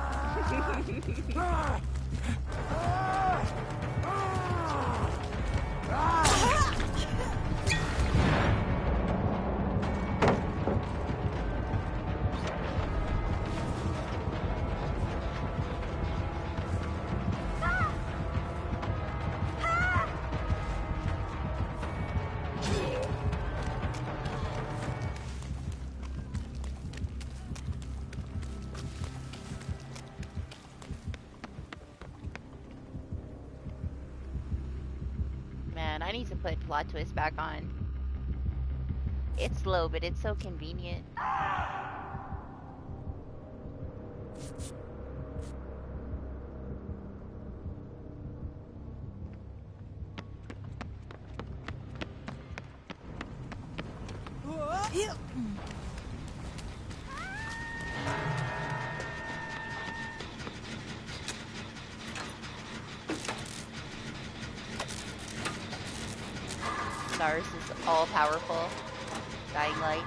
Man, I need to put plot twist back on. It's slow, but it's so convenient. Stars is all powerful. Dying light.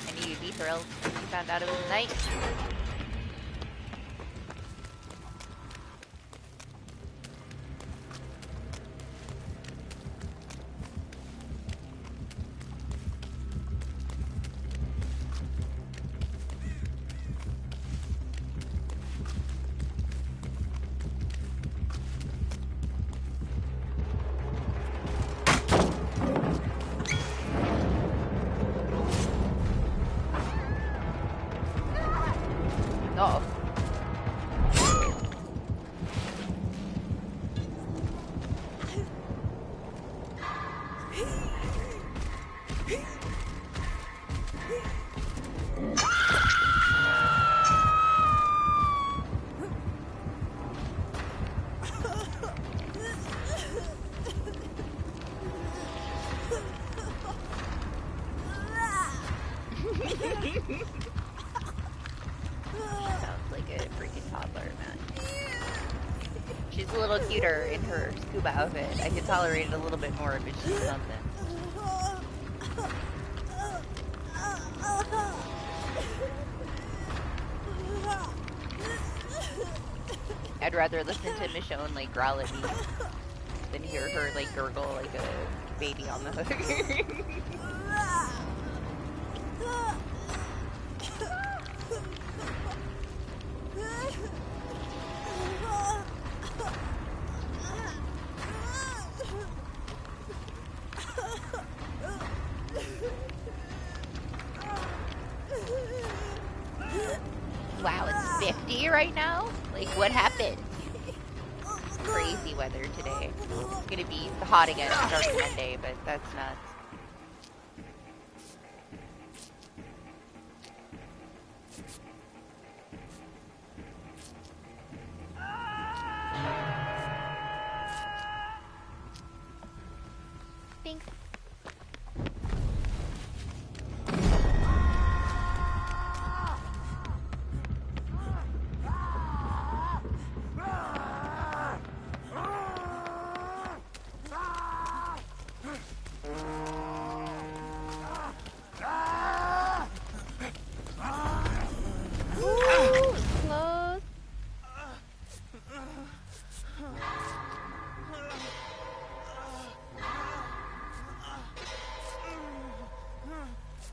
I knew you'd be thrilled when you found out it was night. She's a little cuter in her scuba outfit. I could tolerate it a little bit more if it's just something. I'd rather listen to Michonne like growl at me than hear her like gurgle like a baby on the hook. Wow, it's 50 right now? Like, what happened? Crazy weather today. It's gonna be hot again starting Monday, but that's nuts. Thanks. Ooh, close.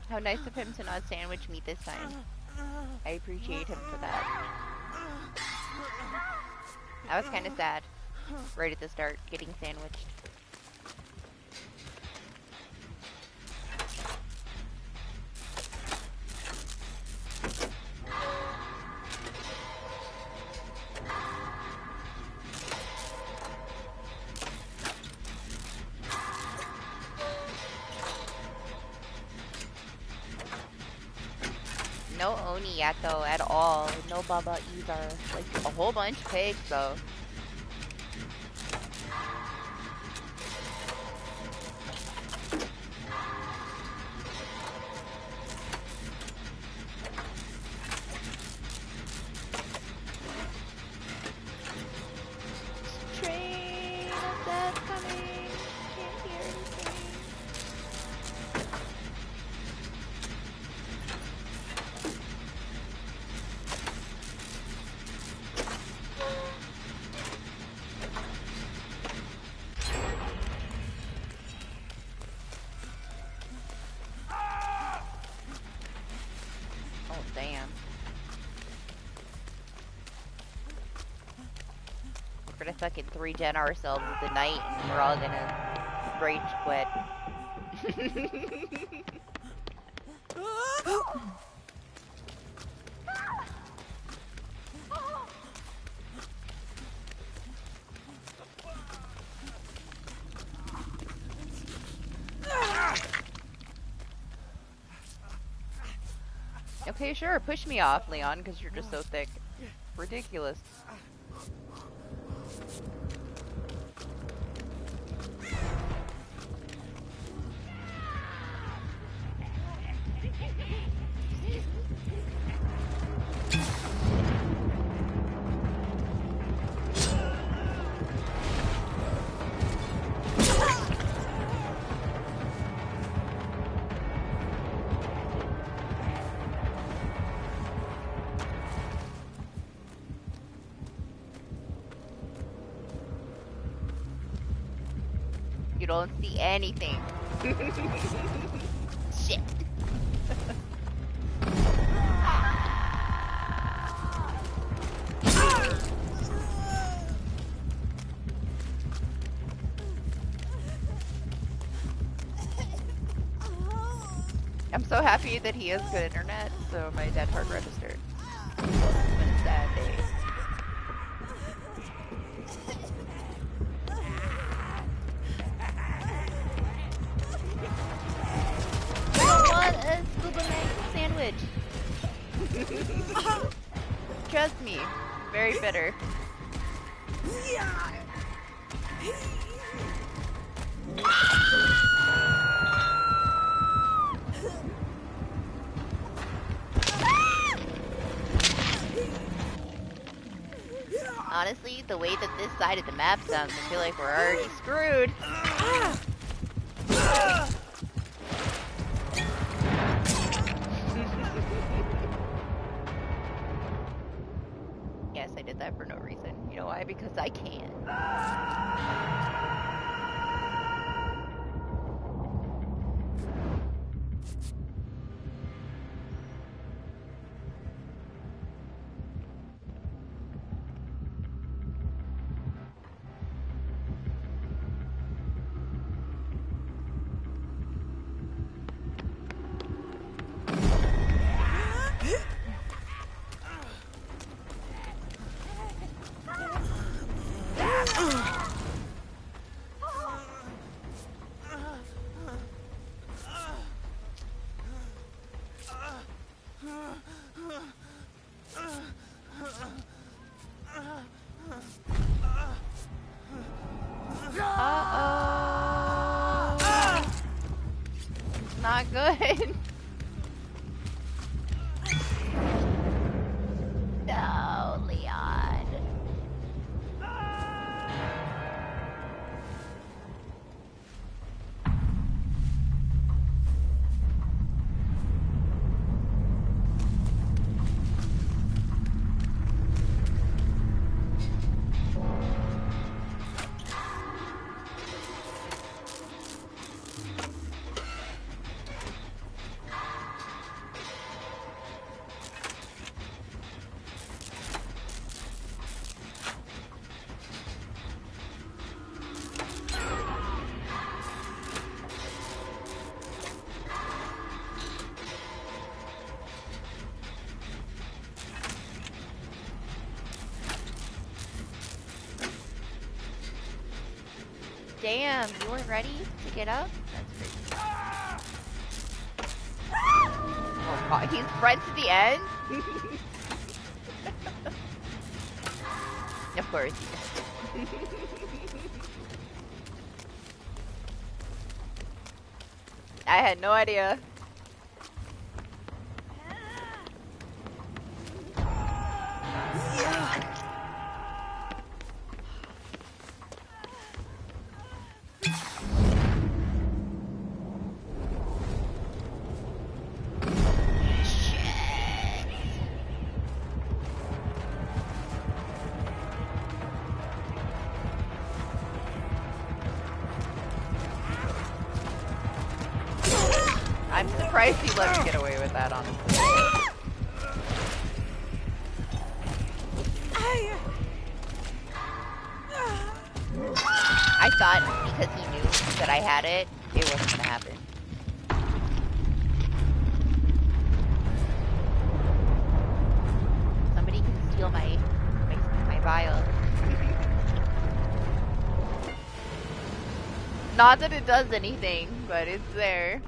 How nice of him to not sandwich me this time. I appreciate him for that. I was kind of sad right at the start, getting sandwiched. No Oni yet though, at all. No Baba either. Like, a whole bunch of pigs though. Train of death coming. Can't hear anything. Oh, damn. We're gonna fucking 3-gen ourselves with the night and we're all gonna rage quit. Okay, sure, push me off, Leon, because you're just so thick. Ridiculous. You don't see anything. Shit. I'm so happy that he has good internet, so my dead part registered. It's been a sad day. A scuba sandwich. Trust me, very bitter. Honestly, the way that this side of the map sounds, I feel like we're already screwed. Yes, I did that for no reason. You know why? Because I can. Uh-oh. It's not good. No, Leon. Damn, you weren't ready to get up? That's crazy. Oh god, he's right to the end? Of course. I had no idea. I'm surprised he let me get away with that, honestly. I thought because he knew that I had it, it wasn't gonna happen. Somebody can steal my vial. Not that it does anything, but it's there.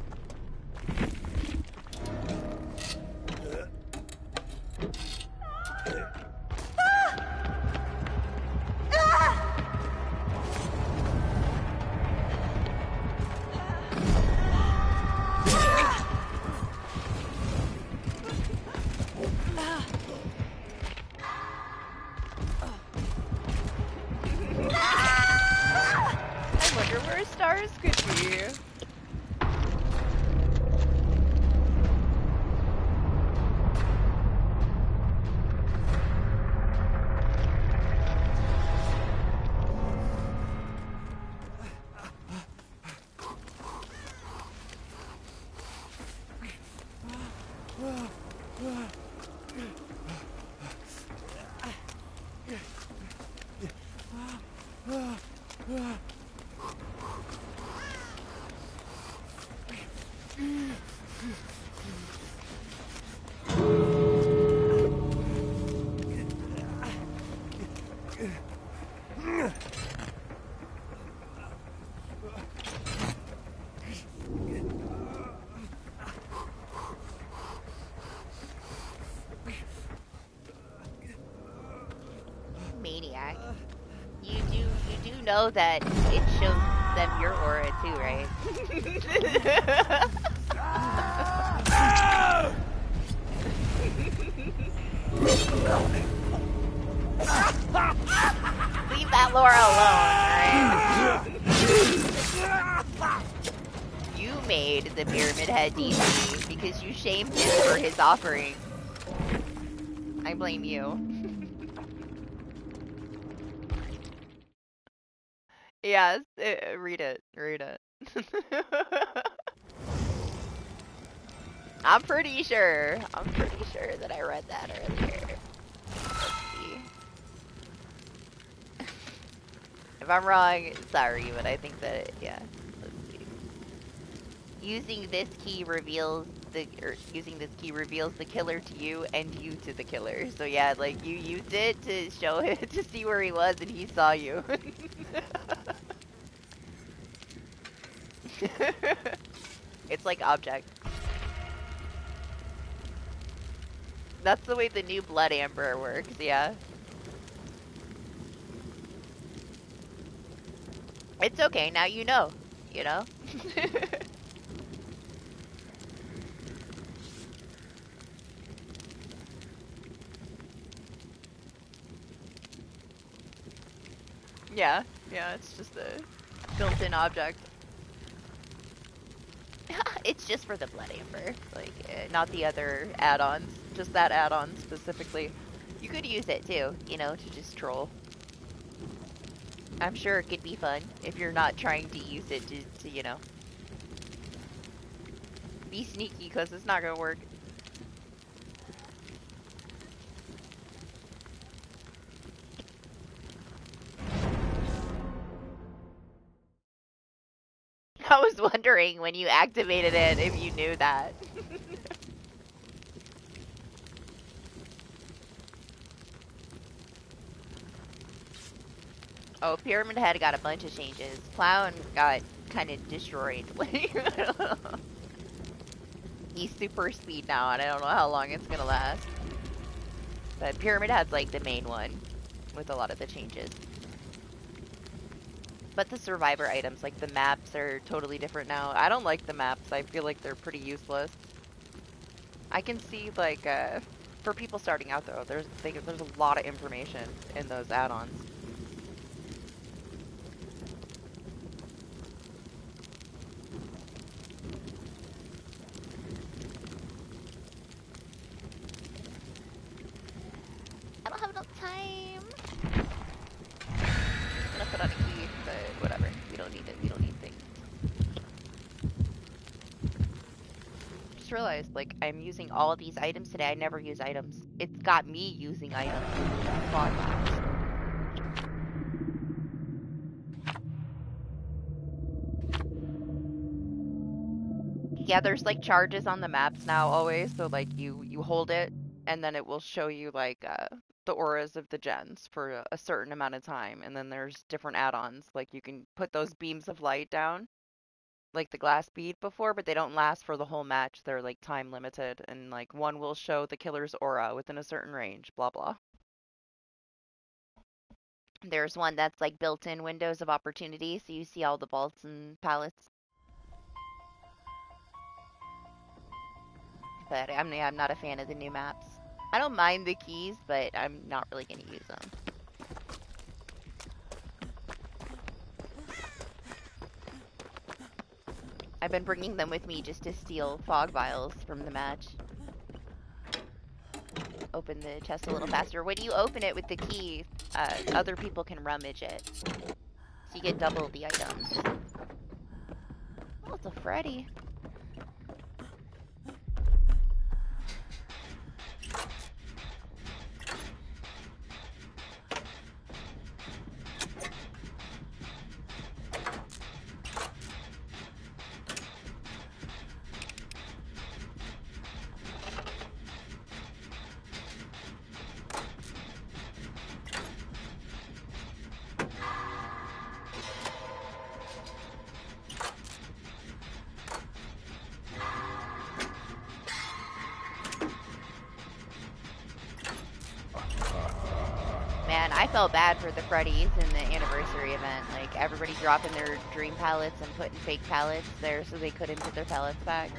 I wonder where stars could be. Maniac. You do know that it shows them your aura too, right? leave that Laura alone, alright? You made the Pyramid Head DC because you shamed him for his offering. I blame you. Yes, read it. Read it. I'm pretty sure that I read that earlier. Let's see. If I'm wrong, sorry, but I think that, yeah. Let's see. Using this key reveals the killer to you and you to the killer. So yeah, like you used it to show him to see where he was and he saw you. It's like object. That's the way the new Blood Amber works, yeah. It's okay, now you know, you know? Yeah, it's just a built-in object. It's just for the Blood Amber, like, not the other add-ons, just that add-on specifically. You could use it too, you know, to just troll. I'm sure it could be fun if you're not trying to use it to you know, be sneaky, because it's not gonna work. I was wondering when you activated it if you knew that. Oh, Pyramid Head got a bunch of changes. Clown got kind of destroyed. He's super speed now, and I don't know how long it's gonna last. But Pyramid Head's like the main one with a lot of the changes. But the survivor items, like the maps, are totally different now. I don't like the maps. I feel like they're pretty useless. I can see, like, for people starting out, though, there's a lot of information in those add-ons. I don't have enough time. I'm gonna put on a key, but whatever. We don't need it. We don't need things. Just realized, like, I'm using all of these items today. I never use items. It's got me using items. Fog maps. Yeah, there's like charges on the maps now always. So like you hold it, and then it will show you like the auras of the gens for a certain amount of time. And then there's different add-ons. Like you can put those beams of light down, like the glass bead before, but they don't last for the whole match. They're like time limited, and like one will show the killer's aura within a certain range, blah blah. There's one that's like built-in windows of opportunity, so you see all the vaults and pallets. But I'm not a fan of the new maps. I don't mind the keys, but I'm not really going to use them. I've been bringing them with me just to steal fog vials from the match. Open the chest a little faster. When you open it with the key, other people can rummage it. So you get double the items. Oh, it's a Freddy. Man, I felt bad for the Freddies in the anniversary event. Like, everybody dropping their dream pallets and putting fake pallets there so they couldn't put their pallets back.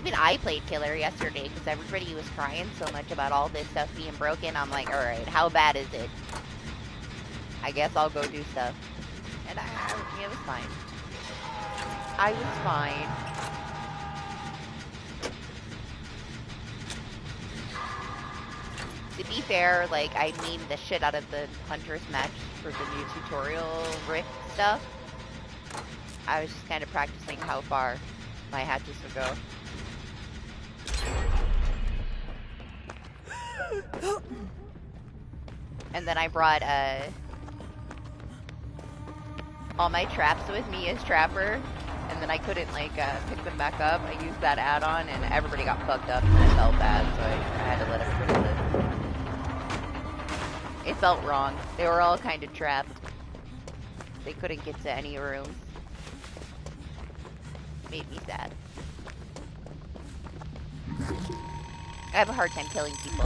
Even I played killer yesterday because everybody was crying so much about all this stuff being broken. I'm like, alright, how bad is it? I guess I'll go do stuff. And it was fine. I was fine. To be fair, like, I memed the shit out of the Huntress match for the new tutorial Rift stuff. I was just kind of practicing how far my hatches would go. And then I brought all my traps with me as Trapper, and then I couldn't like pick them back up. I used that add-on, and everybody got fucked up, and I felt bad, so I had to let everybody live. It felt wrong. They were all kind of trapped. They couldn't get to any rooms. Made me sad. I have a hard time killing people.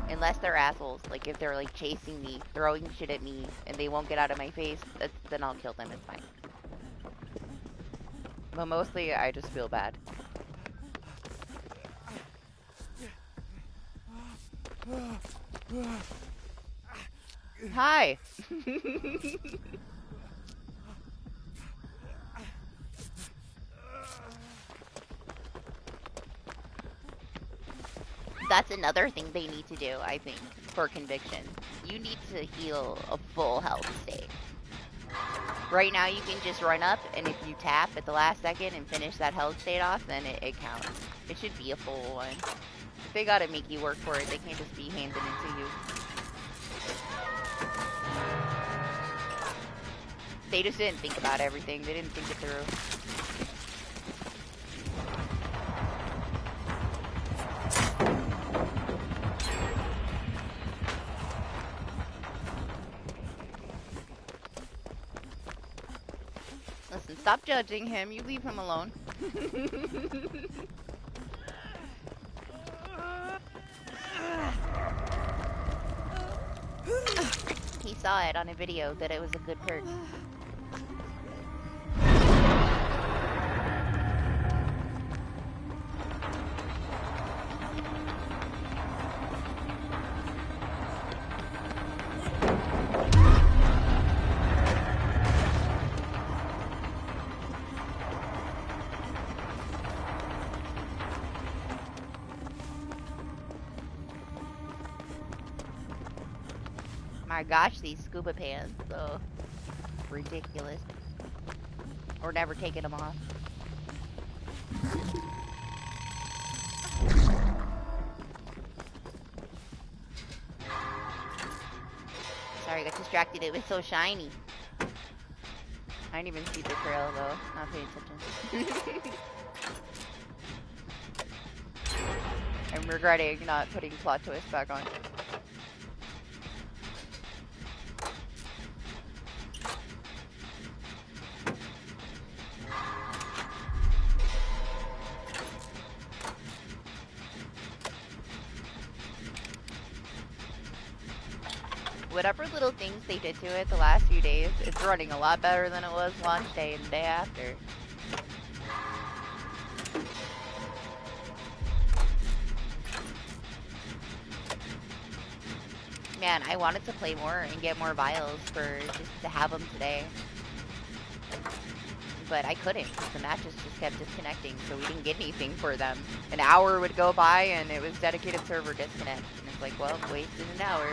Unless they're assholes. Like, if they're, like, chasing me, throwing shit at me, and they won't get out of my face, then I'll kill them. It's fine. But mostly, I just feel bad. Hi! That's another thing they need to do, I think, for conviction. You need to heal a full health state. Right now, you can just run up, and if you tap at the last second and finish that health state off, then it counts. It should be a full one. If they gotta make you work for it, they can't just be handed into you. They just didn't think about everything. They didn't think it through. Listen, stop judging him. You leave him alone. He saw it on a video that it was a good perk. My gosh, these scuba pants, so ridiculous. We're never taking them off. Sorry, I got distracted. It was so shiny. I didn't even see the trail though. Not paying attention. I'm regretting not putting plot twist back on. Whatever little things they did to it the last few days, it's running a lot better than it was launch day and the day after. Man, I wanted to play more and get more vials for just to have them today. But I couldn't because the matches just kept disconnecting, so we didn't get anything for them. An hour would go by and it was dedicated server disconnect. And it's like, well, wasted an hour.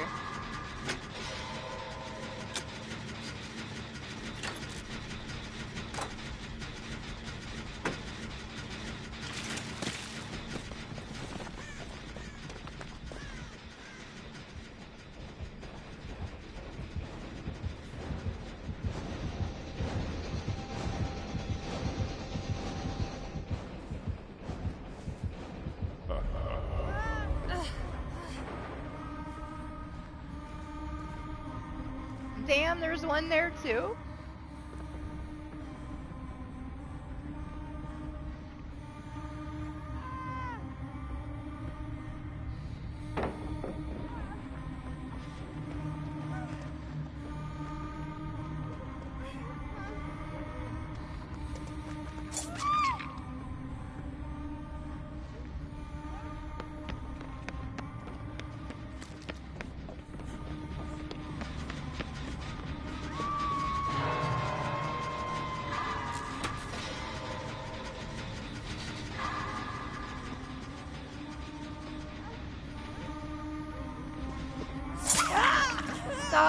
Damn, there's one there too?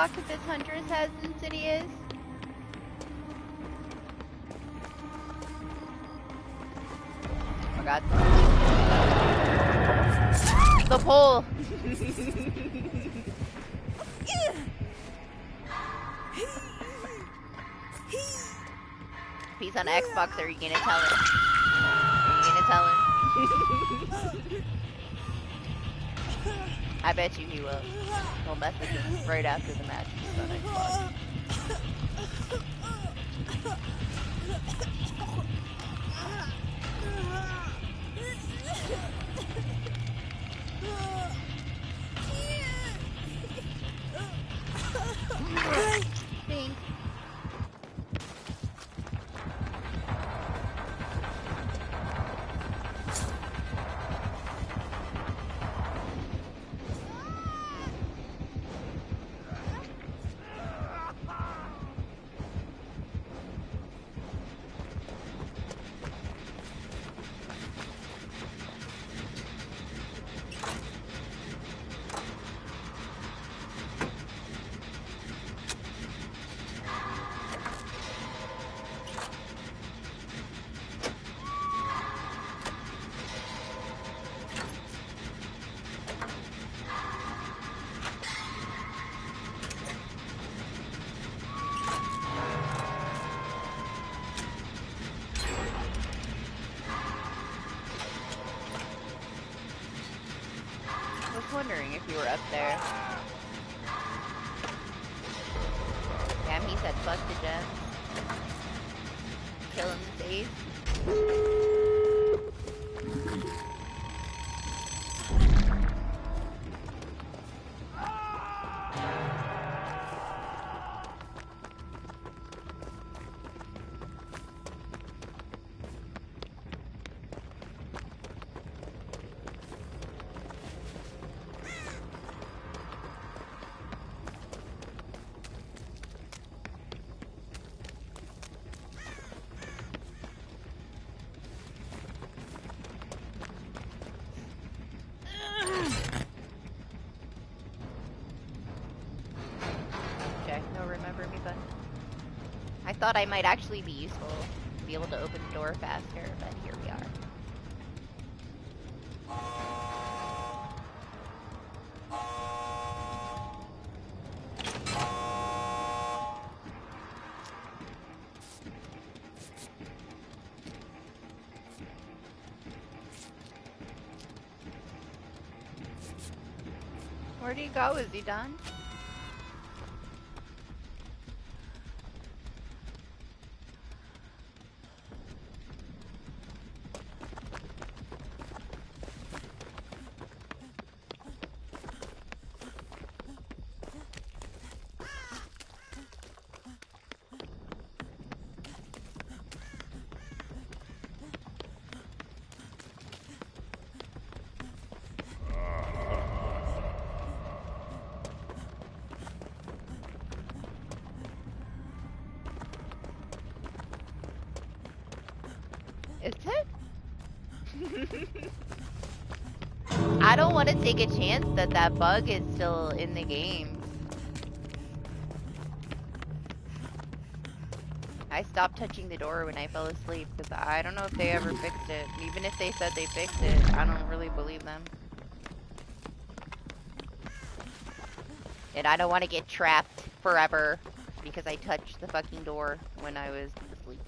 shock if it's Huntress as Insidious. Oh my god. The pole! If he's on Xbox, are you gonna tell him? Are you gonna tell him? I bet you he will. He'll message him right after the match. He's on Xbox. Thanks. Wondering if you were up there. Damn, he said fuck the gems. Kill him safe. I thought I might actually be useful to be able to open the door faster, but here we are. Where'd he go? Is he done? Is it? I don't want to take a chance that that bug is still in the game. I stopped touching the door when I fell asleep because I don't know if they ever fixed it. Even if they said they fixed it, I don't really believe them. And I don't want to get trapped forever because I touched the fucking door when I was asleep.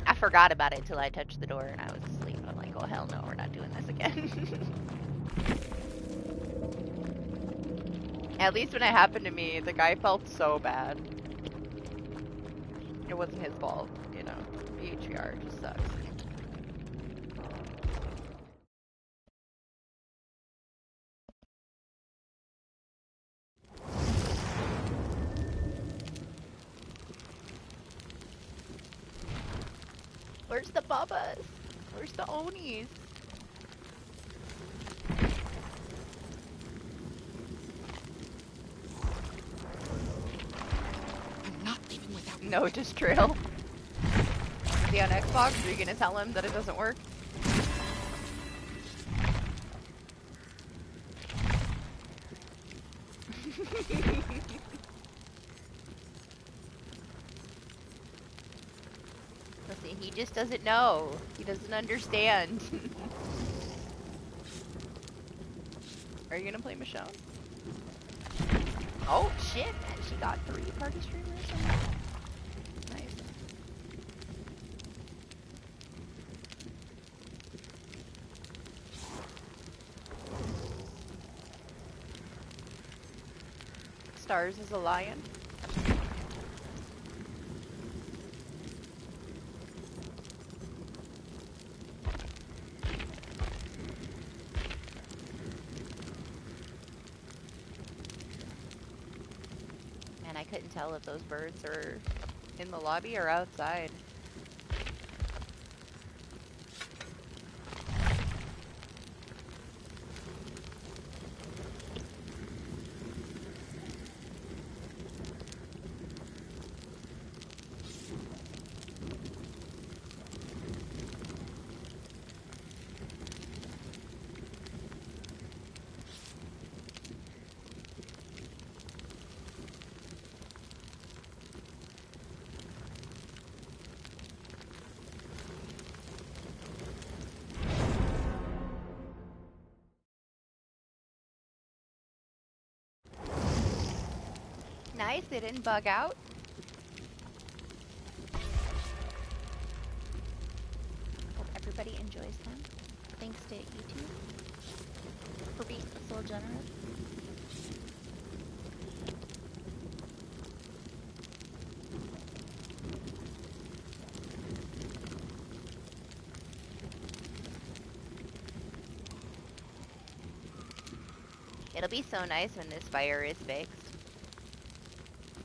I forgot about it till I touched the door and I was asleep. I'm like, oh hell no, we're not doing this again. At least when it happened to me, the guy felt so bad. It wasn't his fault, you know. PHVR just sucks. Where's the Babas? Where's the Onis? I'm not leaving without you. No, just trail. Is he on Xbox? Are you gonna tell him that it doesn't work? Listen, he just doesn't know. He doesn't understand. Are you gonna play Michonne? Oh shit, man, she got 3 party streamers. Nice. Stars is a lion. And I couldn't tell if those birds are in the lobby or outside. Nice, they didn't bug out. Hope everybody enjoys them. Thanks to YouTube for being so generous. It'll be so nice when this fire is fixed.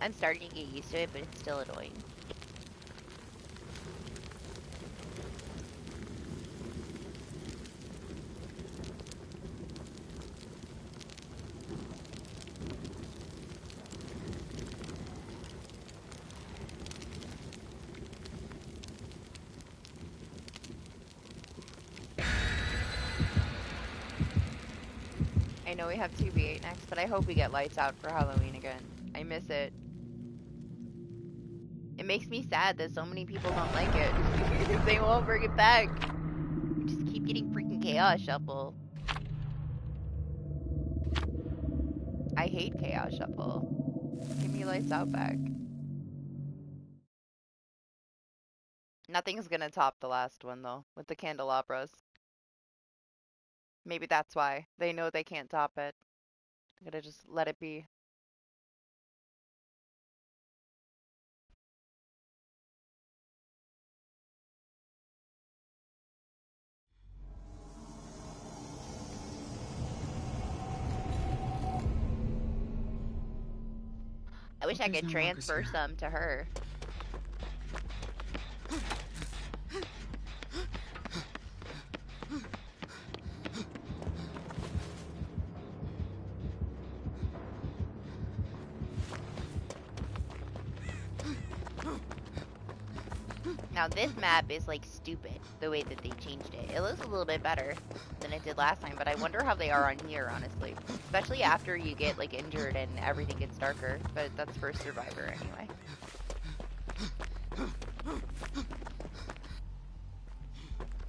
I'm starting to get used to it, but it's still annoying. I know we have 2v8 next, but I hope we get lights out for Halloween again. I miss it. It makes me sad that so many people don't like it. They won't bring it back. We just keep getting freaking Chaos Shuffle. I hate Chaos Shuffle. Give me lights out back. Nothing's gonna top the last one though, with the candelabras. Maybe that's why. They know they can't top it. I'm gonna just let it be. I wish I could transfer some to her. Now this map is like stupid, the way that they changed it. It looks a little bit better than it did last time, but I wonder how they are on here, honestly. Especially after you get like injured and everything gets darker, but that's for Survivor anyway.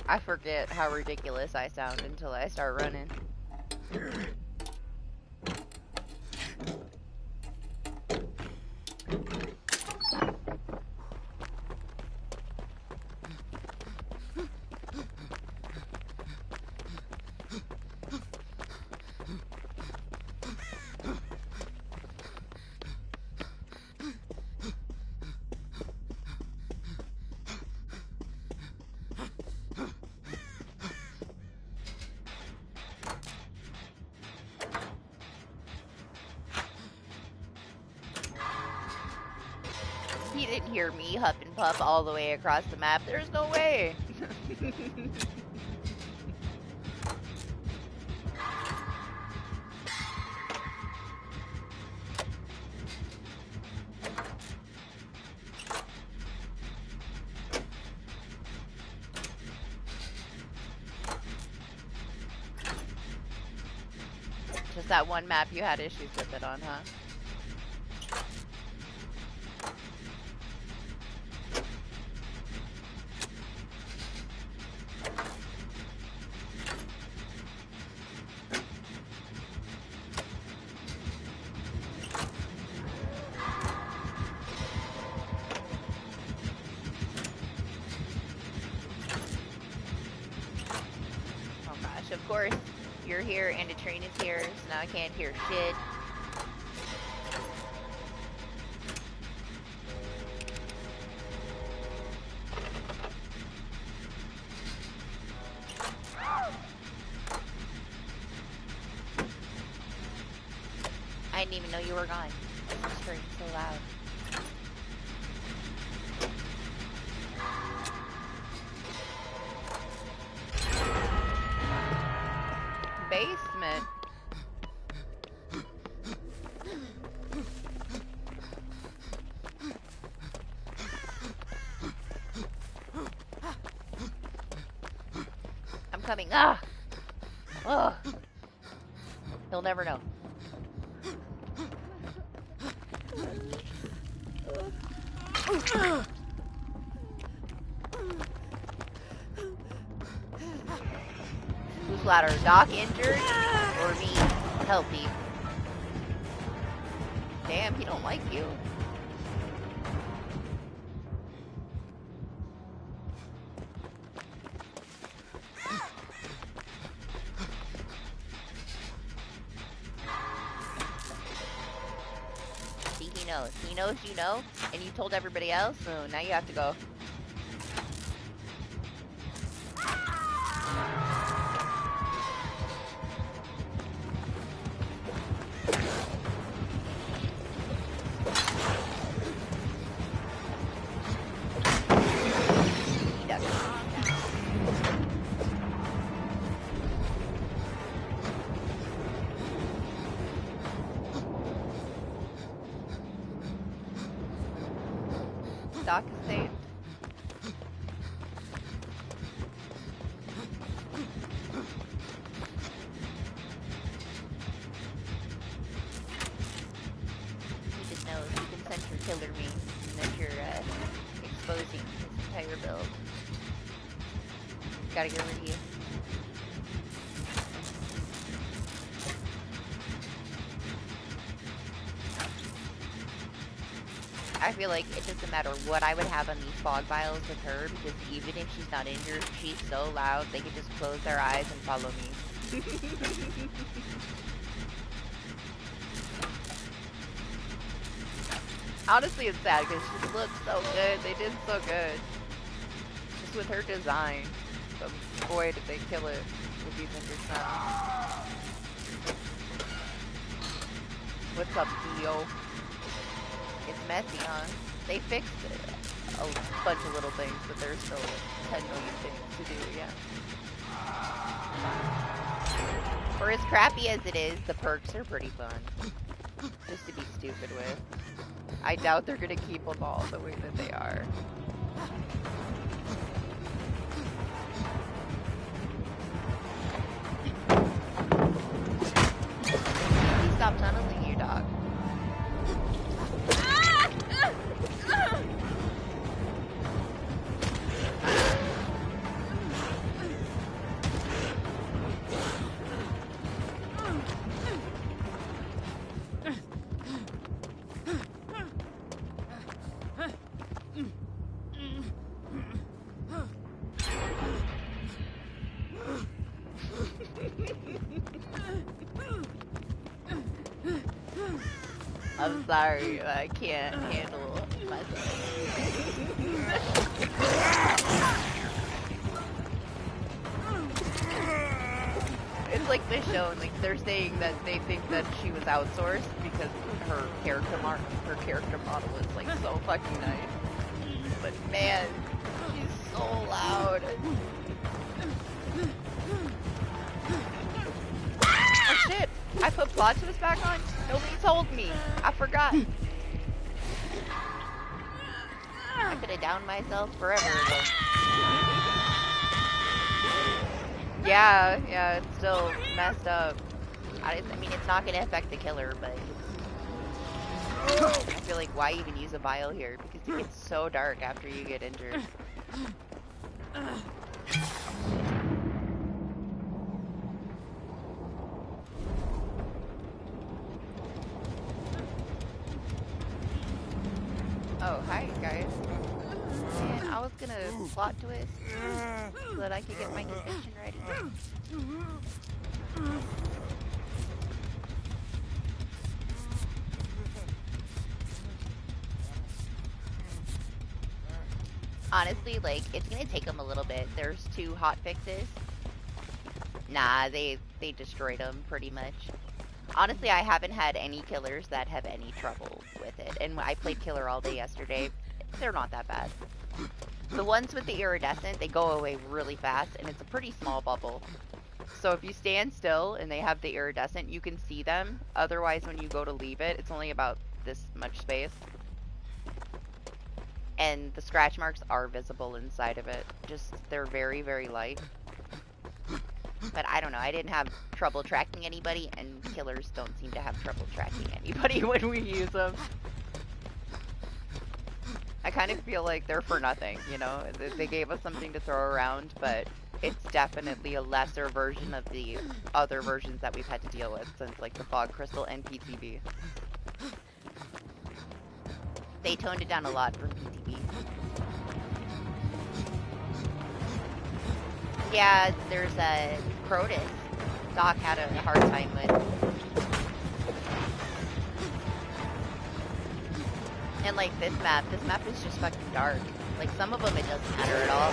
I forget how ridiculous I sound until I start running. He didn't hear me huff and puff all the way across the map. There's no way. Just that one map you had issues with it on, huh? Oh gosh, of course, you're here and the train is here, so now I can't hear shit. I didn't even know you were gone. This train's so loud. Basement. I'm coming. Ah! Ugh. He'll never know. Who's louder, Doc injured or me healthy? Damn, he don't like you. See, he knows. He knows you know, and you told everybody else, so now you have to go. He doesn't. Doc is saved. He just knows you can sense your killer me and that you're exposing his entire build. Gotta get rid of you. I feel like it doesn't matter what I would have on these fog vials with her, because even if she's not injured, she's so loud, they can just close their eyes and follow me. Honestly, it's sad, because she looks so good. They did so good. Just with her design. But boy, did they kill it with these injured sounds. What's up, Theo? It's messy, huh? They fixed it. A bunch of little things, but there's still 10 million things to do, yeah. For as crappy as it is, the perks are pretty fun. Just to be stupid with. I doubt they're gonna keep them all the way that they are. Please stop tunneling you, dog. I'm sorry, I can't handle myself. It's like this show, and like they're saying that they think that she was outsourced because her character model is like so fucking nice. But man, she's so loud. Oh shit! I put plot twist back on? Nobody told me. I forgot. I could have downed myself forever ago. Yeah, it's still messed up. I mean, it's not going to affect the killer, but I feel like why even use a vial here? Because it gets so dark after you get injured. Oh, hi, guys. Man, I was gonna plot twist so that I could get my conviction ready. Honestly, like, it's gonna take them a little bit. There's 2 hot fixes. Nah, they destroyed them pretty much. Honestly, I haven't had any killers that have any trouble with it. And I played killer all day yesterday. They're not that bad. The ones with the iridescent, they go away really fast, and it's a pretty small bubble. So if you stand still and they have the iridescent, you can see them. Otherwise, when you go to leave it, it's only about this much space. And the scratch marks are visible inside of it. Just, they're very, very light. But I don't know, I didn't have trouble tracking anybody, and killers don't seem to have trouble tracking anybody when we use them. I kind of feel like they're for nothing, you know? They gave us something to throw around, but it's definitely a lesser version of the other versions that we've had to deal with since, like, the Fog Crystal and PCB. They toned it down a lot from PCB. Yeah, there's a Crotus. Doc had a hard time with. And like this map is just fucking dark. Like some of them it doesn't matter at all.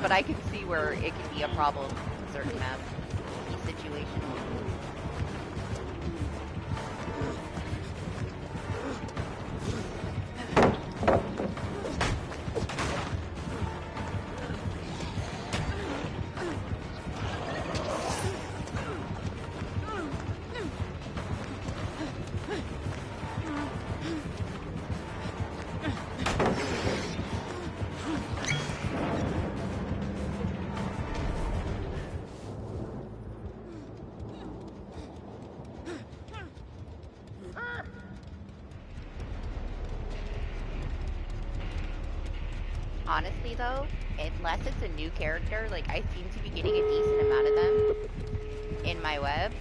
But I can see where it can be a problem in certain maps, situations. Honestly though, unless it's a new character, like I seem to be getting a decent amount of them in my web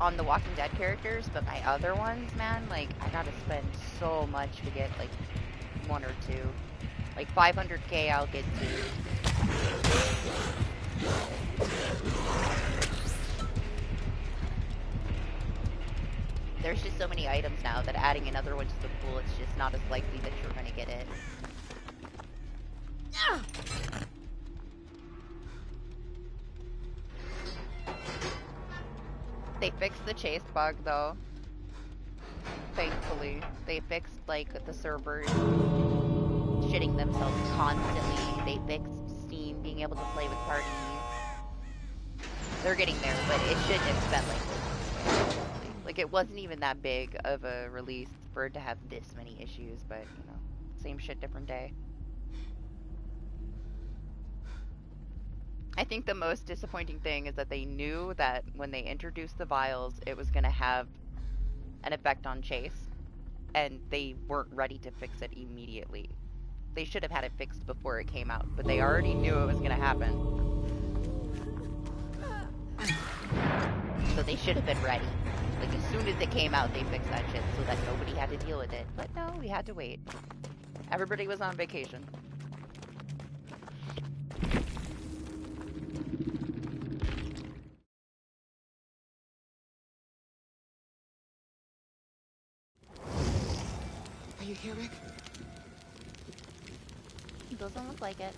on the Walking Dead characters, but my other ones, man, like I gotta spend so much to get like 1 or 2. Like 500k I'll get 2. There's just so many items now that adding another one to the pool, it's just not as likely that you're gonna get it. They fixed the chase bug though. Thankfully. They fixed like the servers shitting themselves constantly. They fixed Steam being able to play with parties. They're getting there, but it shouldn't have been like this. Like it wasn't even that big of a release for it to have this many issues, but you know, same shit, different day. I think the most disappointing thing is that they knew that when they introduced the vials, it was going to have an effect on Chase, and they weren't ready to fix it immediately. They should have had it fixed before it came out, but they already knew it was going to happen. So they should have been ready. Like, as soon as it came out, they fixed that shit so that nobody had to deal with it. But no, we had to wait. Everybody was on vacation. Are you here, Rick? It doesn't look like it.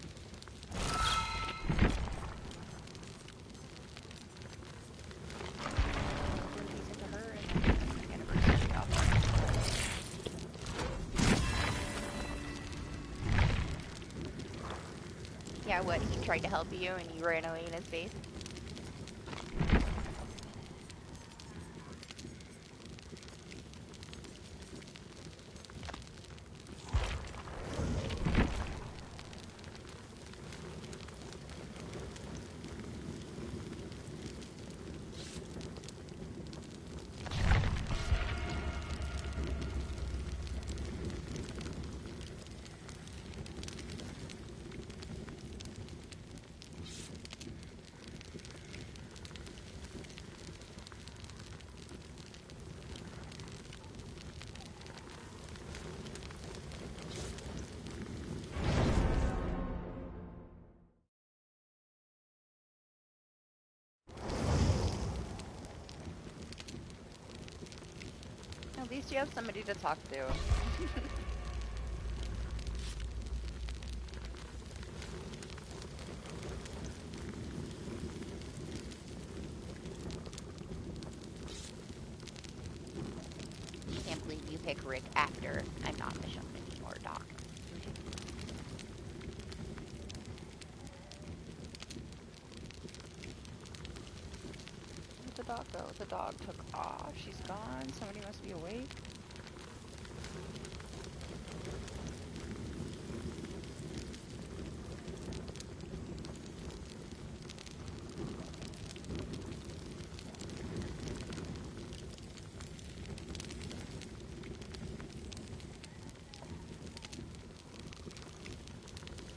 Yeah, what? He tried to help you and you ran away in his face? least you have somebody to talk to. Can't believe you pick Rick after I'm not Michonne anymore, Doc. Where'd the dog go? The dog took off. She's gone. Somebody must be awake.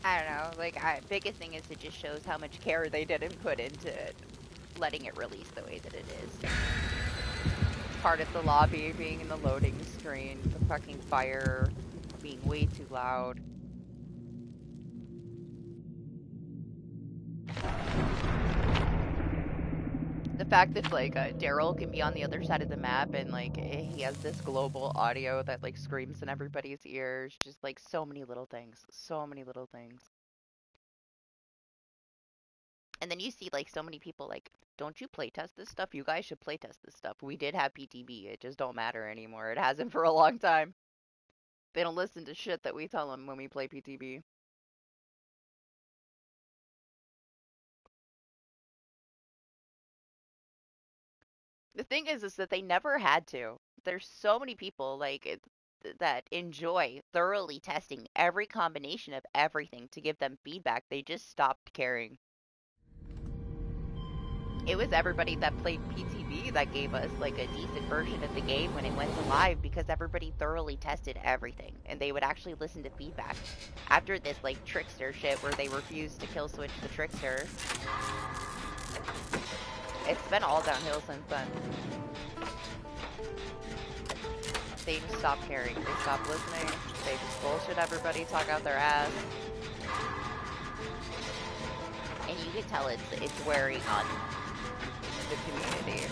I don't know, like, biggest thing is it just shows how much care they didn't put into letting it release the way that it is. Part of the lobby being in the loading screen, the fucking fire being way too loud. The fact that, like, Daryl can be on the other side of the map and, like, he has this global audio that, like, screams in everybody's ears. Just, like, so many little things. So many little things. And then you see, like, so many people, like, don't you playtest this stuff? You guys should playtest this stuff. We did have PTB. It just don't matter anymore. It hasn't for a long time. They don't listen to shit that we tell them when we play PTB. The thing is that they never had to. There's so many people, like, that enjoy thoroughly testing every combination of everything to give them feedback. They just stopped caring. It was everybody that played PTB that gave us, like, a decent version of the game when it went to live, because everybody thoroughly tested everything and they would actually listen to feedback. After this, like, trickster shit where they refused to kill switch the trickster, it's been all downhill since then. They just stopped caring. They stopped listening. They just bullshit everybody, talk out their ass. And you can tell it's wearing on the community.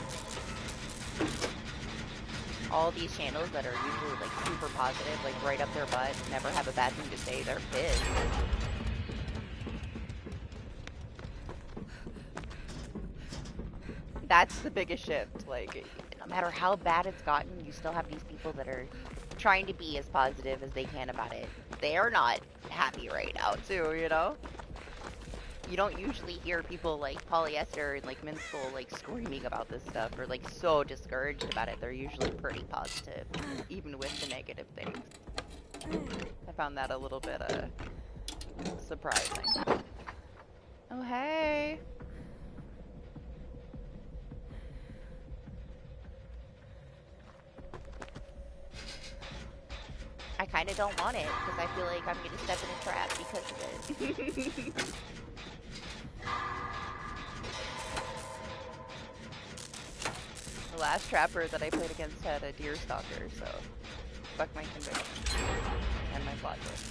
All these channels that are usually, like, super positive, like, right up their butt, never have a bad thing to say, they're pissed. That's the biggest shift. Like, no matter how bad it's gotten, you still have these people that are trying to be as positive as they can about it. They are not happy right now, too, you know? You don't usually hear people like Polyester and, like, Minstrel, like, screaming about this stuff or, like, so discouraged about it. They're usually pretty positive, even with the negative things. I found that a little bit, surprising. Oh, hey! I kind of don't want it, because I feel like I'm going to step in a trap because of it. The last trapper that I played against had a deer stalker, so fuck my conviction. And my plot twist.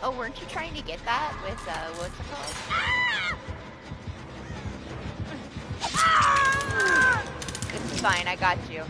Oh, weren't you trying to get that with, what's it called? It's fine, I got you.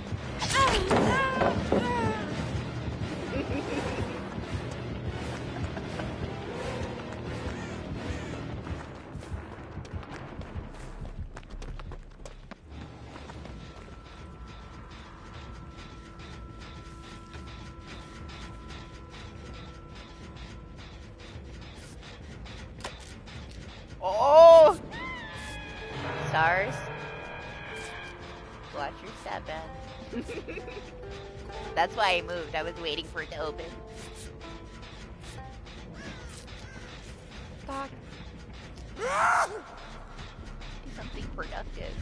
Oh! Stars. Watch your step, Ben. That's why I moved. I was waiting for it to open. Fuck. Do something productive.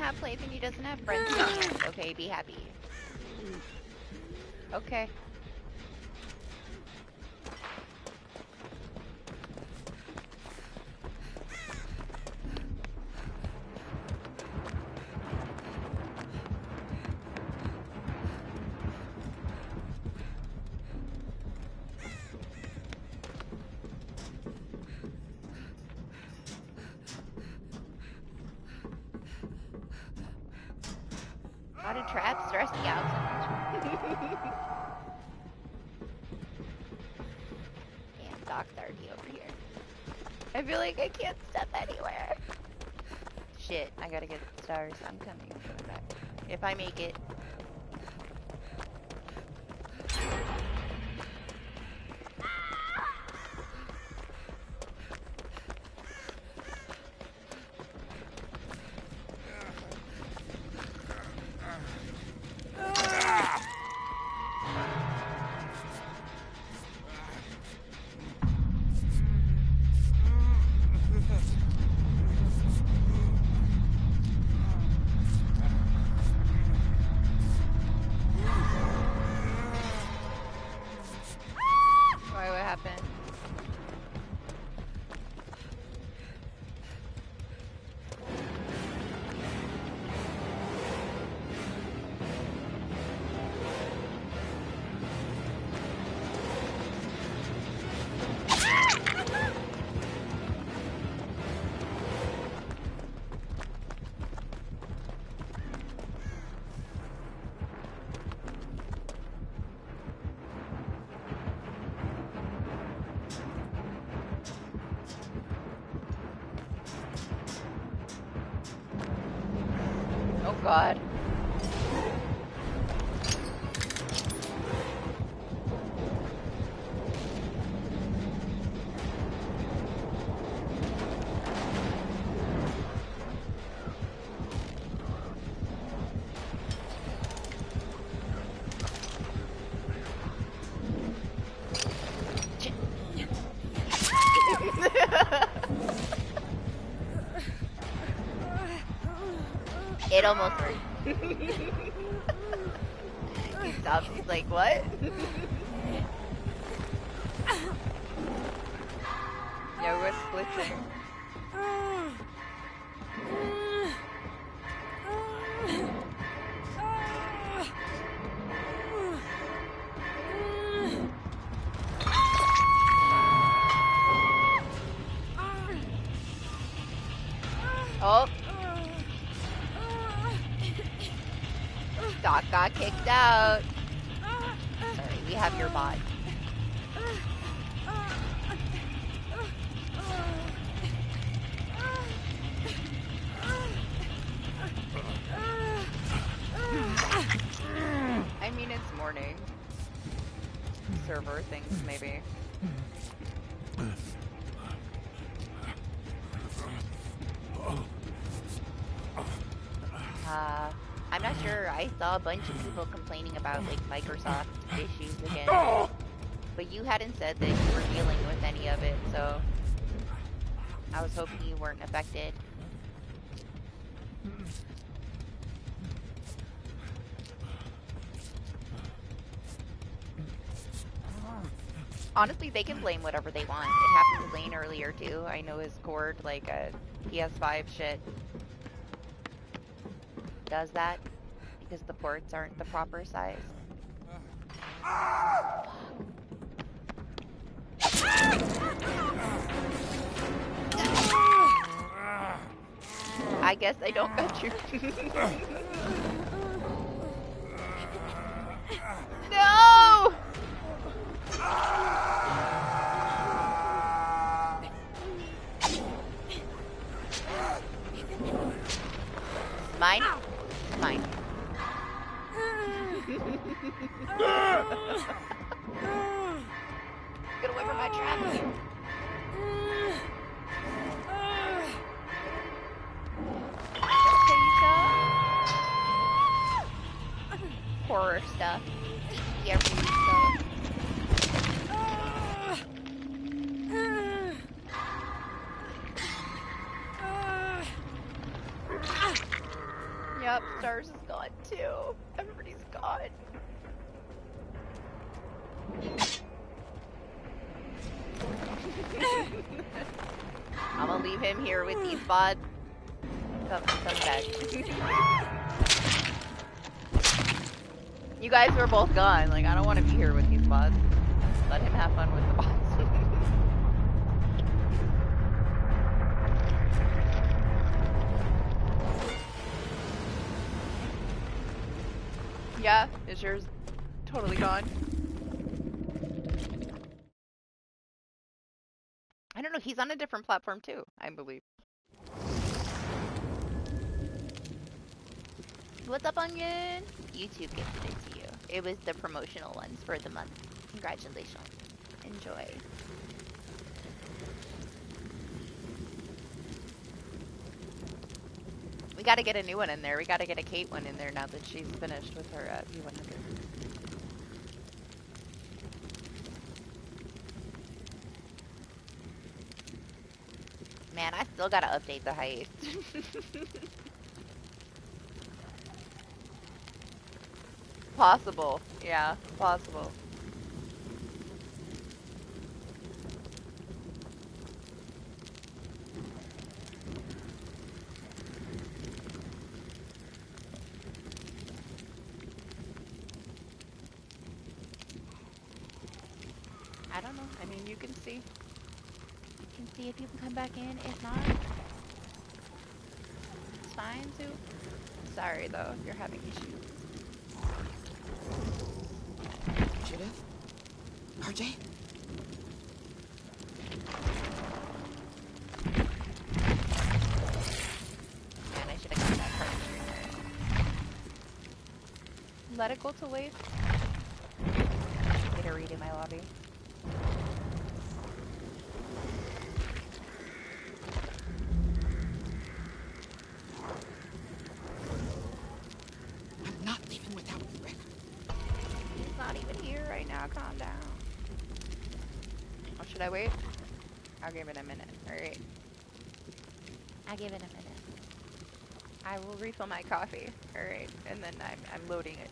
have plays and he doesn't have friends around him. Okay, be happy. Okay. Not a trap, stress me out so much. Damn, Doc's already over here. I feel like I can't step anywhere. Shit, I gotta get stars. I'm coming back. If I make it. Why, what happened? Oh god. It almost worked. He stops, he's like, what? Yeah, we're splitting. Oh. Doc got kicked out. Sorry, we have your bot. I mean, it's morning. Server things, maybe. I'm not sure. I saw a bunch of people complaining about like Microsoft issues again, but you hadn't said that you were dealing with any of it, so I was hoping you weren't affected. Honestly, they can blame whatever they want. It happened to Lane earlier too. I know his cord, like a PS5 shit, does that because the ports aren't the proper size. I guess I don't got you. No! Mine? Mine. Get away from my trap. Horror stuff. Yeah, stuff. I'm gonna leave him here with these bots. Come back. You guys were both gone. Like, I don't want to be here with these bots. Let him have fun with the bots. Yeah, is yours totally gone? I don't know, he's on a different platform too, I believe. What's up, Onion? YouTube gifted it to you. It was the promotional ones for the month. Congratulations. Enjoy. We gotta get a new one in there. We gotta get a Kate one in there now that she's finished with her V100. Man, I still gotta update the heist. Possible. Yeah, possible. I don't know. I mean, you can see. You can see if people come back in. If not, it's fine too. Sorry though, if you're having issues. Judith? RJ? Man, I should have got that card streamer. Let it go to waste. Get a read in my lobby. I'm not leaving without you, Rick. He's not even here right now. Calm down. Oh, should I wait? I'll give it a minute. Alright. I'll give it a minute. I will refill my coffee. Alright. And then I'm loading it.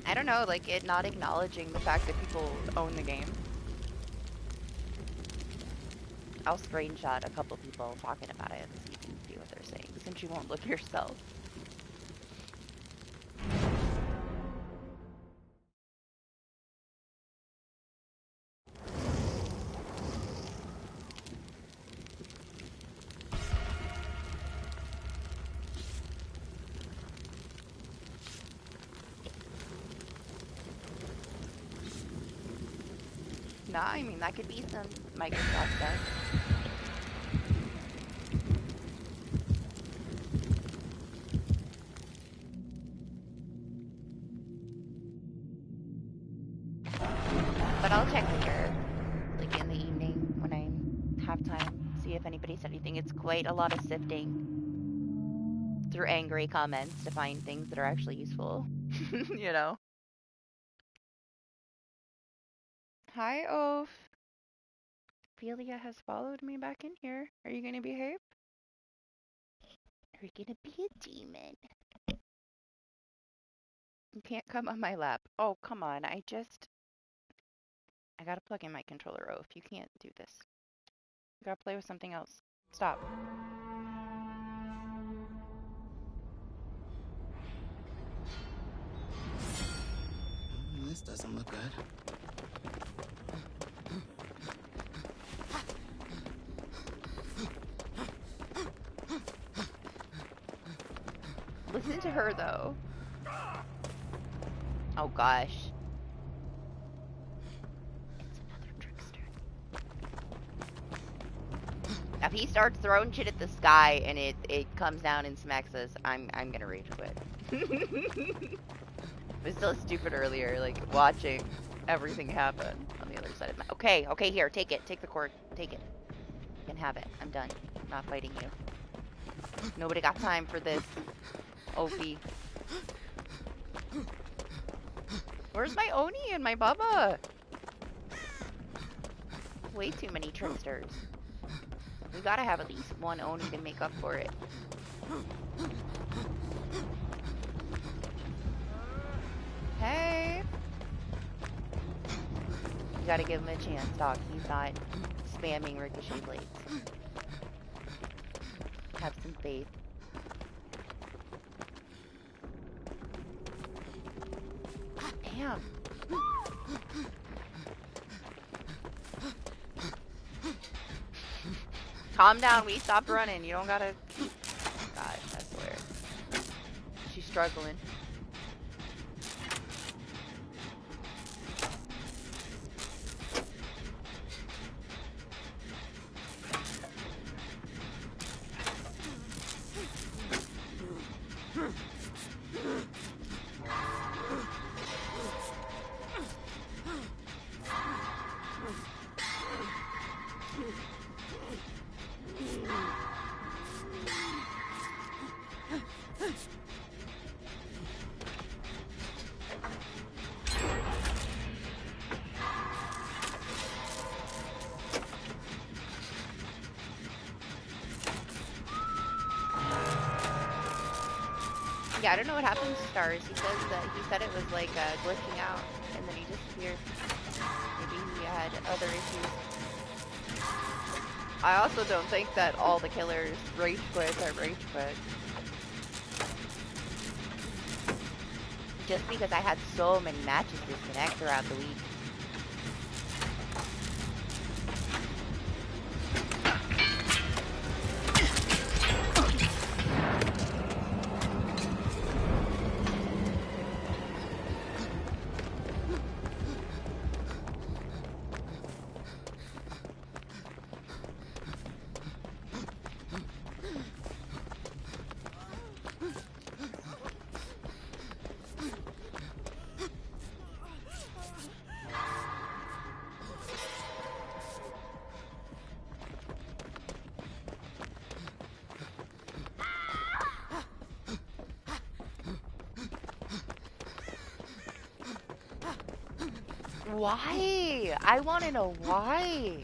I don't know, like it not acknowledging the fact that people own the game. I'll screenshot a couple people talking about it so you can see what they're saying, since you won't look yourself. Nah, I mean, that could be some Microsoft stuff. But I'll check later, like in the evening when I have time, see if anybody said anything. It's quite a lot of sifting through angry comments to find things that are actually useful, you know? Hi, Oaf. Ophelia has followed me back in here. Are you gonna behave? Are you gonna be a demon? You can't come on my lap. Oh, come on. I gotta plug in my controller, Oaf. You can't do this. You gotta play with something else. Stop. This doesn't look good. Listen to her, though. Oh, gosh. It's another trickster. If he starts throwing shit at the sky and it comes down and smacks us, I'm gonna rage quit. It was so stupid earlier, like, watching everything happen on the other side of the map. Okay, here, take it. Take the cord. Take it. You can have it. I'm done. I'm not fighting you. Nobody got time for this. Opie. Where's my Oni and my Bubba? Way too many tricksters. We gotta have at least one Oni to make up for it. Hey! You gotta give him a chance, Doc. He's not spamming ricochet blades. Have some faith. Damn. Calm down, we stopped running. You don't gotta... Gosh, I swear. She's struggling. Yeah, I don't know what happened to Stars. He said it was like glitching out, and then he disappeared. Maybe he had other issues. I also don't think that all the killers rage quits are rage quits. Just because I had so many matches disconnect throughout the week. Why? I want to know why.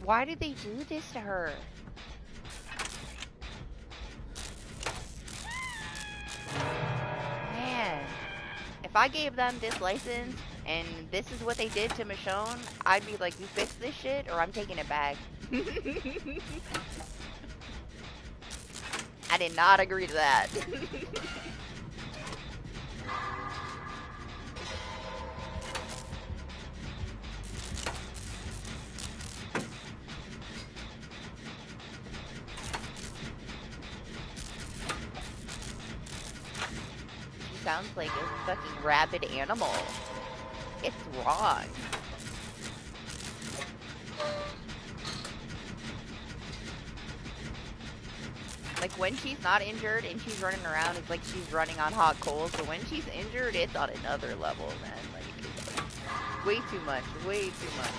Why did they do this to her? Man, if I gave them this license and this is what they did to Michonne, I'd be like, you fix this shit or I'm taking it back. I did not agree to that. Sounds like a fucking rabid animal. It's wrong. Like when she's not injured and she's running around, it's like she's running on hot coals. But when she's injured, it's on another level, man. Like Way too much. Way too much.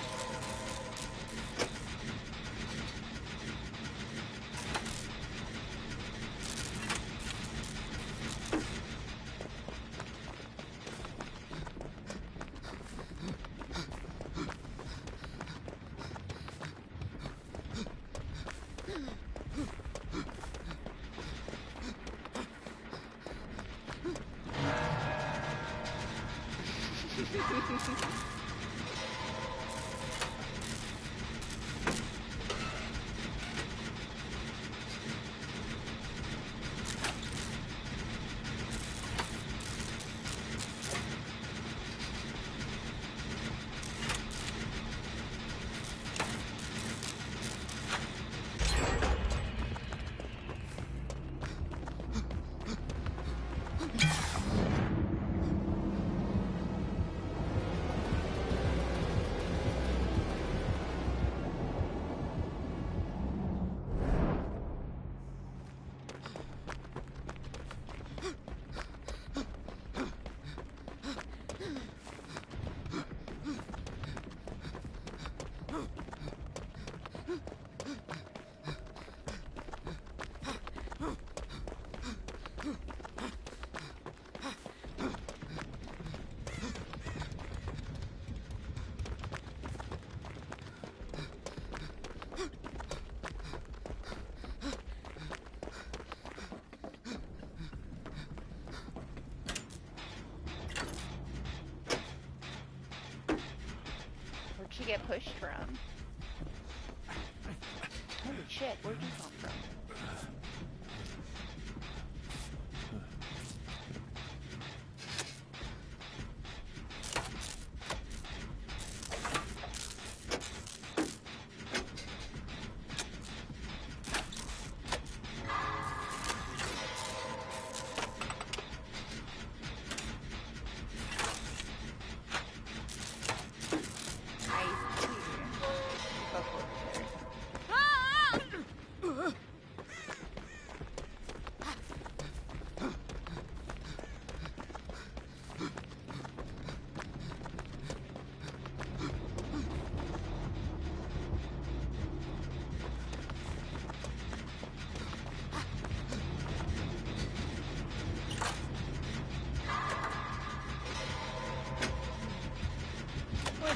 Where'd she get pushed from? Holy shit, where'd you come from?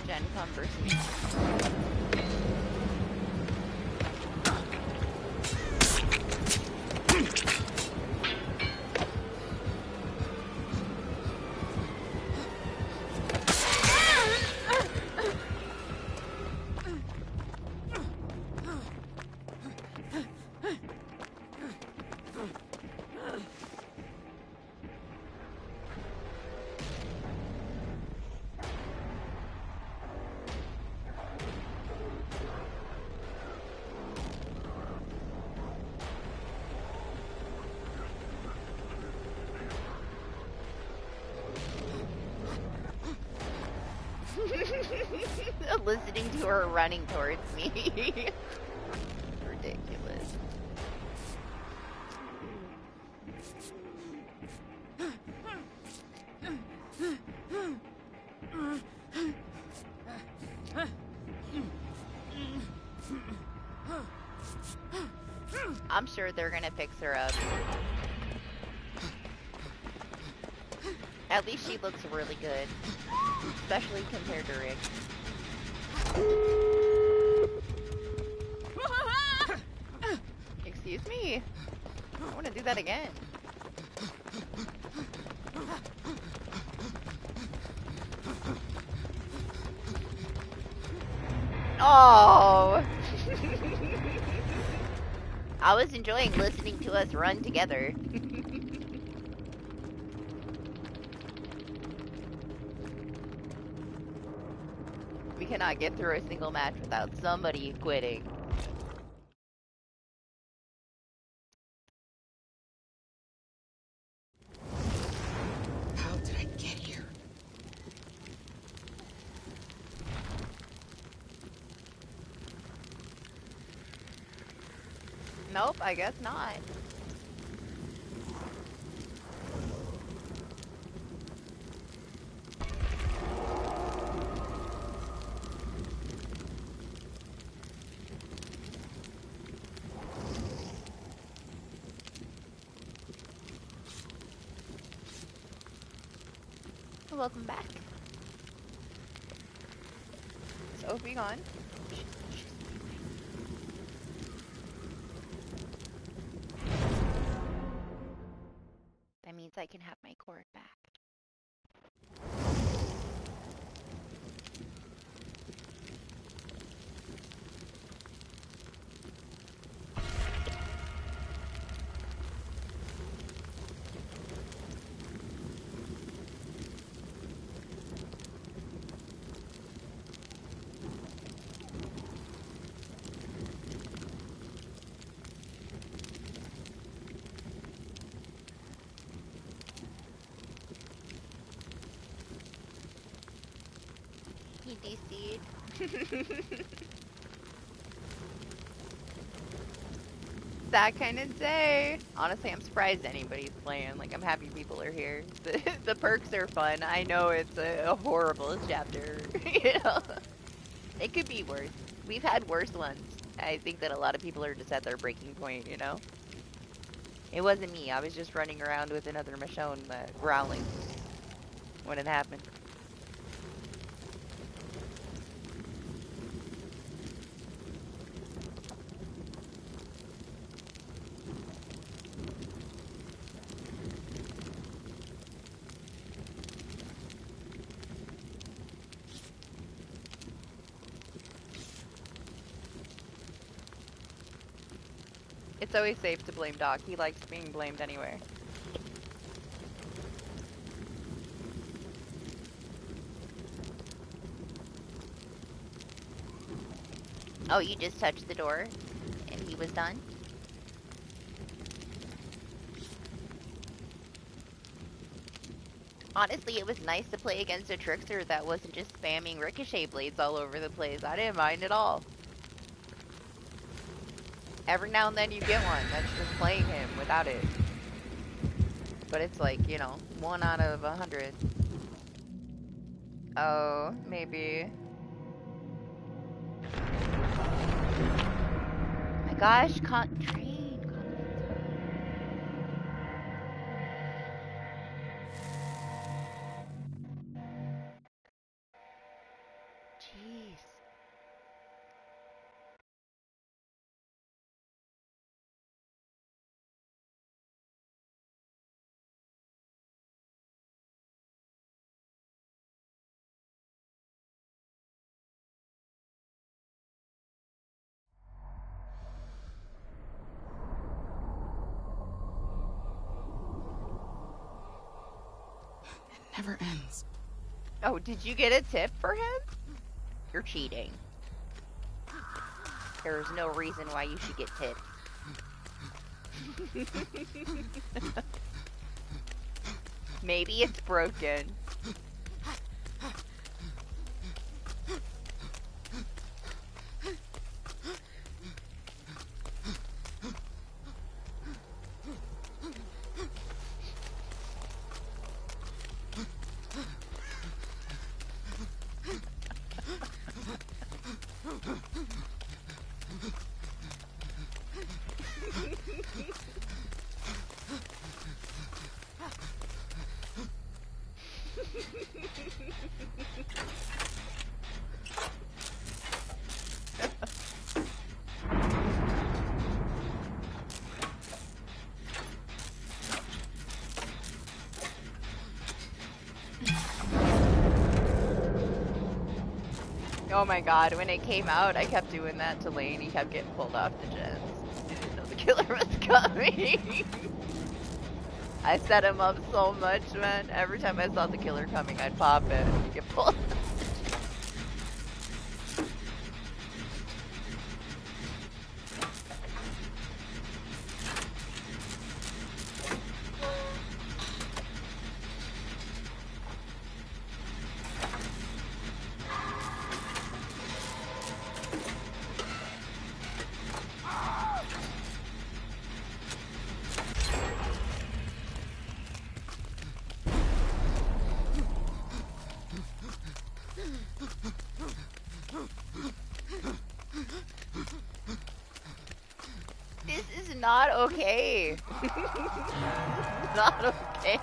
Gen conversation. Listening to her running towards me. Ridiculous. I'm sure they're gonna fix her up. At least she looks really good. Especially compared to Rick. Excuse me. I want to do that again. Oh. I was enjoying listening to us run together. We cannot get through a single match without somebody quitting. How did I get here? Nope, I guess not. Welcome back. Is Opie gone? That means I can have my cord back. He DC'd. That kind of day. Honestly, I'm surprised anybody's playing. Like, I'm happy people are here. The perks are fun. I know it's a horrible chapter. You know, it could be worse. We've had worse ones. I think that a lot of people are just at their breaking point. You know, it wasn't me. I was just running around with another Michonne growling when it happened. It's always safe to blame Doc. He likes being blamed anyway. Oh, you just touched the door and he was done? Honestly, it was nice to play against a trickster that wasn't just spamming ricochet blades all over the place. I didn't mind at all. Every now and then you get one that's just playing him without it. But it's like, you know, 1 out of 100. Oh, maybe. My gosh, train. Jeez. Never ends. Oh, did you get a tip for him? You're cheating. There's no reason why you should get tips. Maybe it's broken. Oh my god, when it came out, I kept doing that to Lane. He kept getting pulled off the gens. He didn't know the killer was coming. I set him up so much, man. Every time I saw the killer coming, I'd pop it and he'd get pulled. This is not okay. This is not okay.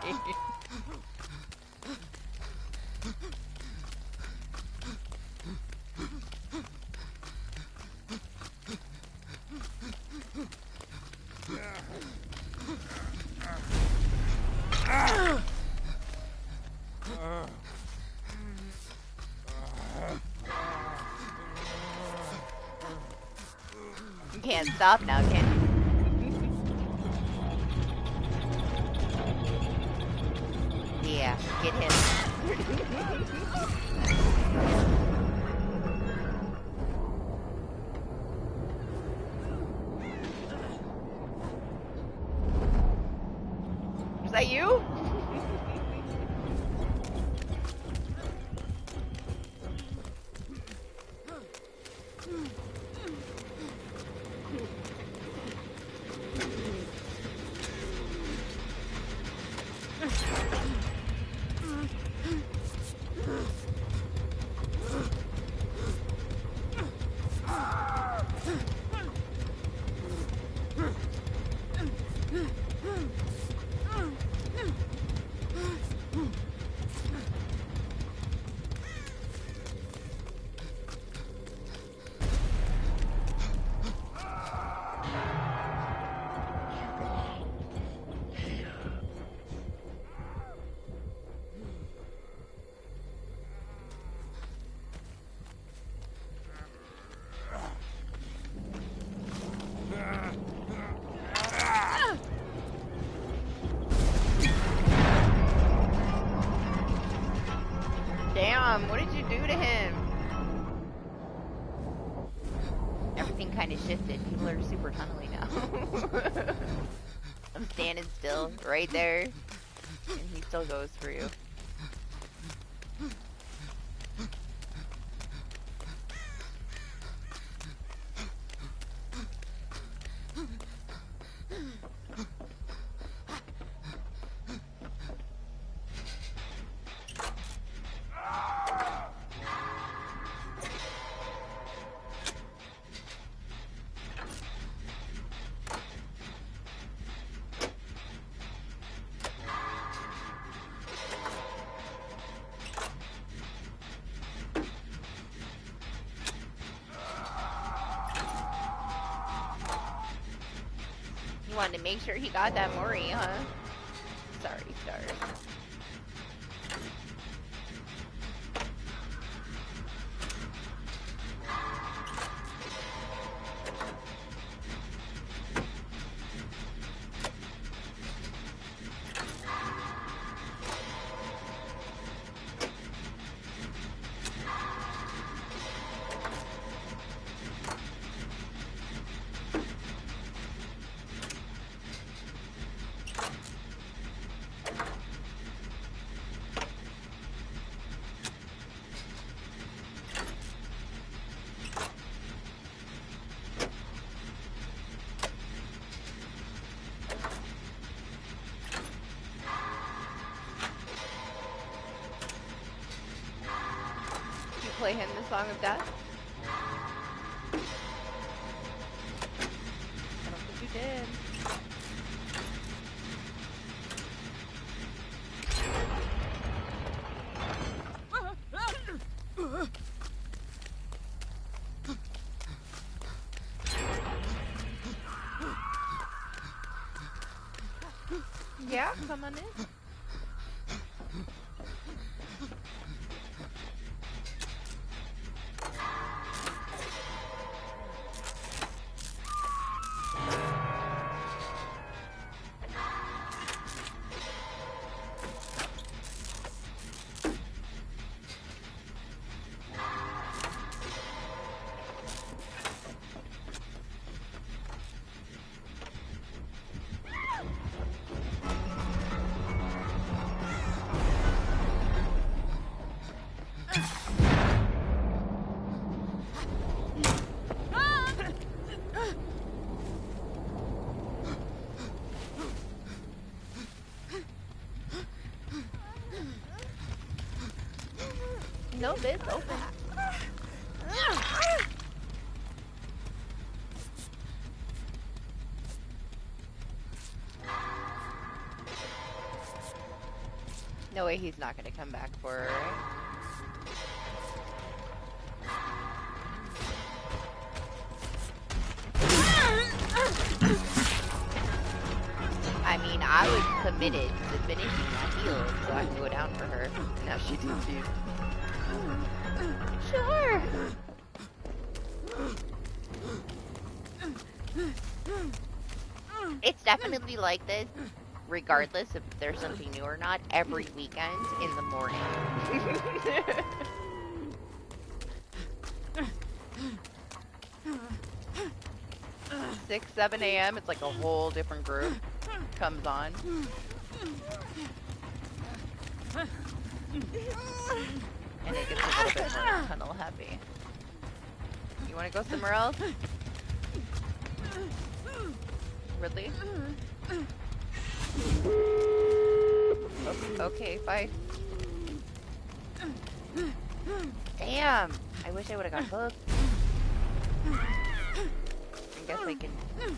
You can't stop now, can you? Yeah, get him. Was that you? Damn, what did you do to him? Everything kind of shifted. People are super tunnely now. I'm standing still right there, and he still goes for you. You wanted to make sure he got that Mori, huh? Sorry, Star. Play him the Song of Death? I don't think you did. Yeah, come on in. No, it's open. No way he's not gonna come back for her, right? I mean, I was committed to finishing that heal so I can go down for her. Now she DC'd. Sure. It's definitely like this, regardless if there's something new or not, every weekend in the morning. 6, 7 a.m. It's like a whole different group comes on. And it gets a little bit more tunnel heavy. You want to go somewhere else? Really? Okay, fine. Damn! I wish I would have got hooked. I guess I can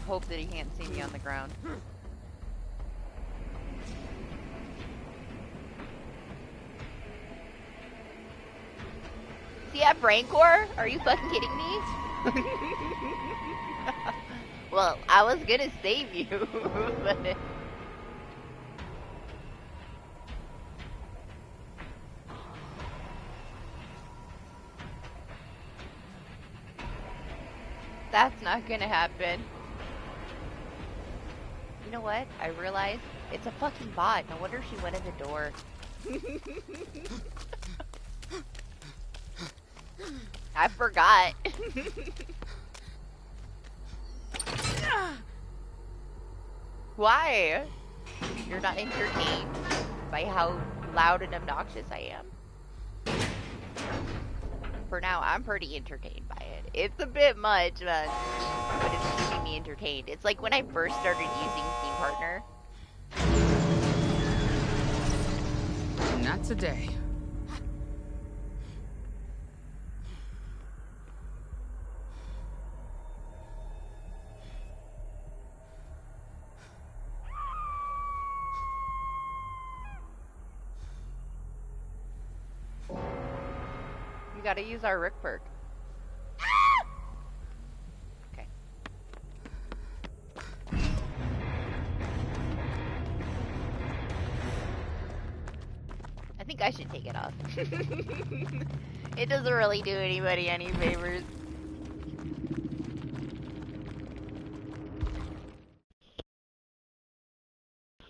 hope that he can't see me on the ground. Does he have Rancor? Are you fucking kidding me? Well, I was gonna save you, but... That's not gonna happen. You know what? I realized it's a fucking bot. No wonder she went in the door. I forgot. Why? You're not entertained by how loud and obnoxious I am? For now, I'm pretty entertained by it. It's a bit much, man, but it's keeping me entertained. It's like when I first started using Team Partner. Not today. You gotta use our Rick perk. Okay. I think I should take it off. It doesn't really do anybody any favors.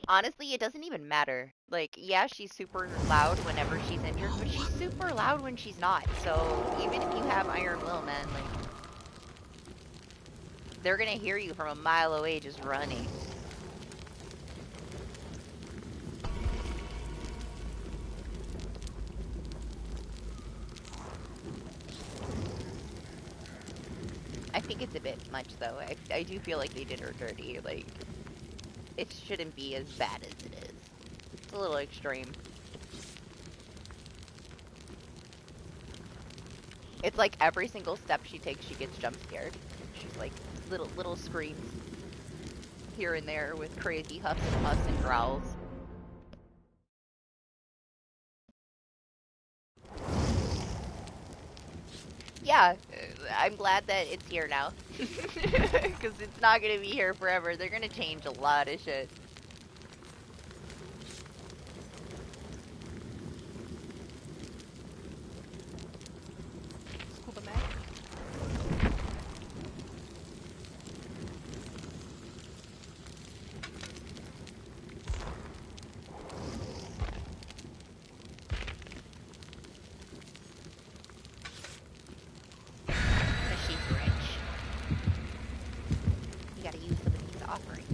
Honestly, it doesn't even matter. Like, yeah, she's super loud whenever she's injured, but she's super loud when she's not. So, even if you have Iron Will, man, like, they're gonna hear you from a mile away just running. I think it's a bit much, though. I do feel like they did her dirty. Like, it shouldn't be as bad as it is. It's a little extreme. It's like every single step she takes, she gets jump scared. She's like little screams here and there with crazy huffs and puffs and growls. Yeah, I'm glad that it's here now. Because it's not going to be here forever. They're going to change a lot of shit. Scuba mag. She's rich. You gotta use some of these offerings.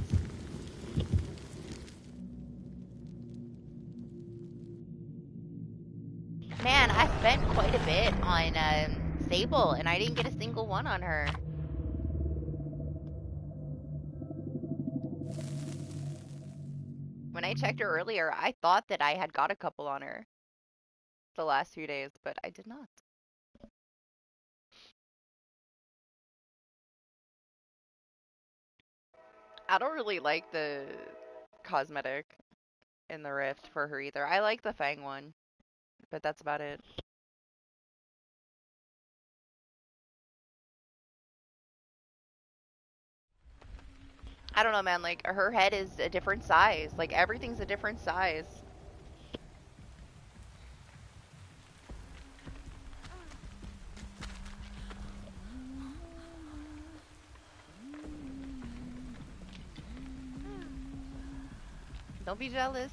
Man, I spent quite a bit on Sable, and I didn't get a single one on her. When I checked her earlier, I thought that I had got a couple on her the last few days, but I did not. I don't really like the cosmetic in the Rift for her either. I like the Fang one, but that's about it. I don't know, man. Like, her head is a different size. Like, everything's a different size. Don't be jealous.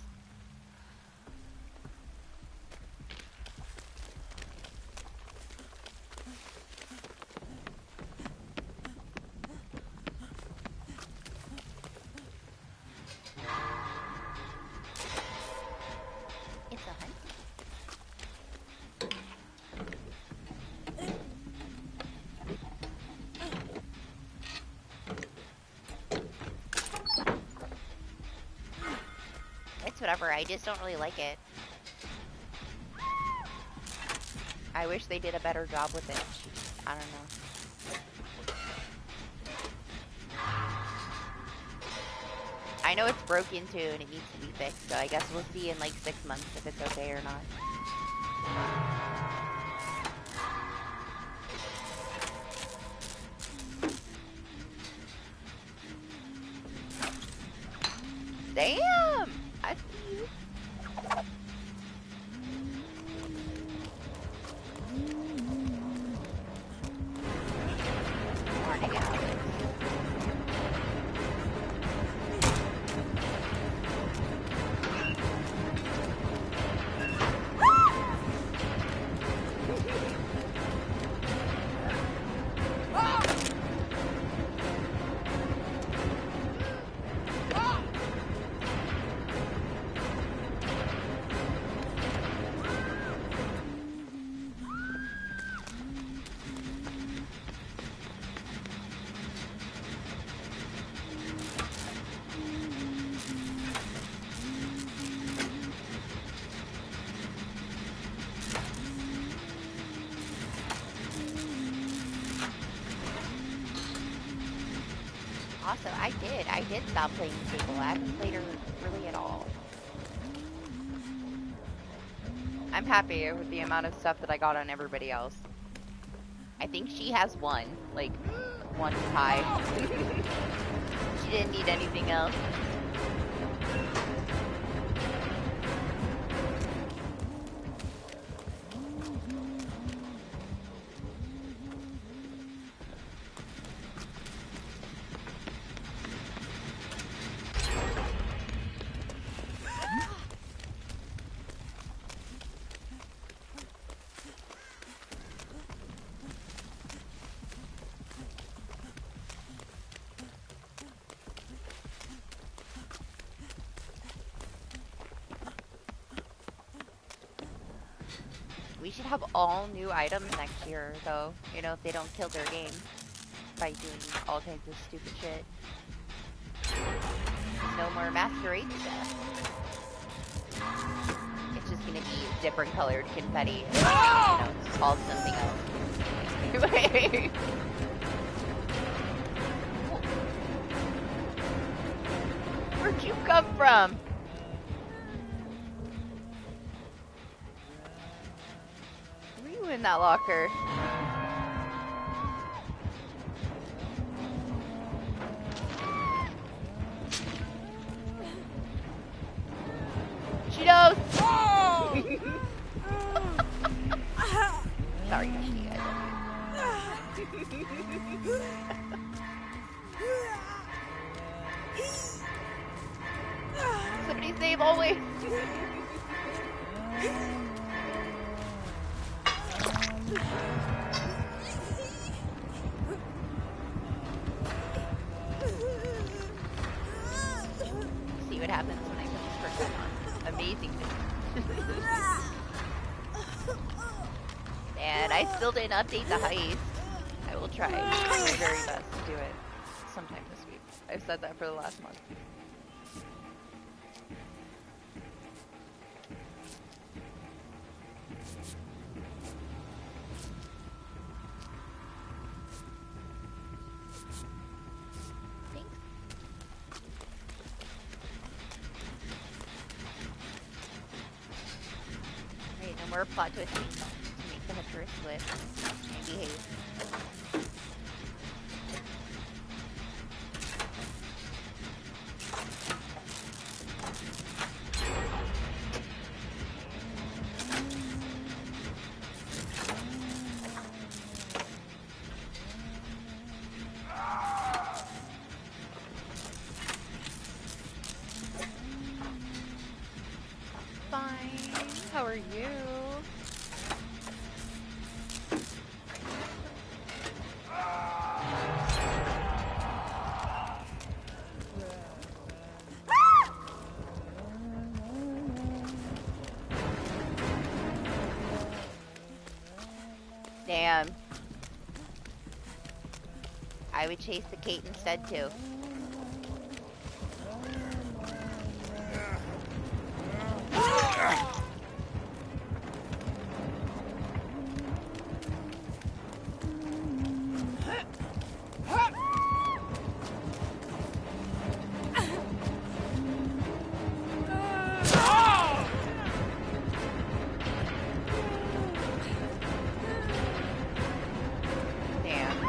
It's a hunt. It's whatever. I just don't really like it. I wish they did a better job with it. I don't know. I know it's broken too and it needs to be fixed, so I guess we'll see in like 6 months if it's okay or not. Damn! I see you. Morning, Alex. Also, I did stop playing Fable. I haven't played her really at all. I'm happy with the amount of stuff that I got on everybody else. I think she has one tie. She didn't need anything else. We should have all new items next year, though. You know, if they don't kill their game by doing all kinds of stupid shit. No more masquerade stuff. It's just gonna be different colored confetti. You know, it's called something else. Wait. Where'd you come from? In that locker. Cheetos! Sorry, Yoshi, I love you. Somebody save always. See what happens when I put this person on. Amazing. And I still didn't update the heist. I will try my very best to do it sometime this week. I've said that for the last month. More plot twists to make the hunter split and behave. Damn. I would chase the Kate instead too. Damn.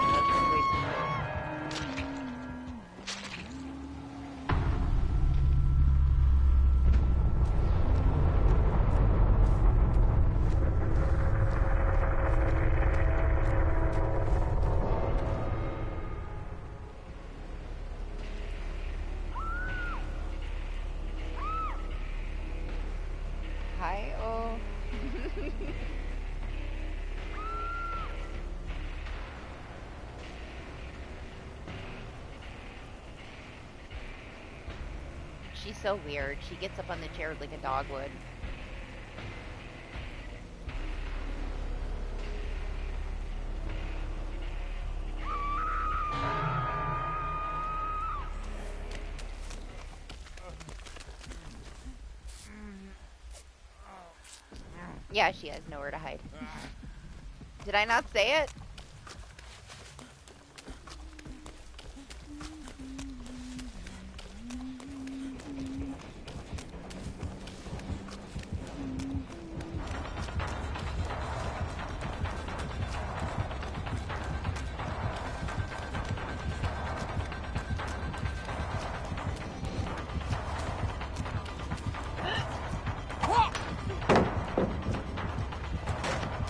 Hi, oh. She's so weird. She gets up on the chair like a dog would. Yeah, she has nowhere to hide. Did I not say it?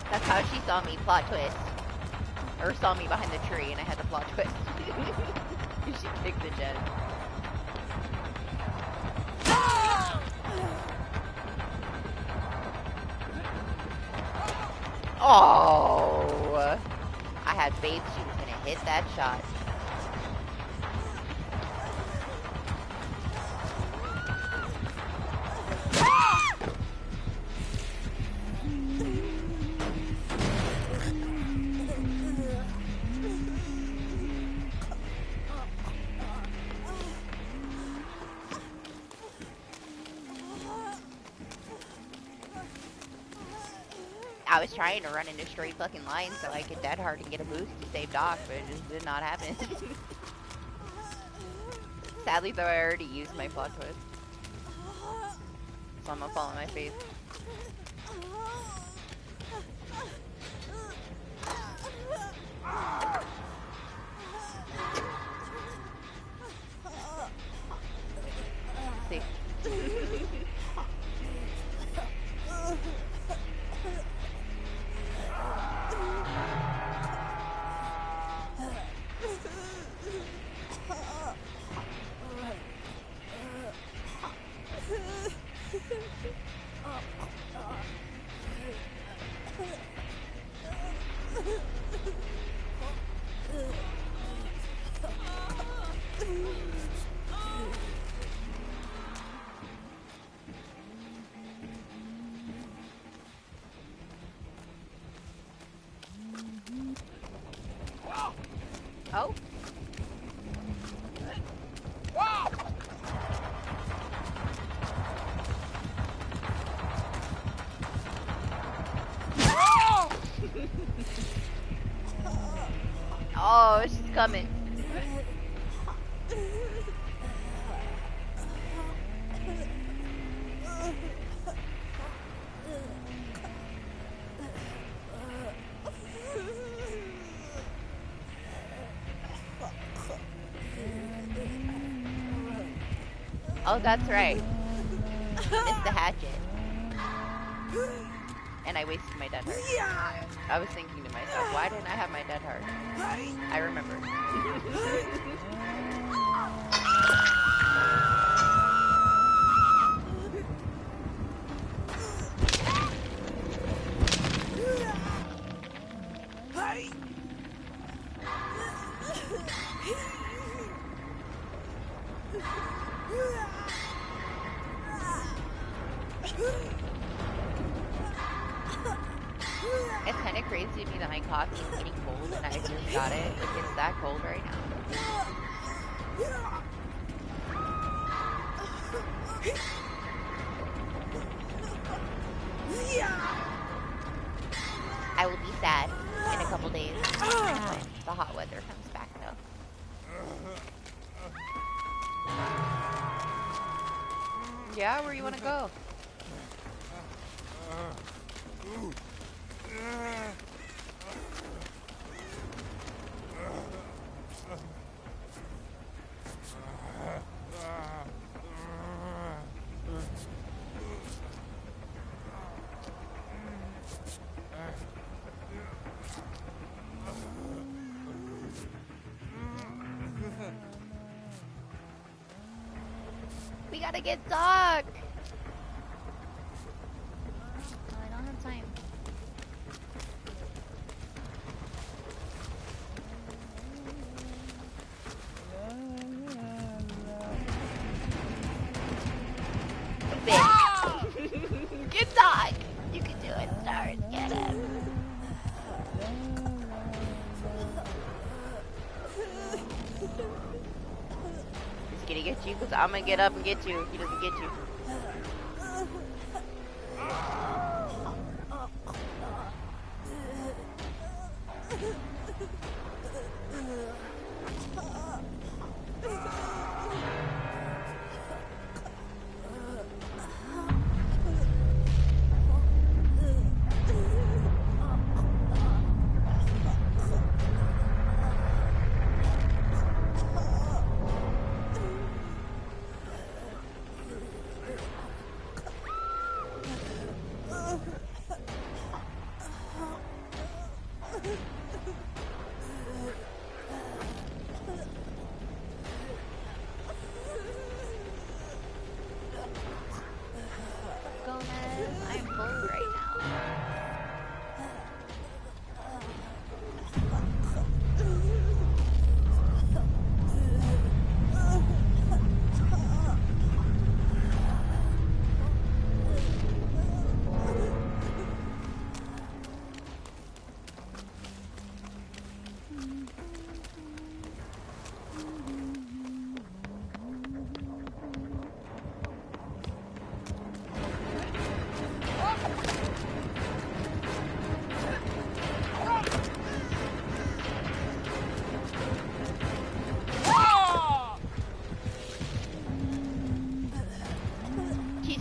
That's how she saw me, plot twist. Or saw me behind the tree and I had the plot twist. She kicked the jet. Oh! I had faith she was gonna hit that shot. I was trying to run into straight fucking lines so I could dead hard and get a boost to save Doc, but it just did not happen. Sadly, though, I already used my plot twist. So I'm gonna fall on my face. See. Oh. Oh, she's coming. Oh, that's right. It's the hatchet. And I wasted my dead heart. I was thinking to myself, why didn't I have my dead heart? I remembered. It's kind of crazy to me that my coffee is getting cold and I just got it. Like, it's that cold right now. I will be sad in a couple days when the hot weather comes back, though. Yeah, where you want to go? We gotta get Doc! Oh, I don't have time. Bitch! Get Doc! You can do it, Stars. Get him. He's gonna get you, because I'm gonna get up and get you if he doesn't get you.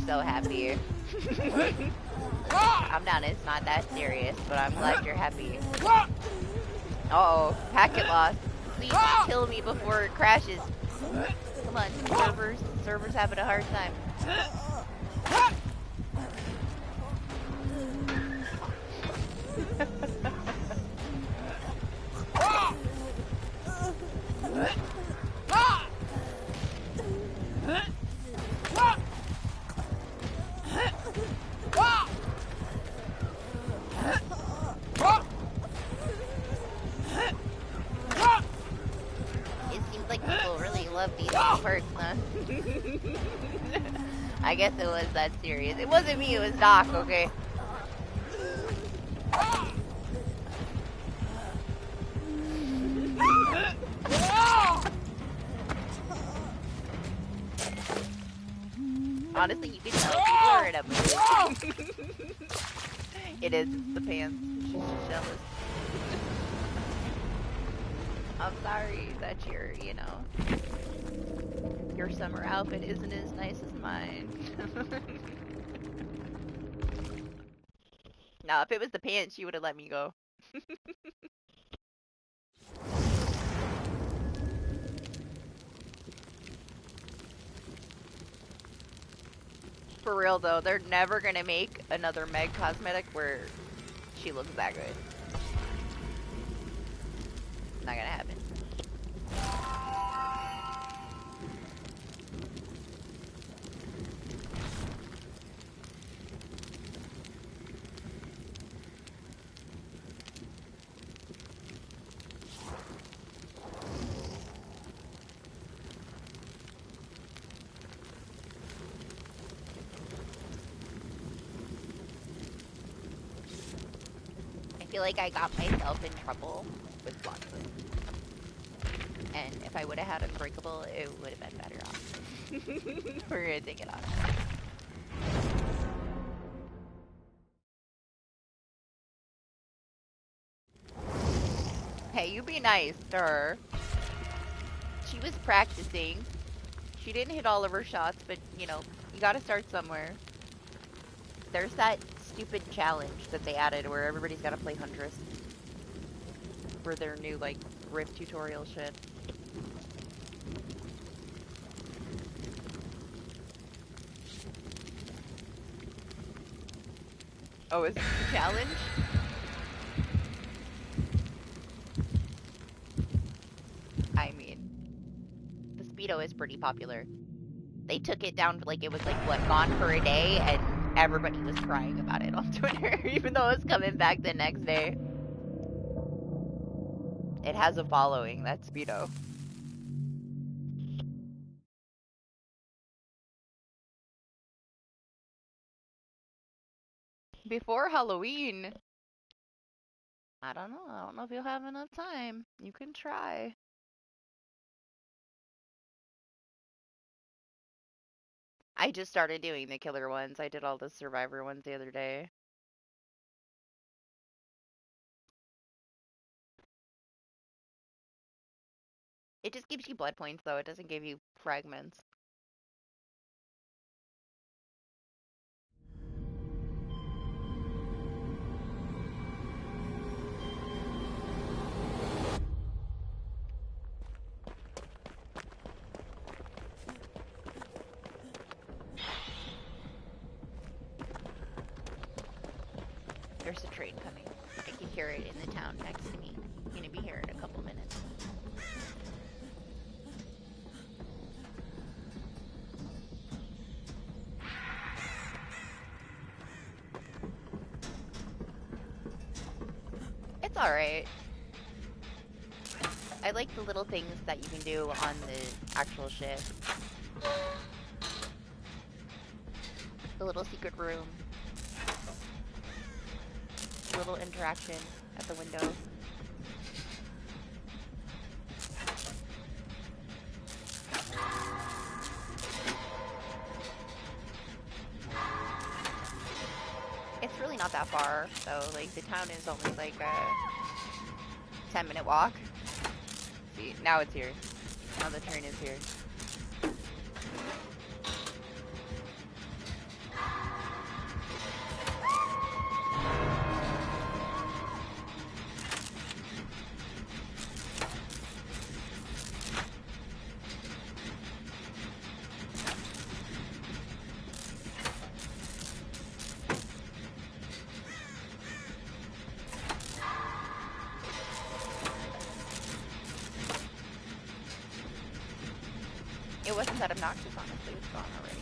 So happy. I'm down, it's not that serious, but I'm glad you're happy. Uh-oh, packet lost. Please kill me before it crashes. Come on, servers having a hard time. I guess it was that serious. It wasn't me, it was Doc, okay? Honestly, you can tell people are in a mood. It is, it's the pants. She's just jealous. I'm sorry that your summer outfit isn't as nice as mine. Now, if it was the pants, you would have let me go. For real though, they're never gonna make another Meg cosmetic where she looks that good. Not gonna happen. feel like I got myself in trouble with Watson. And if I would have had Unbreakable, it would have been better off. We're gonna take it off. Hey, you be nice to her. She was practicing. She didn't hit all of her shots, but, you know, you gotta start somewhere. There's that stupid challenge that they added where everybody's gotta play Huntress. For their new, like, Rift tutorial shit. Oh, is this the challenge? I mean, the Speedo is pretty popular. They took it down to, like, it was, like, what, gone for a day, and everybody was crying about it on Twitter, even though it was coming back the next day. It has a following, that's Speedo. Before Halloween. I don't know. I don't know if you'll have enough time. You can try. I just started doing the killer ones. I did all the survivor ones the other day. It just gives you blood points, though. It doesn't give you fragments. There's a train coming. I can hear it in the town next to me. I'm gonna be here in a couple minutes. It's alright. I like the little things that you can do on the actual ship. The little secret room. The little interaction at the window. It's really not that far, so like the town is only like a 10-minute walk. See, now it's here. Now the train is here. It wasn't that obnoxious, honestly. It's gone already.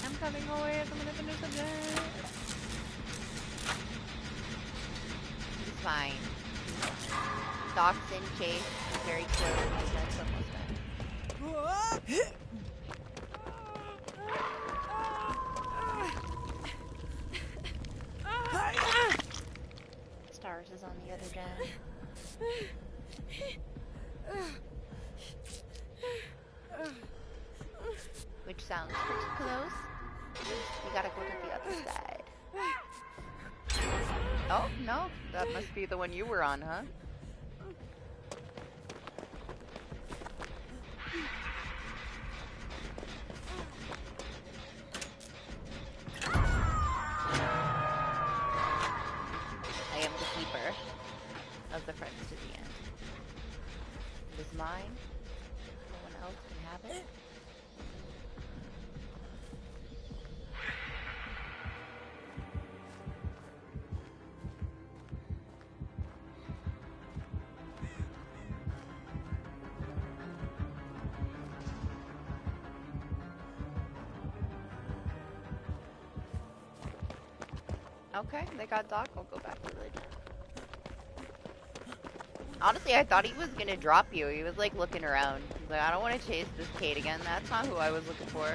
I'm coming away as I'm gonna finish the game. He's fine. Dachshund chase is very close. That's almost done. Stars is on the other den. Which sounds pretty close. We gotta go to the other side. Oh, no. That must be the one you were on, huh? I am the keeper of the friends to the end. It is mine. No one else can have it. Okay, they got Doc. I'll go back to the... Honestly, I thought he was gonna drop you. He was like looking around. He's like, I don't want to chase this Kate again. That's not who I was looking for.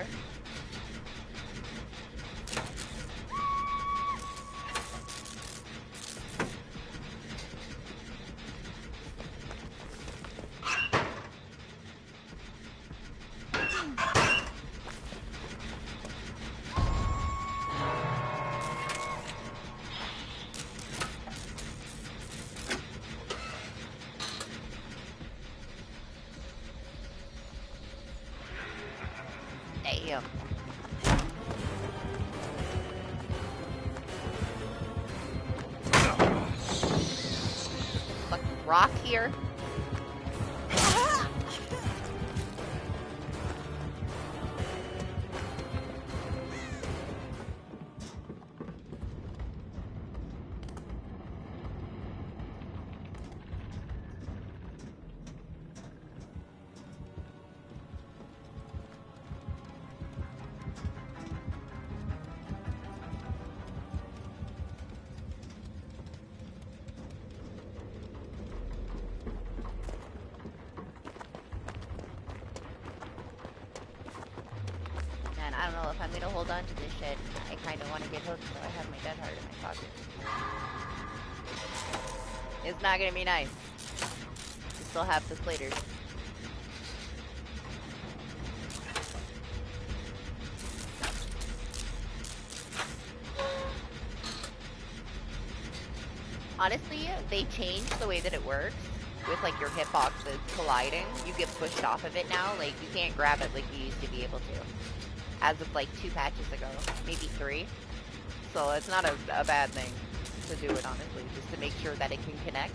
Damn. Fucking rock here. Man, I don't know if I'm gonna hold on to this shit. I kind of want to get hooked, so I have my dead heart in my pocket. It's not gonna be nice to still have this later. Honestly, they changed the way that it works with like your hitboxes colliding. You get pushed off of it now. Like you can't grab it like you used to be able to. As of like 2 patches ago, maybe 3. So it's not a bad thing to do it, honestly, just to make sure that it can connect.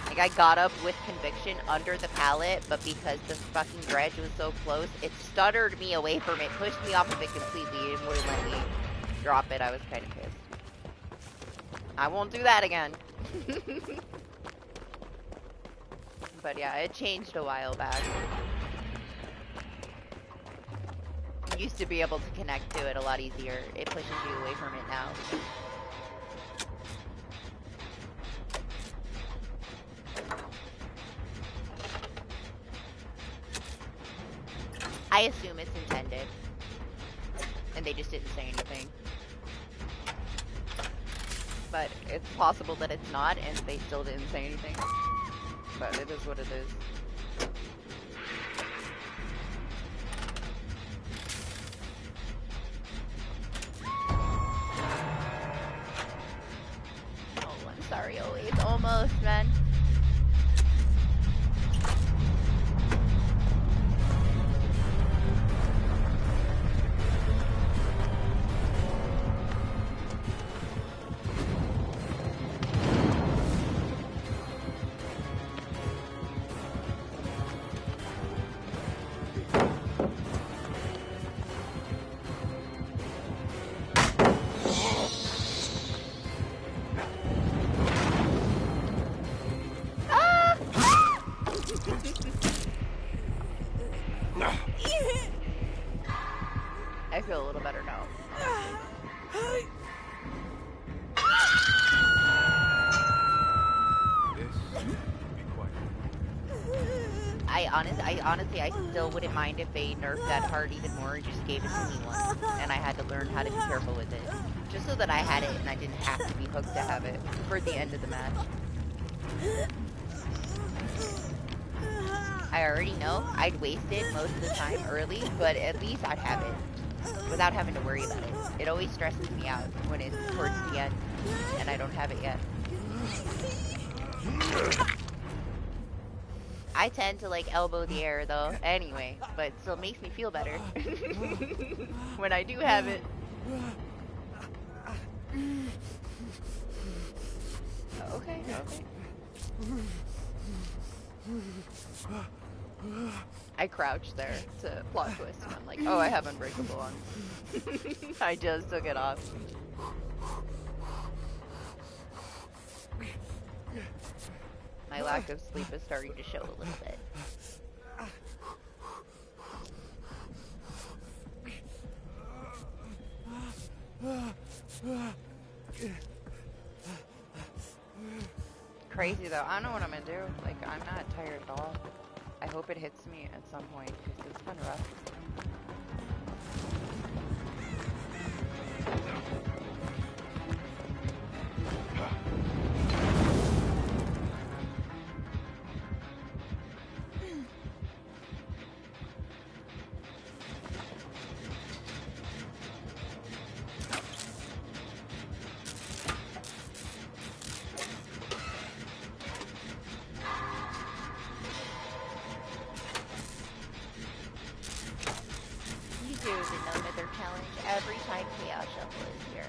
Like I got up with conviction under the pallet, but because the fucking dredge was so close, it stuttered me away from it, pushed me off of it completely, and wouldn't let me drop it. I was kind of pissed. I won't do that again. But yeah, it changed a while back. You used to be able to connect to it a lot easier. It pushes you away from it now. I assume it's intended. And they just didn't say anything. But it's possible that it's not, and they still didn't say anything. But it is what it is. Oh, I'm sorry, always. Almost, man. I feel a little better now. I still wouldn't mind if they nerfed that heart even more and just gave it to me once. And I had to learn how to be careful with it. Just so that I had it and I didn't have to be hooked to have it for the end of the match. I already know I'd waste it most of the time early, but at least I'd have it without having to worry about it. It always stresses me out when it's towards the end and I don't have it yet. I tend to like elbow the air though anyway, but it still makes me feel better when I do have it. Okay. I crouched there to plot twist and I'm like, oh, I have unbreakable on. I just took it off. My lack of sleep is starting to show a little bit. crazy though. I don't know what I'm gonna do. Like, I'm not tired at all. I hope it hits me at some point because it's been rough. Do the No Nether challenge every time Chaos Shuffle is here.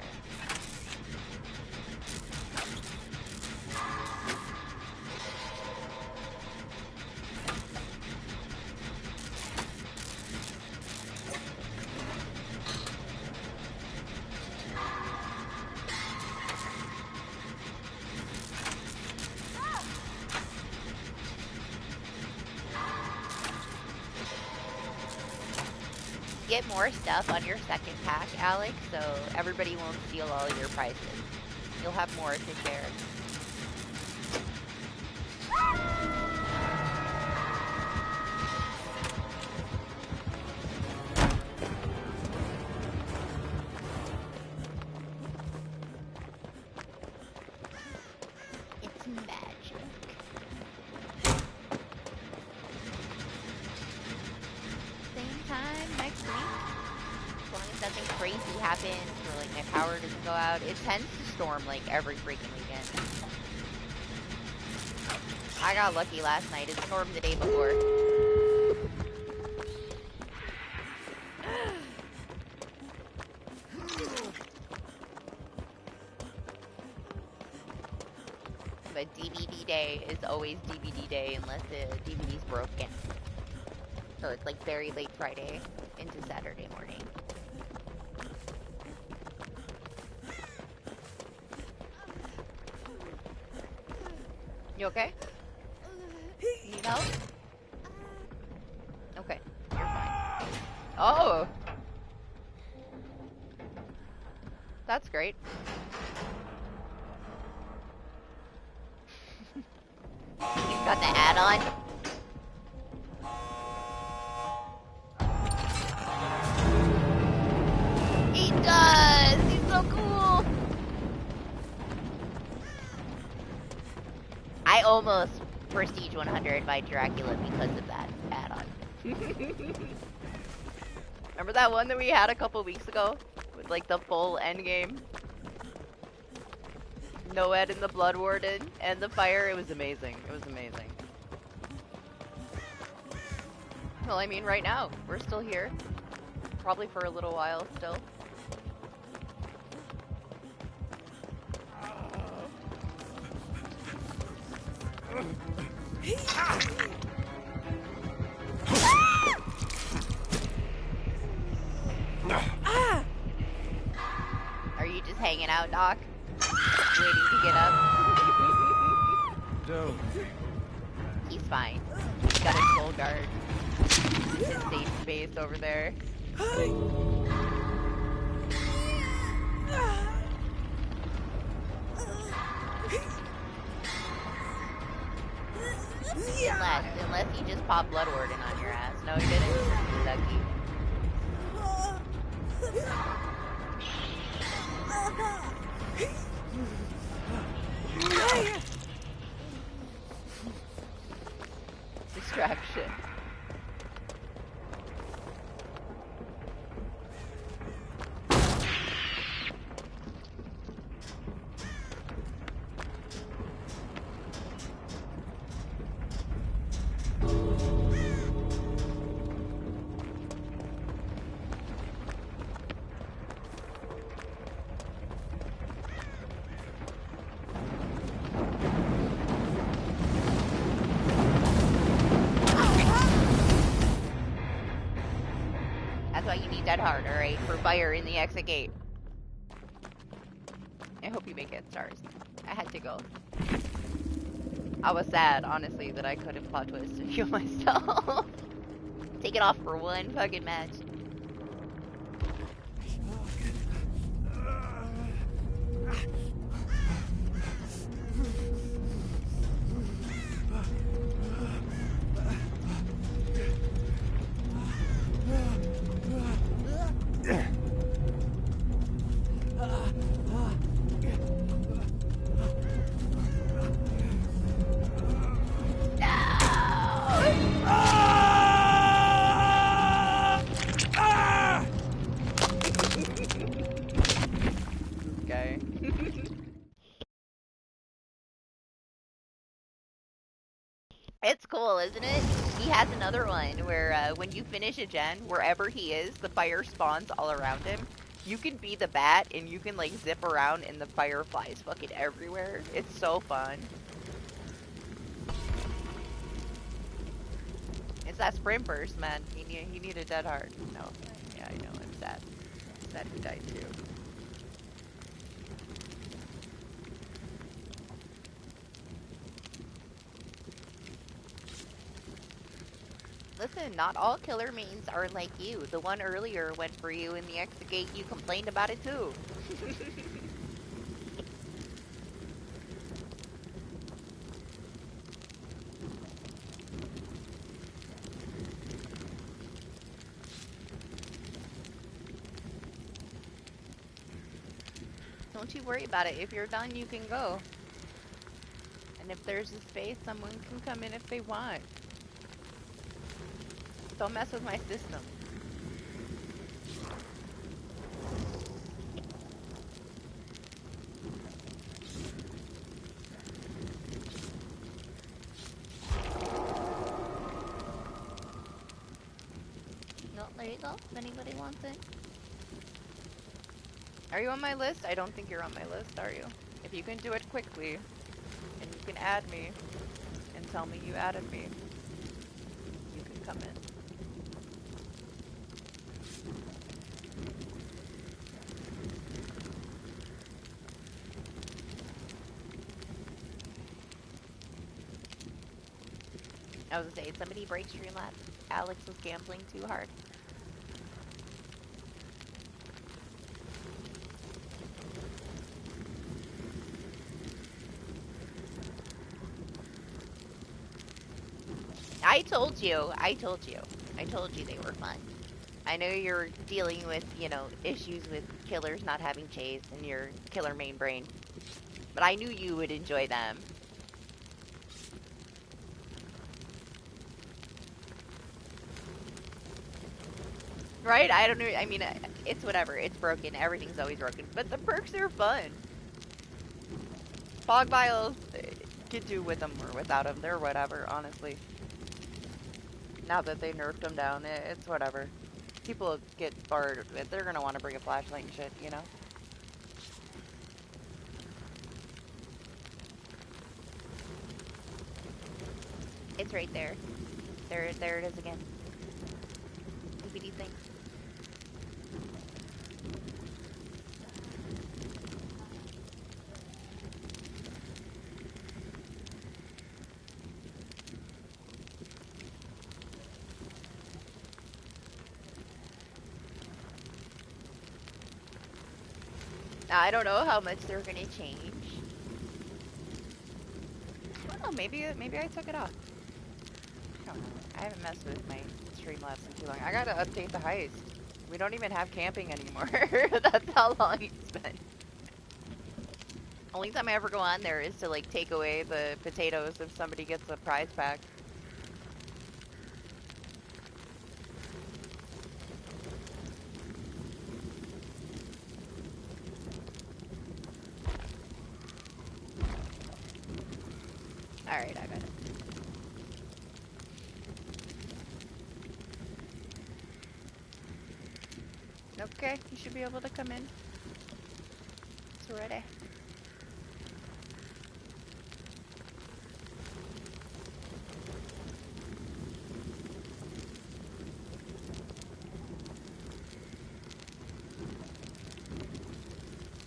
Get more stuff on your second pack, Alex, so everybody won't steal all your prizes. You'll have more to share. It's magic. Same time next week. As long as nothing crazy happens or like my power doesn't go out. It tends to storm like every freaking weekend. I got lucky last night. It stormed the day before. But DBD day is always DBD day unless the DVD's broken. So it's like very late Friday into Saturday morning. You okay? Need help? Okay, you're fine. Oh! That's great. He's got the add-on. He does! He's so cool! I almost Prestige 100 by Dracula because of that add-on. Remember that one that we had a couple weeks ago? With like the full endgame? Noed and the Blood Warden and the fire. It was amazing. It was amazing. Well, I mean, right now, we're still here. Probably for a little while still. Are you just hanging out, Doc? Waiting to get up? Don't. He's fine. He's got his full guard. His safe space over there. Unless he just popped Blood Warden on your ass. No, he didn't. Lucky. Distraction. Dead hard, alright? For fire in the exit gate. I hope you make it, stars. I had to go. I was sad, honestly, that I couldn't plot twist and heal myself. Take it off for one fucking match. It's cool, isn't it? He has another one where when you finish a gen, wherever he is, the fire spawns all around him. You can be the bat and you can like zip around and the fire flies fucking everywhere. It's so fun. It's that sprint burst, man. He needed dead hard. No. Yeah, I know. I'm sad. I'm sad he died too. Listen, not all killer mains are like you. The one earlier went for you in the exit gate. You complained about it too. Don't you worry about it. If you're done, you can go. And if there's a space, someone can come in if they want. Don't mess with my system. No, there you go. If anybody wants it. Are you on my list? I don't think you're on my list, are you? If you can do it quickly, and you can add me, and tell me you added me, you can come in. I was gonna say, somebody break Streamlabs. Alex was gambling too hard. I told you. I told you. I told you they were fun. I know you're dealing with, you know, issues with killers not having chase and your killer main brain. But I knew you would enjoy them. Right? I don't know. I mean, it's whatever. It's broken. Everything's always broken. But the perks are fun. Fog vials, could do with them or without them. They're whatever, honestly. Now that they nerfed them down, it's whatever. People get bored. They're gonna want to bring a flashlight and shit, you know? It's right there. There it is again. DBD thing. Now, I don't know how much they're gonna change. I don't know, maybe I took it off. I don't know. I haven't messed with my Streamlabs in too long. I gotta update the heist. We don't even have camping anymore. That's how long it's been. Only time I ever go on there is to like take away the potatoes if somebody gets a prize pack. Alright, I got it. Okay, you should be able to come in. It's ready.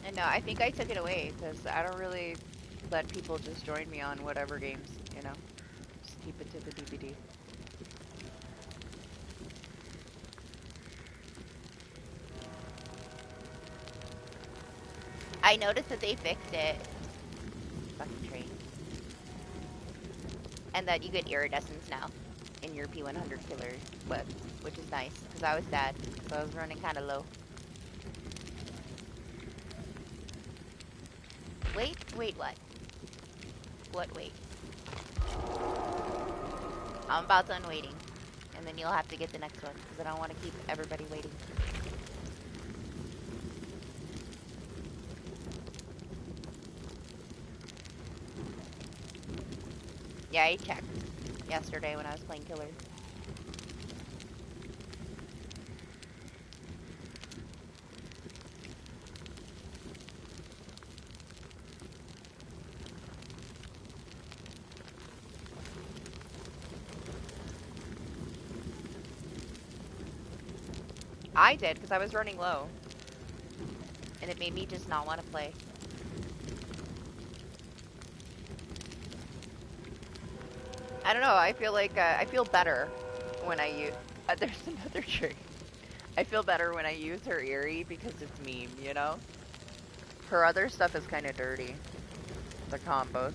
And no, I think I took it away because I don't really let people just join me on whatever games, you know? Just keep it to the DBD. I noticed that they fixed it. Fucking train. And that you get iridescence now in your P100 killer whip, which is nice because I was sad, so I was running kind of low. Wait, what? What, wait? I'm about done waiting. And then you'll have to get the next one, because I don't want to keep everybody waiting. Yeah, I checked. yesterday when I was playing Killer. I did, because I was running low. And it made me just not want to play. I don't know, I feel like, I feel better when I use, there's another trick. I feel better when I use her Eerie because it's meme, you know? Her other stuff is kind of dirty. The combos.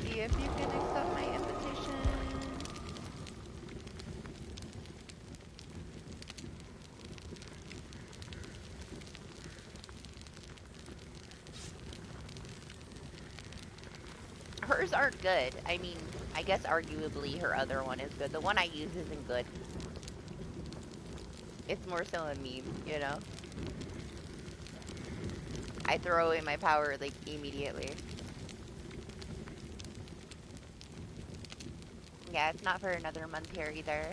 See if you can accept my invitation. Hers aren't good. I mean, I guess arguably her other one is good. The one I use isn't good. It's more so a meme, you know? I throw away my power, like, immediately. Yeah, it's not for another month here either.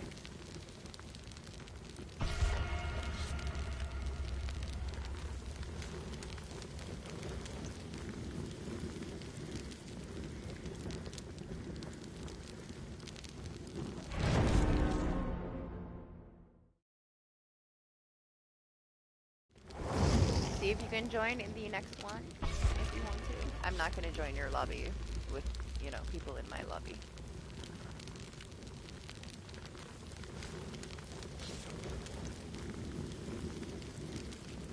See if you can join in the next one, if you want to. I'm not going to join your lobby with, you know, people in my lobby.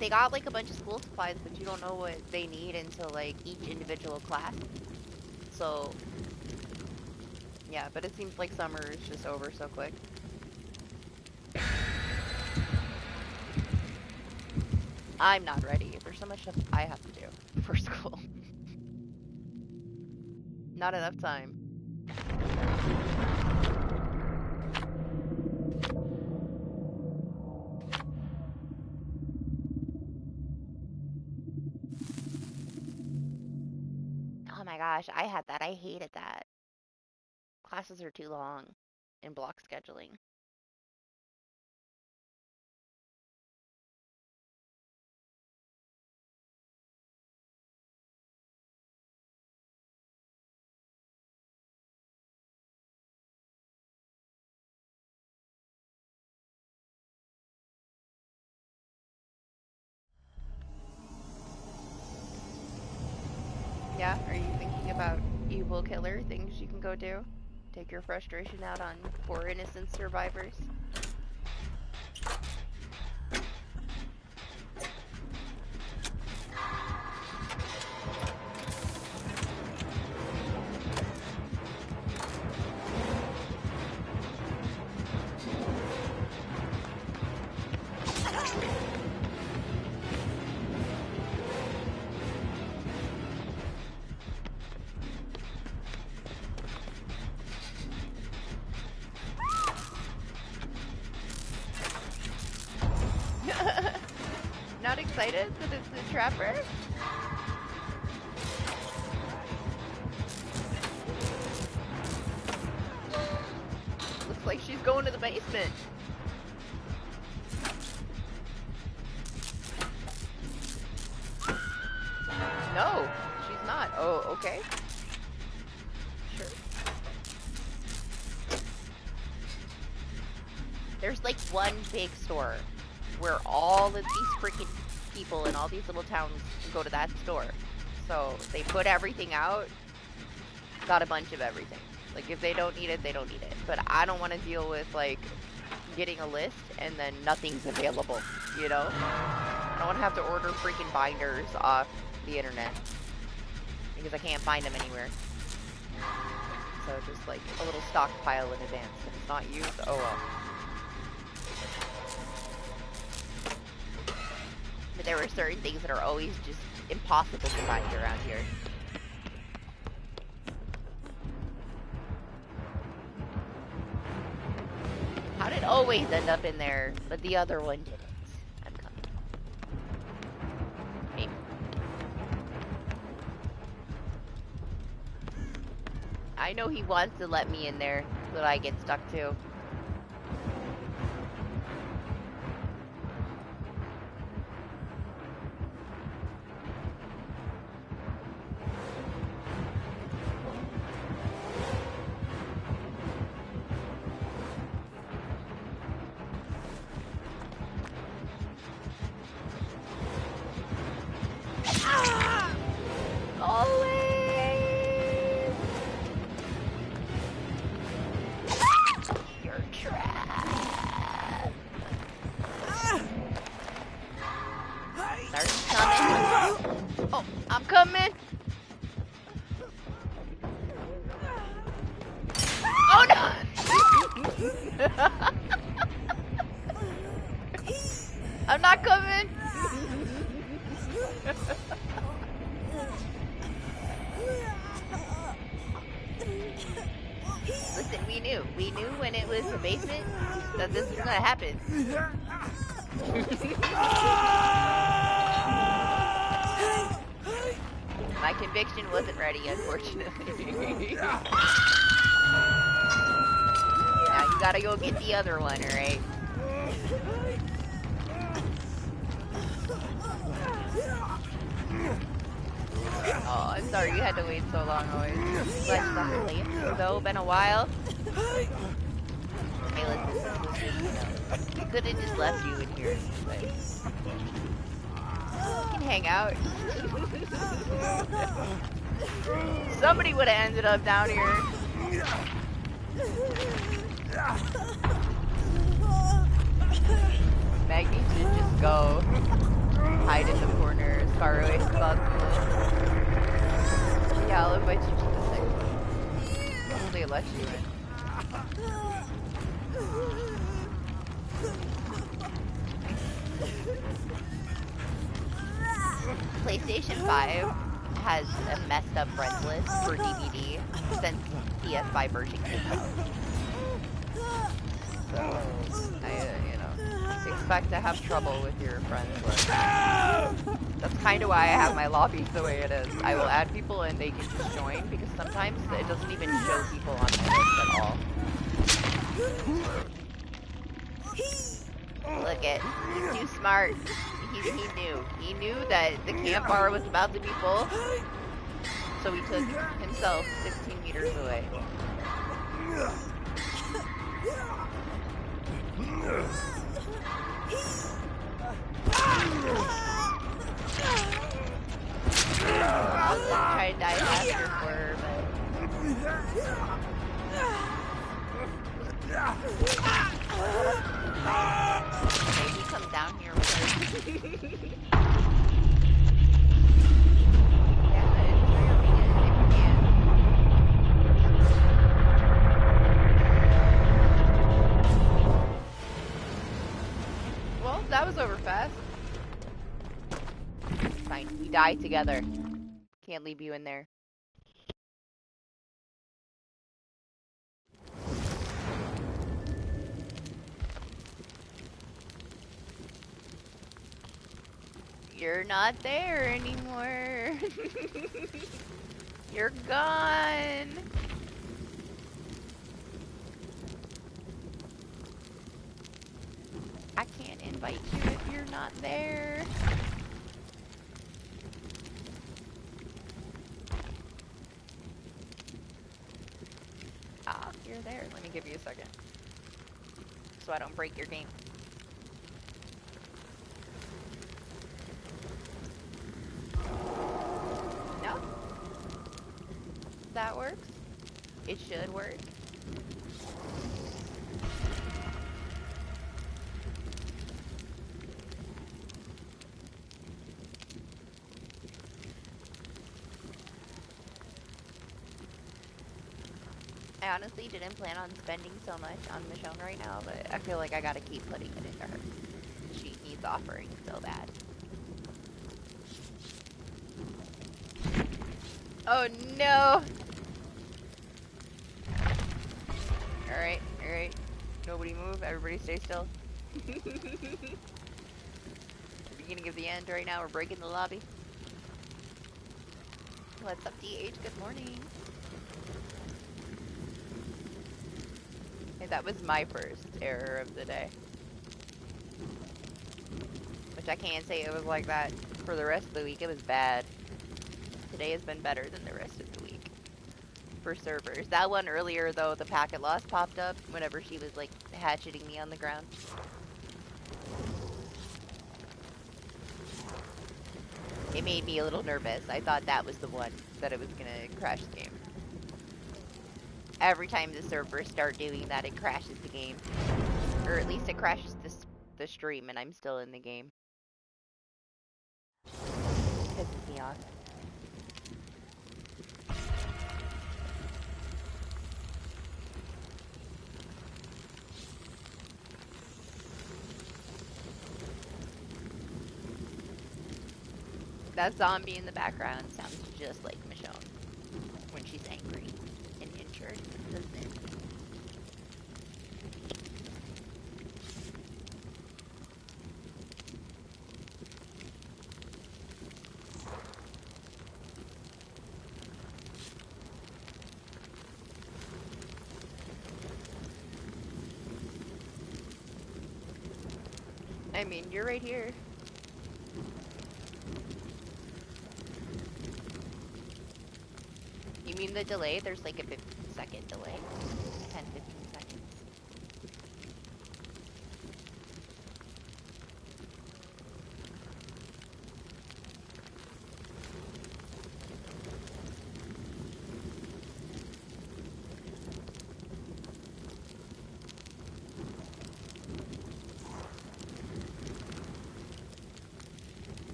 They got, like, a bunch of school supplies, but you don't know what they need until, like, each individual class. So, yeah, but it seems like summer is just over so quick. I'm not ready. There's so much stuff I have to do for school. Not enough time. Oh my gosh, I had that. I hated that. Classes are too long in block scheduling. Yeah, are you thinking about evil killer things you can go do? Take your frustration out on poor innocent survivors? Not excited that it's the trapper? Looks like she's going to the basement. No, she's not. Oh, okay. Sure. There's like one big store where all of these freaking people in all these little towns go to that store. So they put everything out, got a bunch of everything. Like if they don't need it, they don't need it. But I don't want to deal with like getting a list and then nothing's available, you know? I don't want to have to order freaking binders off the internet because I can't find them anywhere. So just like a little stockpile in advance. If it's not used, oh well. But there were certain things that are always just impossible to find around here. How did it always end up in there, but the other one didn't? I'm coming. I know he wants to let me in there, but I get stuck too. Always! You're trapped. Start coming. Oh, I'm coming. Oh no! I'm not coming. Listen, we knew. We knew when it was the basement that this was gonna happen. My conviction wasn't ready, unfortunately. Now you gotta go get the other one, alright? Oh, I'm sorry you had to wait so long, always. Glad you got to leave. Though, been a while. Hey, listen, we could have just left you in here, but you can hang out. Somebody would have ended up down here. Maggie should just go hide in the corner as far away as possible. Yeah, I'll invite you to the next one. Hopefully it lets you in. PlayStation 5 has a messed up friends list for DBD since PS5 version came out. So, expect to have trouble with your friends list. That's kind of why I have my lobbies the way it is. I will add people and they can just join because sometimes it doesn't even show people on my list at all. Look at, he's too smart. He knew that the camp bar was about to be full, so he took himself 16 meters away. I'll just try to die faster for her, but maybe come down here with her. Well, that was over fast. Fine, we die together. Can't leave you in there. You're not there anymore. You're gone. I can't invite you if you're not there. Ah, you're there. Let me give you a second. So I don't break your game. No? That works? It should work. I honestly didn't plan on spending so much on Michonne right now, but I feel like I gotta keep putting it into her. She needs offering so bad. Oh no! Alright, alright. Nobody move, everybody stay still. Beginning of the end right now, we're breaking the lobby. What's up, DH? Good morning. That was my first error of the day. Which I can't say it was like that for the rest of the week. It was bad. Today has been better than the rest of the week. For servers. That one earlier, though, the packet loss popped up whenever she was, like, hatcheting me on the ground. It made me a little nervous. I thought that was the one that it was gonna crash the game. Every time the servers start doing that, it crashes the game. Or at least it crashes the stream and I'm still in the game. Pisses me off. That zombie in the background sounds just like Michonne when she's angry and injured, doesn't it? I mean, you're right here. You mean the delay? There's like a 15-second delay. 10, 15 seconds.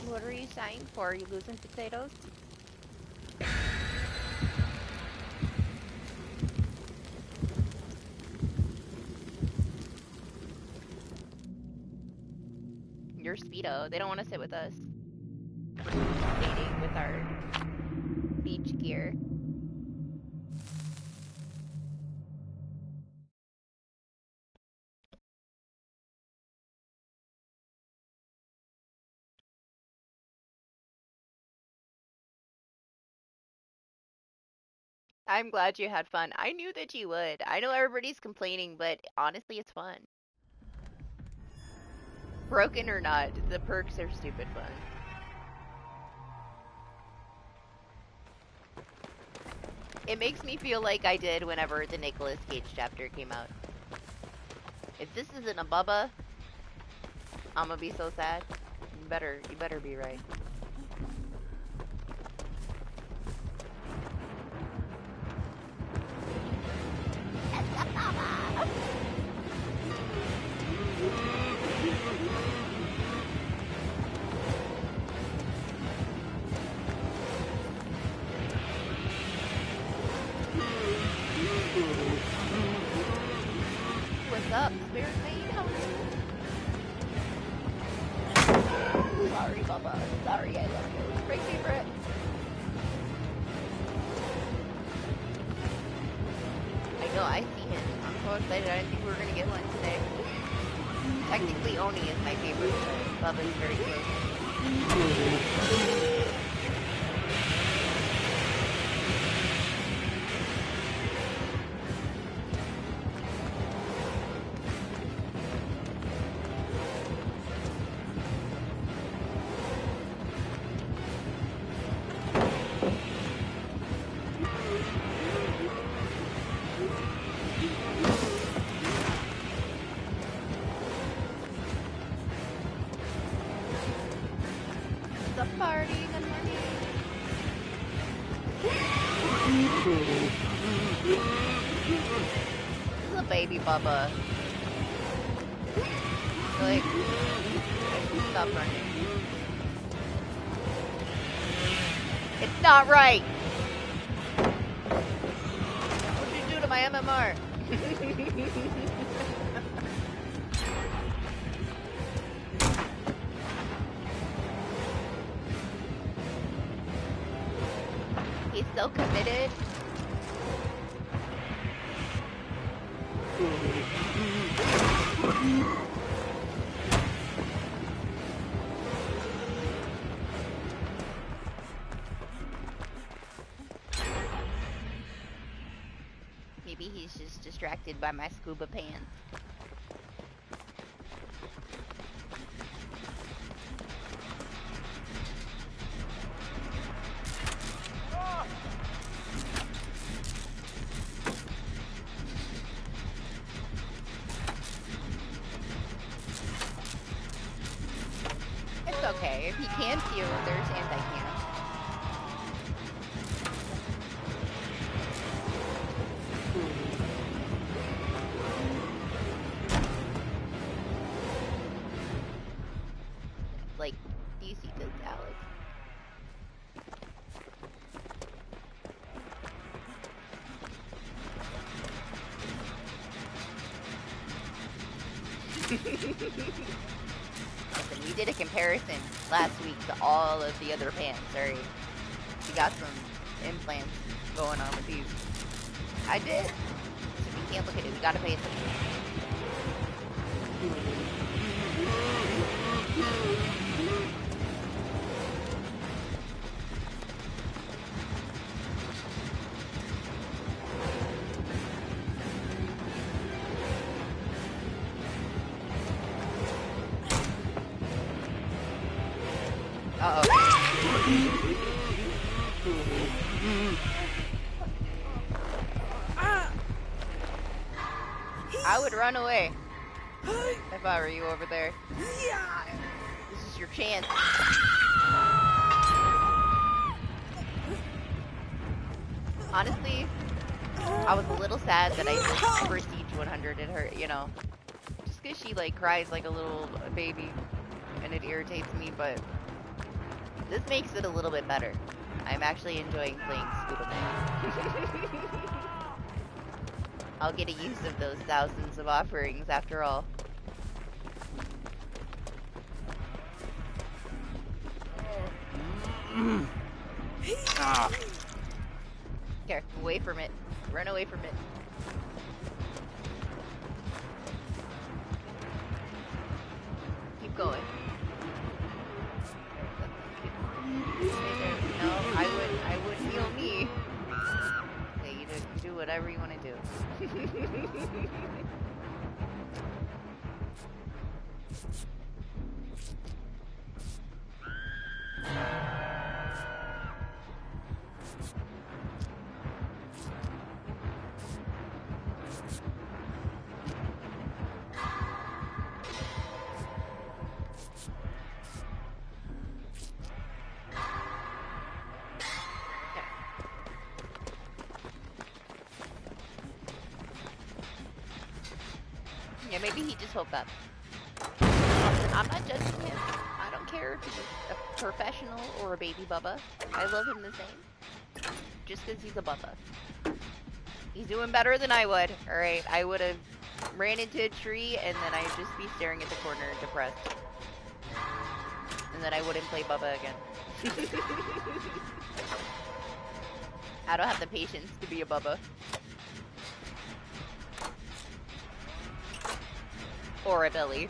What are you sighing for? Are you losing potatoes? Your Speedo. They don't want to sit with us. Dating with our beach gear. I'm glad you had fun. I knew that you would. I know everybody's complaining, but honestly, it's fun. Broken or not, the perks are stupid fun. It makes me feel like I did whenever the Nicolas Cage chapter came out. If this isn't a Bubba, I'm gonna be so sad. You better be right. That's a Bubba! What's up, Spirit Maid? How are you? Sorry, Bubba. Sorry, I love you. Great favorite. I know, I see him. I'm so excited. I didn't think we were gonna get one today. Technically, Oni is my favorite, but Bubba's very close. Bubba. Like, stop running. It's not right! What'd you do to my MMR? He's so committed. protected by my scuba pants. It's okay. If he camps you, there's anti-camp. Like, do you see this, Alex? Listen, we did a comparison last week to all of the other pants, alright? We got some implants going on with these. I did. So we can't look at it, we gotta pay attention. I would run away if I were you over there. This is your chance. Honestly, I was a little sad that I just Prestige 100 at her, you know. Just because she, like, cries like a little baby, and it irritates me, but this makes it a little bit better. I'm actually enjoying playing Scuba Thing. I'll get a use of those thousands of offerings after all. Here, away from it. Run away from it. Keep going. No, I would heal me. Okay, you do whatever you want to do. Yeah, maybe he just woke up. I'm not judging him. I don't care if he's a professional or a baby Bubba. I love him the same. Just because he's a Bubba. He's doing better than I would. Alright, I would have ran into a tree and then I'd just be staring at the corner depressed. And then I wouldn't play Bubba again. I don't have the patience to be a Bubba. Or a Billy.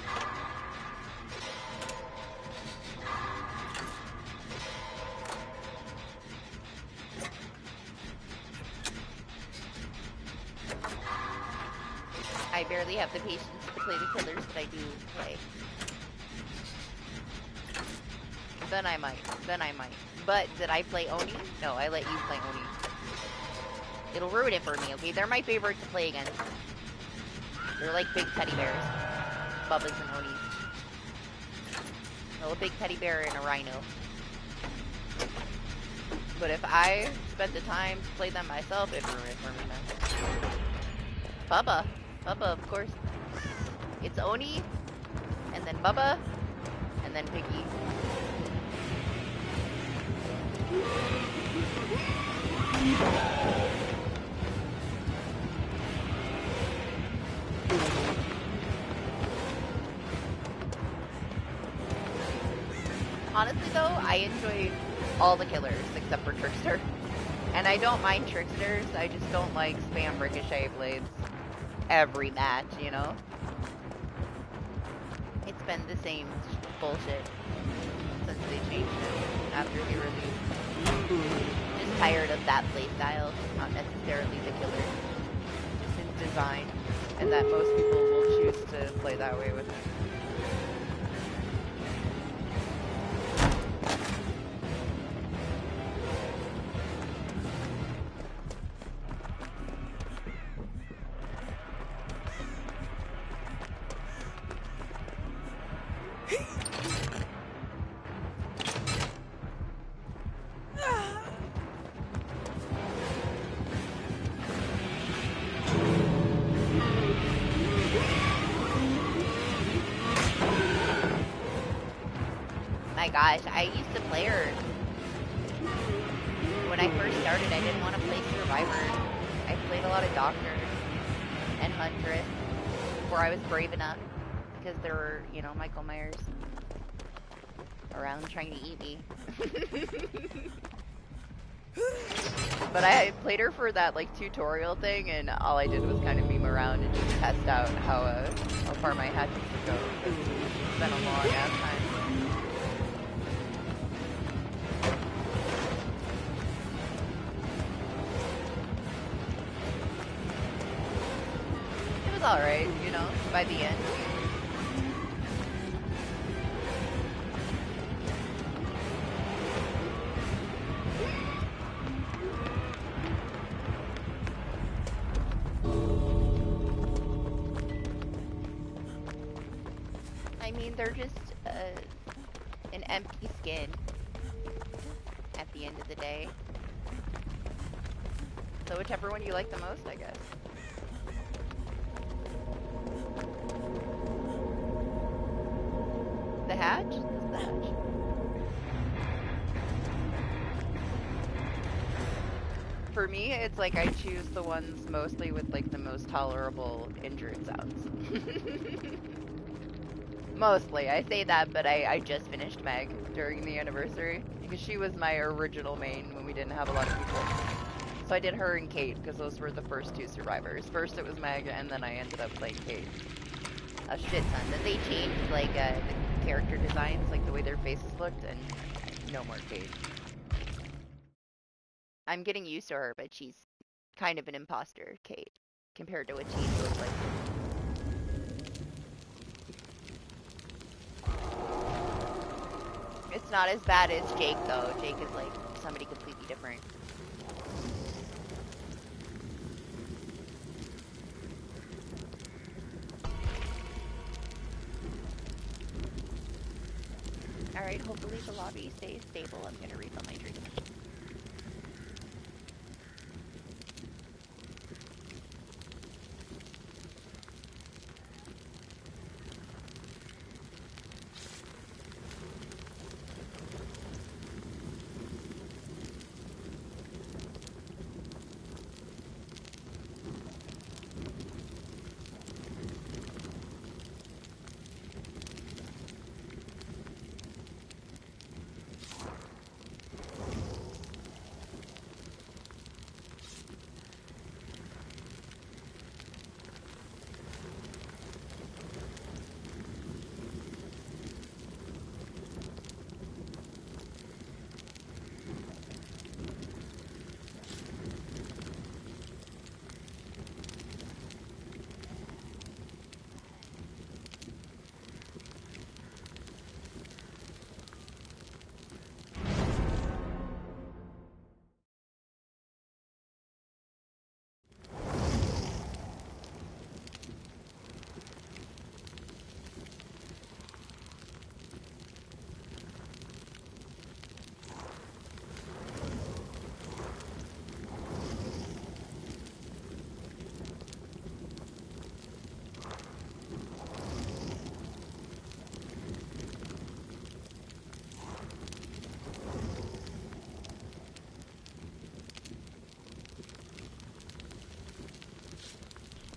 I barely have the patience to play the killers that I do play. Then I might. But did I play Oni? No, I let you play Oni. It'll ruin it for me, okay? They're my favorite to play against. They're like big teddy bears. Bubbas and Onis. No, a big teddy bear and a rhino. But if I spent the time to play them myself, it'd ruin it for me, man. Bubba, of course. It's Oni, and then Bubba, and then Piggy. Honestly though, I enjoy all the killers except for Trickster. And I don't mind Tricksters, I just don't like spam Ricochet blades every match, you know? It's been the same bullshit since they changed it after the release. Just tired of that playstyle, not necessarily the killer. Just in design, and that most people will choose to play that way with it. My gosh, I used to play her. When I first started, I didn't want to play Survivor. I played a lot of Doctors and Huntress before I was brave enough, because there were, you know, Michael Myers around trying to eat me. But I played her for that, like, tutorial thing, and all I did was kind of meme around and just test out how far my hatchets would go. It's been a long ass time. It was alright, you know, by the end. I mean, they're just an empty skin at the end of the day. So whichever one you like the most, I guess. The hatch? It's the hatch. For me, it's like I choose the ones mostly with like the most tolerable injured sounds. Mostly. I say that, but I just finished Meg during the anniversary because she was my original main when we didn't have a lot of people. So I did her and Kate because those were the first two survivors. First it was Meg, and then I ended up playing Kate. A shit ton. Then they changed like the character designs, like the way their faces looked, and no more Kate. I'm getting used to her, but she's kind of an imposter, Kate, compared to what she used to look like. It's not as bad as Jake, though. Jake is like somebody completely different. Alright, hopefully the lobby stays stable. I'm gonna refill my drink.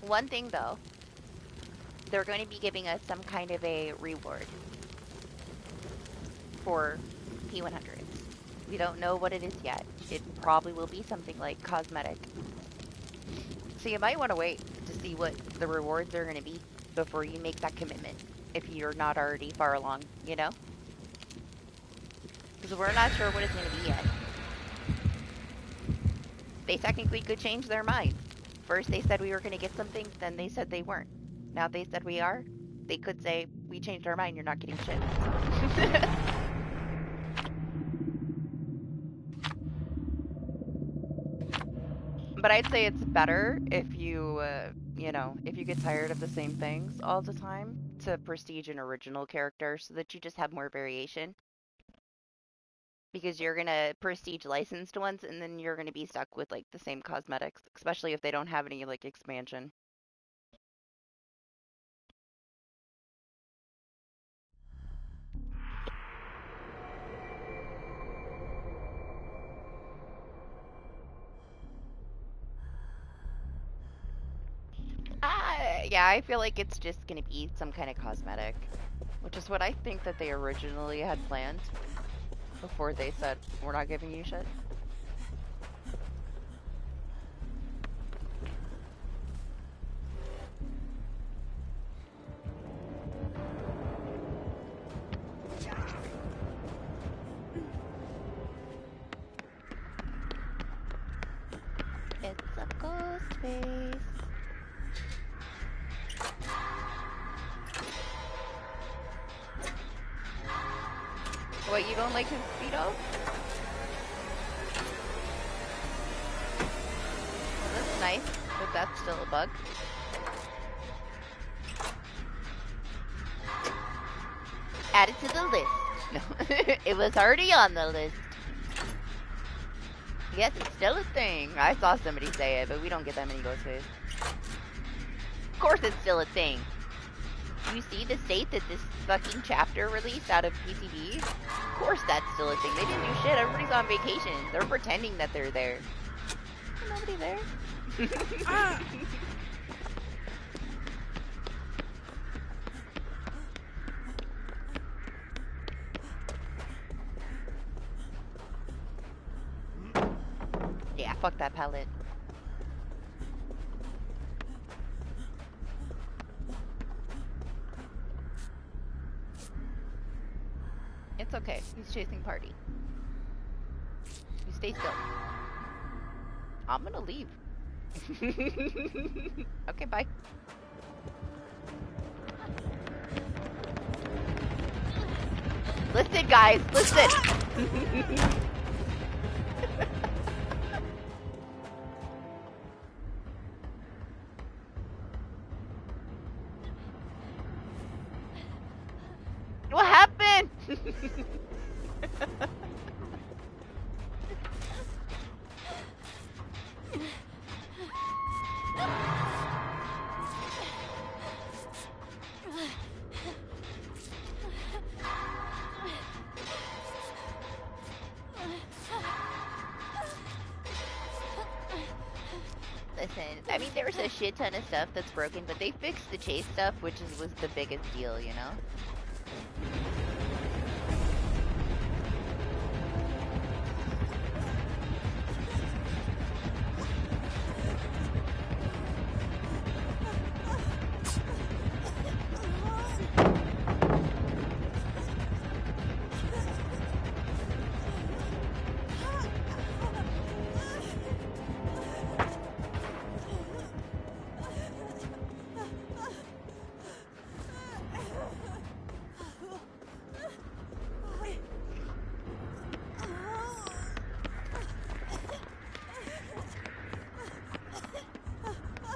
One thing though, they're going to be giving us some kind of a reward for P100s. We don't know what it is yet. It probably will be something like cosmetic. So you might want to wait to see what the rewards are going to be before you make that commitment, if you're not already far along, you know? Because we're not sure what it's going to be yet. They technically could change their mind. First they said we were going to get something, then they said they weren't. Now they said we are. They could say, we changed our mind, you're not getting shit. But I'd say it's better if you, you know, if you get tired of the same things all the time, to prestige an original character so that you just have more variation. Because you're gonna prestige licensed ones and then you're gonna be stuck with like the same cosmetics, especially if they don't have any like expansion. Yeah, I feel like it's just gonna be some kind of cosmetic, which is what I think that they originally had planned before they said, we're not giving you shit. It's a ghost face. What, you don't like his speedo? Well, that's nice, but that's still a bug. Add it to the list. No, it was already on the list. Yes, it's still a thing. I saw somebody say it, but we don't get that many ghost faces. Of course it's still a thing. You see the state that this fucking chapter released out of PCB? Of course that's still a thing. They didn't do shit. Everybody's on vacation. They're pretending that they're there. There's nobody there. Yeah, fuck that palette. It's okay. He's chasing party. You stay still. I'm gonna leave. Okay, bye. Listen, guys, listen. What happened? Listen, I mean, there's a shit ton of stuff that's broken, but they fixed the chase stuff, which was the biggest deal, you know?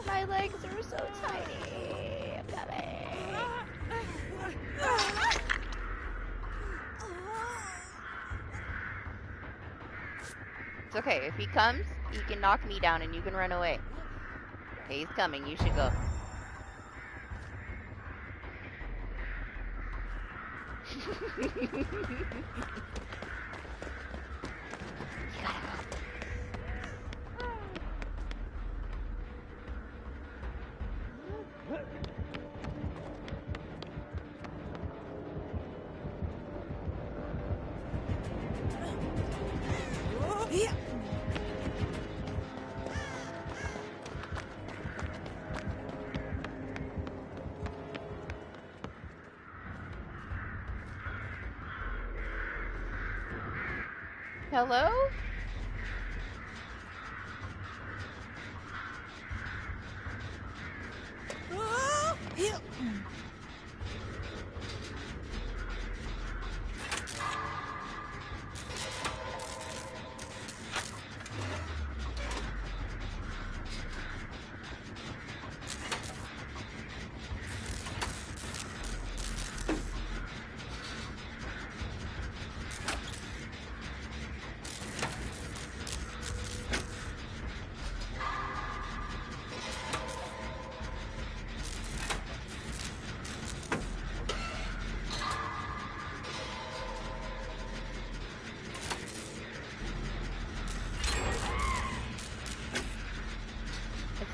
My legs are so tiny. I'm coming. It's okay. If he comes, he can knock me down and you can run away. Okay, he's coming. You should go. You gotta go. Hello?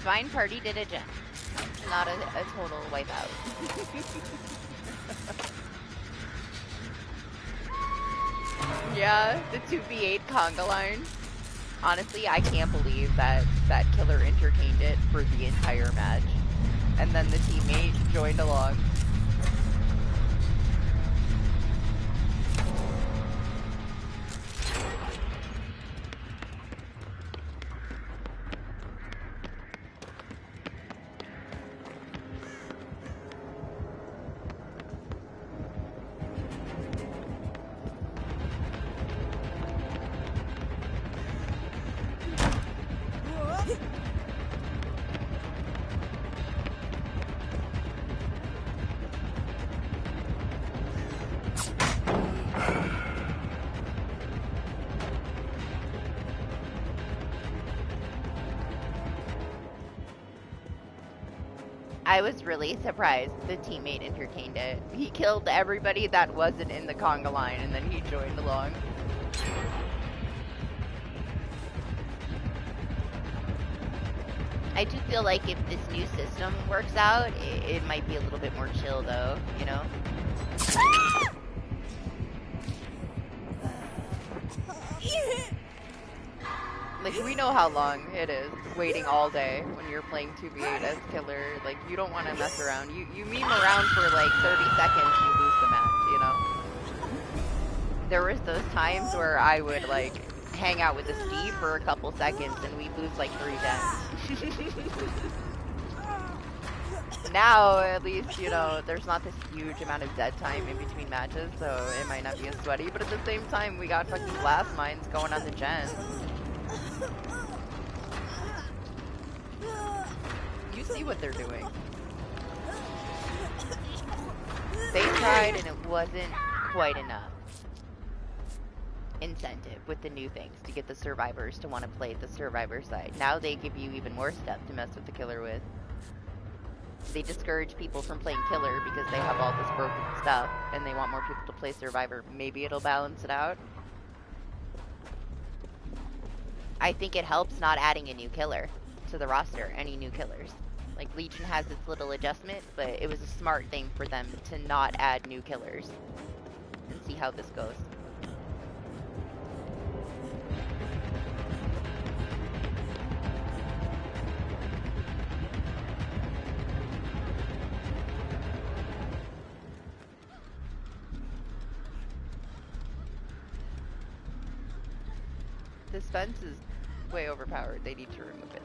Fine, party did a gem. Not a total wipeout. Yeah, the 2v8 conga line. Honestly, I can't believe that that killer entertained it for the entire match. And then the teammate joined along. I was really surprised the teammate entertained it. He killed everybody that wasn't in the conga line, and then he joined along. I do feel like if this new system works out, it might be a little bit more chill, though, you know? Like, we know how long it is waiting all day when you're playing 2v8 as killer. Like, you don't want to mess around. You meme around for like 30 seconds, you lose the match, you know? There was those times where I would like hang out with the Steve for a couple seconds and we'd lose like 3 gems. Now, at least, you know, there's not this huge amount of dead time in between matches, so it might not be as sweaty. But at the same time, we got fucking blast mines going on the gens. You see what they're doing. They tried and it wasn't quite enough incentive with the new things to get the survivors to want to play the survivor side. Now they give you even more stuff to mess with the killer with. They discourage people from playing killer because they have all this broken stuff and they want more people to play survivor. Maybe it'll balance it out. I think it helps not adding a new killer to the roster, any new killers. Like, Legion has its little adjustment, but it was a smart thing for them to not add new killers. And see how this goes. This fence is way overpowered. They need to remove it.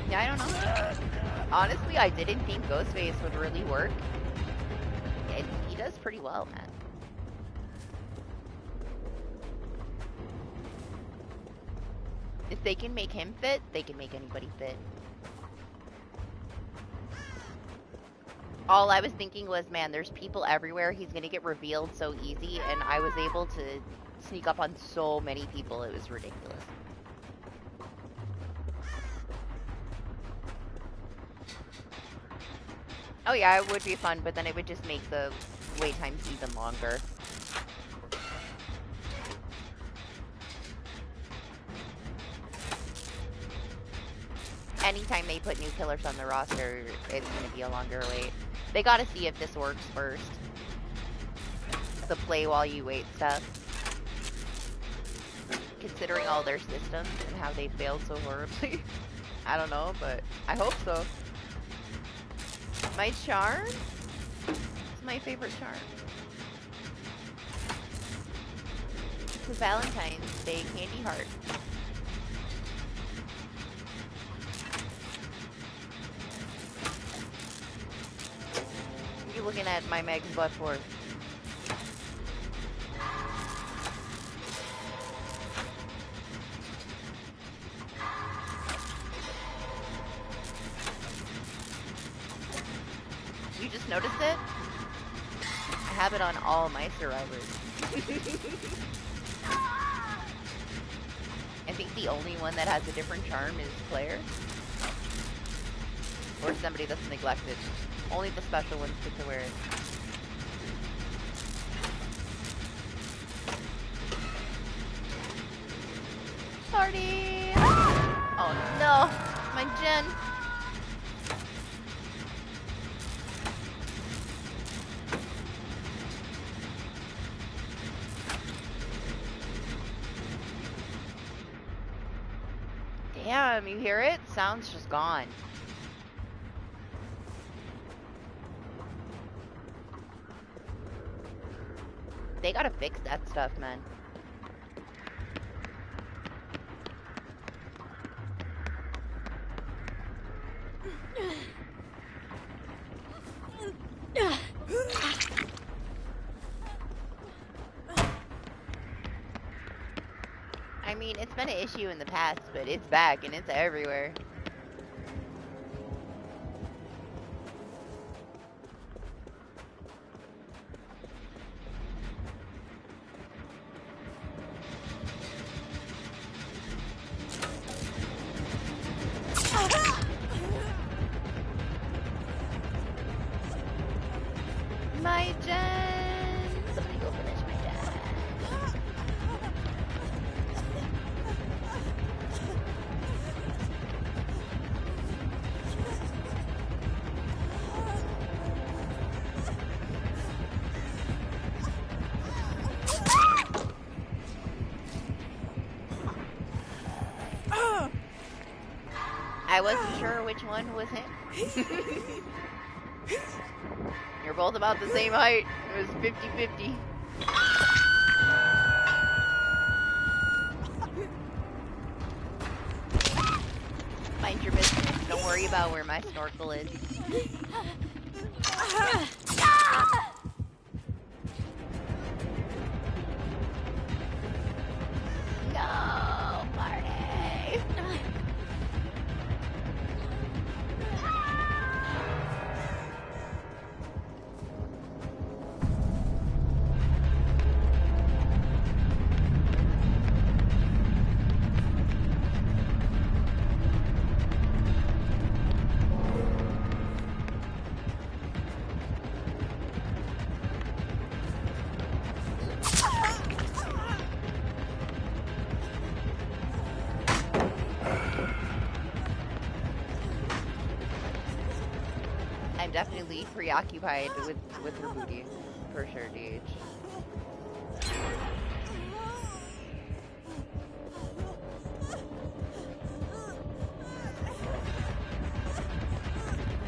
Yeah, I don't know. Honestly, I didn't think Ghostface would really work. And he does pretty well, man. If they can make him fit, they can make anybody fit. All I was thinking was, man, there's people everywhere. He's gonna get revealed so easy, and I was able to sneak up on so many people. It was ridiculous. Oh yeah, it would be fun, but then it would just make the wait times even longer. Anytime they put new killers on the roster, it's gonna be a longer wait. They gotta see if this works first. The play while you wait stuff. Considering all their systems and how they failed so horribly. I don't know, but I hope so. My charm? It's my favorite charm. It's a Valentine's Day candy heart. looking at my Meg's butt for? You just noticed it? I have it on all my survivors. I think the only one that has a different charm is Claire. Or somebody that's neglected. Only the special ones get to wear it. Party! Oh no! My gen! Damn, you hear it? Sound's just gone. They gotta fix that stuff, man. I mean, it's been an issue in the past, but it's back and it's everywhere. My gen! Somebody go finish my gen. I wasn't sure which one was him. You're both about the same height. It was 50-50. Mind your business. Don't worry about where my snorkel is. No, party! I'm definitely preoccupied with her booty, for sure, DH.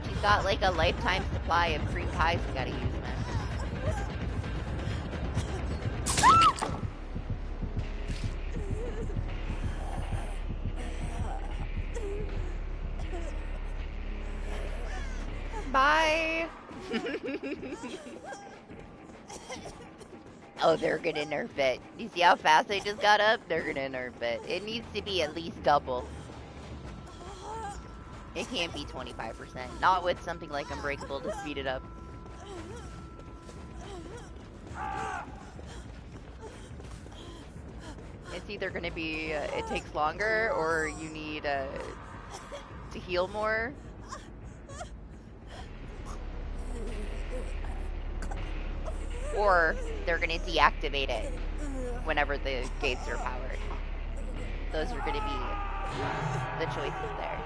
She's got like a lifetime supply of cream pies we gotta use, man. Bye! Oh, they're gonna nerf it. You see how fast I just got up? They're gonna nerf it. It needs to be at least double. It can't be 25%. Not with something like Unbreakable to speed it up. It's either gonna be, it takes longer, or you need to heal more. Or they're going to deactivate it whenever the gates are powered. Those are going to be the choices there.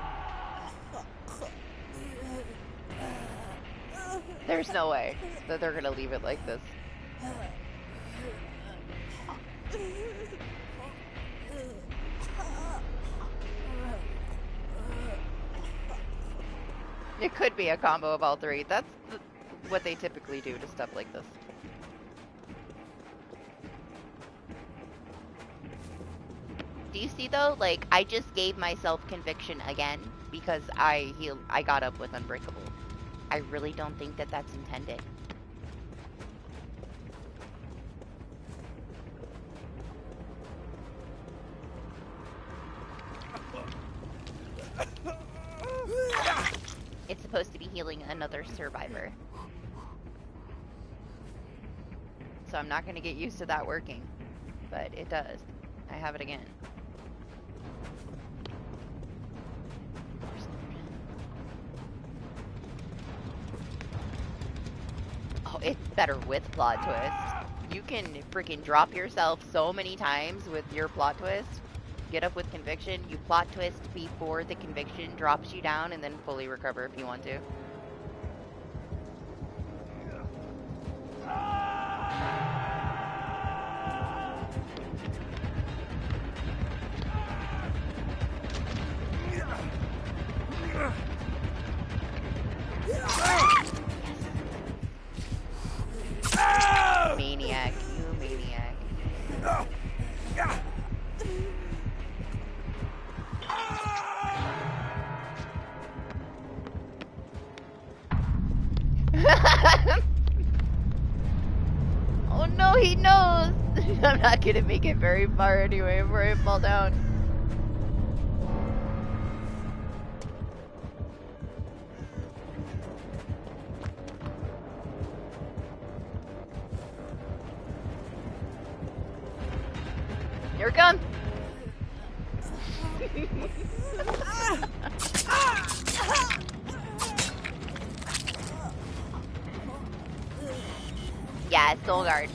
There's no way that they're going to leave it like this. It could be a combo of all three. That's what they typically do to stuff like this. Do you see though? Like, I just gave myself conviction again because I got up with Unbreakable. I really don't think that that's intended. It's supposed to be healing another survivor. So I'm not going to get used to that working. But it does. I have it again. Oh, it's better with plot twist. You can freaking drop yourself so many times with your plot twist. Get up with conviction, you plot twist before the conviction drops you down, and then fully recover if you want to. Maniac, you maniac. Oh no, he knows! I'm not gonna make it very far anyway before I fall down. Here it comes! Yeah, Soul Guard.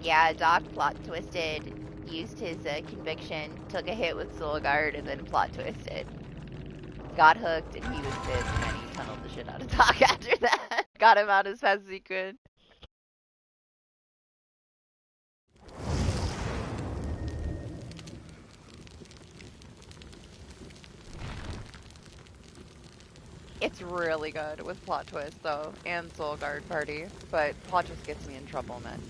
Yeah, Doc plot twisted, used his conviction, took a hit with Soul Guard, and then plot twisted. Got hooked, and he was pissed, and then he tunneled the shit out of Doc after that. Got him out as fast as he could. It's really good with plot twist, though, and Soul Guard Party, but plot twist gets me in trouble, man.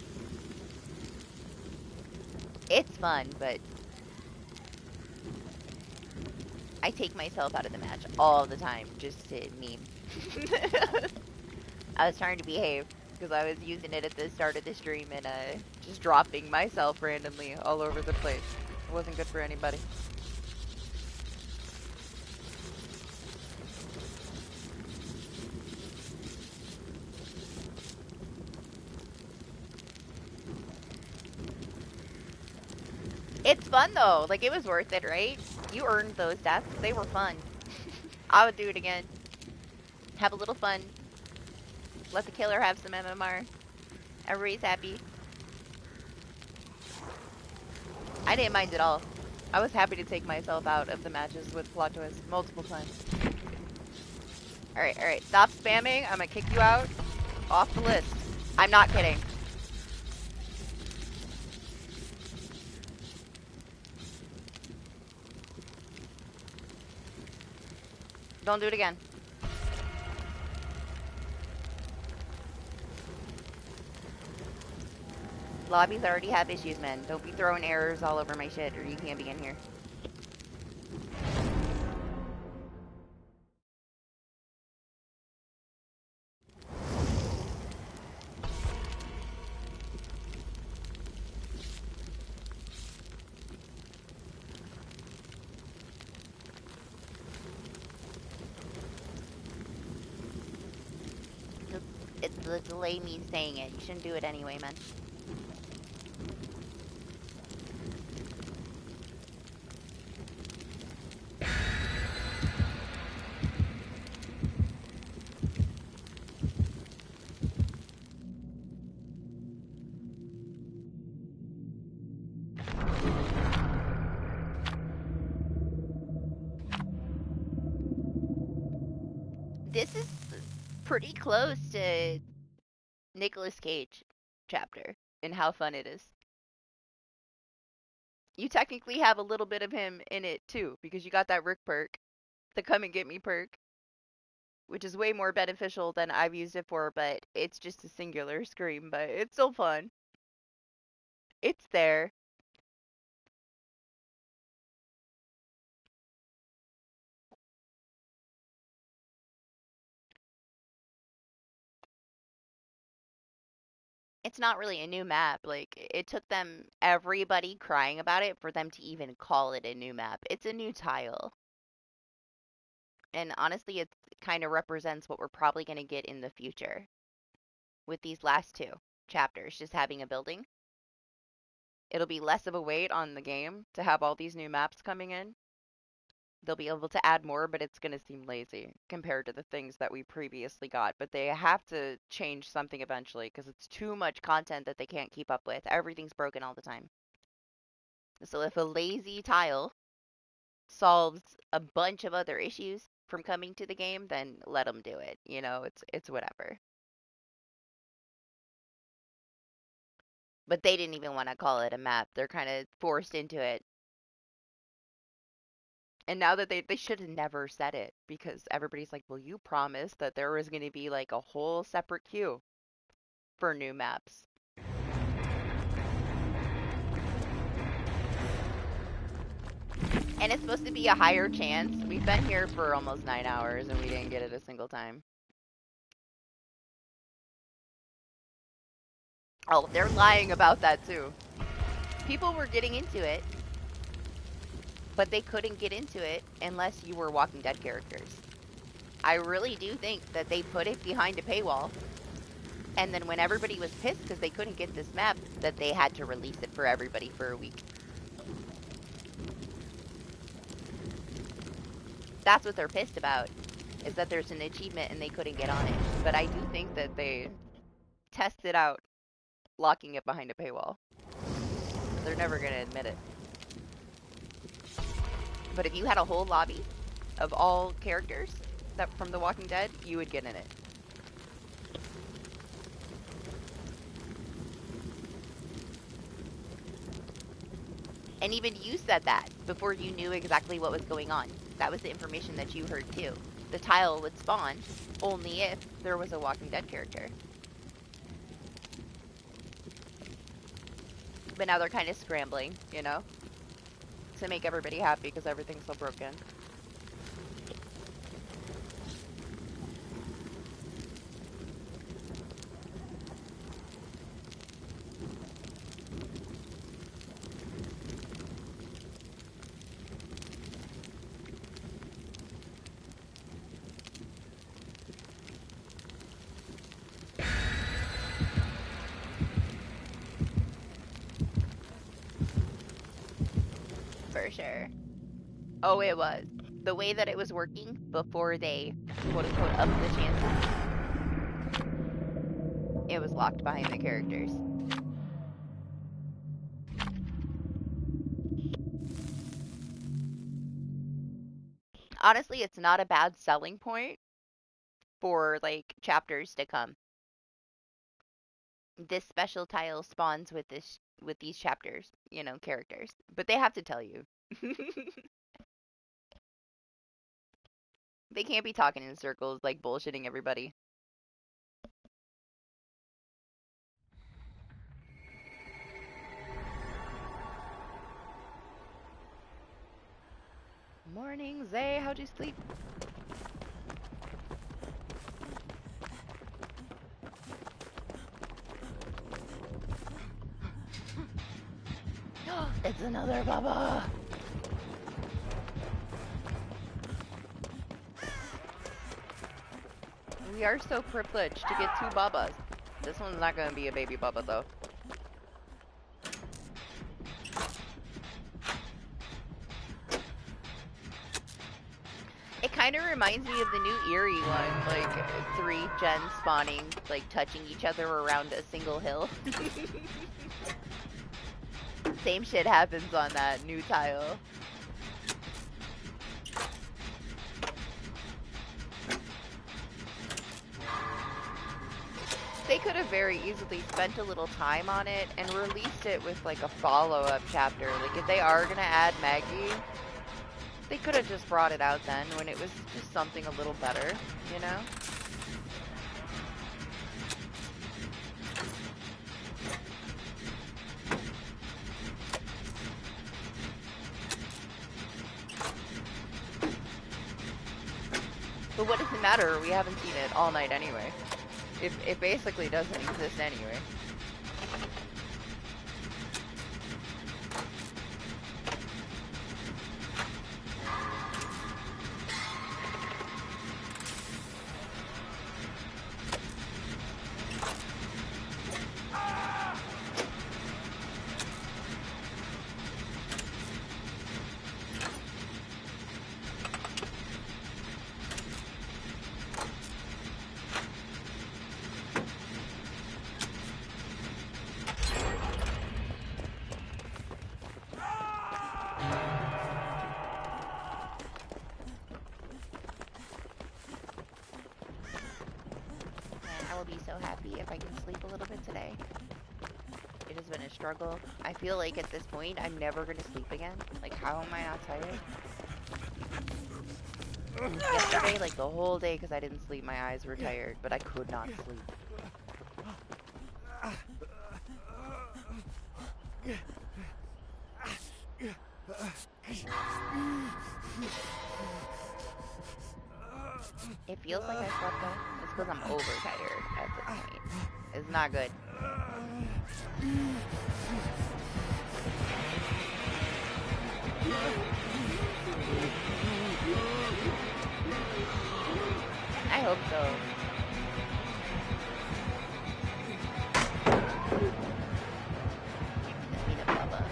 It's fun, but I take myself out of the match all the time just to meme. I was trying to behave because I was using it at the start of the stream and just dropping myself randomly all over the place. It wasn't good for anybody. It's fun though. Like, it was worth it, right? You earned those deaths. They were fun. I would do it again. Have a little fun. Let the killer have some MMR. Everybody's happy. I didn't mind at all. I was happy to take myself out of the matches with plot twist multiple times. Alright. Stop spamming. I'm gonna kick you out. Off the list. I'm not kidding. Don't do it again. Lobbies already have issues, man. Don't be throwing errors all over my shit, or you can't be in here. It's the delay me saying it. You shouldn't do it anyway, man. This is pretty close to Nicolas Cage chapter and how fun it is. You technically have a little bit of him in it too, because you got that Rick perk, the come and get me perk, which is way more beneficial than I've used it for, but it's just a singular scream, but it's still fun. It's there. It's not really a new map. Like, it took them, everybody crying about it for them to even call it a new map. It's a new tile. And honestly, it kind of represents what we're probably going to get in the future with these last two chapters, just having a building. It'll be less of a weight on the game to have all these new maps coming in. They'll be able to add more, but it's going to seem lazy compared to the things that we previously got. But they have to change something eventually because it's too much content that they can't keep up with. Everything's broken all the time. So if a lazy tile solves a bunch of other issues from coming to the game, then let them do it. You know, it's whatever. But they didn't even want to call it a map. They're kind of forced into it. And now that they should have never said it because everybody's like, well, you promised that there was going to be like a whole separate queue for new maps. And it's supposed to be a higher chance. We've been here for almost 9 hours and we didn't get it a single time. Oh, they're lying about that too. People were getting into it, but they couldn't get into it unless you were Walking Dead characters. I really do think that they put it behind a paywall, and then when everybody was pissed because they couldn't get this map, that they had to release it for everybody for a week. That's what they're pissed about, is that there's an achievement and they couldn't get on it. But I do think that they tested out locking it behind a paywall. They're never going to admit it. But if you had a whole lobby of all characters that from The Walking Dead, you would get in it. And even you said that before you knew exactly what was going on. That was the information that you heard too. The tile would spawn only if there was a Walking Dead character. But now they're kind of scrambling, you know, to make everybody happy because everything's so broken. For sure. Oh, it was. The way that it was working before they, quote-unquote, upped the chances, it was locked behind the characters. Honestly, it's not a bad selling point for, like, chapters to come. This special tile spawns with these chapters, you know, characters. But they have to tell you. They can't be talking in circles, like, bullshitting everybody. Morning, Zay. How'd you sleep? It's another Baba. We are so privileged to get 2 Babas. This one's not gonna be a baby Baba though. It kind of reminds me of the new Eerie one, like 3 gens spawning, like touching each other around a single hill. Same shit happens on that new tile. They could have very easily spent a little time on it and released it with like a follow-up chapter. Like if they are gonna add Maggie, they could have just brought it out then when it was just something a little better, you know? But what does it matter? We haven't seen it all night anyway. It basically doesn't exist anyway. will be so happy if I can sleep a little bit today. It has been a struggle. I feel like at this point, I'm never going to sleep again. Like, how am I not tired? Yesterday, like the whole day, because I didn't sleep, my eyes were tired, but I could not sleep. It feels like I slept though. It's because I'm overtired at this point. It's not good. I hope so. Give me the bubba.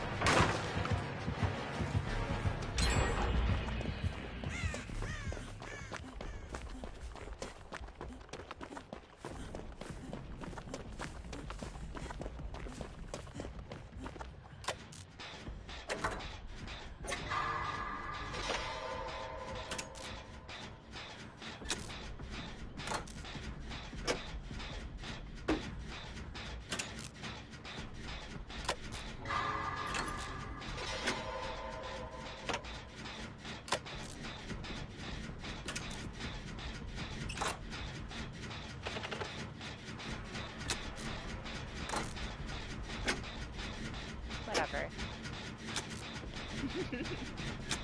Whatever.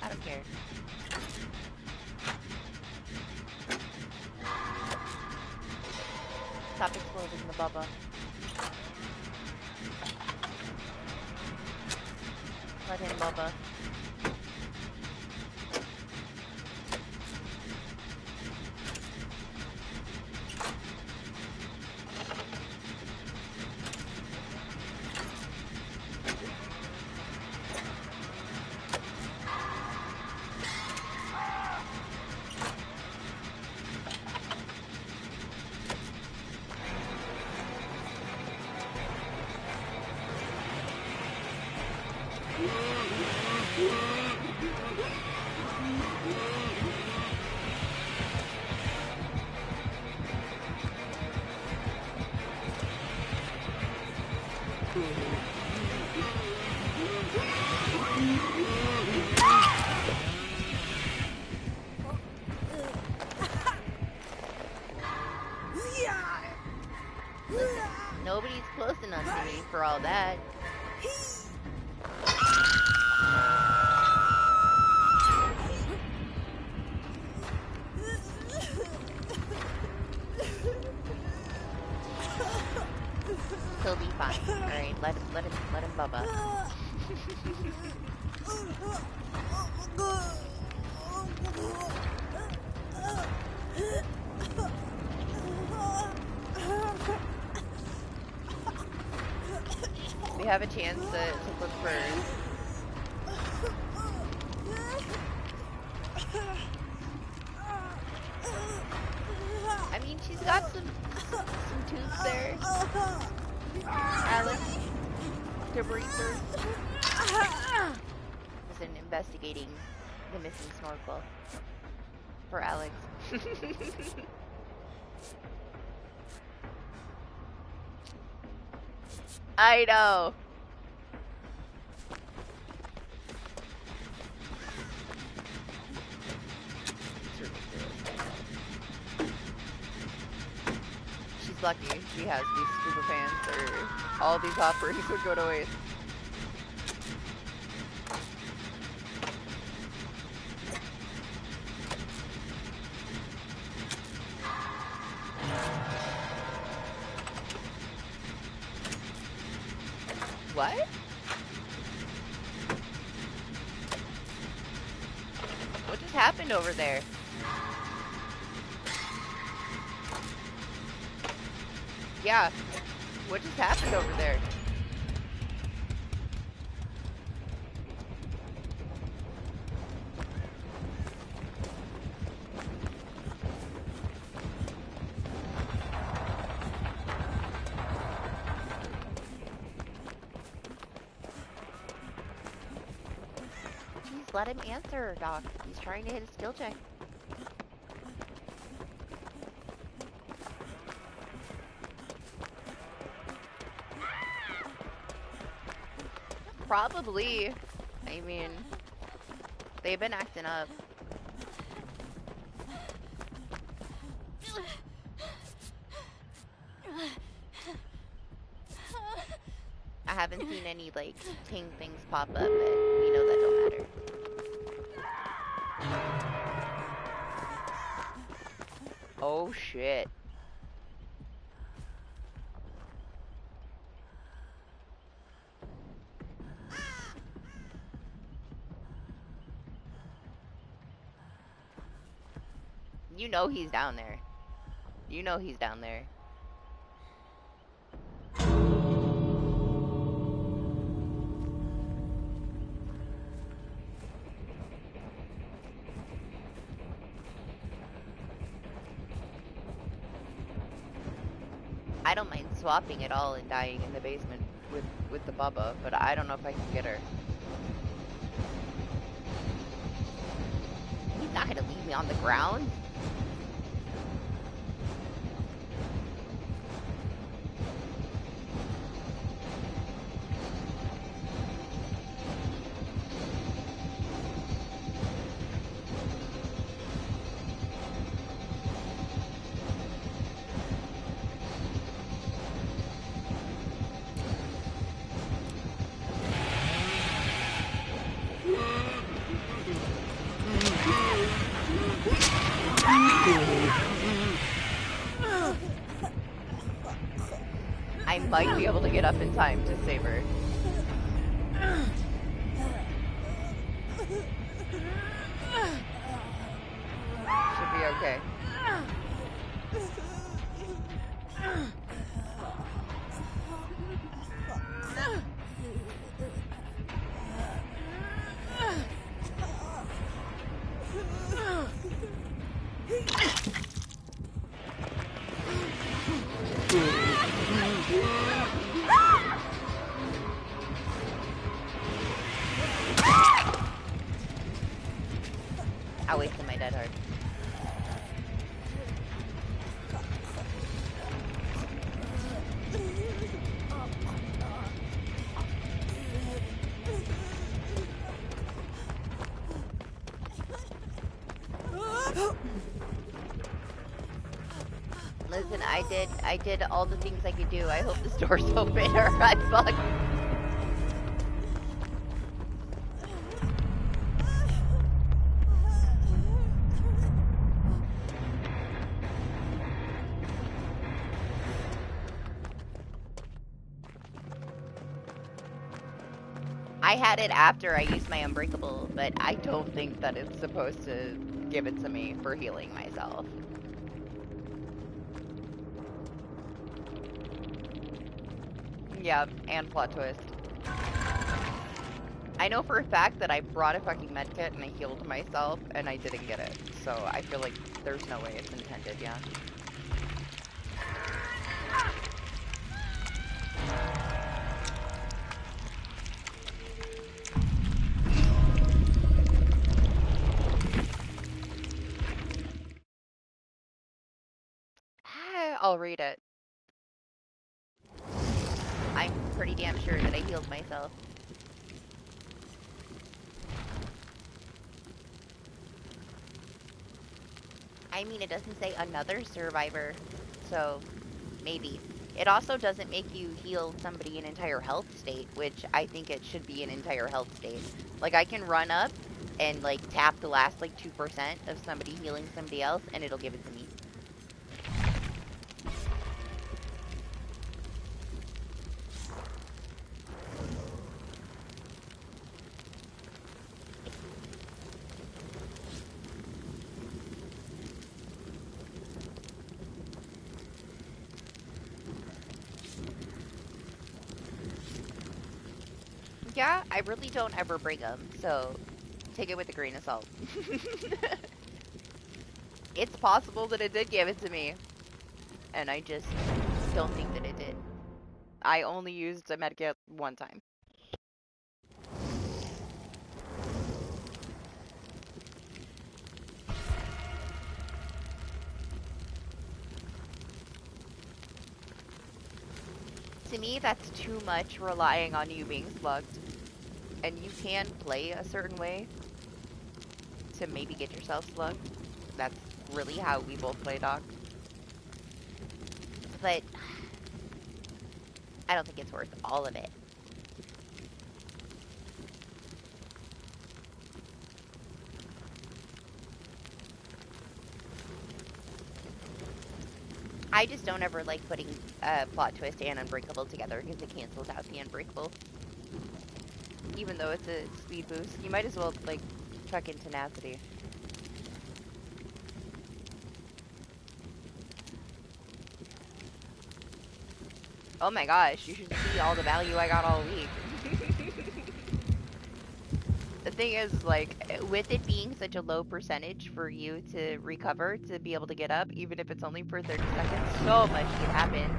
I don't care. Stop exploding the bubba. Let him bubba. Listen, nobody's close enough to me for all that. He'll be fine. Alright, let him bubba. We have a chance to look for... I mean, she's got some tubes there. Alex, to breathe through. Listen, investigating the missing snorkel for Alex. I know. It's ridiculous. She's lucky she has these scuba pants, or all these offerings would go to waste. What? What just happened over there? Yeah. What just happened over there? Jeez, let him answer, Doc. He's trying to hit a skill check. Probably. I mean, they've been acting up. I haven't seen any, like, ting things pop up, but we know that don't matter. Oh, shit. You know he's down there. You know he's down there. I don't mind swapping it all and dying in the basement with the Bubba, but I don't know if I can get her. He's not gonna leave me on the ground. I might be able to get up in time to save her. Should be okay. I wasted my dead heart. Listen, I did all the things I could do. I hope this door's open or I'm fucked. I had it after I used my Unbreakable, but I don't think that it's supposed to give it to me for healing myself. Yeah, and plot twist. I know for a fact that I brought a fucking medkit and I healed myself and I didn't get it. So I feel like there's no way it's intended, yeah. I'll read it. I'm pretty damn sure that I healed myself. I mean, it doesn't say another survivor, so maybe. It also doesn't make you heal somebody an entire health state, which I think it should be an entire health state. Like, I can run up and, like, tap the last, like, 2% of somebody healing somebody else, and it'll give it to me. Yeah, I really don't ever bring them, so take it with a grain of salt. It's possible that it did give it to me, and I just don't think that it did. I only used a medkit one time. To me, that's too much relying on you being slugged. And you can play a certain way to maybe get yourself slugged. That's really how we both play Doc. But I don't think it's worth all of it. I just don't ever like putting Plot Twist and Unbreakable together because it cancels out the Unbreakable. Even though it's a speed boost, you might as well like chuck in Tenacity. Oh my gosh, you should see all the value I got all week. The thing is, like, with it being such a low percentage for you to recover, to be able to get up, even if it's only for 30 seconds, so much can happen.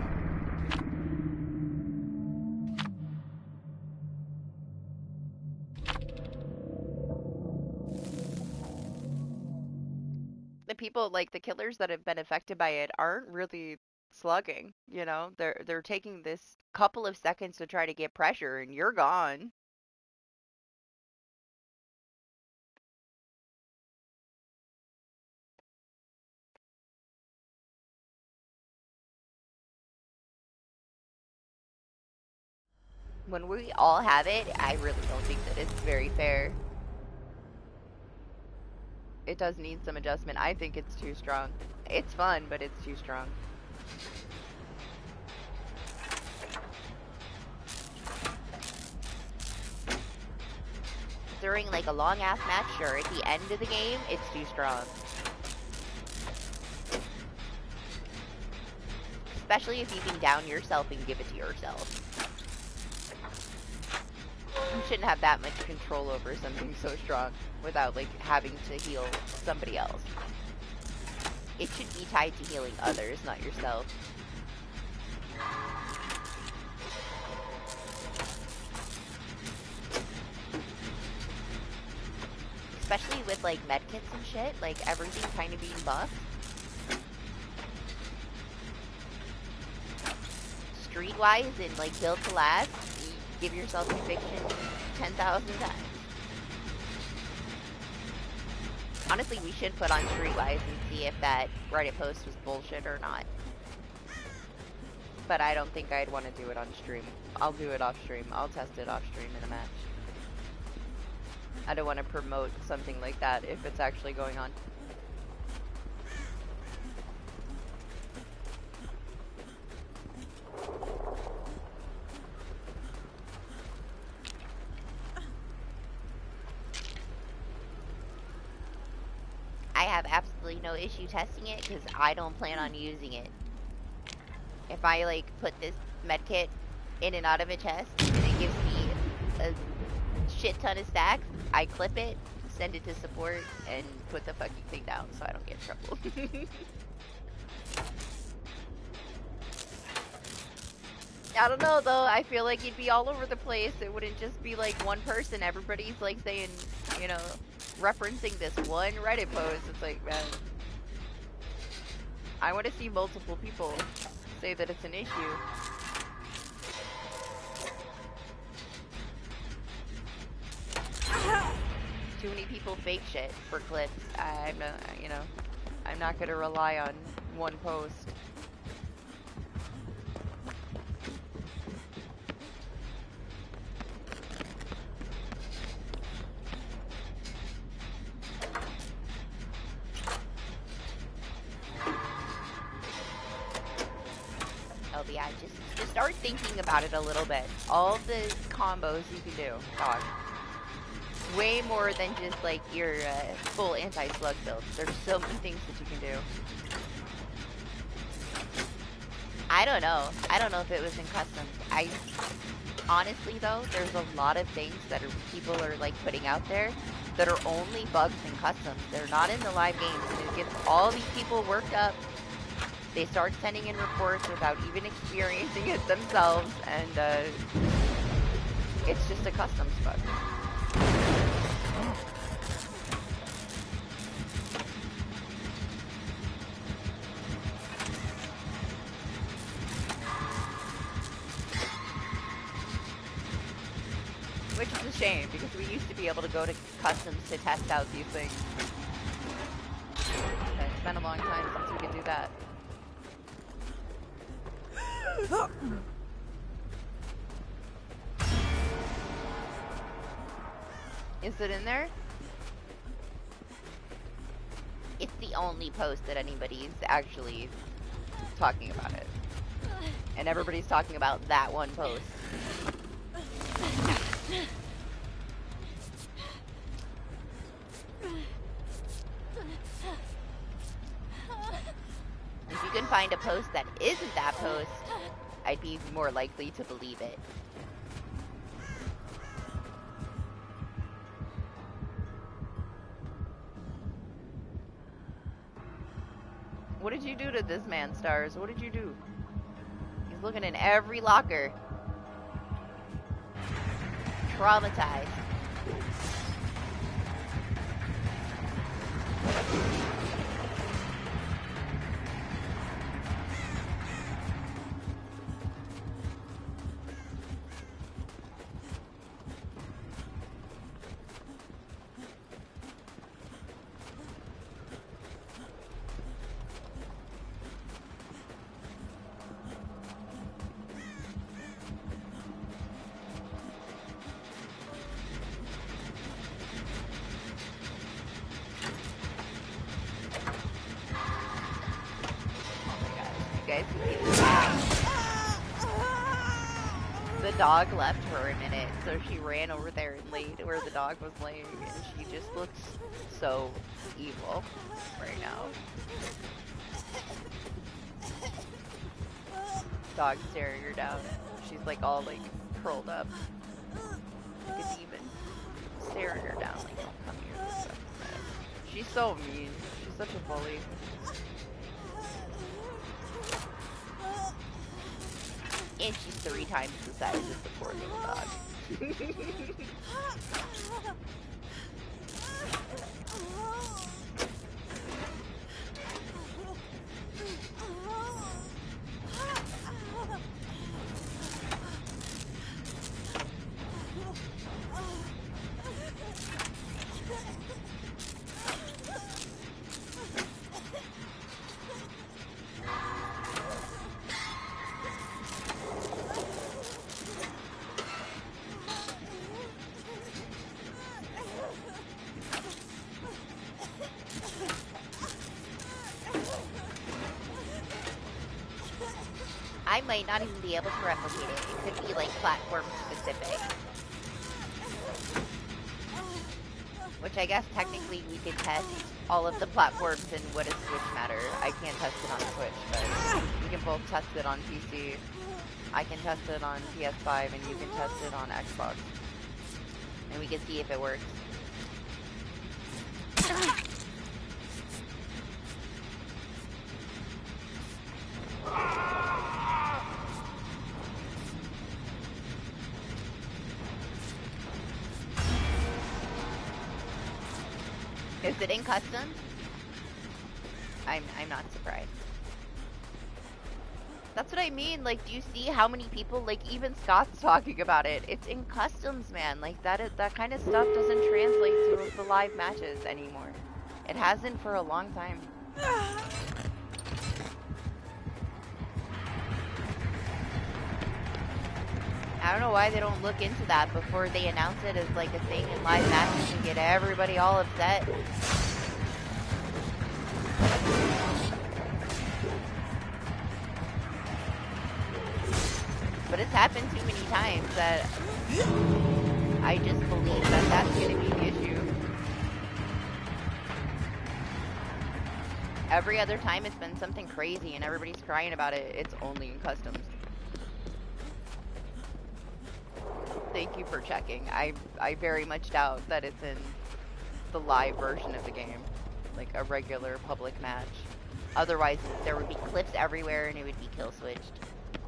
The people, like, the killers that have been affected by it aren't really slugging, you know? They're taking this couple of seconds to try to get pressure, and you're gone. When we all have it, I really don't think that it's very fair. It does need some adjustment. I think it's too strong. It's fun, but it's too strong. During like a long ass match, sure. At the end of the game, it's too strong. Especially if you can down yourself and give it to yourself. You shouldn't have that much control over something so strong without like having to heal somebody else. It should be tied to healing others, not yourself. Especially with like medkits and shit, like everything kind of being buffed. Street-wise and like build to last, you give yourself conviction 10,000 times. Honestly, we should put on Streetwise and see if that Reddit post was bullshit or not. But I don't think I'd want to do it on stream. I'll do it off stream. I'll test it off stream in a match. I don't want to promote something like that if it's actually going on. I have absolutely no issue testing it because I don't plan on using it. If I like put this medkit in and out of a chest and it gives me a shit ton of stacks, I clip it, send it to support, and put the fucking thing down so I don't get in trouble. I don't know though, I feel like it'd be all over the place. It wouldn't just be like one person. Everybody's like saying, you know, referencing this one Reddit post. It's like, man, I want to see multiple people say that it's an issue. Too many people fake shit for clips. I'm not, you know, I'm not gonna rely on one post. Oh, but yeah, just start thinking about it a little bit. All the combos you can do, dog. Way more than just like your full anti-slug build. There's so many things that you can do. I don't know. I don't know if it was in customs. I honestly though, there's a lot of things that people are like putting out there that are only bugs in customs. They're not in the live games, and it gets all these people worked up. They start sending in reports without even experiencing it themselves, and it's just a customs bug. Which is a shame, because we used to be able to go to customs to test out these things. But it's been a long time since we could do that. Is it in there? It's the only post that anybody's actually talking about it. And everybody's talking about that one post. If you can find a post that isn't that post, I'd be more likely to believe it. What did you do to this man, Stars? What did you do? He's looking in every locker. Traumatized. The dog left for a minute, so she ran over there and laid where the dog was laying, and she just looks so evil right now. Dog staring her down. She's like all like curled up, like a demon, staring her down like, "Don't come here." And stuff. She's so mean. She's such a bully. And she's 3 times the size of the poor little dog. I might not even be able to replicate it. It could be like platform specific. Which I guess technically we could test all of the platforms in what is Switch matter. I can't test it on Switch, but we can both test it on PC. I can test it on PS5 and you can test it on Xbox. And we can see if it works. Is it in custom? I'm not surprised. That's what I mean. Like, do you see how many people, like, even Scott's talking about it? It's in customs, man. Like, that kind of stuff doesn't translate to the live matches anymore. It hasn't for a long time. I don't know why they don't look into that before they announce it as like a thing in live matches and get everybody all upset. But it's happened too many times that I just believe that that's going to be the issue. Every other time it's been something crazy and everybody's crying about it, it's only in customs. Thank you for checking. I very much doubt that it's in the live version of the game, like a regular public match. Otherwise, there would be clips everywhere and it would be kill switched.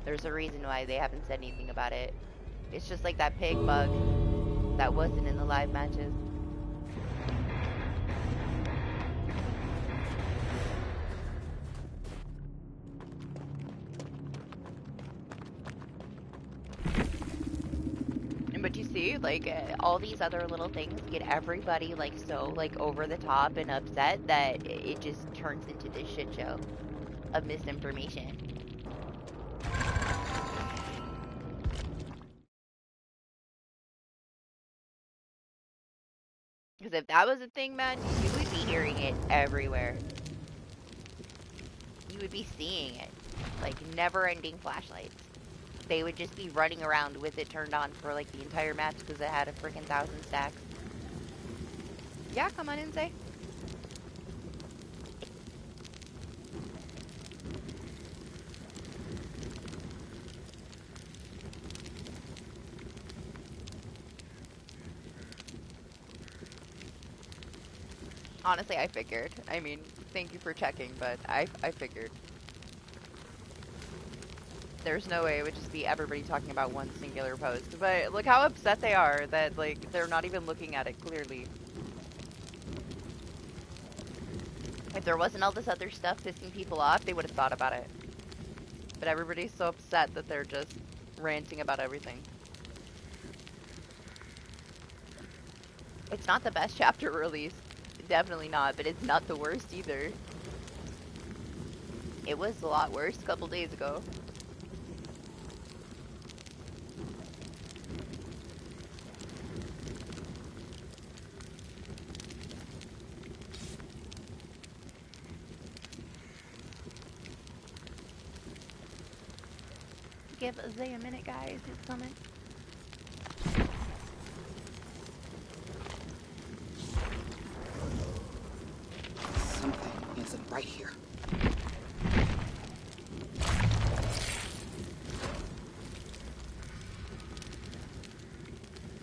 There's a reason why they haven't said anything about it. It's just like that pig bug that wasn't in the live matches. But you See, like, all these other little things get everybody, like, so, like, over the top and upset that it just turns into this shit show of misinformation. Because if that was a thing, man, you would be hearing it everywhere. You would be seeing it. Like, never-ending flashlights. They would just be running around with it turned on for, like, the entire match because it had a freaking 1,000 stacks. Yeah, come on in, say. Honestly, I figured. I mean, thank you for checking, but I figured. There's no way it would just be everybody talking about one singular post. But look how upset they are that, like, they're not even looking at it clearly. If there wasn't all this other stuff pissing people off, they would have thought about it. But everybody's so upset that they're just ranting about everything. It's not the best chapter release. Definitely not, but it's not the worst either. It was a lot worse a couple days ago. Give Zay a minute, guys. It's coming. Something isn't right here.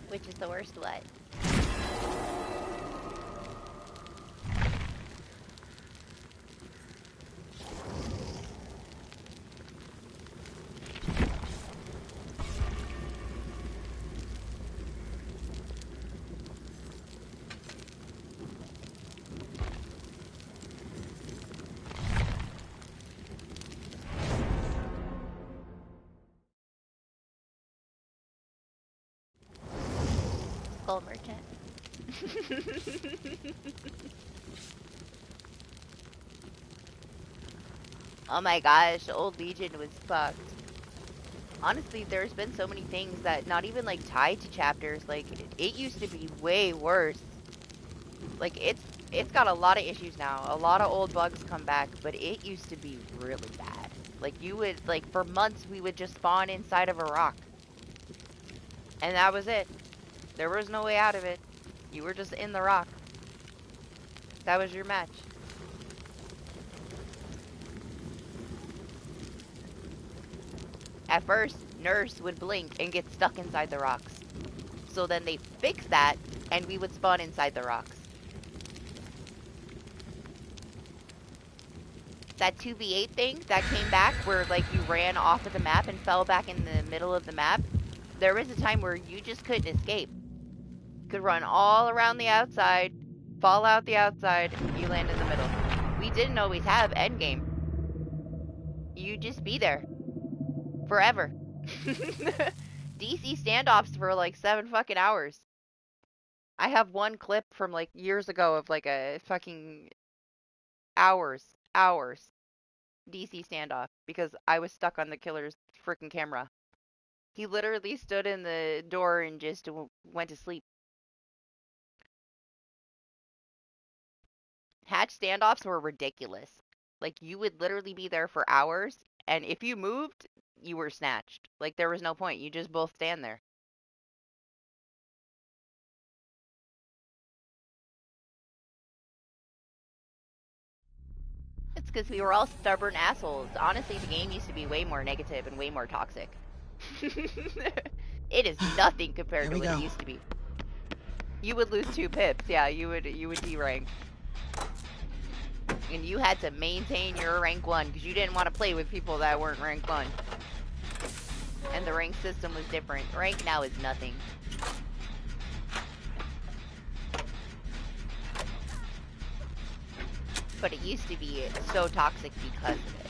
Which is the worst what? Gold merchant. Oh my gosh, Old Legion was fucked. Honestly, there's been so many things that not even like tied to chapters. Like it used to be way worse. Like it's got a lot of issues now. A lot of old bugs come back, but it used to be really bad. Like you would like for months we would just spawn inside of a rock. And that was it. There was no way out of it. You were just in the rock. That was your match. At first, Nurse would blink and get stuck inside the rocks. So then they fixed that, and we would spawn inside the rocks. That 2v8 thing that came back where like you ran off of the map and fell back in the middle of the map, there was a time where you just couldn't escape. Could run all around the outside, fall out the outside, you land in the middle. We didn't always have endgame. You just be there. Forever. DC standoffs for like 7 fucking hours. I have one clip from like years ago of like a fucking hours DC standoff because I was stuck on the killer's freaking camera. He literally stood in the door and just went to sleep. Hatch standoffs were ridiculous. Like you would literally be there for hours, and if you moved, you were snatched. Like there was no point. You just both stand there. It's because we were all stubborn assholes. Honestly, the game used to be way more negative and way more toxic. It is nothing compared to what it used to be. You would lose 2 pips. Yeah, you would derank. And you had to maintain your rank 1 because you didn't want to play with people that weren't rank 1. And the rank system was different. Rank now is nothing. But it used to be so toxic because of it.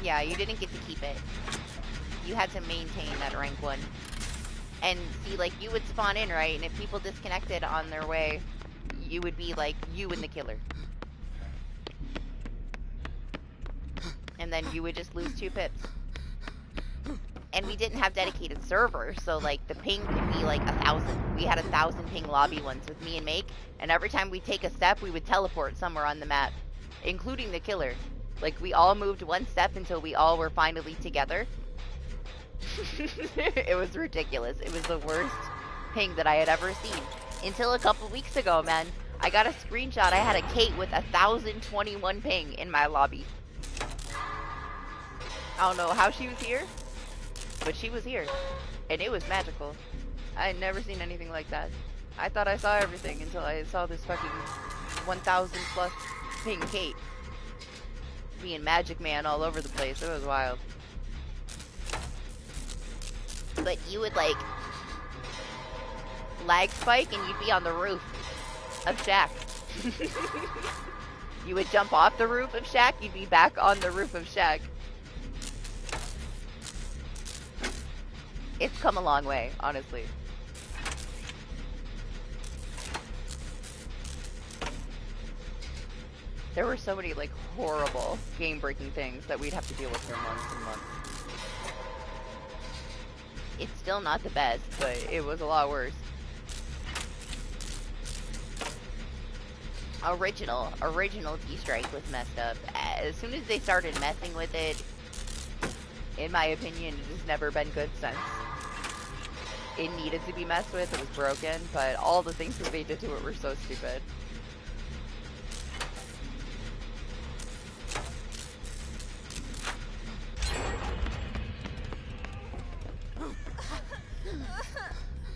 Yeah, you didn't get to keep it. You had to maintain that rank 1. And see, like, you would spawn in, right? And if people disconnected on their way, you would be, like, you and the killer. And then you would just lose 2 pips. And we didn't have dedicated servers, so, like, the ping could be, like, 1,000. We had 1,000 ping lobby ones with me and Make, and every time we take a step, we would teleport somewhere on the map, including the killer. Like, we all moved 1 step until we all were finally together. It was ridiculous. It was the worst ping that I had ever seen. Until a couple weeks ago, man. I got a screenshot. I had a Kate with 1,021 ping in my lobby. I don't know how she was here, but she was here. And it was magical. I had never seen anything like that. I thought I saw everything until I saw this fucking 1,000 plus ping Kate. Being Magic Man all over the place. It was wild. But you would, like, lag spike and you'd be on the roof of Shack. You would jump off the roof of Shack, you'd be back on the roof of Shack. It's come a long way, honestly. There were so many, like, horrible game-breaking things that we'd have to deal with for months and months. It's still not the best, but it was a lot worse. Original D-Strike was messed up. As soon as they started messing with it, in my opinion, it has never been good since. It needed to be messed with, it was broken, but all the things that they did to it were so stupid.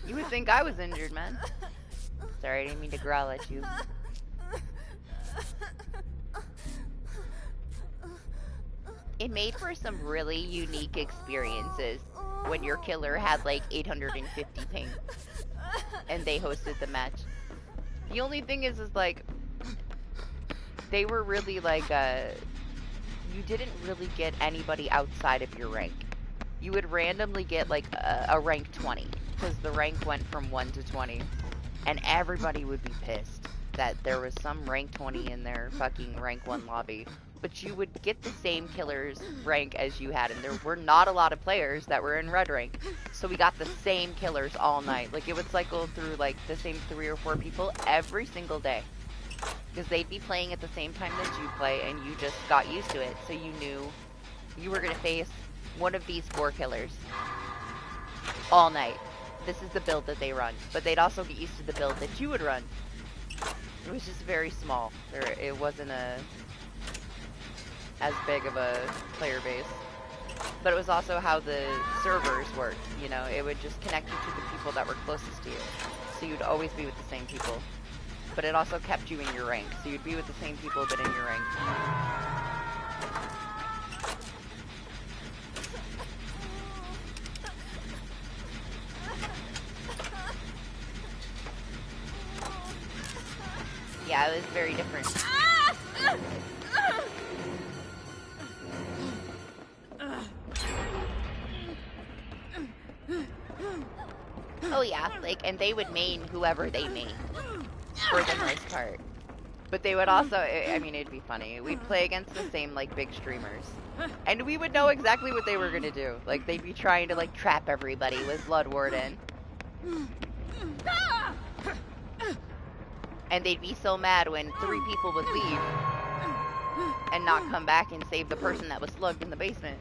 You would think I was injured, man. Sorry, I didn't mean to growl at you. It made for some really unique experiences when your killer had like 850 ping and they hosted the match. The only thing is like, they were really like, you didn't really get anybody outside of your rank. You would randomly get like a rank 20, because the rank went from 1 to 20, and everybody would be pissed that there was some rank 20 in their fucking rank 1 lobby. But you would get the same killer's rank as you had, and there were not a lot of players that were in red rank, so we got the same killers all night. Like, it would cycle through like the same 3 or 4 people every single day, because they'd be playing at the same time that you play, and you just got used to it, so you knew you were gonna face one of these 4 killers all night. This is the build that they run, but they'd also get used to the build that you would run. It was just very small. It wasn't as big of a player base, but it was also how the servers worked. You know, it would just connect you to the people that were closest to you, so you'd always be with the same people. But it also kept you in your rank, so you'd be with the same people but in your rank. Yeah, it was very different. Oh yeah, like, and they would main whoever they main, for the most part. But they would also, I mean, it'd be funny. We'd play against the same, like, big streamers. And we would know exactly what they were gonna do. Like, they'd be trying to, like, trap everybody with Blood Warden. And they'd be so mad when 3 people would leave and not come back and save the person that was slugged in the basement.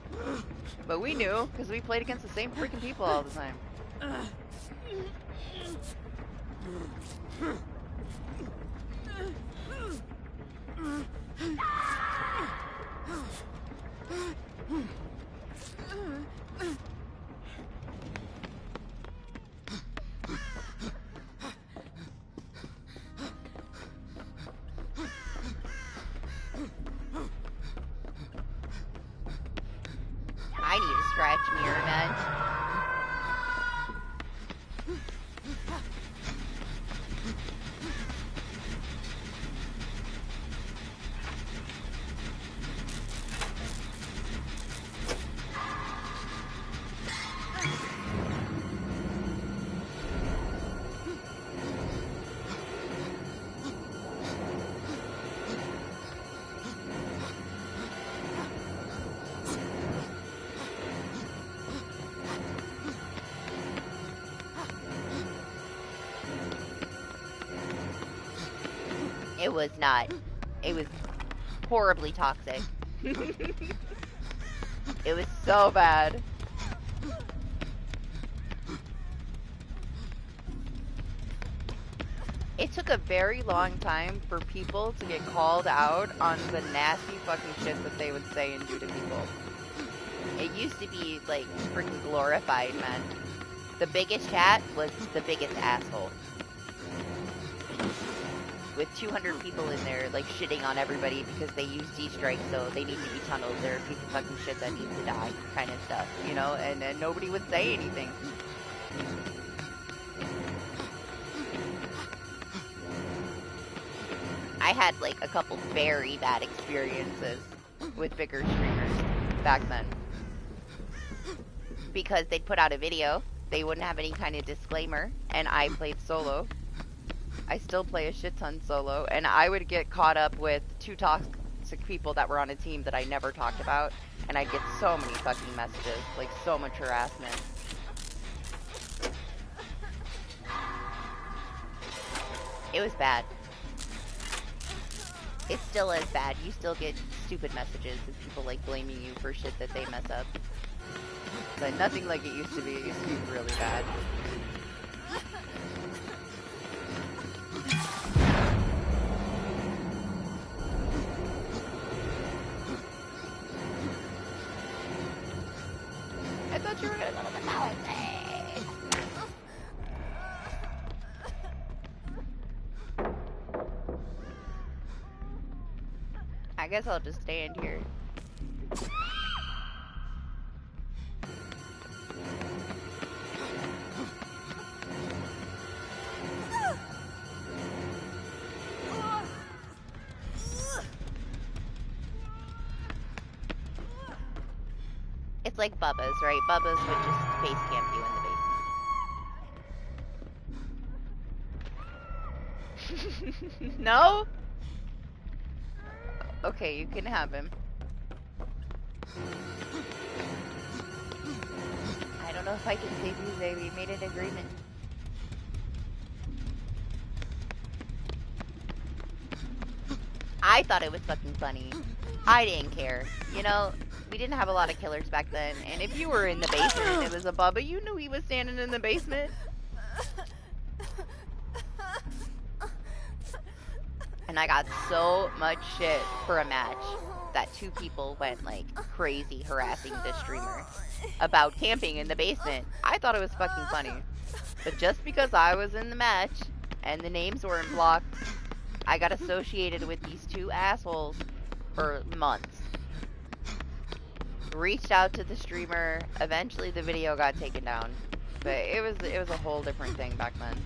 But we knew, because we played against the same freaking people all the time. I need a scratch mirror, man. It was not. It was horribly toxic. It was so bad. It took a very long time for people to get called out on the nasty fucking shit that they would say and do to people. It used to be, like, freaking glorified, man. The biggest chat was the biggest asshole. With 200 people in there, like, shitting on everybody because they use D-strikes, so they need to be tunneled. They're a piece of fucking shit that needs to die, kind of stuff, you know? And nobody would say anything. I had, like, a couple very bad experiences with bigger streamers back then. Because they'd put out a video, they wouldn't have any kind of disclaimer, and I played solo. I still play a shit ton solo, and I would get caught up with 2 toxic people that were on a team that I never talked about, and I'd get so many fucking messages, like so much harassment. It was bad. It still is bad. You still get stupid messages of people like blaming you for shit that they mess up. But nothing like it used to be. It used to be really bad. I thought you were gonna go to the Palisades. I guess I'll just stand here. It's like Bubba's, right? Bubba's would just face camp you in the basement. No? Okay, you can have him. I don't know if I can save you, Zay. We made an agreement. I thought it was fucking funny. I didn't care. You know, we didn't have a lot of killers back then, and if you were in the basement and it was a Bubba, you knew he was standing in the basement. And I got so much shit for a match that 2 people went like crazy harassing this streamer about camping in the basement. I thought it was fucking funny. But just because I was in the match and the names weren't blocked, I got associated with these 2 assholes for months. Reached out to the streamer. Eventually the video got taken down. But it was a whole different thing back then.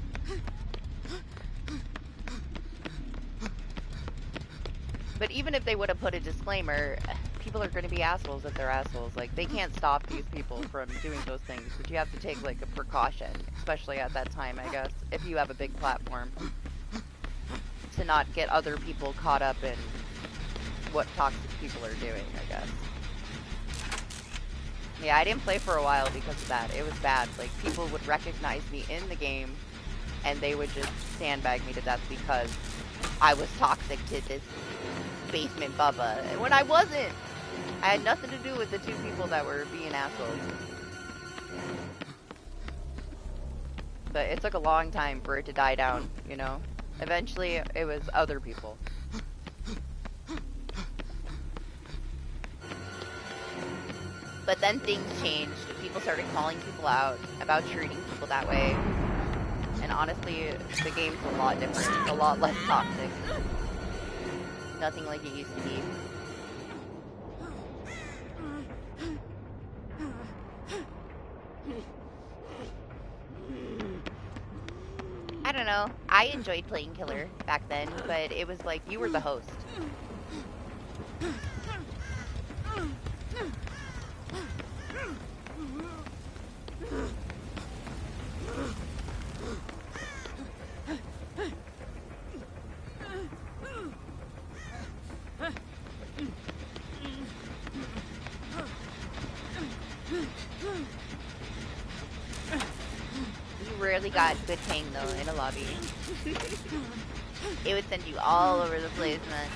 But even if they would have put a disclaimer, people are going to be assholes if they're assholes. Like, they can't stop these people from doing those things, but you have to take, like, a precaution, especially at that time, I guess, if you have a big platform, to not get other people caught up in what toxic people are doing, I guess. Yeah, I didn't play for a while because of that. It was bad. Like, people would recognize me in the game, and they would just sandbag me to death because I was toxic to this basement Bubba, when I wasn't. I had nothing to do with the 2 people that were being assholes. But it took a long time for it to die down, you know? Eventually, it was other people. But then things changed. People started calling people out about treating people that way. And honestly, the game's a lot different. It's a lot less toxic. Nothing like it used to be. I don't know. I enjoyed playing killer back then, but it was like you were the host. finally got good ping though in a lobby. It would send you all over the place, man.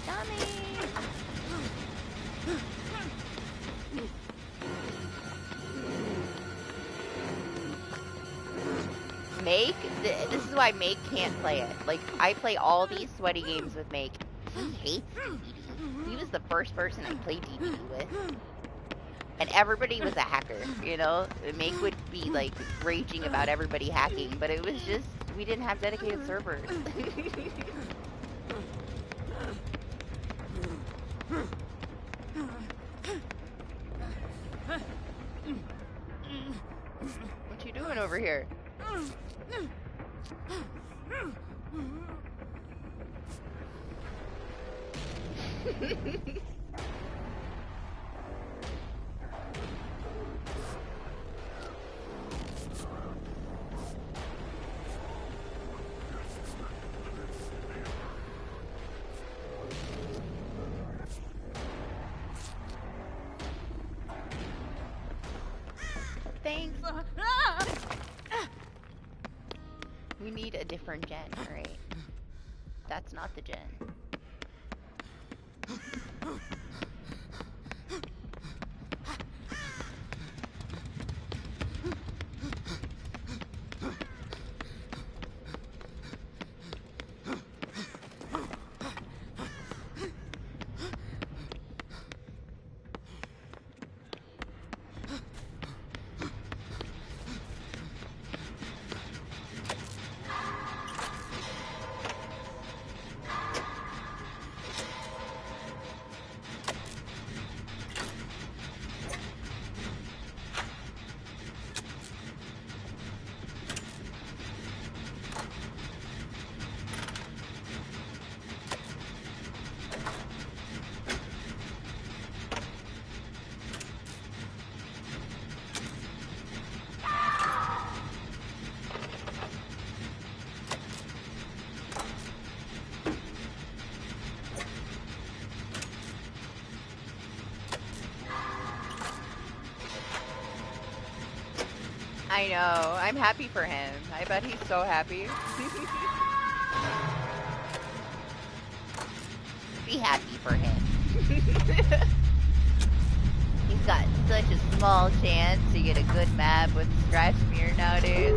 Dummy! Make, this is why Make can't play it. Like, I play all these sweaty games with Make. He hates DBD. He was the first person I played DBD with. And everybody was a hacker, you know? Make would be, like, raging about everybody hacking, but it was just, we didn't have dedicated servers. What you doing over here? Thanks. We need a different gen, alright? That's not the gen. I know. I'm happy for him. I bet he's so happy. Be happy for him. He's got such a small chance to get a good map with Scratch Mirror nowadays.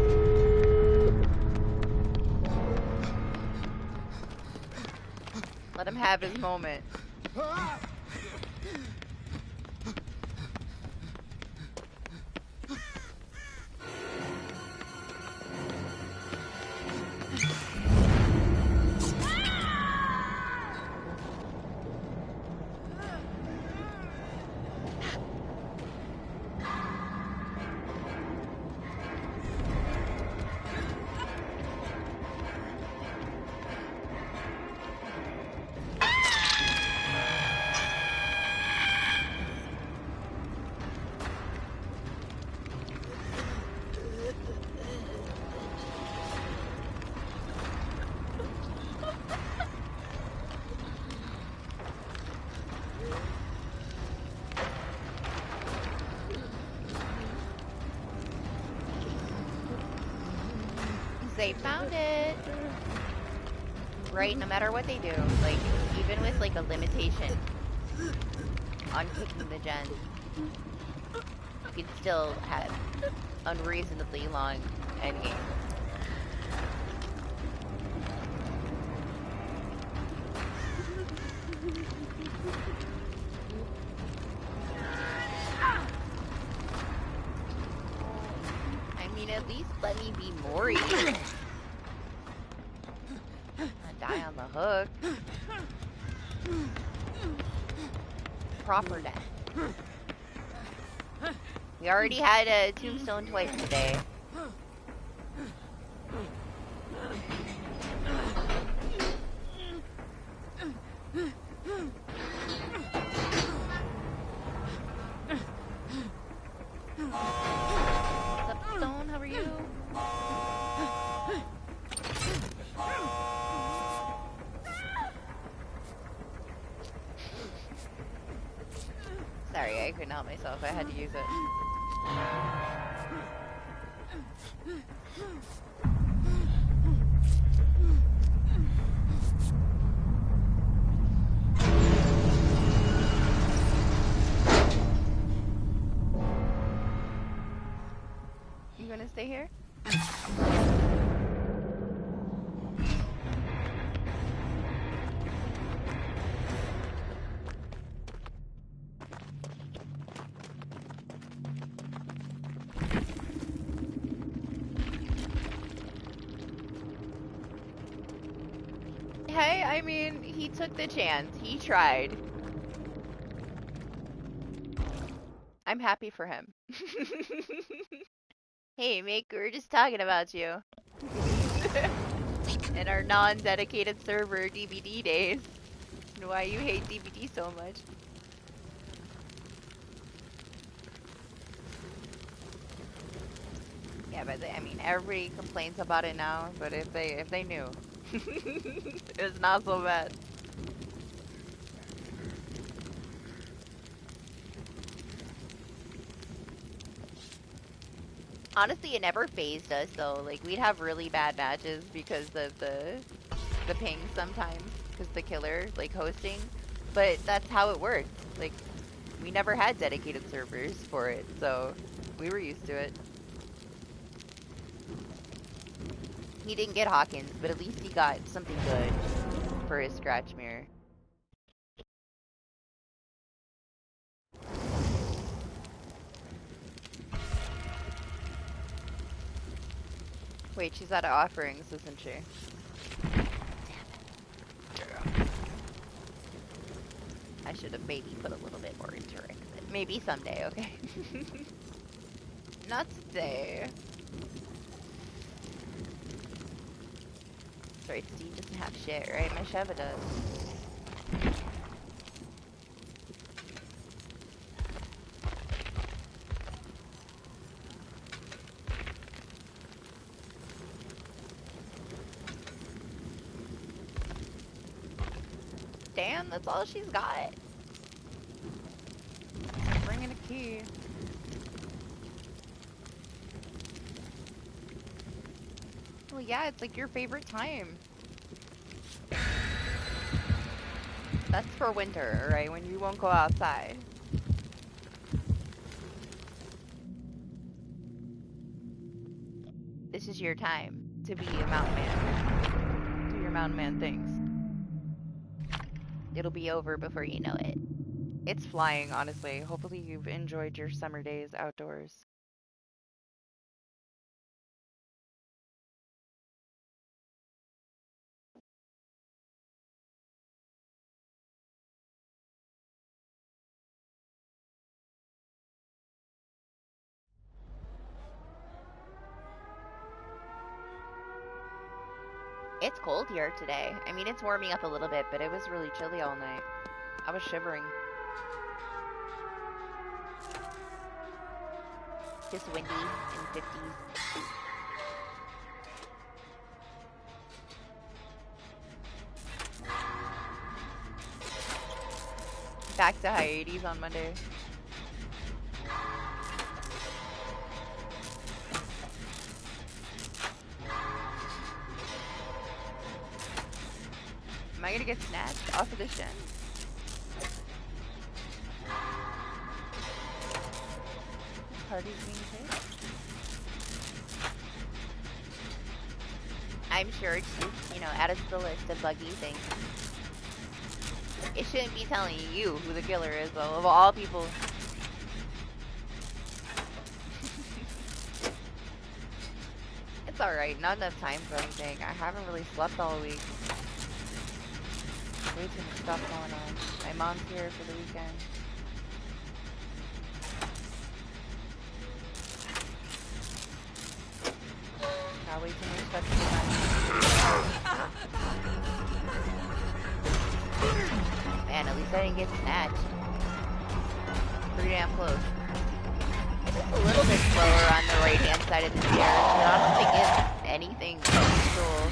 Let him have his moment. They found it. Right, no matter what they do. Like, even with, like, a limitation on kicking the gen, you could still have unreasonably long endgame. I mean, at least let me be Mori. Die on the hook. Proper death. We already had a tombstone twice today. What's up, Stone? How are you? Sorry, I couldn't help myself. I had to use it. You gonna stay here? Hey, I mean, he took the chance. He tried. I'm happy for him. Hey, Mick, we were just talking about you. In our non-dedicated server DBD days. And why you hate DBD so much. Yeah, but I mean, everybody complains about it now, but if they knew. It's not so bad. Honestly, it never phased us though. Like, we'd have really bad matches because of the ping sometimes, because the killer, like, hosting. But that's how it worked. Like, we never had dedicated servers for it, so we were used to it. He didn't get Hawkins, but at least he got something good for his scratch mirror. Wait, she's out of offerings, isn't she? I should have maybe put a little bit more into her exit. Maybe someday, okay? Not today. Sorry, Steve doesn't have shit, right? My Sheva does. Damn, that's all she's got. Bringing a key. Well, yeah, it's like your favorite time. That's for winter, right? When you won't go outside. This is your time to be a mountain man. Do your mountain man things. It'll be over before you know it. It's flying, honestly. Hopefully you've enjoyed your summer days outdoors. It's cold here today. I mean, it's warming up a little bit, but it was really chilly all night. I was shivering. Just windy in 50s. Back to high 80s on Monday. Am I gonna get snatched off of this gen? Party's being paid? I'm sure it's just, you know, added to the list of buggy things. It shouldn't be telling you who the killer is, though, of all people. It's alright, not enough time for anything. I haven't really slept all week. Way too much stuff going on. My mom's here for the weekend. Got way too much stuff to get done. Man, at least I didn't get snatched. Pretty damn close. It's just a little bit slower on the right-hand side of the stairs, but I don't think it's anything unusual.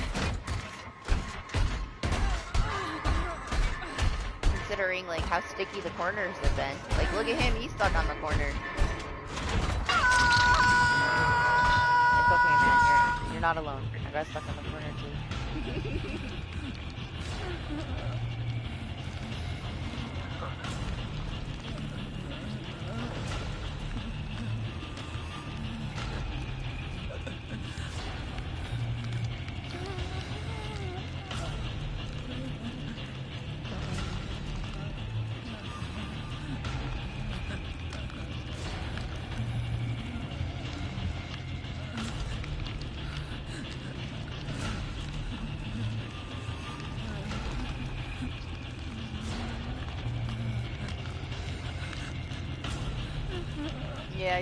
Considering like how sticky the corners have been. Like, look at him, he's stuck on the corner. You're not alone. I got stuck in the corner too.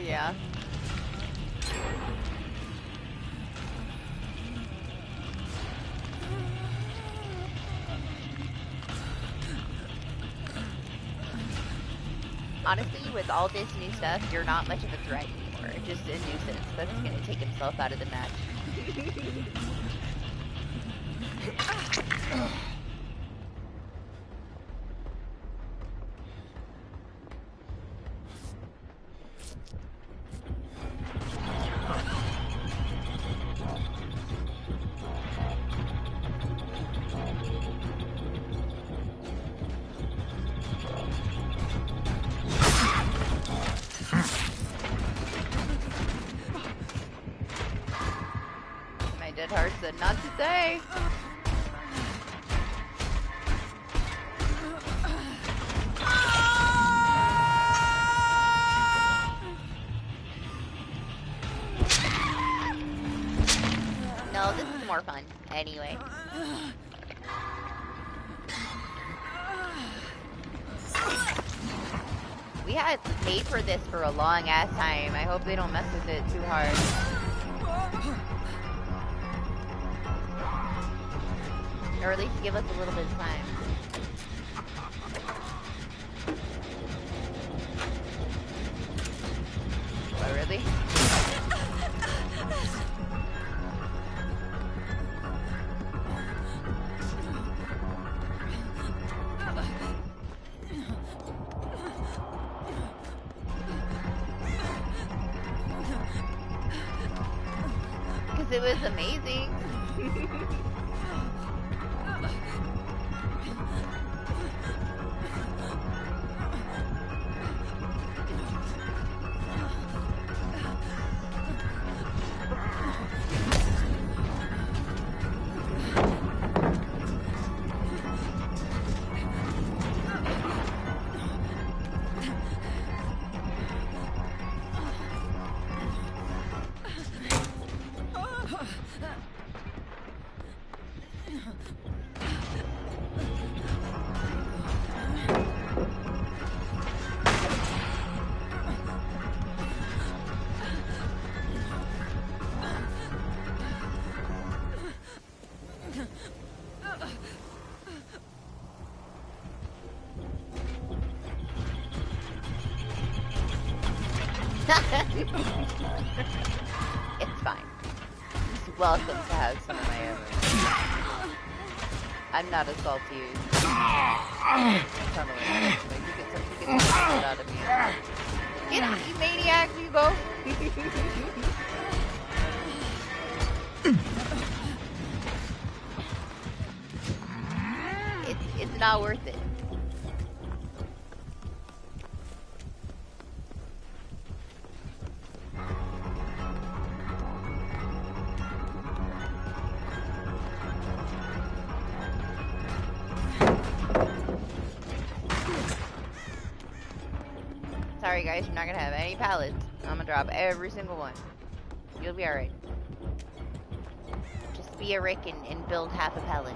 Yeah. Honestly, with all this new stuff, you're not much of a threat anymore. Just a nuisance that's gonna take himself out of the match. My dead heart said not to say. No, this is more fun. Anyway. We had paid for this for a long ass time. I hope they don't mess with it too hard. Or at least give us a little bit of time. Oh, really? Because it was amazing. It's fine. He's welcome to have some of my own. I'm not as salty as totally. Like, you get some shit out of me. Get out, you maniac! You go. It's not worth it. Sorry guys, you're not gonna have any pallets. I'm gonna drop every single one. You'll be alright. Just be a Rick and build half a pallet.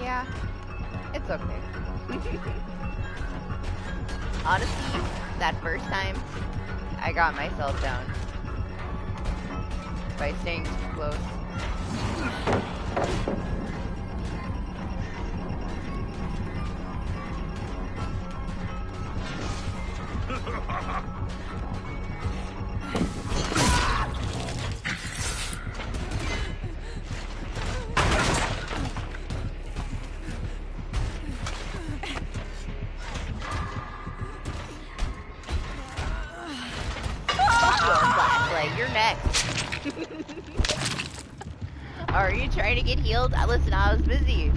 Yeah, it's okay. Honestly, that first time, I got myself down by staying too close. like, you're next. Are you trying to get healed? Listen, I was busy.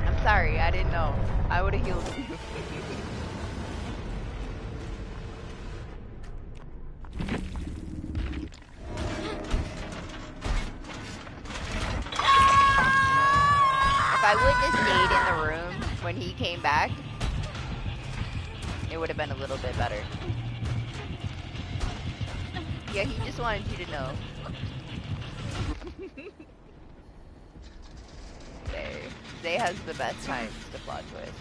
I'm sorry, I didn't know. I would have healed you. If I wouldn't have stayed in the room when he came back, it would have been a little bit better. Yeah, he just wanted you to know. Zay has the best times to plot twist.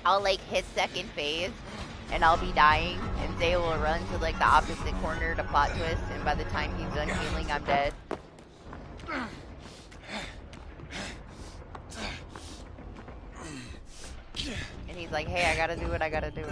I'll like hit second phase and I'll be dying and Zay will run to like the opposite corner to plot twist, and by the time he's done healing, I'm dead. And he's like, hey, I gotta do what I gotta do.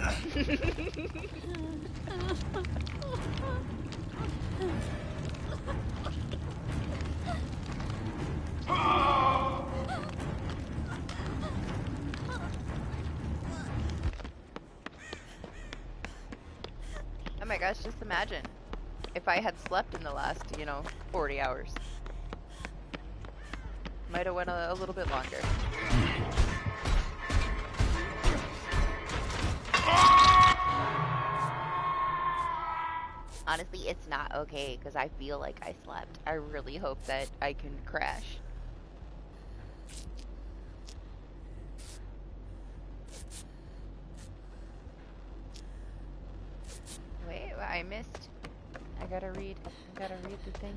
Oh my gosh, just imagine if I had slept in the last, 40 hours. Might have went a little bit longer. Honestly, it's not okay because I feel like I slept. I really hope that I can crash. Wait, I missed. I gotta read the thing.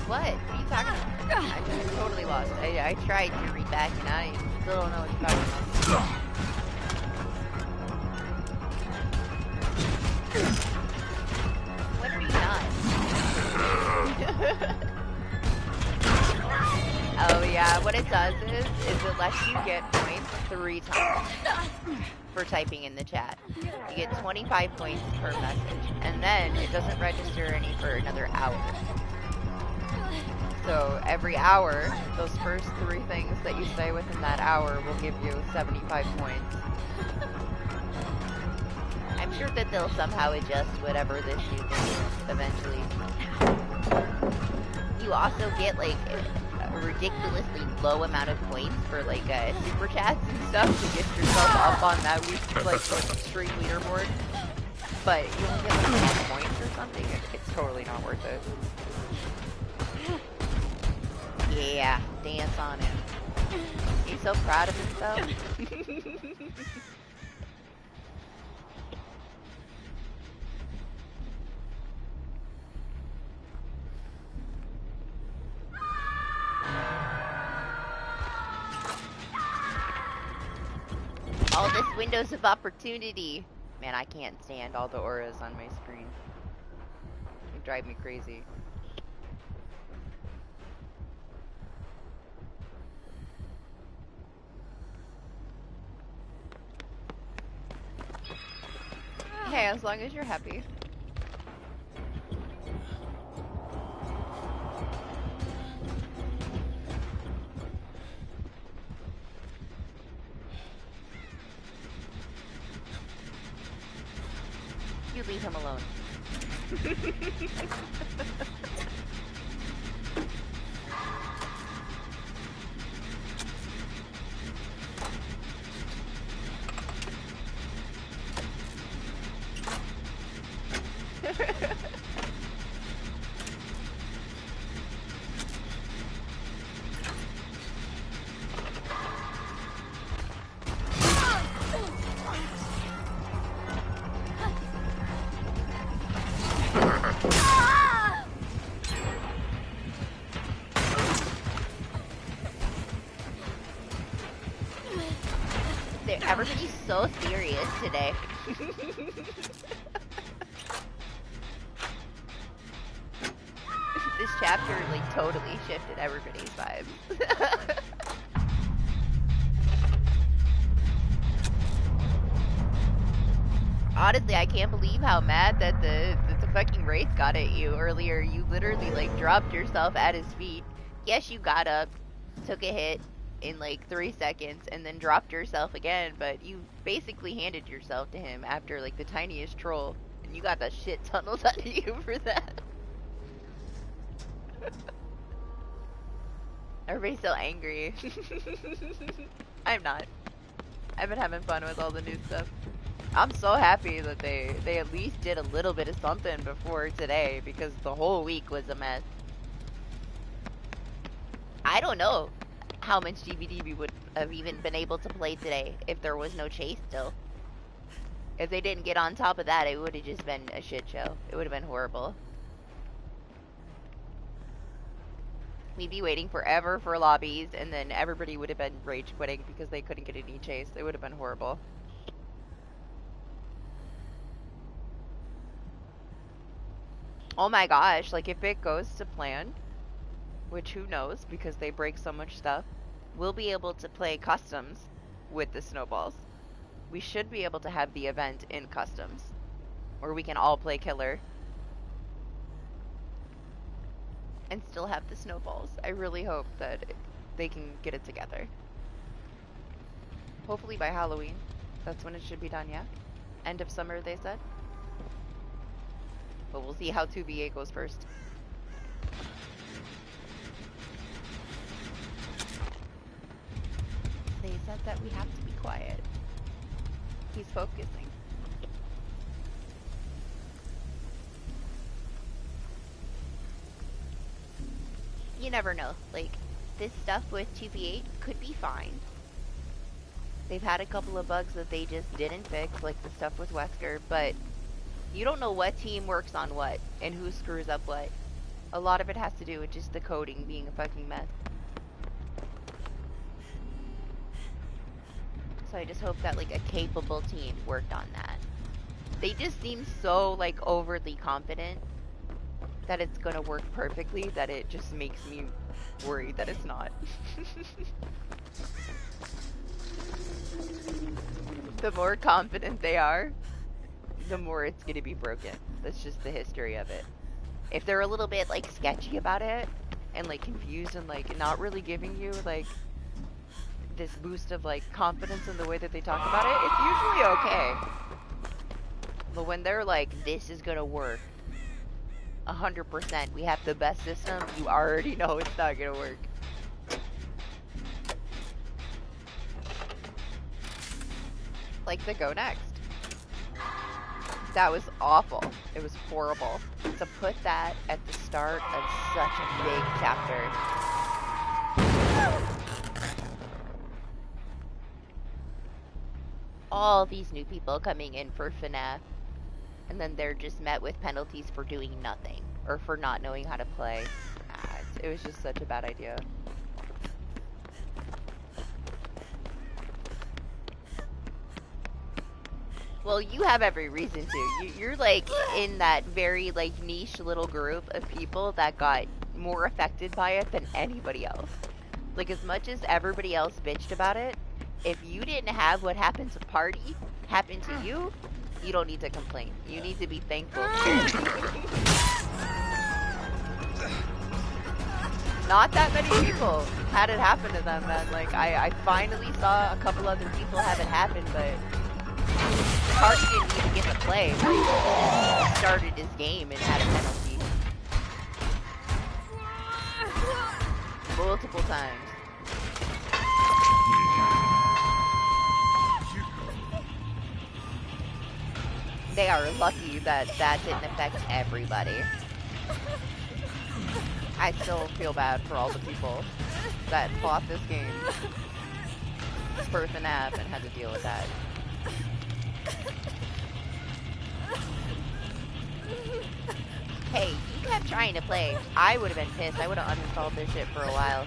What are you talking about? I'm just totally lost. I tried to read back and I still don't know what you're talking about. What are you not? Oh yeah, what it does is it lets you get points 3 times for typing in the chat. You get 25 points per message, and then it doesn't register any for another hour. So every hour, those first 3 things that you say within that hour will give you 75 points. I'm sure that they'll somehow adjust whatever this new thing is eventually. You also get like a ridiculously low amount of points for like super chats and stuff to get yourself up on that like stream leaderboard. But you only get like 10 points or something. It's totally not worth it. Yeah, dance on him. He's so proud of himself. All this windows of opportunity. Man, I can't stand all the auras on my screen. They drive me crazy. Hey, as long as you're happy. You leave him alone. Everybody's so serious today. This chapter, like, totally shifted everybody's vibes. Honestly, I can't believe how mad that the fucking Wraith got at you earlier. You literally, like, dropped yourself at his feet. Yes, you got up, took a hit in, like, 3 seconds, and then dropped yourself again, but you basically handed yourself to him after, like, the tiniest troll, and you got the shit tunneled out of you for that. Everybody's so angry. I'm not. I've been having fun with all the new stuff. I'm so happy that they at least did a little bit of something before today, because the whole week was a mess. I don't know how much DBD we would have even been able to play today if there was no chase still. If they didn't get on top of that, it would have just been a shit show. It would have been horrible. We'd be waiting forever for lobbies, and then everybody would have been rage quitting because they couldn't get any chase. It would have been horrible. Oh my gosh, like if it goes to plan, which who knows because they break so much stuff, we'll be able to play customs with the snowballs. We should be able to have the event in customs, where we can all play killer and still have the snowballs. I really hope that they can get it together. Hopefully by Halloween. That's when it should be done, yeah? End of summer, they said. But we'll see how 2VA goes first. They said that we have to be quiet. He's focusing. You never know. Like, this stuff with 2v8 could be fine. They've had a couple of bugs that they just didn't fix, like the stuff with Wesker, but you don't know what team works on what, and who screws up what. A lot of it has to do with just the coding being a fucking mess. So I just hope that, like, a capable team worked on that. They just seem so, like, overly confident that it's gonna work perfectly that it just makes me worried that it's not. The more confident they are, the more it's gonna be broken. That's just the history of it. If they're a little bit, like, sketchy about it, and, like, confused and, like, not really giving you, like, this boost of, like, confidence in the way that they talk about it, it's usually okay. But when they're like, this is gonna work 100%, we have the best system, you already know it's not gonna work. Like the Go Next. That was awful. It was horrible. To put that at the start of such a big chapter. All these new people coming in for FNAF, and then they're just met with penalties for doing nothing, or for not knowing how to play. It was just such a bad idea. Well, you have every reason to. You're like in that very like niche little group of people that got more affected by it than anybody else. Like, as much as everybody else bitched about it, if you didn't have what happened to Party happen to you, you don't need to complain. You need to be thankful. Not that many people had it happen to them, man. Like, I finally saw a couple other people have it happen, but Party didn't even get to play. He just started his game and had a penalty. Multiple times. They are lucky that that didn't affect everybody. I still feel bad for all the people that bought this game for FNAF and had to deal with that. Hey, you kept trying to play. I would have been pissed. I would have uninstalled this shit for a while.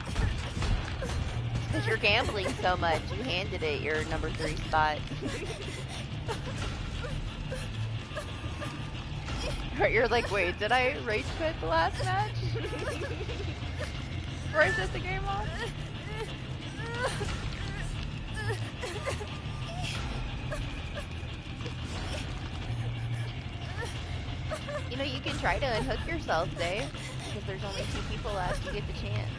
Because you're gambling so much, you handed it your number 3 spot. You're like, wait, did I rage quit the last match? Before I shut the game off? You know, you can try to unhook yourself, Dave. Because there's only 2 people left, you get the chance.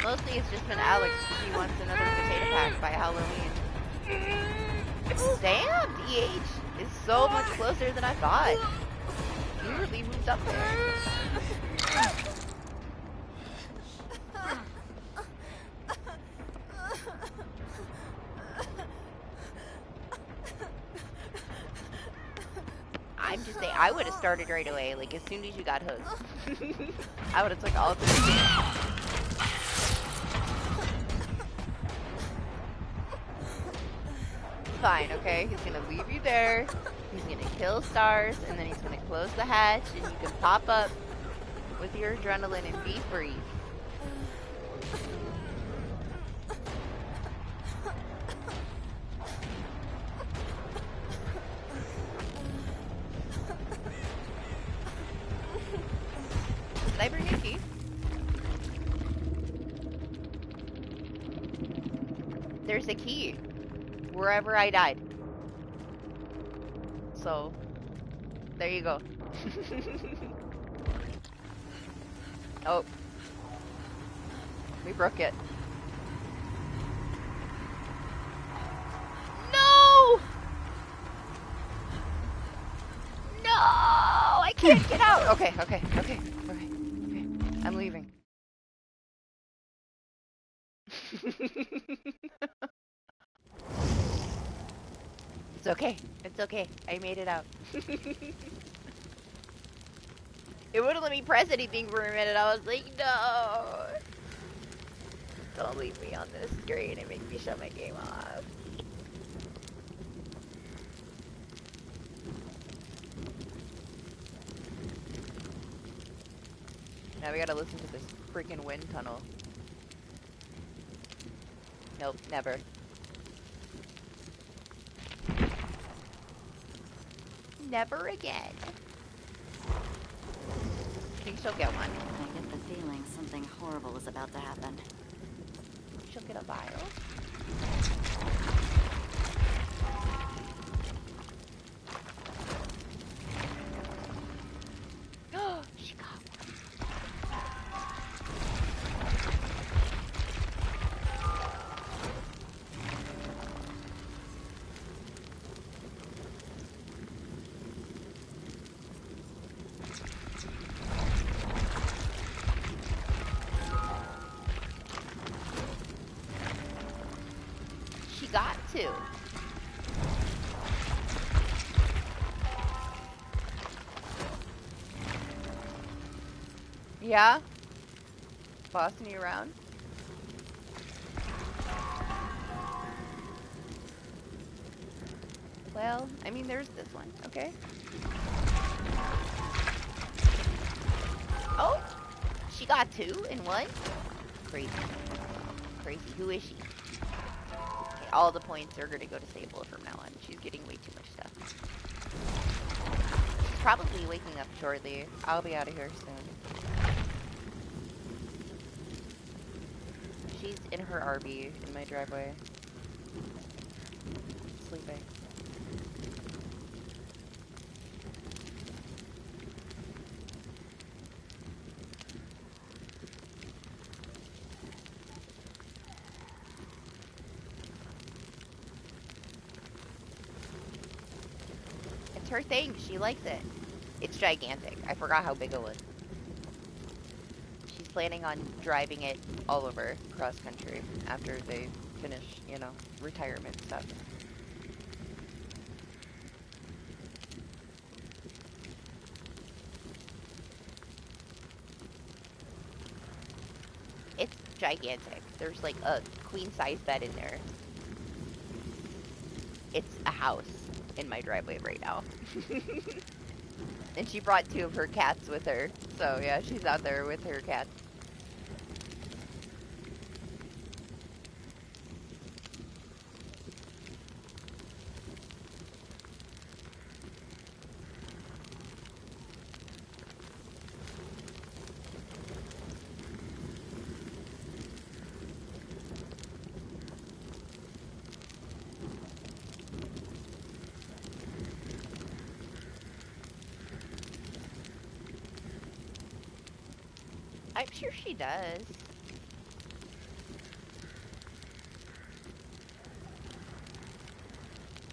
Mostly it's just been Alex because he wants another potato pack by Halloween. Damn, DH is so much closer than I thought. You really moved up there. I'm just saying, I would have started right away, like as soon as you got hooked. I would have took all 3. Fine, okay? He's gonna leave you there. He's gonna kill stars, and then he's gonna close the hatch, and you can pop up with your adrenaline and be free. Did I bring a key? There's a key. Wherever I died. So, there you go. Oh. We broke it. No! No! I can't get out! Okay. I'm leaving. It's okay. I made it out. It wouldn't let me press anything for a minute. I was like, no. Don't leave me on this screen and make me shut my game off. Now we gotta listen to this freaking wind tunnel. Nope, never. Never again. I think she'll get one. I get the feeling something horrible is about to happen. She'll get a vial. She got one. Got to. Yeah? Bossing you around? Well, I mean, there's this one, okay? Oh! She got 2 in 1? Crazy. Crazy. Who is she? All the points are going to go to Sable from now on. She's getting way too much stuff. She's probably waking up shortly. I'll be out of here soon. She's in her RV in my driveway. Sleeping. Her thing. She likes it. It's gigantic. I forgot how big it was. She's planning on driving it all over cross country after they finish, you know, retirement stuff. It's gigantic. There's like a queen size bed in there. It's a house in my driveway right now. And she brought 2 of her cats with her. So yeah, she's out there with her cats. I'm sure she does.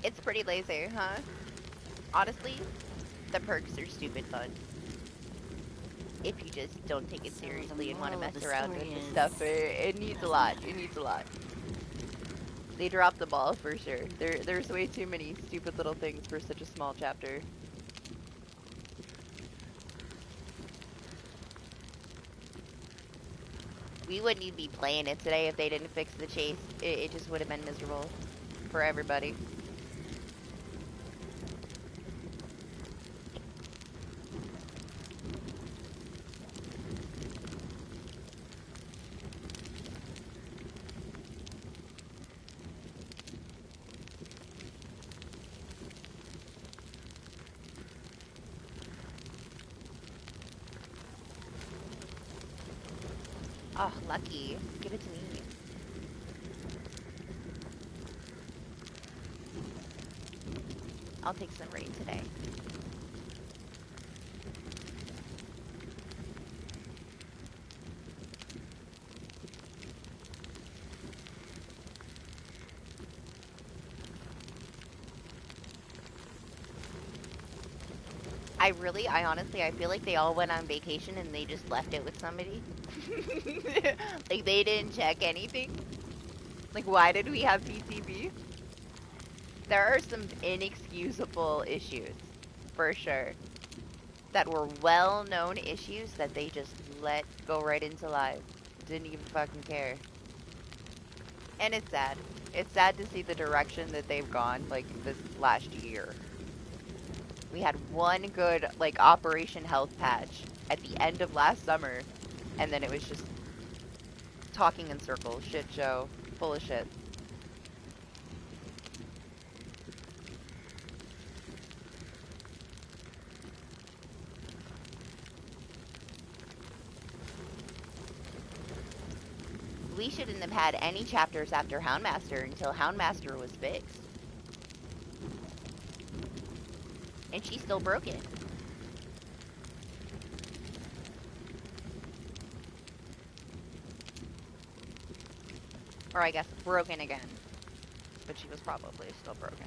It's pretty lazy, huh? Honestly, the perks are stupid fun. If you just don't take it So seriously the and want to moral of mess the around story with the is stuff, it needs a lot. It needs a lot. They dropped the ball for sure. There's way too many stupid little things for such a small chapter. We wouldn't even be playing it today if they didn't fix the chase. It just would have been miserable for everybody. Oh, lucky. Give it to me. I'll take some rain today. I honestly, I feel like they all went on vacation and they just left it with somebody. Like, they didn't check anything. Like, why did we have PTB? There are some inexcusable issues, for sure, that were well-known issues that they just let go right into live. Didn't even fucking care. And it's sad. It's sad to see the direction that they've gone, like, this last year. We had one good, like, Operation Health patch at the end of last summer, and then it was just talking in circles, shit show, full of shit. We shouldn't have had any chapters after Houndmaster until Houndmaster was fixed. And she's still broken. Or I guess broken again. But she was probably still broken.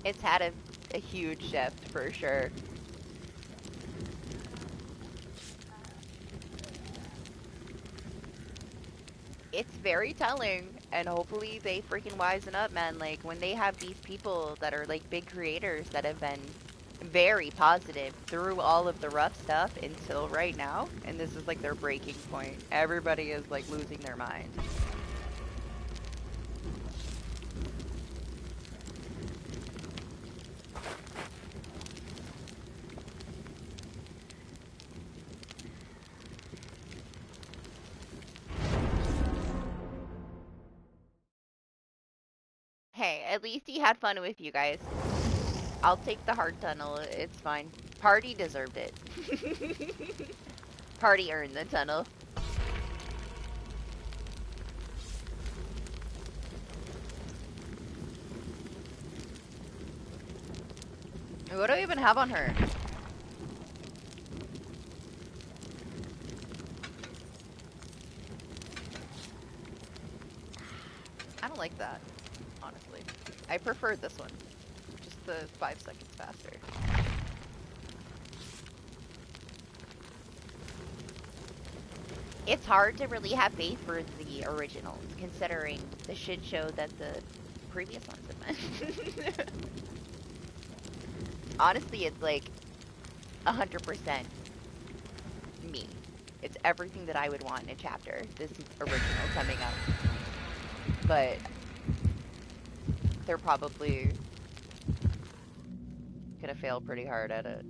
It's had a huge shift for sure. It's very telling, and hopefully they freaking wisen up, man. Like, when they have these people that are like big creators that have been very positive through all of the rough stuff until right now, and this is like their breaking point. Everybody is like losing their mind. Hey, at least he had fun with you guys. I'll take the hard tunnel. It's fine. Party deserved it. Party earned the tunnel. What do I even have on her? I don't like that, honestly. I prefer this one. Just the 5 seconds faster. It's hard to really have faith for the originals, considering the shit show that the previous ones have been. Honestly, it's like 100% me. It's everything that I would want in a chapter. This is original coming up. But they're probably gonna fail pretty hard at it.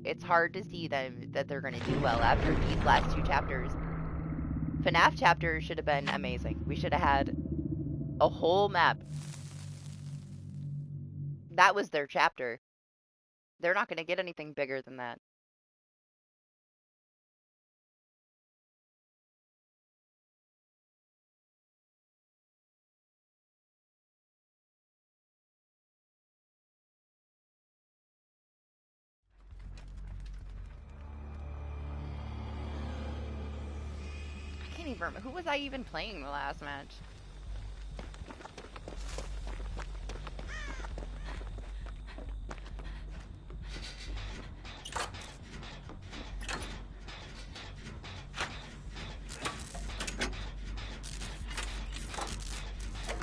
It's hard to see them that they're gonna do well after these last two chapters. FNAF chapter should have been amazing. We should have had a whole map. That was their chapter. They're not gonna get anything bigger than that. I can't even remember. Who was I even playing the last match?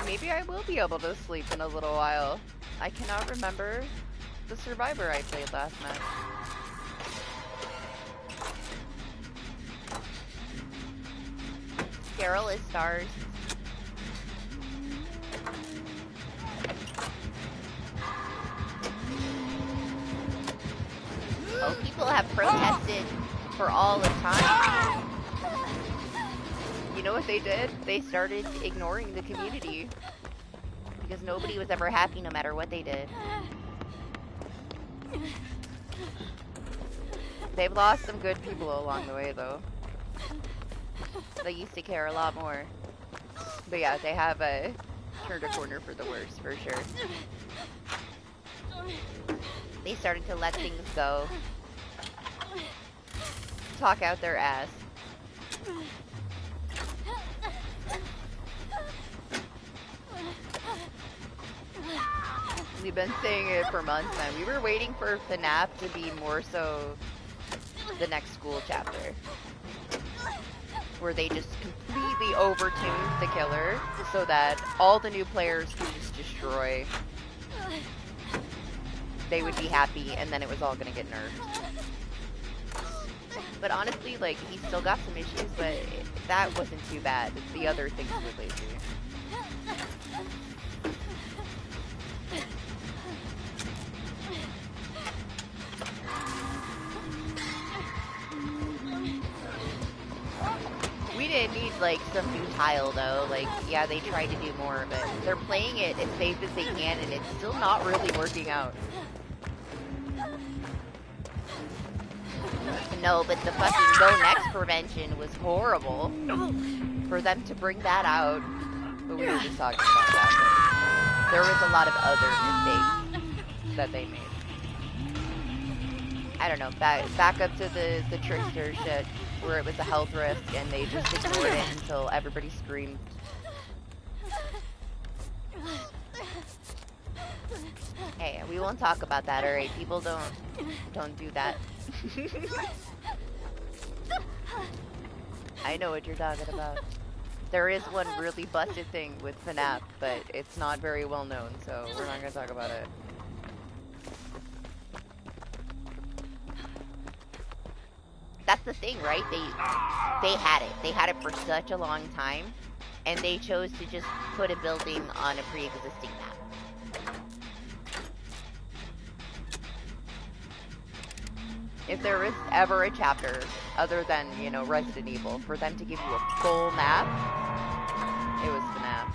Maybe I will be able to sleep in a little while. I cannot remember the Survivor I played last match. Carol is stars. Oh, people have protested for all of time. You know what they did? They started ignoring the community. Because nobody was ever happy no matter what they did. They've lost some good people along the way, though. They used to care a lot more. But yeah, they have turned a corner for the worse, for sure. They started to let things go. Talk out their ass. We've been saying it for months now. We were waiting for FNAF to be more so the next school chapter. Where they just completely overtuned the killer so that all the new players could just destroy. They would be happy and then it was all gonna get nerfed. But honestly, like, he still got some issues, but that wasn't too bad. The other things were lazy. We didn't need, like, some new tile, though. Like, yeah, they tried to do more, but they're playing it as safe as they can, and it's still not really working out. No, but the fucking Go Next prevention was horrible. For them to bring that out. But we were just talking about that. There was a lot of other mistakes that they made. I don't know, back up to the trickster shit, where it was a health risk and they just ignored it until everybody screamed. Hey, we won't talk about that, alright? People don't do that. I know what you're talking about. There is one really busted thing with FNAF, but it's not very well known, so we're not gonna talk about it. That's the thing, right? They had it. They had it for such a long time, and they chose to just put a building on a pre-existing map. If there was ever a chapter, other than, you know, Resident Evil, for them to give you a full map, it was FNAF.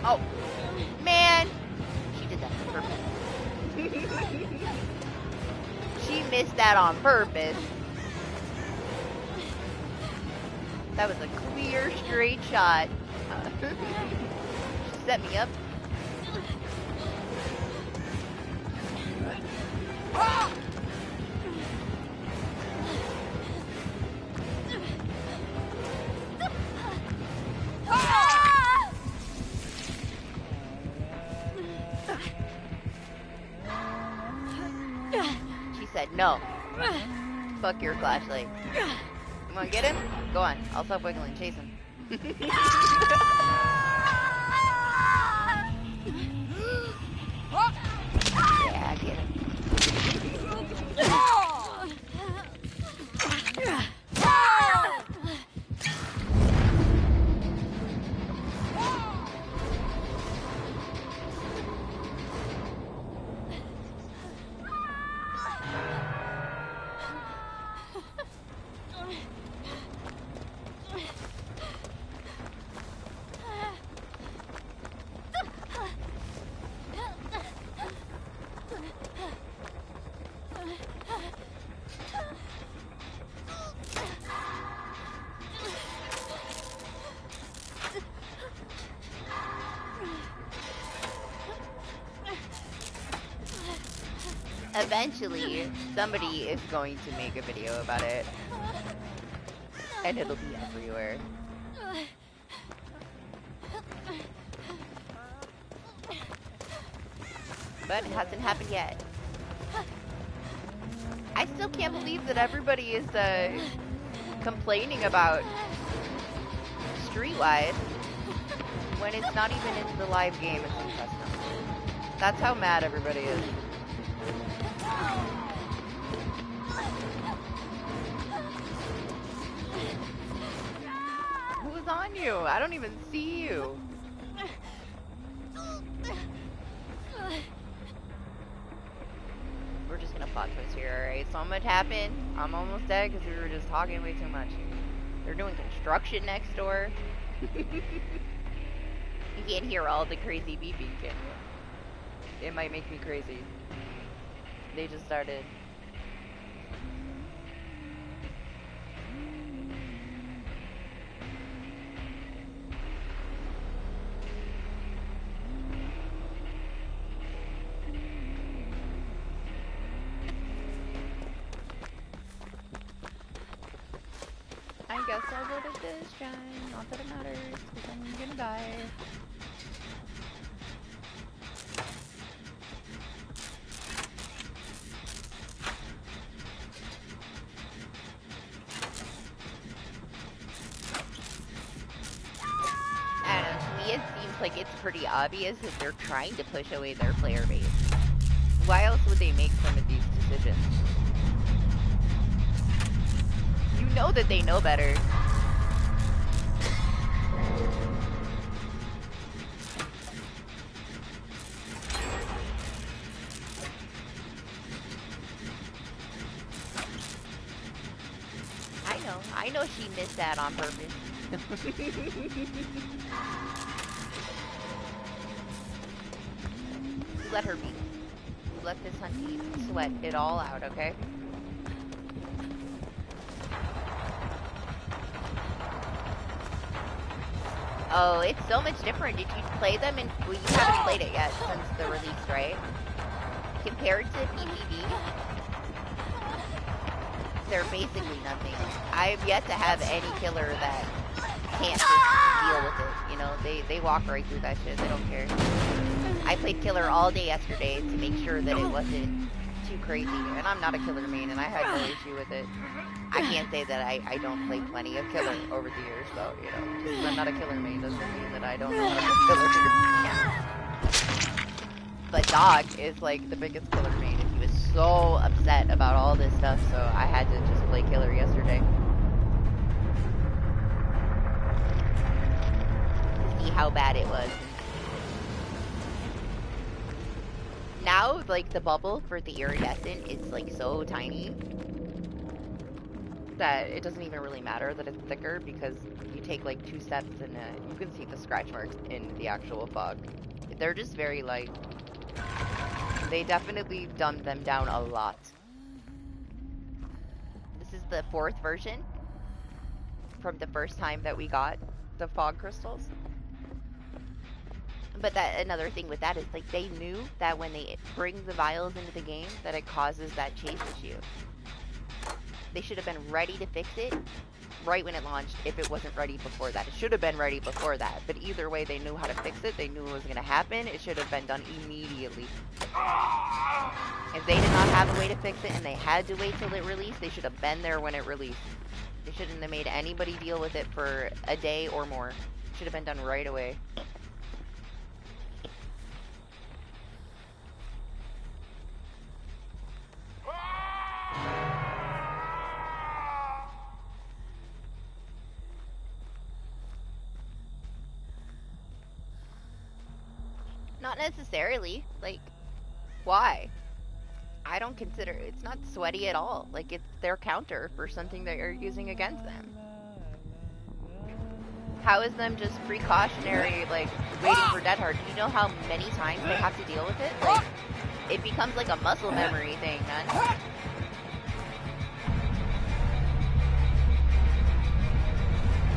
Oh, man! She did that on purpose. She missed that on purpose. That was a clear, straight shot. She set me up. No. Fuck your flashlight. You wanna get him? Go on. I'll stop wiggling. Chase him. Yeah, get him. Eventually, somebody is going to make a video about it. And it'll be everywhere. But it hasn't happened yet. I still can't believe that everybody is complaining about Streetwise when it's not even in the live game, it's in custom. That's how mad everybody is. Who's on you? I don't even see you. We're just gonna plot twist here, alright? So much happened. I'm almost dead because we were just talking way too much. They're doing construction next door. You can't hear all the crazy beeping, can you? It might make me crazy. They just started. I guess I'll go to this shrine. Not that it matters, because I'm gonna die. I don't know, to me it seems like it's pretty obvious that they're trying to push away their player base. Why else would they make some of these decisions? You know that they know better. I know she missed that on purpose. Let her be. Let this hunty sweat it all out, okay? Oh, it's so much different. Did you play them? Well, you haven't played it yet since the release, right? Compared to DBD, they're basically nothing. I've yet to have any killer that can't just deal with it. You know, they walk right through that shit. They don't care. I played killer all day yesterday to make sure that it wasn't too crazy. And I'm not a killer main, and I had no issue with it. I can't say that I don't play plenty of killer over the years, so, you know, just 'cause I'm not a killer main doesn't mean that I don't know how to play killer. Yeah. But Dog is like the biggest killer main, and he was so upset about all this stuff, so I had to just play killer yesterday. To see how bad it was. Now, like, the bubble for the iridescent is, like, so tiny that it doesn't even really matter that it's thicker, because you take, like, 2 steps and you can see the scratch marks in the actual fog. They're just very light. They definitely dumbed them down a lot. This is the 4th version from the first time that we got the fog crystals. But that another thing with that is, like, they knew that when they bring the vials into the game that it causes that chase issue. They should have been ready to fix it right when it launched if it wasn't ready before that. It should have been ready before that, but either way they knew how to fix it. They knew it was going to happen. It should have been done immediately. If they did not have a way to fix it and they had to wait till it released, they should have been there when it released. They shouldn't have made anybody deal with it for a day or more. Should have been done right away. Not necessarily. Like, why? I don't consider it's not sweaty at all. Like, it's their counter for something that you're using against them. How is them just precautionary, like, waiting for Dead Hard? Do you know how many times they have to deal with it? Like, it becomes like a muscle memory thing, man.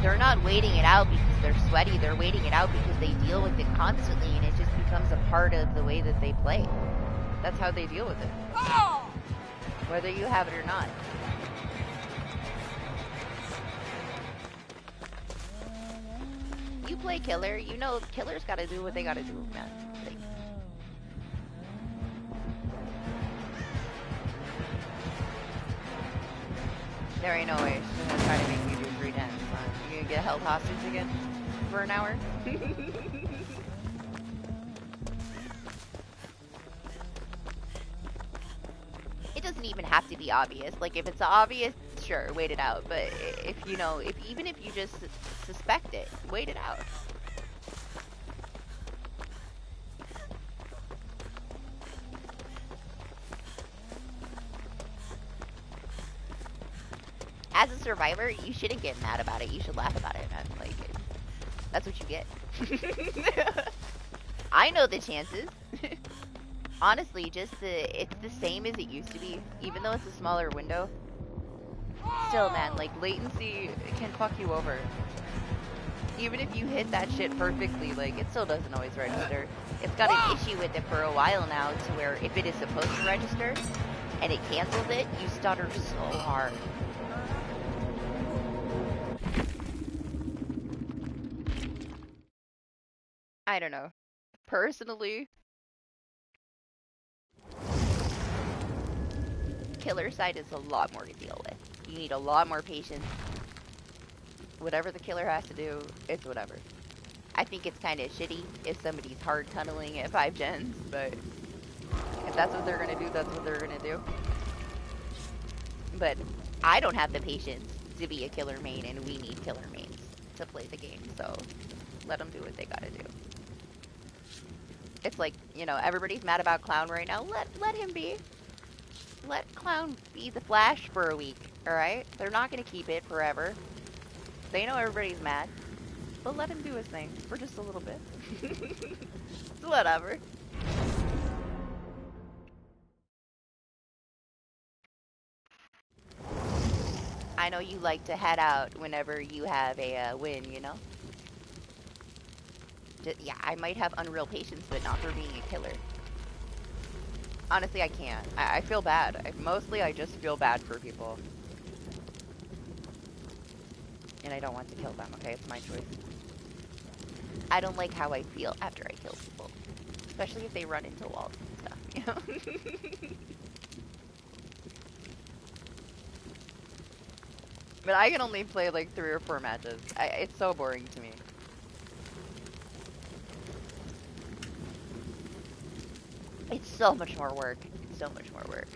They're not waiting it out because they're sweaty. They're waiting it out because they deal with it constantly, and it just becomes a part of the way that they play. That's how they deal with it. Whether you have it or not. You play killer, you know killers gotta do what they gotta do, man. Like, there ain't no way she's gonna try to make you do 3 times. You gonna get held hostage again for an hour? It doesn't even have to be obvious. Like, if it's obvious, sure, wait it out. But if you know, even if you just suspect it, wait it out. As a survivor, you shouldn't get mad about it. You should laugh about it, man. Like, that's what you get. I know the chances. Honestly, it's the same as it used to be, even though it's a smaller window. Still, man, like, latency can fuck you over. Even if you hit that shit perfectly, like, it still doesn't always register. It's got an issue with it for a while now, to where if it is supposed to register, and it cancels it, you stutter so hard. I don't know. Personally, killer side is a lot more to deal with. You need a lot more patience. Whatever the killer has to do, it's whatever. I think it's kind of shitty if somebody's hard tunneling at 5 gens, but if that's what they're gonna do, that's what they're gonna do. But I don't have the patience to be a killer main, and we need killer mains to play the game, so let them do what they gotta do. It's like, you know, everybody's mad about Clown right now. Let him be. Let Clown be the Flash for a week, alright? They're not gonna keep it forever. They know everybody's mad. But let him do his thing for just a little bit. It's whatever. I know you like to head out whenever you have a win, you know? Yeah, I might have unreal patience, but not for being a killer. Honestly, I can't. I feel bad. Mostly, I just feel bad for people. And I don't want to kill them, okay? It's my choice. I don't like how I feel after I kill people. Especially if they run into walls and stuff, you know? But I can only play like 3 or 4 matches. It's so boring to me. It's so much more work. It's so much more work.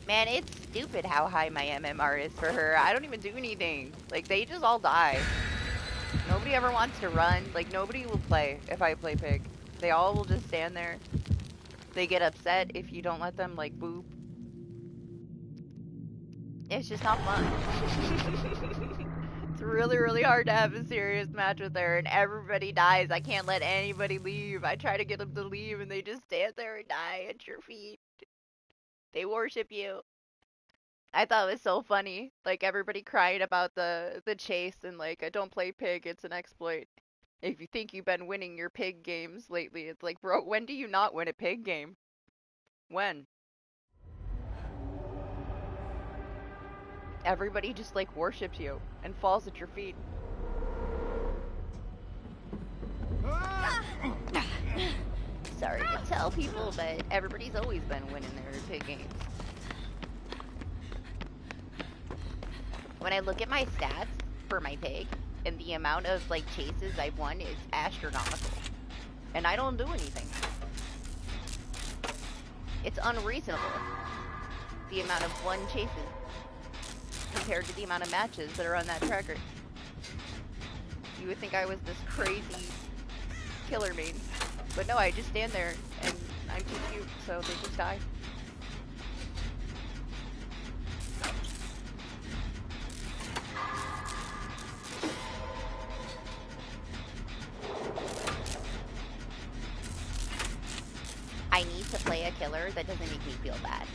Man, it's stupid how high my MMR is for her. I don't even do anything. Like, they just all die. Nobody ever wants to run. Like, nobody will play if I play Pig. They all will just stand there. They get upset if you don't let them, like, boop. It's just not fun. It's really, really hard to have a serious match with her, and everybody dies. I can't let anybody leave. I try to get them to leave, and they just stand there and die at your feet. They worship you. I thought it was so funny. Like, everybody crying about the chase, and like, I don't play Pig, it's an exploit. If you think you've been winning your Pig games lately, it's like, bro, when do you not win a Pig game? When? Everybody just like worships you and falls at your feet. Ah! Sorry to tell people, but everybody's always been winning their pig games. When I look at my stats for my pig, and the amount of, like, chases I've won is astronomical. And I don't do anything. It's unreasonable, the amount of won chases, compared to the amount of matches that are on that tracker. You would think I was this crazy killer main. But no, I just stand there, and I'm too cute, so they just die. I need to play a killer that doesn't make me feel bad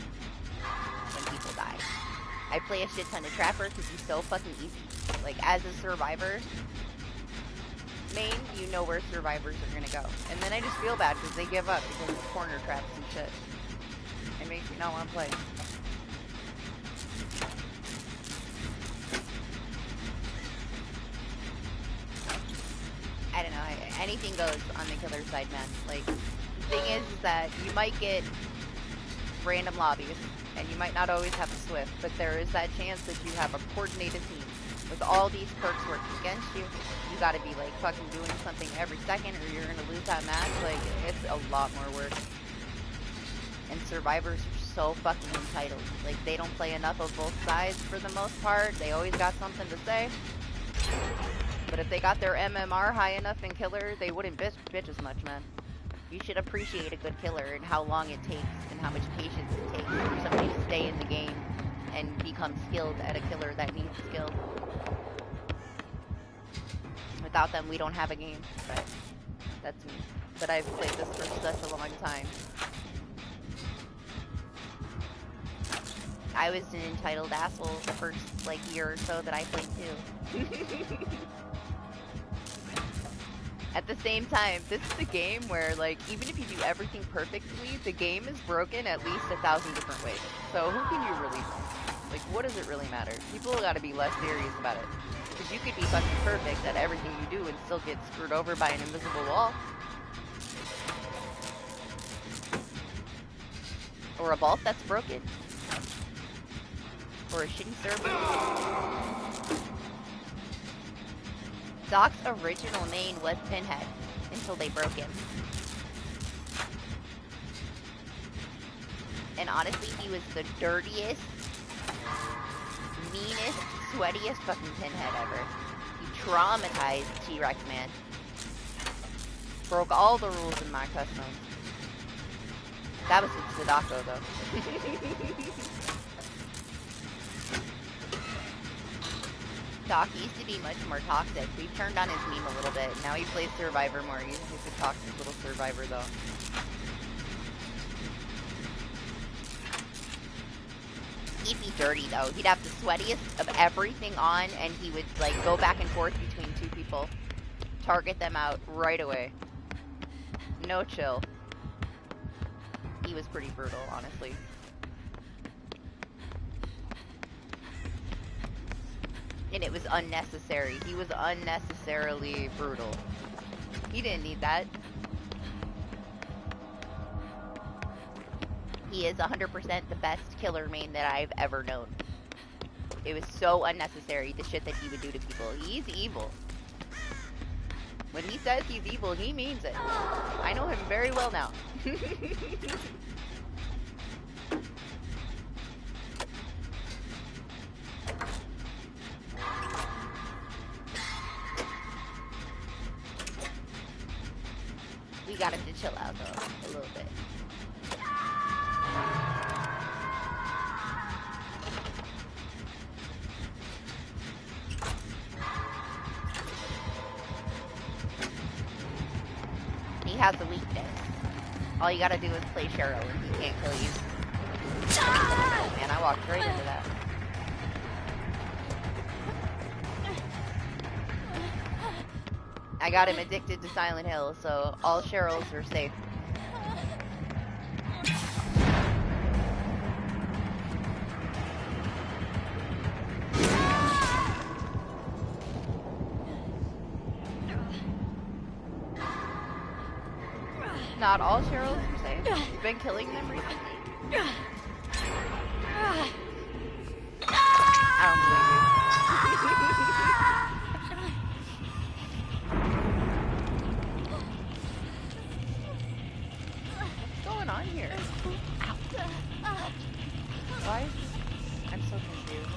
when people die. I play a shit ton of Trapper because he's so fucking easy. Like, as a survivor main, you know where survivors are gonna go. And then I just feel bad because they give up because of corner traps and shit. It makes me not want to play. I don't know, anything goes on the killer side, man. Like, the thing is that you might get random lobbies, and you might not always have a Swift, but there is that chance that you have a coordinated team. With all these perks working against you, you gotta be, like, fucking doing something every second, or you're gonna lose that match. Like, it's a lot more work. And survivors are so fucking entitled. Like, they don't play enough of both sides for the most part. They always got something to say. But if they got their MMR high enough in killer, they wouldn't bitch as much, man. You should appreciate a good killer and how long it takes and how much patience it takes for somebody to stay in the game and become skilled at a killer that needs skill. Without them, we don't have a game, but that's me. But I've played this for such a long time. I was an entitled asshole the first, like, year or so that I played too. At the same time, this is a game where, like, even if you do everything perfectly, the game is broken at least 1,000 different ways. So who can you really blame? Like, what does it really matter? People gotta be less serious about it. Because you could be fucking perfect at everything you do and still get screwed over by an invisible wall. Or a vault that's broken. Or a shitty server. Doc's original main was Pinhead, until they broke him. And honestly, he was the dirtiest, meanest, sweatiest fucking Pinhead ever. He traumatized T-Rex, man. Broke all the rules in my custom. That was with Sadako, though. Doc used to be much more toxic. We've turned on his meme a little bit. Now he plays Survivor more. He's a toxic little Survivor, though. He'd be dirty, though. He'd have the sweatiest of everything on, and he would, like, go back and forth between two people. Target them out right away. No chill. He was pretty brutal, honestly. And it was unnecessary. He was unnecessarily brutal. He didn't need that. He is 100% the best killer main that I've ever known. It was so unnecessary, the shit that he would do to people. He's evil. When he says he's evil, he means it. I know him very well now. We got him to chill out, though, a little bit. He has a weakness. All you gotta do is play Cheryl and he can't kill you. Man, I walked right into that. I got him addicted to Silent Hill, so all Cheryls are safe. Not all Cheryls, you say? You've been killing them recently? I don't believe you. What's going on here? Why is this? I'm so confused.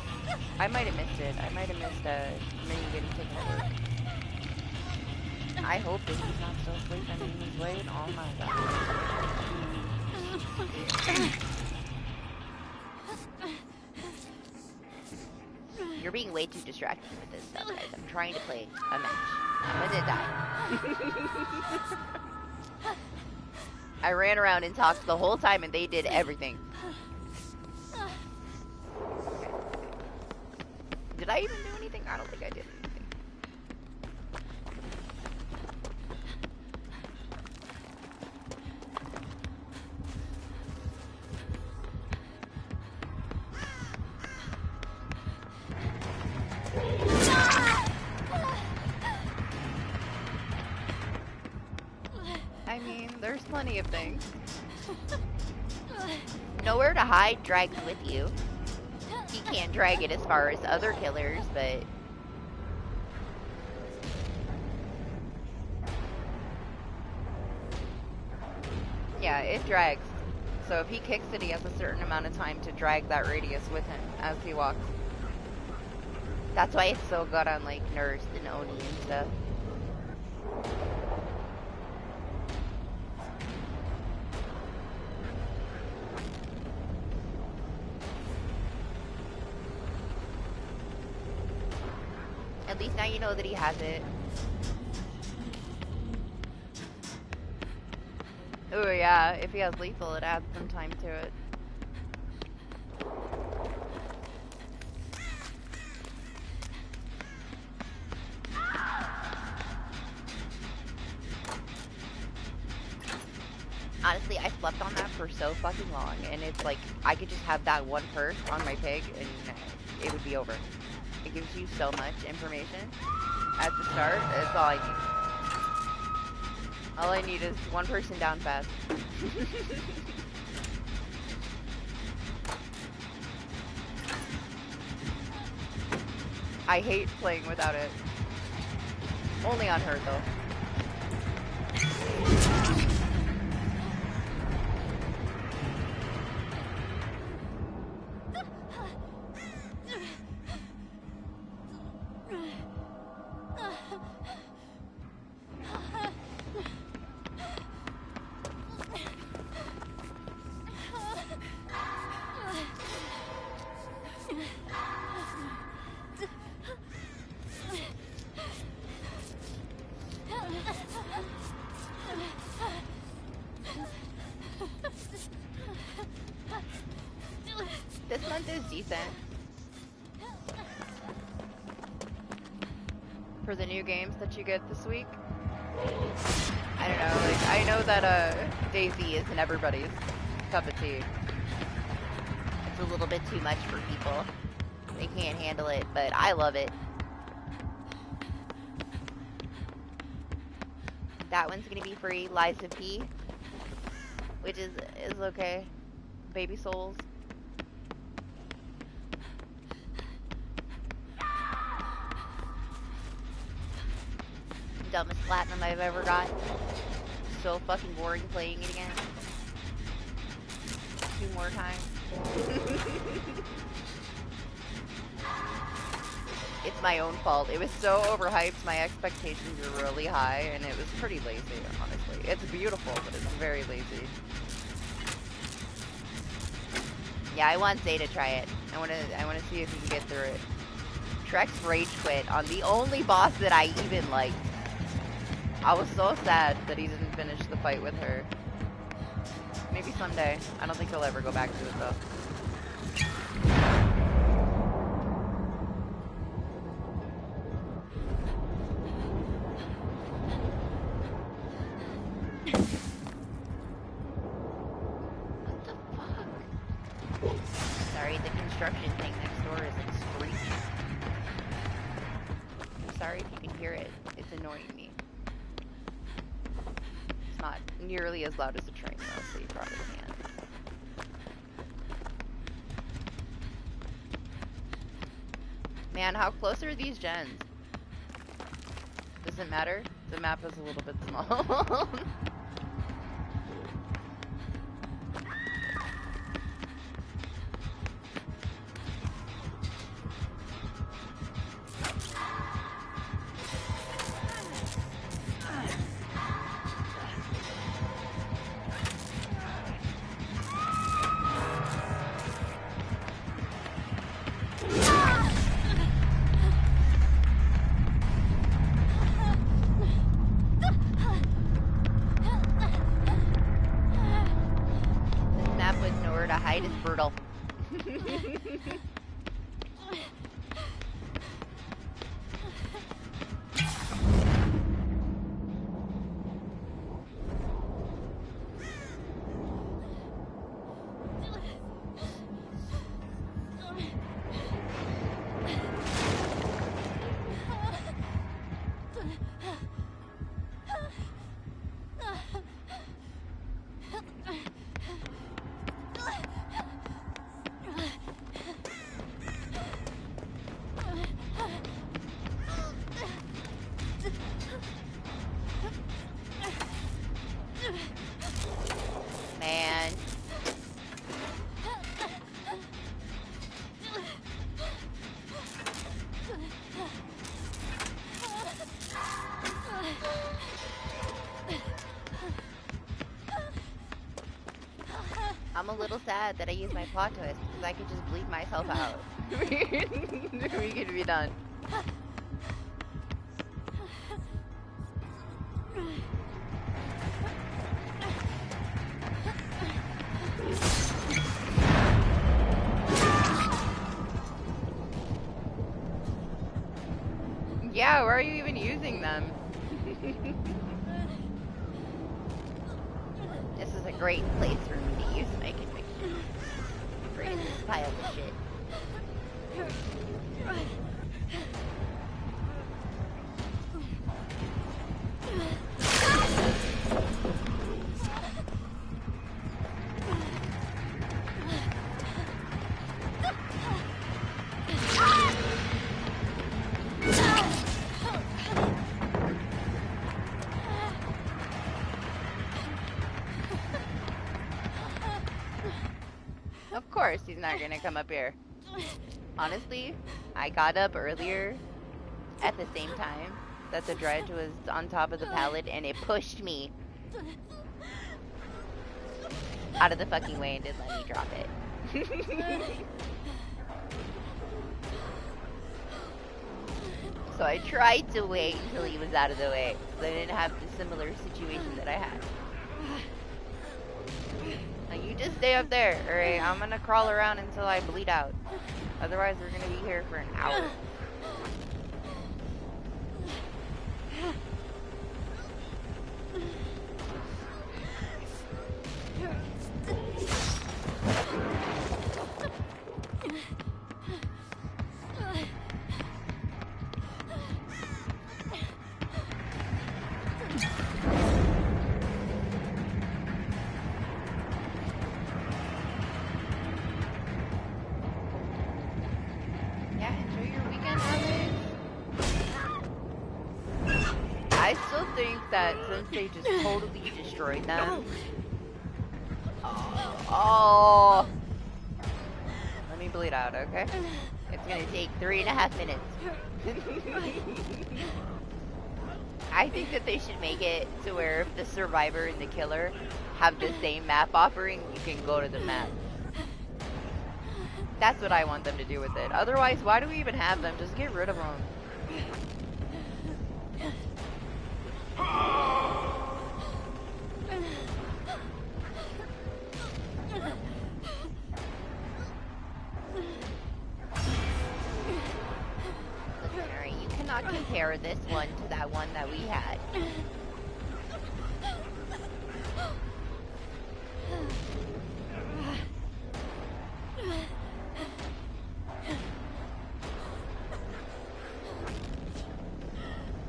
I might have missed it. I might have missed Minnie getting taken to work. I hope that he's not still sleeping and he's late. Oh my god. You're being way too distracted with this stuff, guys. I'm trying to play a match. I'm gonna die. I ran around and talked the whole time and they did everything. Did I even do anything? I don't think I did anything. I mean, there's plenty of things. Nowhere to hide drags with you. He can't drag it as far as other killers, but... yeah, it drags. So if he kicks it, he has a certain amount of time to drag that radius with him as he walks. That's why it's so good on, like, Nurse and Oni and stuff. At least now you know that he has it. Oh yeah, if he has lethal, it adds some time to it. Honestly, I slept on that for so fucking long, and it's like, I could just have that one perk on my pig, and it would be over. It gives you so much information at the start. That's all I need. All I need is one person down fast. I hate playing without it. Only on her, though. This month is decent. For the new games that you get this week. I don't know, like, I know that Daisy isn't everybody's cup of tea. It's a little bit too much for people. They can't handle it, but I love it. That one's gonna be free. Liza P, which is okay. Baby Souls. Dumbest platinum I've ever got. So fucking boring playing it again. 2 more times. It's my own fault. It was so overhyped, my expectations were really high, and it was pretty lazy, honestly. It's beautiful, but it's very lazy. Yeah, I want Zay to try it. I wanna see if he can get through it. Trex rage quit on the only boss that I even liked. I was so sad that he didn't finish the fight with her. Maybe someday. I don't think he'll ever go back to it though. What the fuck? Sorry, the construction thing next door is like screeching. I'm sorry if you can hear it. It's annoying me. not nearly as loud as a train, though, so you probably can. Man, how close are these gens? Does it matter? The map is a little bit small. This map with nowhere to hide is brutal. Man. I'm a little sad that I used my plot twist because I could just bleed myself out. We could be done. Yeah, why are you even using them? This is a great place for me to use my conviction. Right in this pile of shit. Of course he's not gonna come up here. Honestly, I got up earlier at the same time that the dredge was on top of the pallet and it pushed me out of the fucking way and didn't let me drop it. So I tried to wait until he was out of the way so I didn't have the similar situation that I had. Now you just stay up there, alright? I'm gonna crawl around until I bleed out. Otherwise we're gonna be here for an hour. Yeah, enjoy your weekend, Alex. I still think that since they just totally destroyed them. Oh. Let me bleed out, okay? It's gonna take 3.5 minutes. I think that they should make it to where if the survivor and the killer have the same map offering, you can go to the map. That's what I want them to do with it. Otherwise, why do we even have them? Just get rid of them. Listen, alright, you cannot compare this one to that one that we had.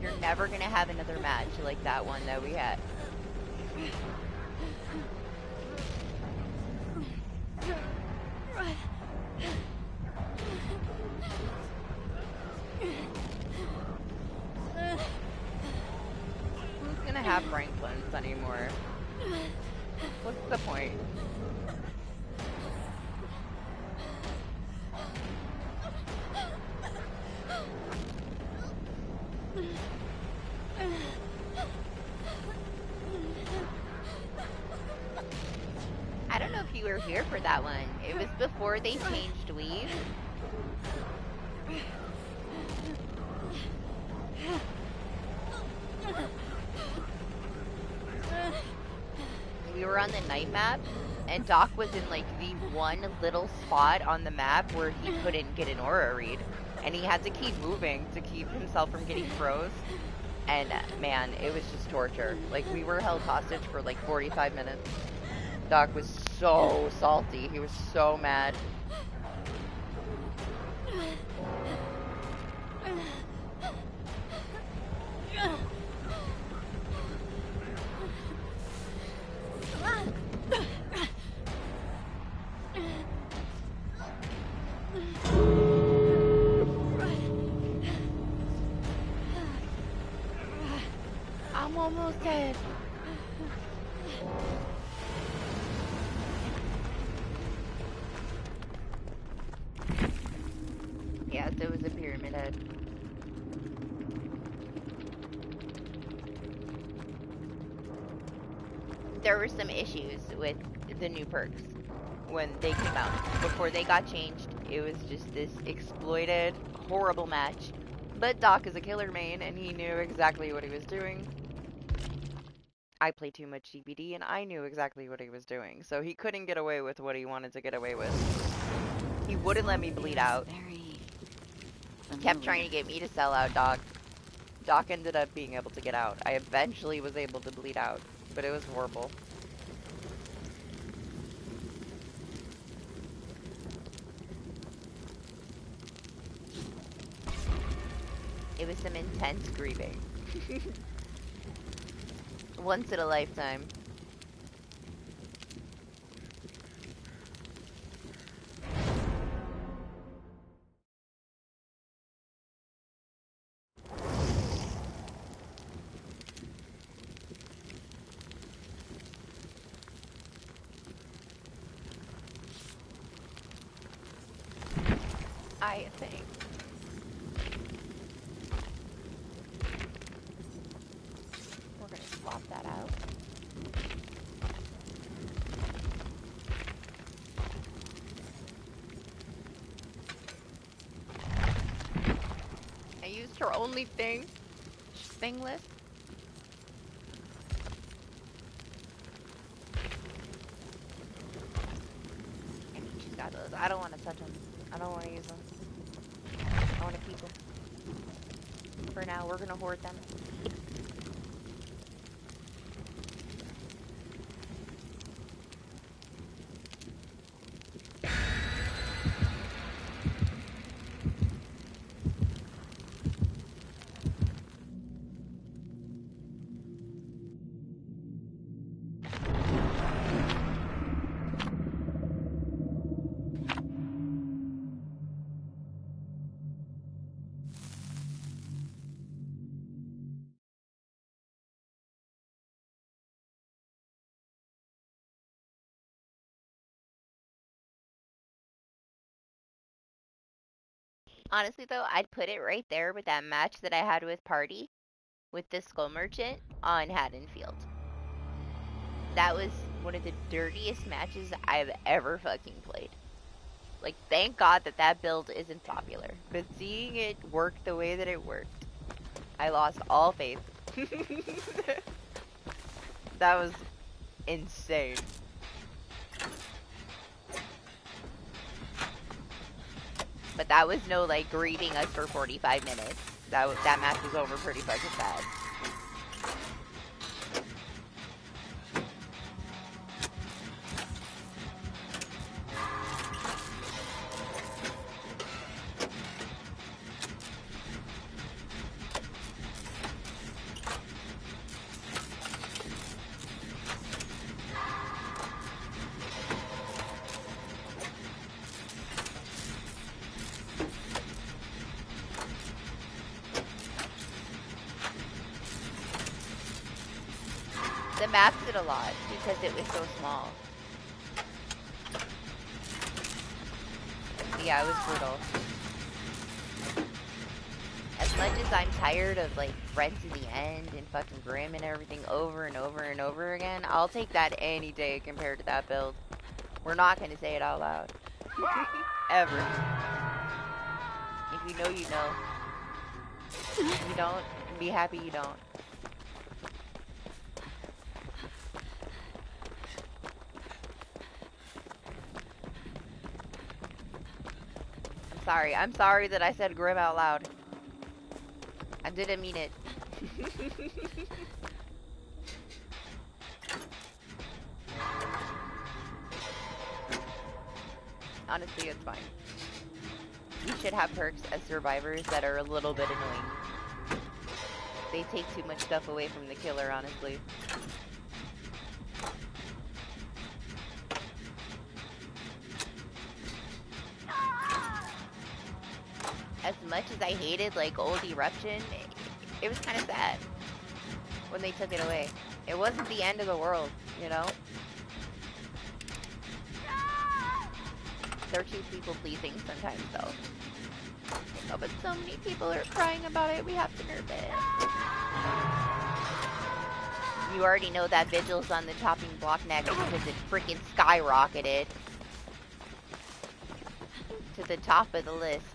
You're never gonna have another match like that one that we had. Who's gonna have Franklins anymore? What's the point? I don't know if you were here for that one. It was before they changed Weave. We were on the night map, and Doc was in like the one little spot on the map where he couldn't get an aura read, and he had to keep moving to keep himself from getting froze. And man, it was just torture. Like, we were held hostage for like 45 minutes. Doc was so salty. He was so mad. I'm almost dead. Yes, it was a pyramid head. There were some issues with the new perks when they came out. Before they got changed, it was just this exploited, horrible match. But Doc is a killer main, and he knew exactly what he was doing. I play too much DBD, and I knew exactly what he was doing, so he couldn't get away with what he wanted to get away with. He wouldn't let me bleed out. Kept trying to get me to sell out Doc. Doc ended up being able to get out. I eventually was able to bleed out, but it was horrible. It was some intense grieving. Once in a lifetime. I think. We're gonna swap that out. I used her only thing. Thingless. I mean, she's got those. I don't want to touch them. I don't want to use them. I want to keep them. For now, we're gonna hoard them. Honestly, though, I'd put it right there with that match that I had with Party, with the Skull Merchant on Haddonfield. That was one of the dirtiest matches I've ever fucking played. Like, thank God that that build isn't popular. But seeing it work the way that it worked, I lost all faith. That was insane. But that was no, like, grieving us for 45 minutes. That match was over pretty fucking fast. mapped it a lot because it was so small. Yeah, it was brutal. As much as I'm tired of like Friends in the End and fucking Grimm and everything over and over and over again, I'll take that any day compared to that build. We're not gonna say it out loud. Ever. If you know, you know. If you don't, be happy you don't. I'm sorry that I said Grimm out loud. I didn't mean it. Honestly, it's fine. You should have perks as survivors that are a little bit annoying. They take too much stuff away from the killer, honestly. As much as I hated, like, old Eruption, it was kind of sad when they took it away. It wasn't the end of the world, you know? They're too people-pleasing sometimes, though. Oh, but so many people are crying about it, we have to nerf it. You already know that Vigil's on the chopping block next because it freaking skyrocketed to the top of the list.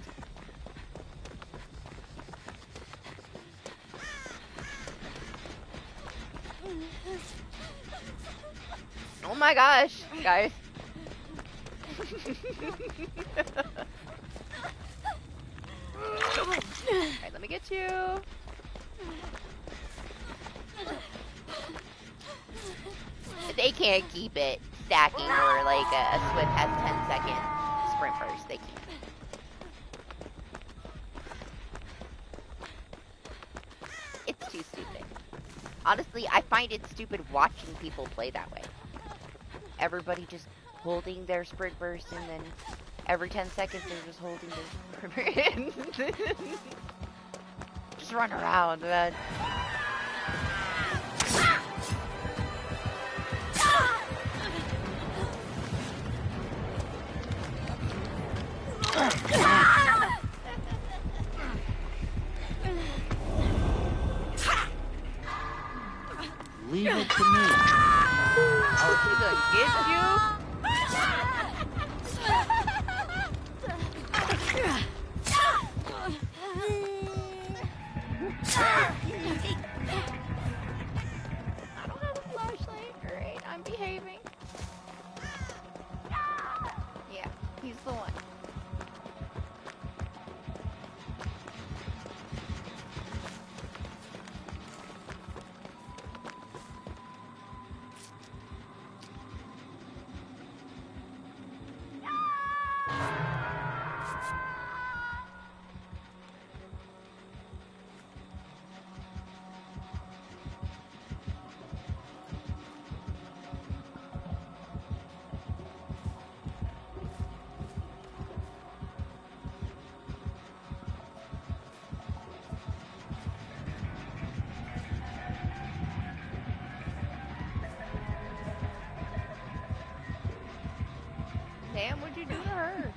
Oh my gosh, guys. Alright, let me get you. They can't keep it stacking or like a Swift has 10-second sprint burst. They can't. It's too stupid. Honestly, I find it stupid watching people play that way. Everybody just holding their sprint burst and then every 10 seconds they're just holding their sprint burst. Just run around, man. Leave it to me. Oh, she's gonna get you? I don't have a flashlight. Alright, I'm behaving. Yeah, he's the one. Damn, what'd you do to her?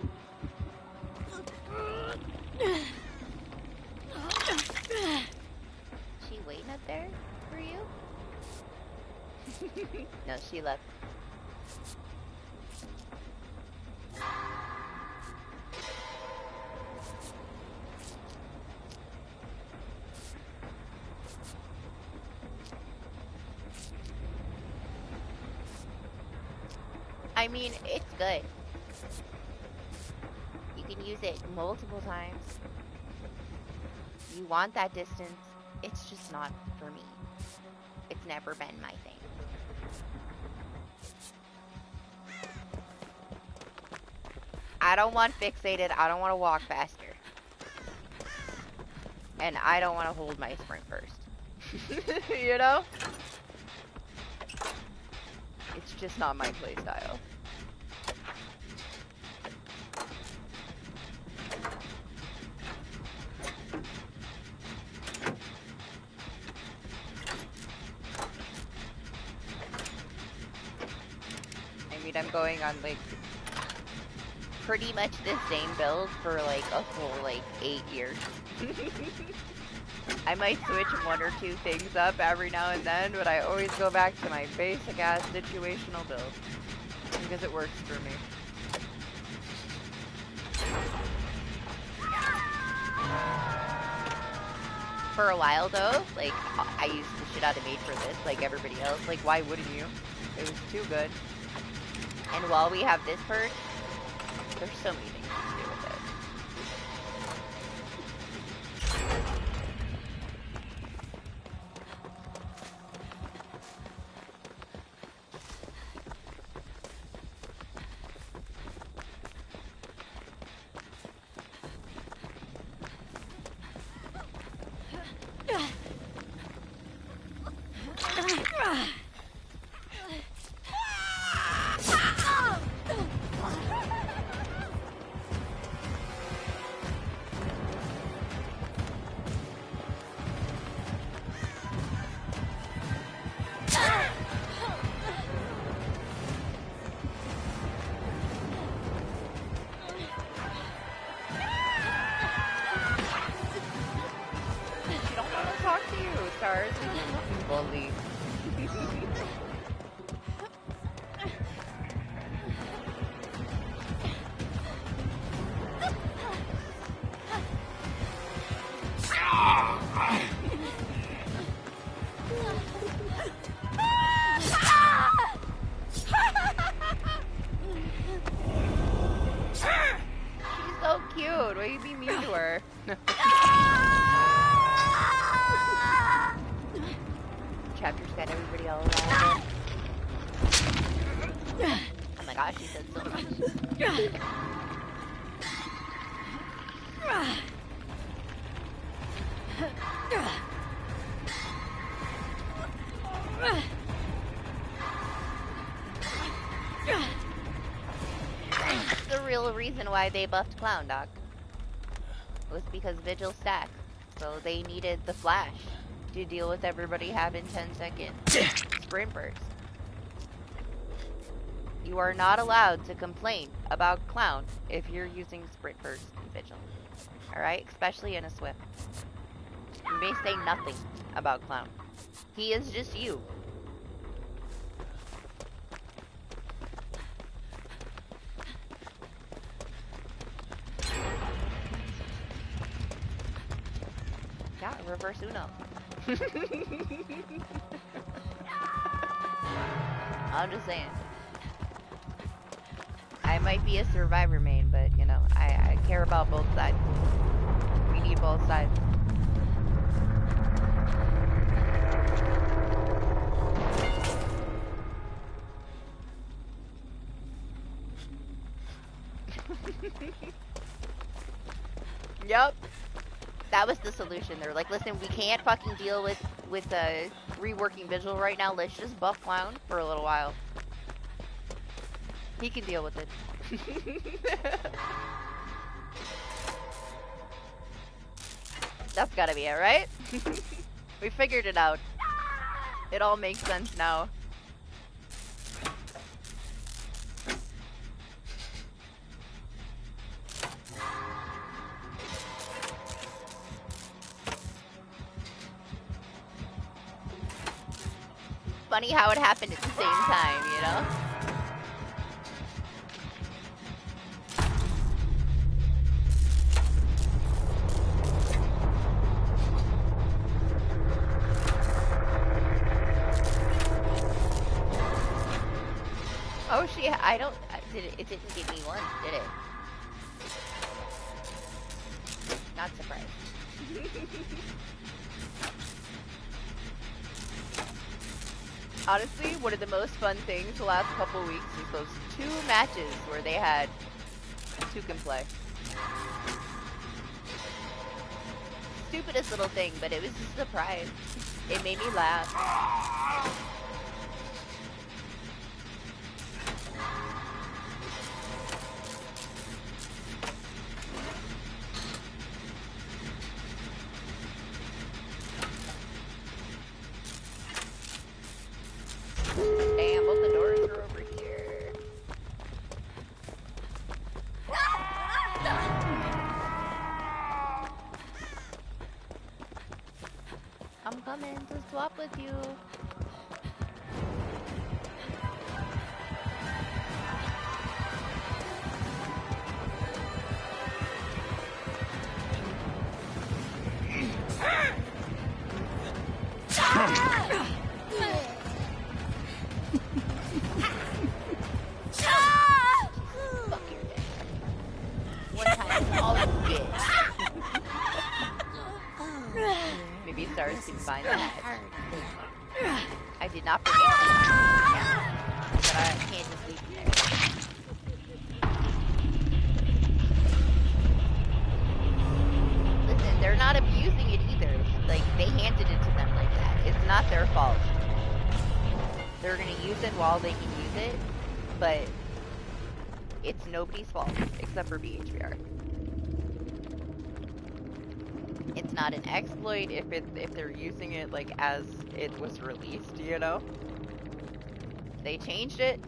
She waiting up there for you? No, she left. I mean, it's good. You can use it multiple times. You want that distance. It's just not for me. It's never been my thing. I don't want fixated. I don't want to walk faster. And I don't want to hold my sprint first. You know? It's just not my playstyle. mean, I'm going on, like, pretty much the same build for, like, a full, like, 8 years. I might switch one or two things up every now and then, but I always go back to my basic-ass situational build. Because it works for me. For a while, though, like, I used the shit out of Mage for this, like everybody else. Like, why wouldn't you? It was too good. And while we have this perk, there's so many things to do with it. Chapter's got everybody all around it. Oh my gosh, he said so much. That's the real reason why they buffed Clown, Doc. It was because Vigil stacks. So they needed the Flash to deal with everybody having 10-second sprint bursts. You are not allowed to complain about Clown if you're using sprint burst in Vigil. Alright? Especially in a Swift. You may say nothing about Clown. He is just you. Yeah, reverse Uno. I'm just saying. I might be a survivor main, but you know, I care about both sides. We need both sides. Yep. That was the solution. They're like, listen, we can't fucking deal with reworking Vigil right now. Let's just buff Clown for a little while. He can deal with it. That's gotta be it, right? We figured it out. It all makes sense now. Funny how it happened at the same time, you know? Oh, I don't, it didn't give me one, did it? Not surprised. Honestly, one of the most fun things the last couple weeks was those 2 matches where they had 2 can play. Stupidest little thing, but it was just a surprise. It made me laugh. Damn, both the doors are over here. coming to swap with you. Fuck your dick. One time is all you get. Maybe stars can find that. I did not forget that. But I can't just leave you there. Listen, they're not abusing it either. Like, they handed it to them like that. It's not their fault. They're gonna use it while they can use it, but it's nobody's fault except for BHBR. It's not an exploit if they're using it like as it was released, you know? They changed it.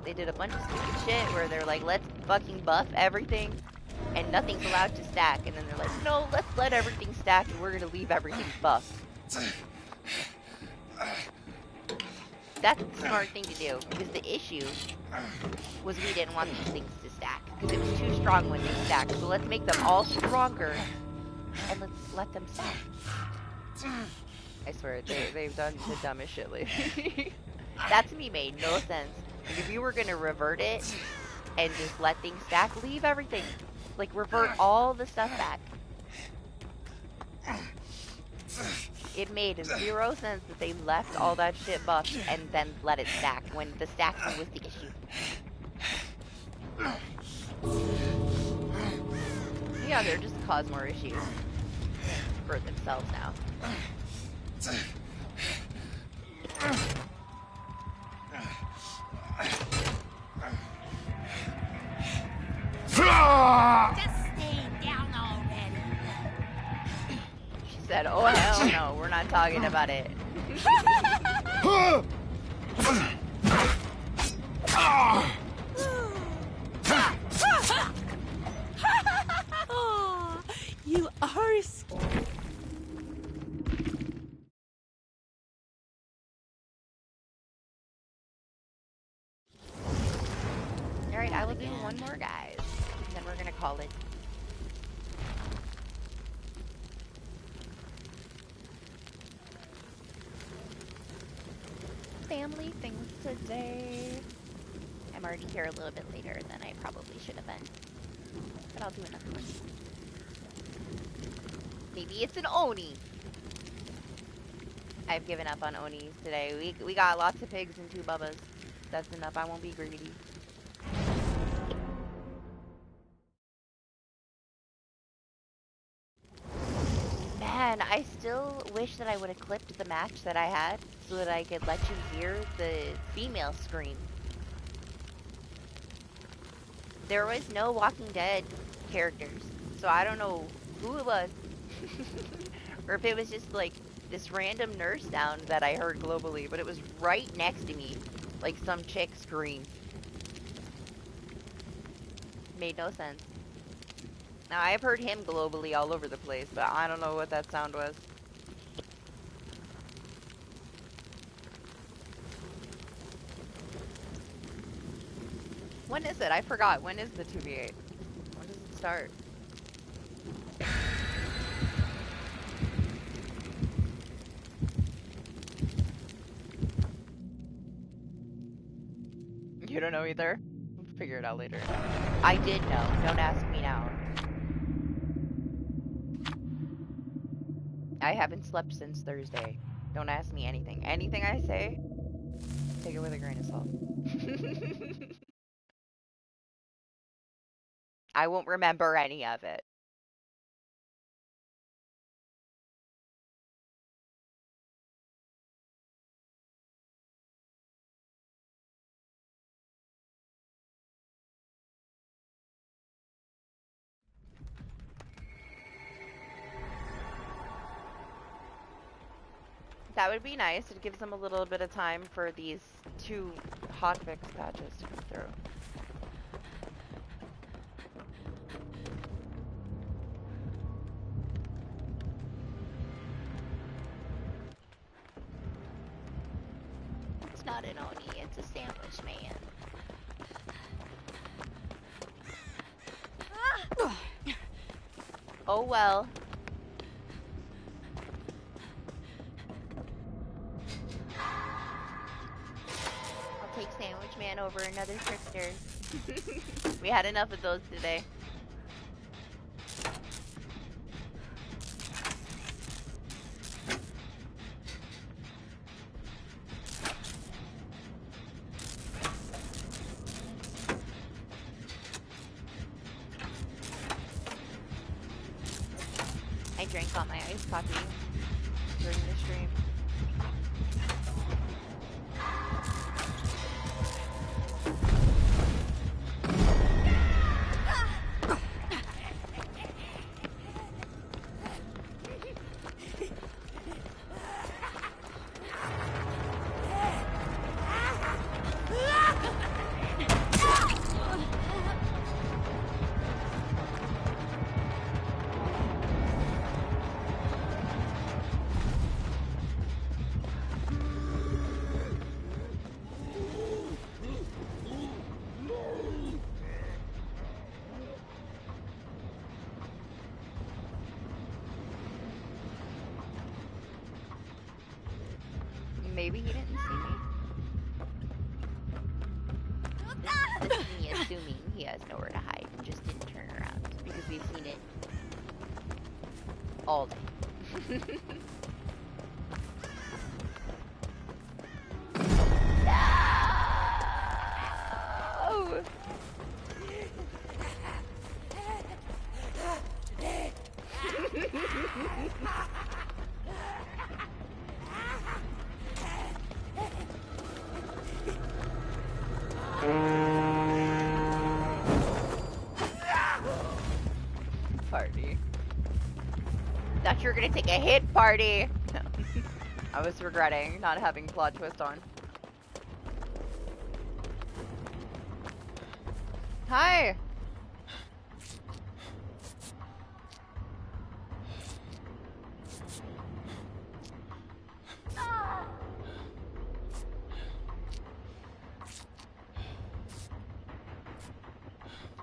They did a bunch of stupid shit where they're like, let's fucking buff everything and nothing's allowed to stack. And then they're like, no, let's let everything stack and we're gonna leave everything buffed. That's the smart thing to do, because the issue was we didn't want these things to stack, because it was too strong when they stacked. So let's make them all stronger, and let's let them stack. I swear, they've done the dumbest shit lately. That to me made no sense. Like, if you were gonna revert it, and just let things stack, leave everything. Like, revert all the stuff back. It made zero sense that they left all that shit buffed and then let it stack when the stacking was the issue. Yeah, they're just cause more issues for themselves now. Just stay down already. She said, oh hell no, we're not talking about it. Oh, you are Alright, I will do one more, guys. And then we're gonna call it. Family things today. I'm already here a little bit later than I probably should have been. But I'll do another one. Maybe it's an Oni. I've given up on Onis today. We got lots of pigs and 2 bubbas. That's enough. I won't be greedy. Man, I still wish that I would have clipped the match that I had so that I could let you hear the female scream. There was no Walking Dead characters, so I don't know who it was. Or if it was just like this random nurse sound that I heard globally, but it was right next to me, like some chick scream. Made no sense. Now, I've heard him globally all over the place, but I don't know what that sound was. When is it? I forgot. When is the 2v8? When does it start? You don't know either? We'll figure it out later. I did know. Don't ask me now. I haven't slept since Thursday. Don't ask me anything. Anything I say, take it with a grain of salt. I won't remember any of it. That would be nice. It gives them a little bit of time for these 2 hotfix patches to come through. not an Oni, it's a sandwich man. Oh well. I'll take Sandwich Man over another trickster. We had enough of those today. I drank all my iced coffee during the stream. Maybe he didn't see me. This is me assuming he has nowhere to hide and just didn't turn around because we've seen it all day. No! Party. Thought you were gonna take a hit, party. No. I was regretting not having plot twist on. Hi.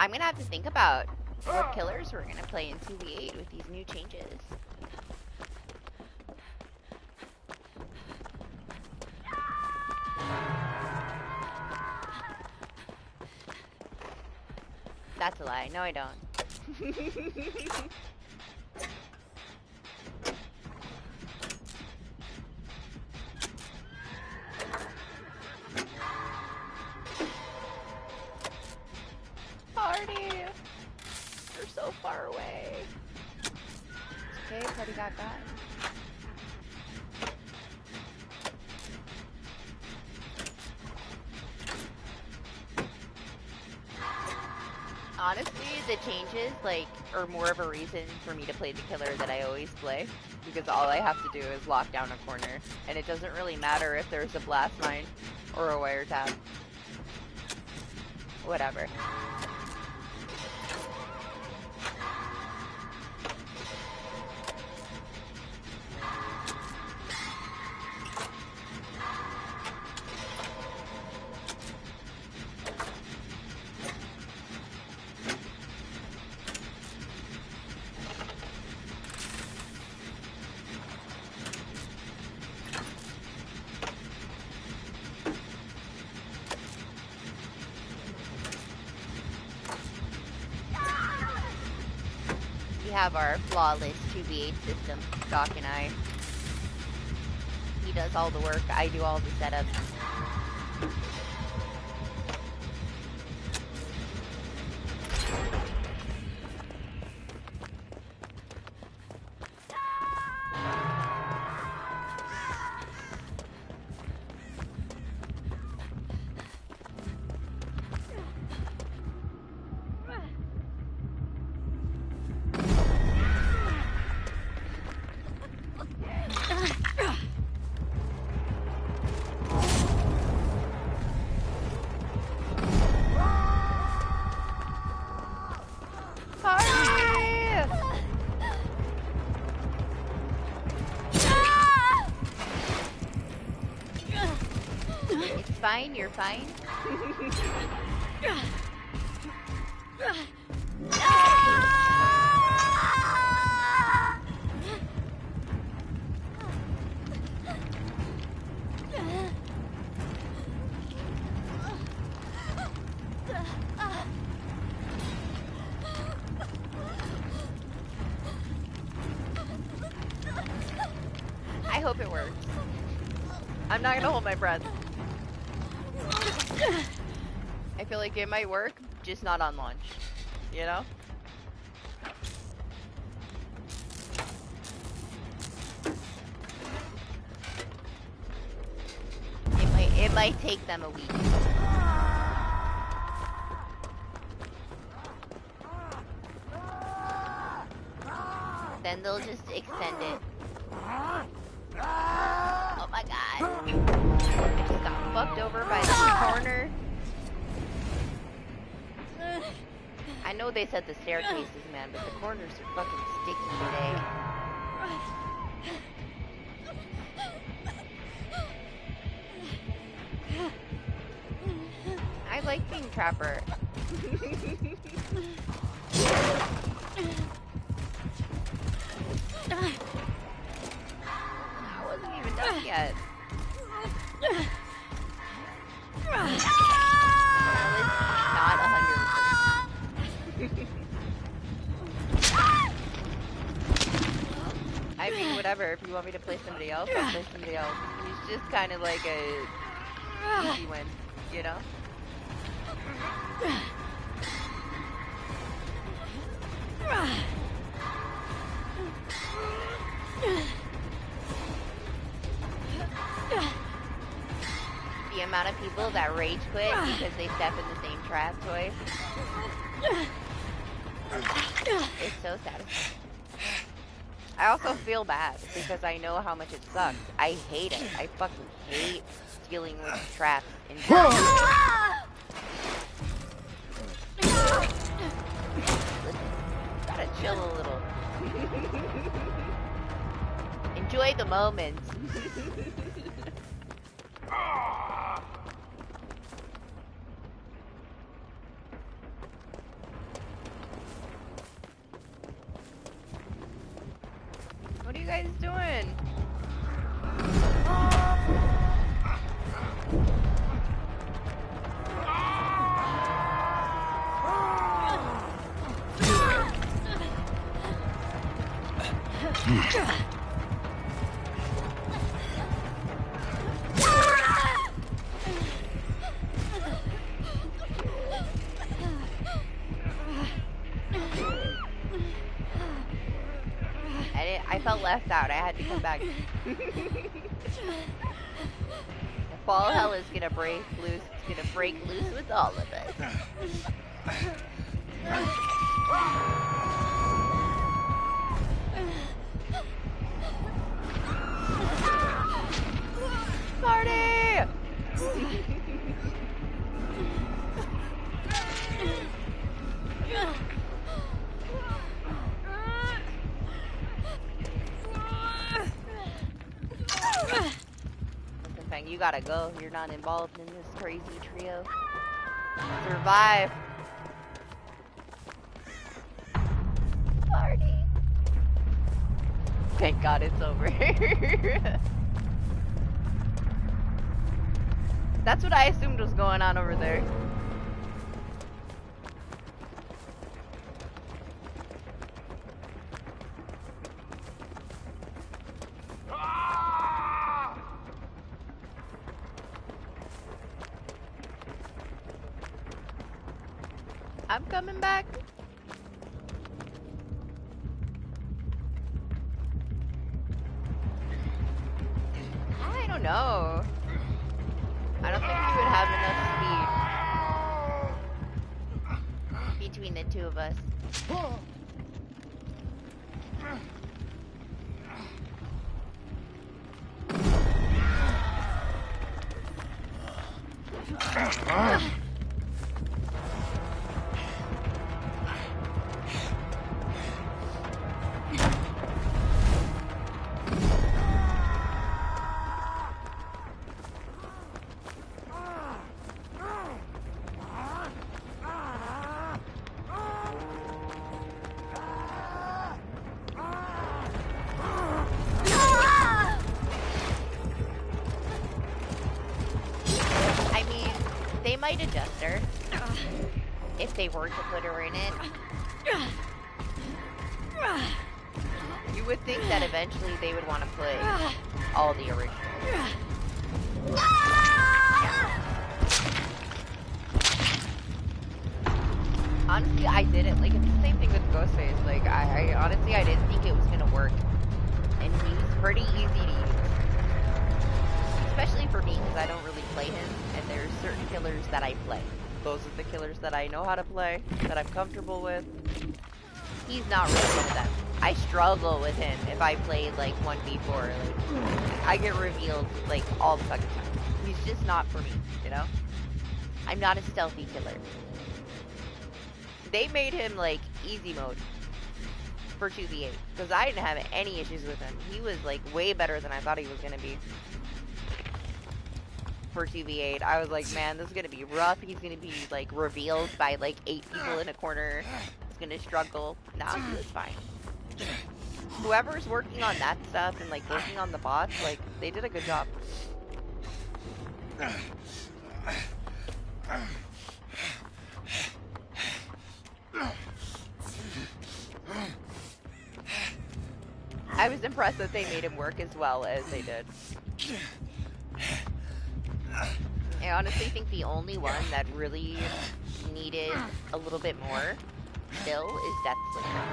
I'm gonna have to think about what killers we're gonna play in 2v8 with these new changes. That's a lie. No, I don't. Party! You're so far away. It's okay, Party got that. Honestly, the changes, like, are more of a reason for me to play the killer that I always play. Because all I have to do is lock down a corner. And it doesn't really matter if there's a blast mine or a wiretap. Whatever. We have our flawless 2v8 system, Doc and I. He does all the work, I do all the setup. fine, you're fine. I hope it works. I'm not gonna hold my breath. I feel like it might work, just not on launch. You know? It might take them a week. Then they'll just extend it. Oh my god. I just got fucked over by the corner. I know they said the staircases, man, but the corners are fucking sticky today. I like being Trapper. I wasn't even done yet. That was not 100%. I mean, whatever. If you want me to play somebody else, I'll play somebody else. It's just kind of like a easy win, you know? The amount of people that rage quit because they step in the same trap twice. It's so satisfying. I also feel bad because I know how much it sucks. I hate it. I fucking hate dealing with traps in Gotta chill a little. Enjoy the moment. What are you guys doing? I felt left out. I had to come back. If all hell is gonna break loose, it's gonna break loose with all of us. Party! Listen, Fang, you gotta go. You're not involved in this crazy trio. Survive. Party. Thank God it's over. That's what I assumed was going on over there. I'm coming back. I don't know. I don't think we would have enough speed between the two of us. might adjust her if they were to put her in it. You would think that eventually they would want to put all the originals. Honestly, I didn't. Like, it's the same thing with Ghostface. Like, I honestly, I didn't think it was gonna work. And he's pretty easy to use. Especially for me, because I don't really play him. And there's certain killers that I play. Those are the killers that I know how to play, that I'm comfortable with. He's not really one of them. I struggle with him if I play, like, 1v4. Like, I get revealed, like, all the fucking time. He's just not for me, you know? I'm not a stealthy killer. They made him, like, easy mode for 2v8. Because I didn't have any issues with him. He was, like, way better than I thought he was going to be. For 2v8. I was like, man, this is going to be rough. He's going to be, like, revealed by, like, 8 people in a corner. He's going to struggle. Nah, he was fine. Whoever's working on that stuff and, like, working on the bots, like, they did a good job. I was impressed that they made him work as well as they did. I honestly think the only one that really needed a little bit more still is Death Slinger.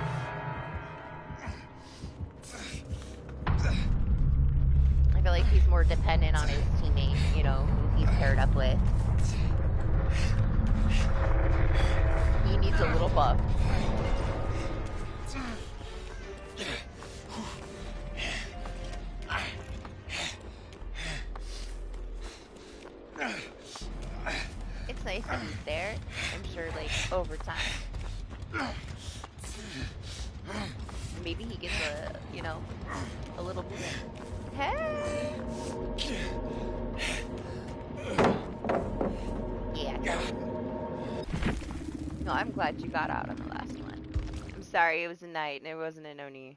I feel like he's more dependent on his teammate, you know, who he's paired up with. He needs a little buff. It's nice that he's there. I'm sure, like, over time. Maybe he gets a, you know, a little bit. Hey! Yeah. No, I'm glad you got out on the last one. I'm sorry, it was a night and it wasn't an Oni.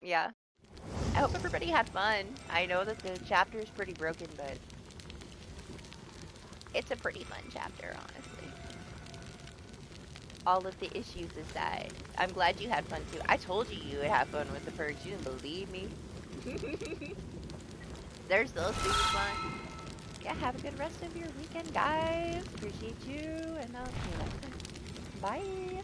Yeah. I hope everybody had fun. I know that the chapter is pretty broken, but it's a pretty fun chapter, honestly. All of the issues aside. I'm glad you had fun too. I told you you would have fun with the perks. You didn't believe me. They're still super fun. Yeah, have a good rest of your weekend, guys. Appreciate you, and I'll see you next time. Bye.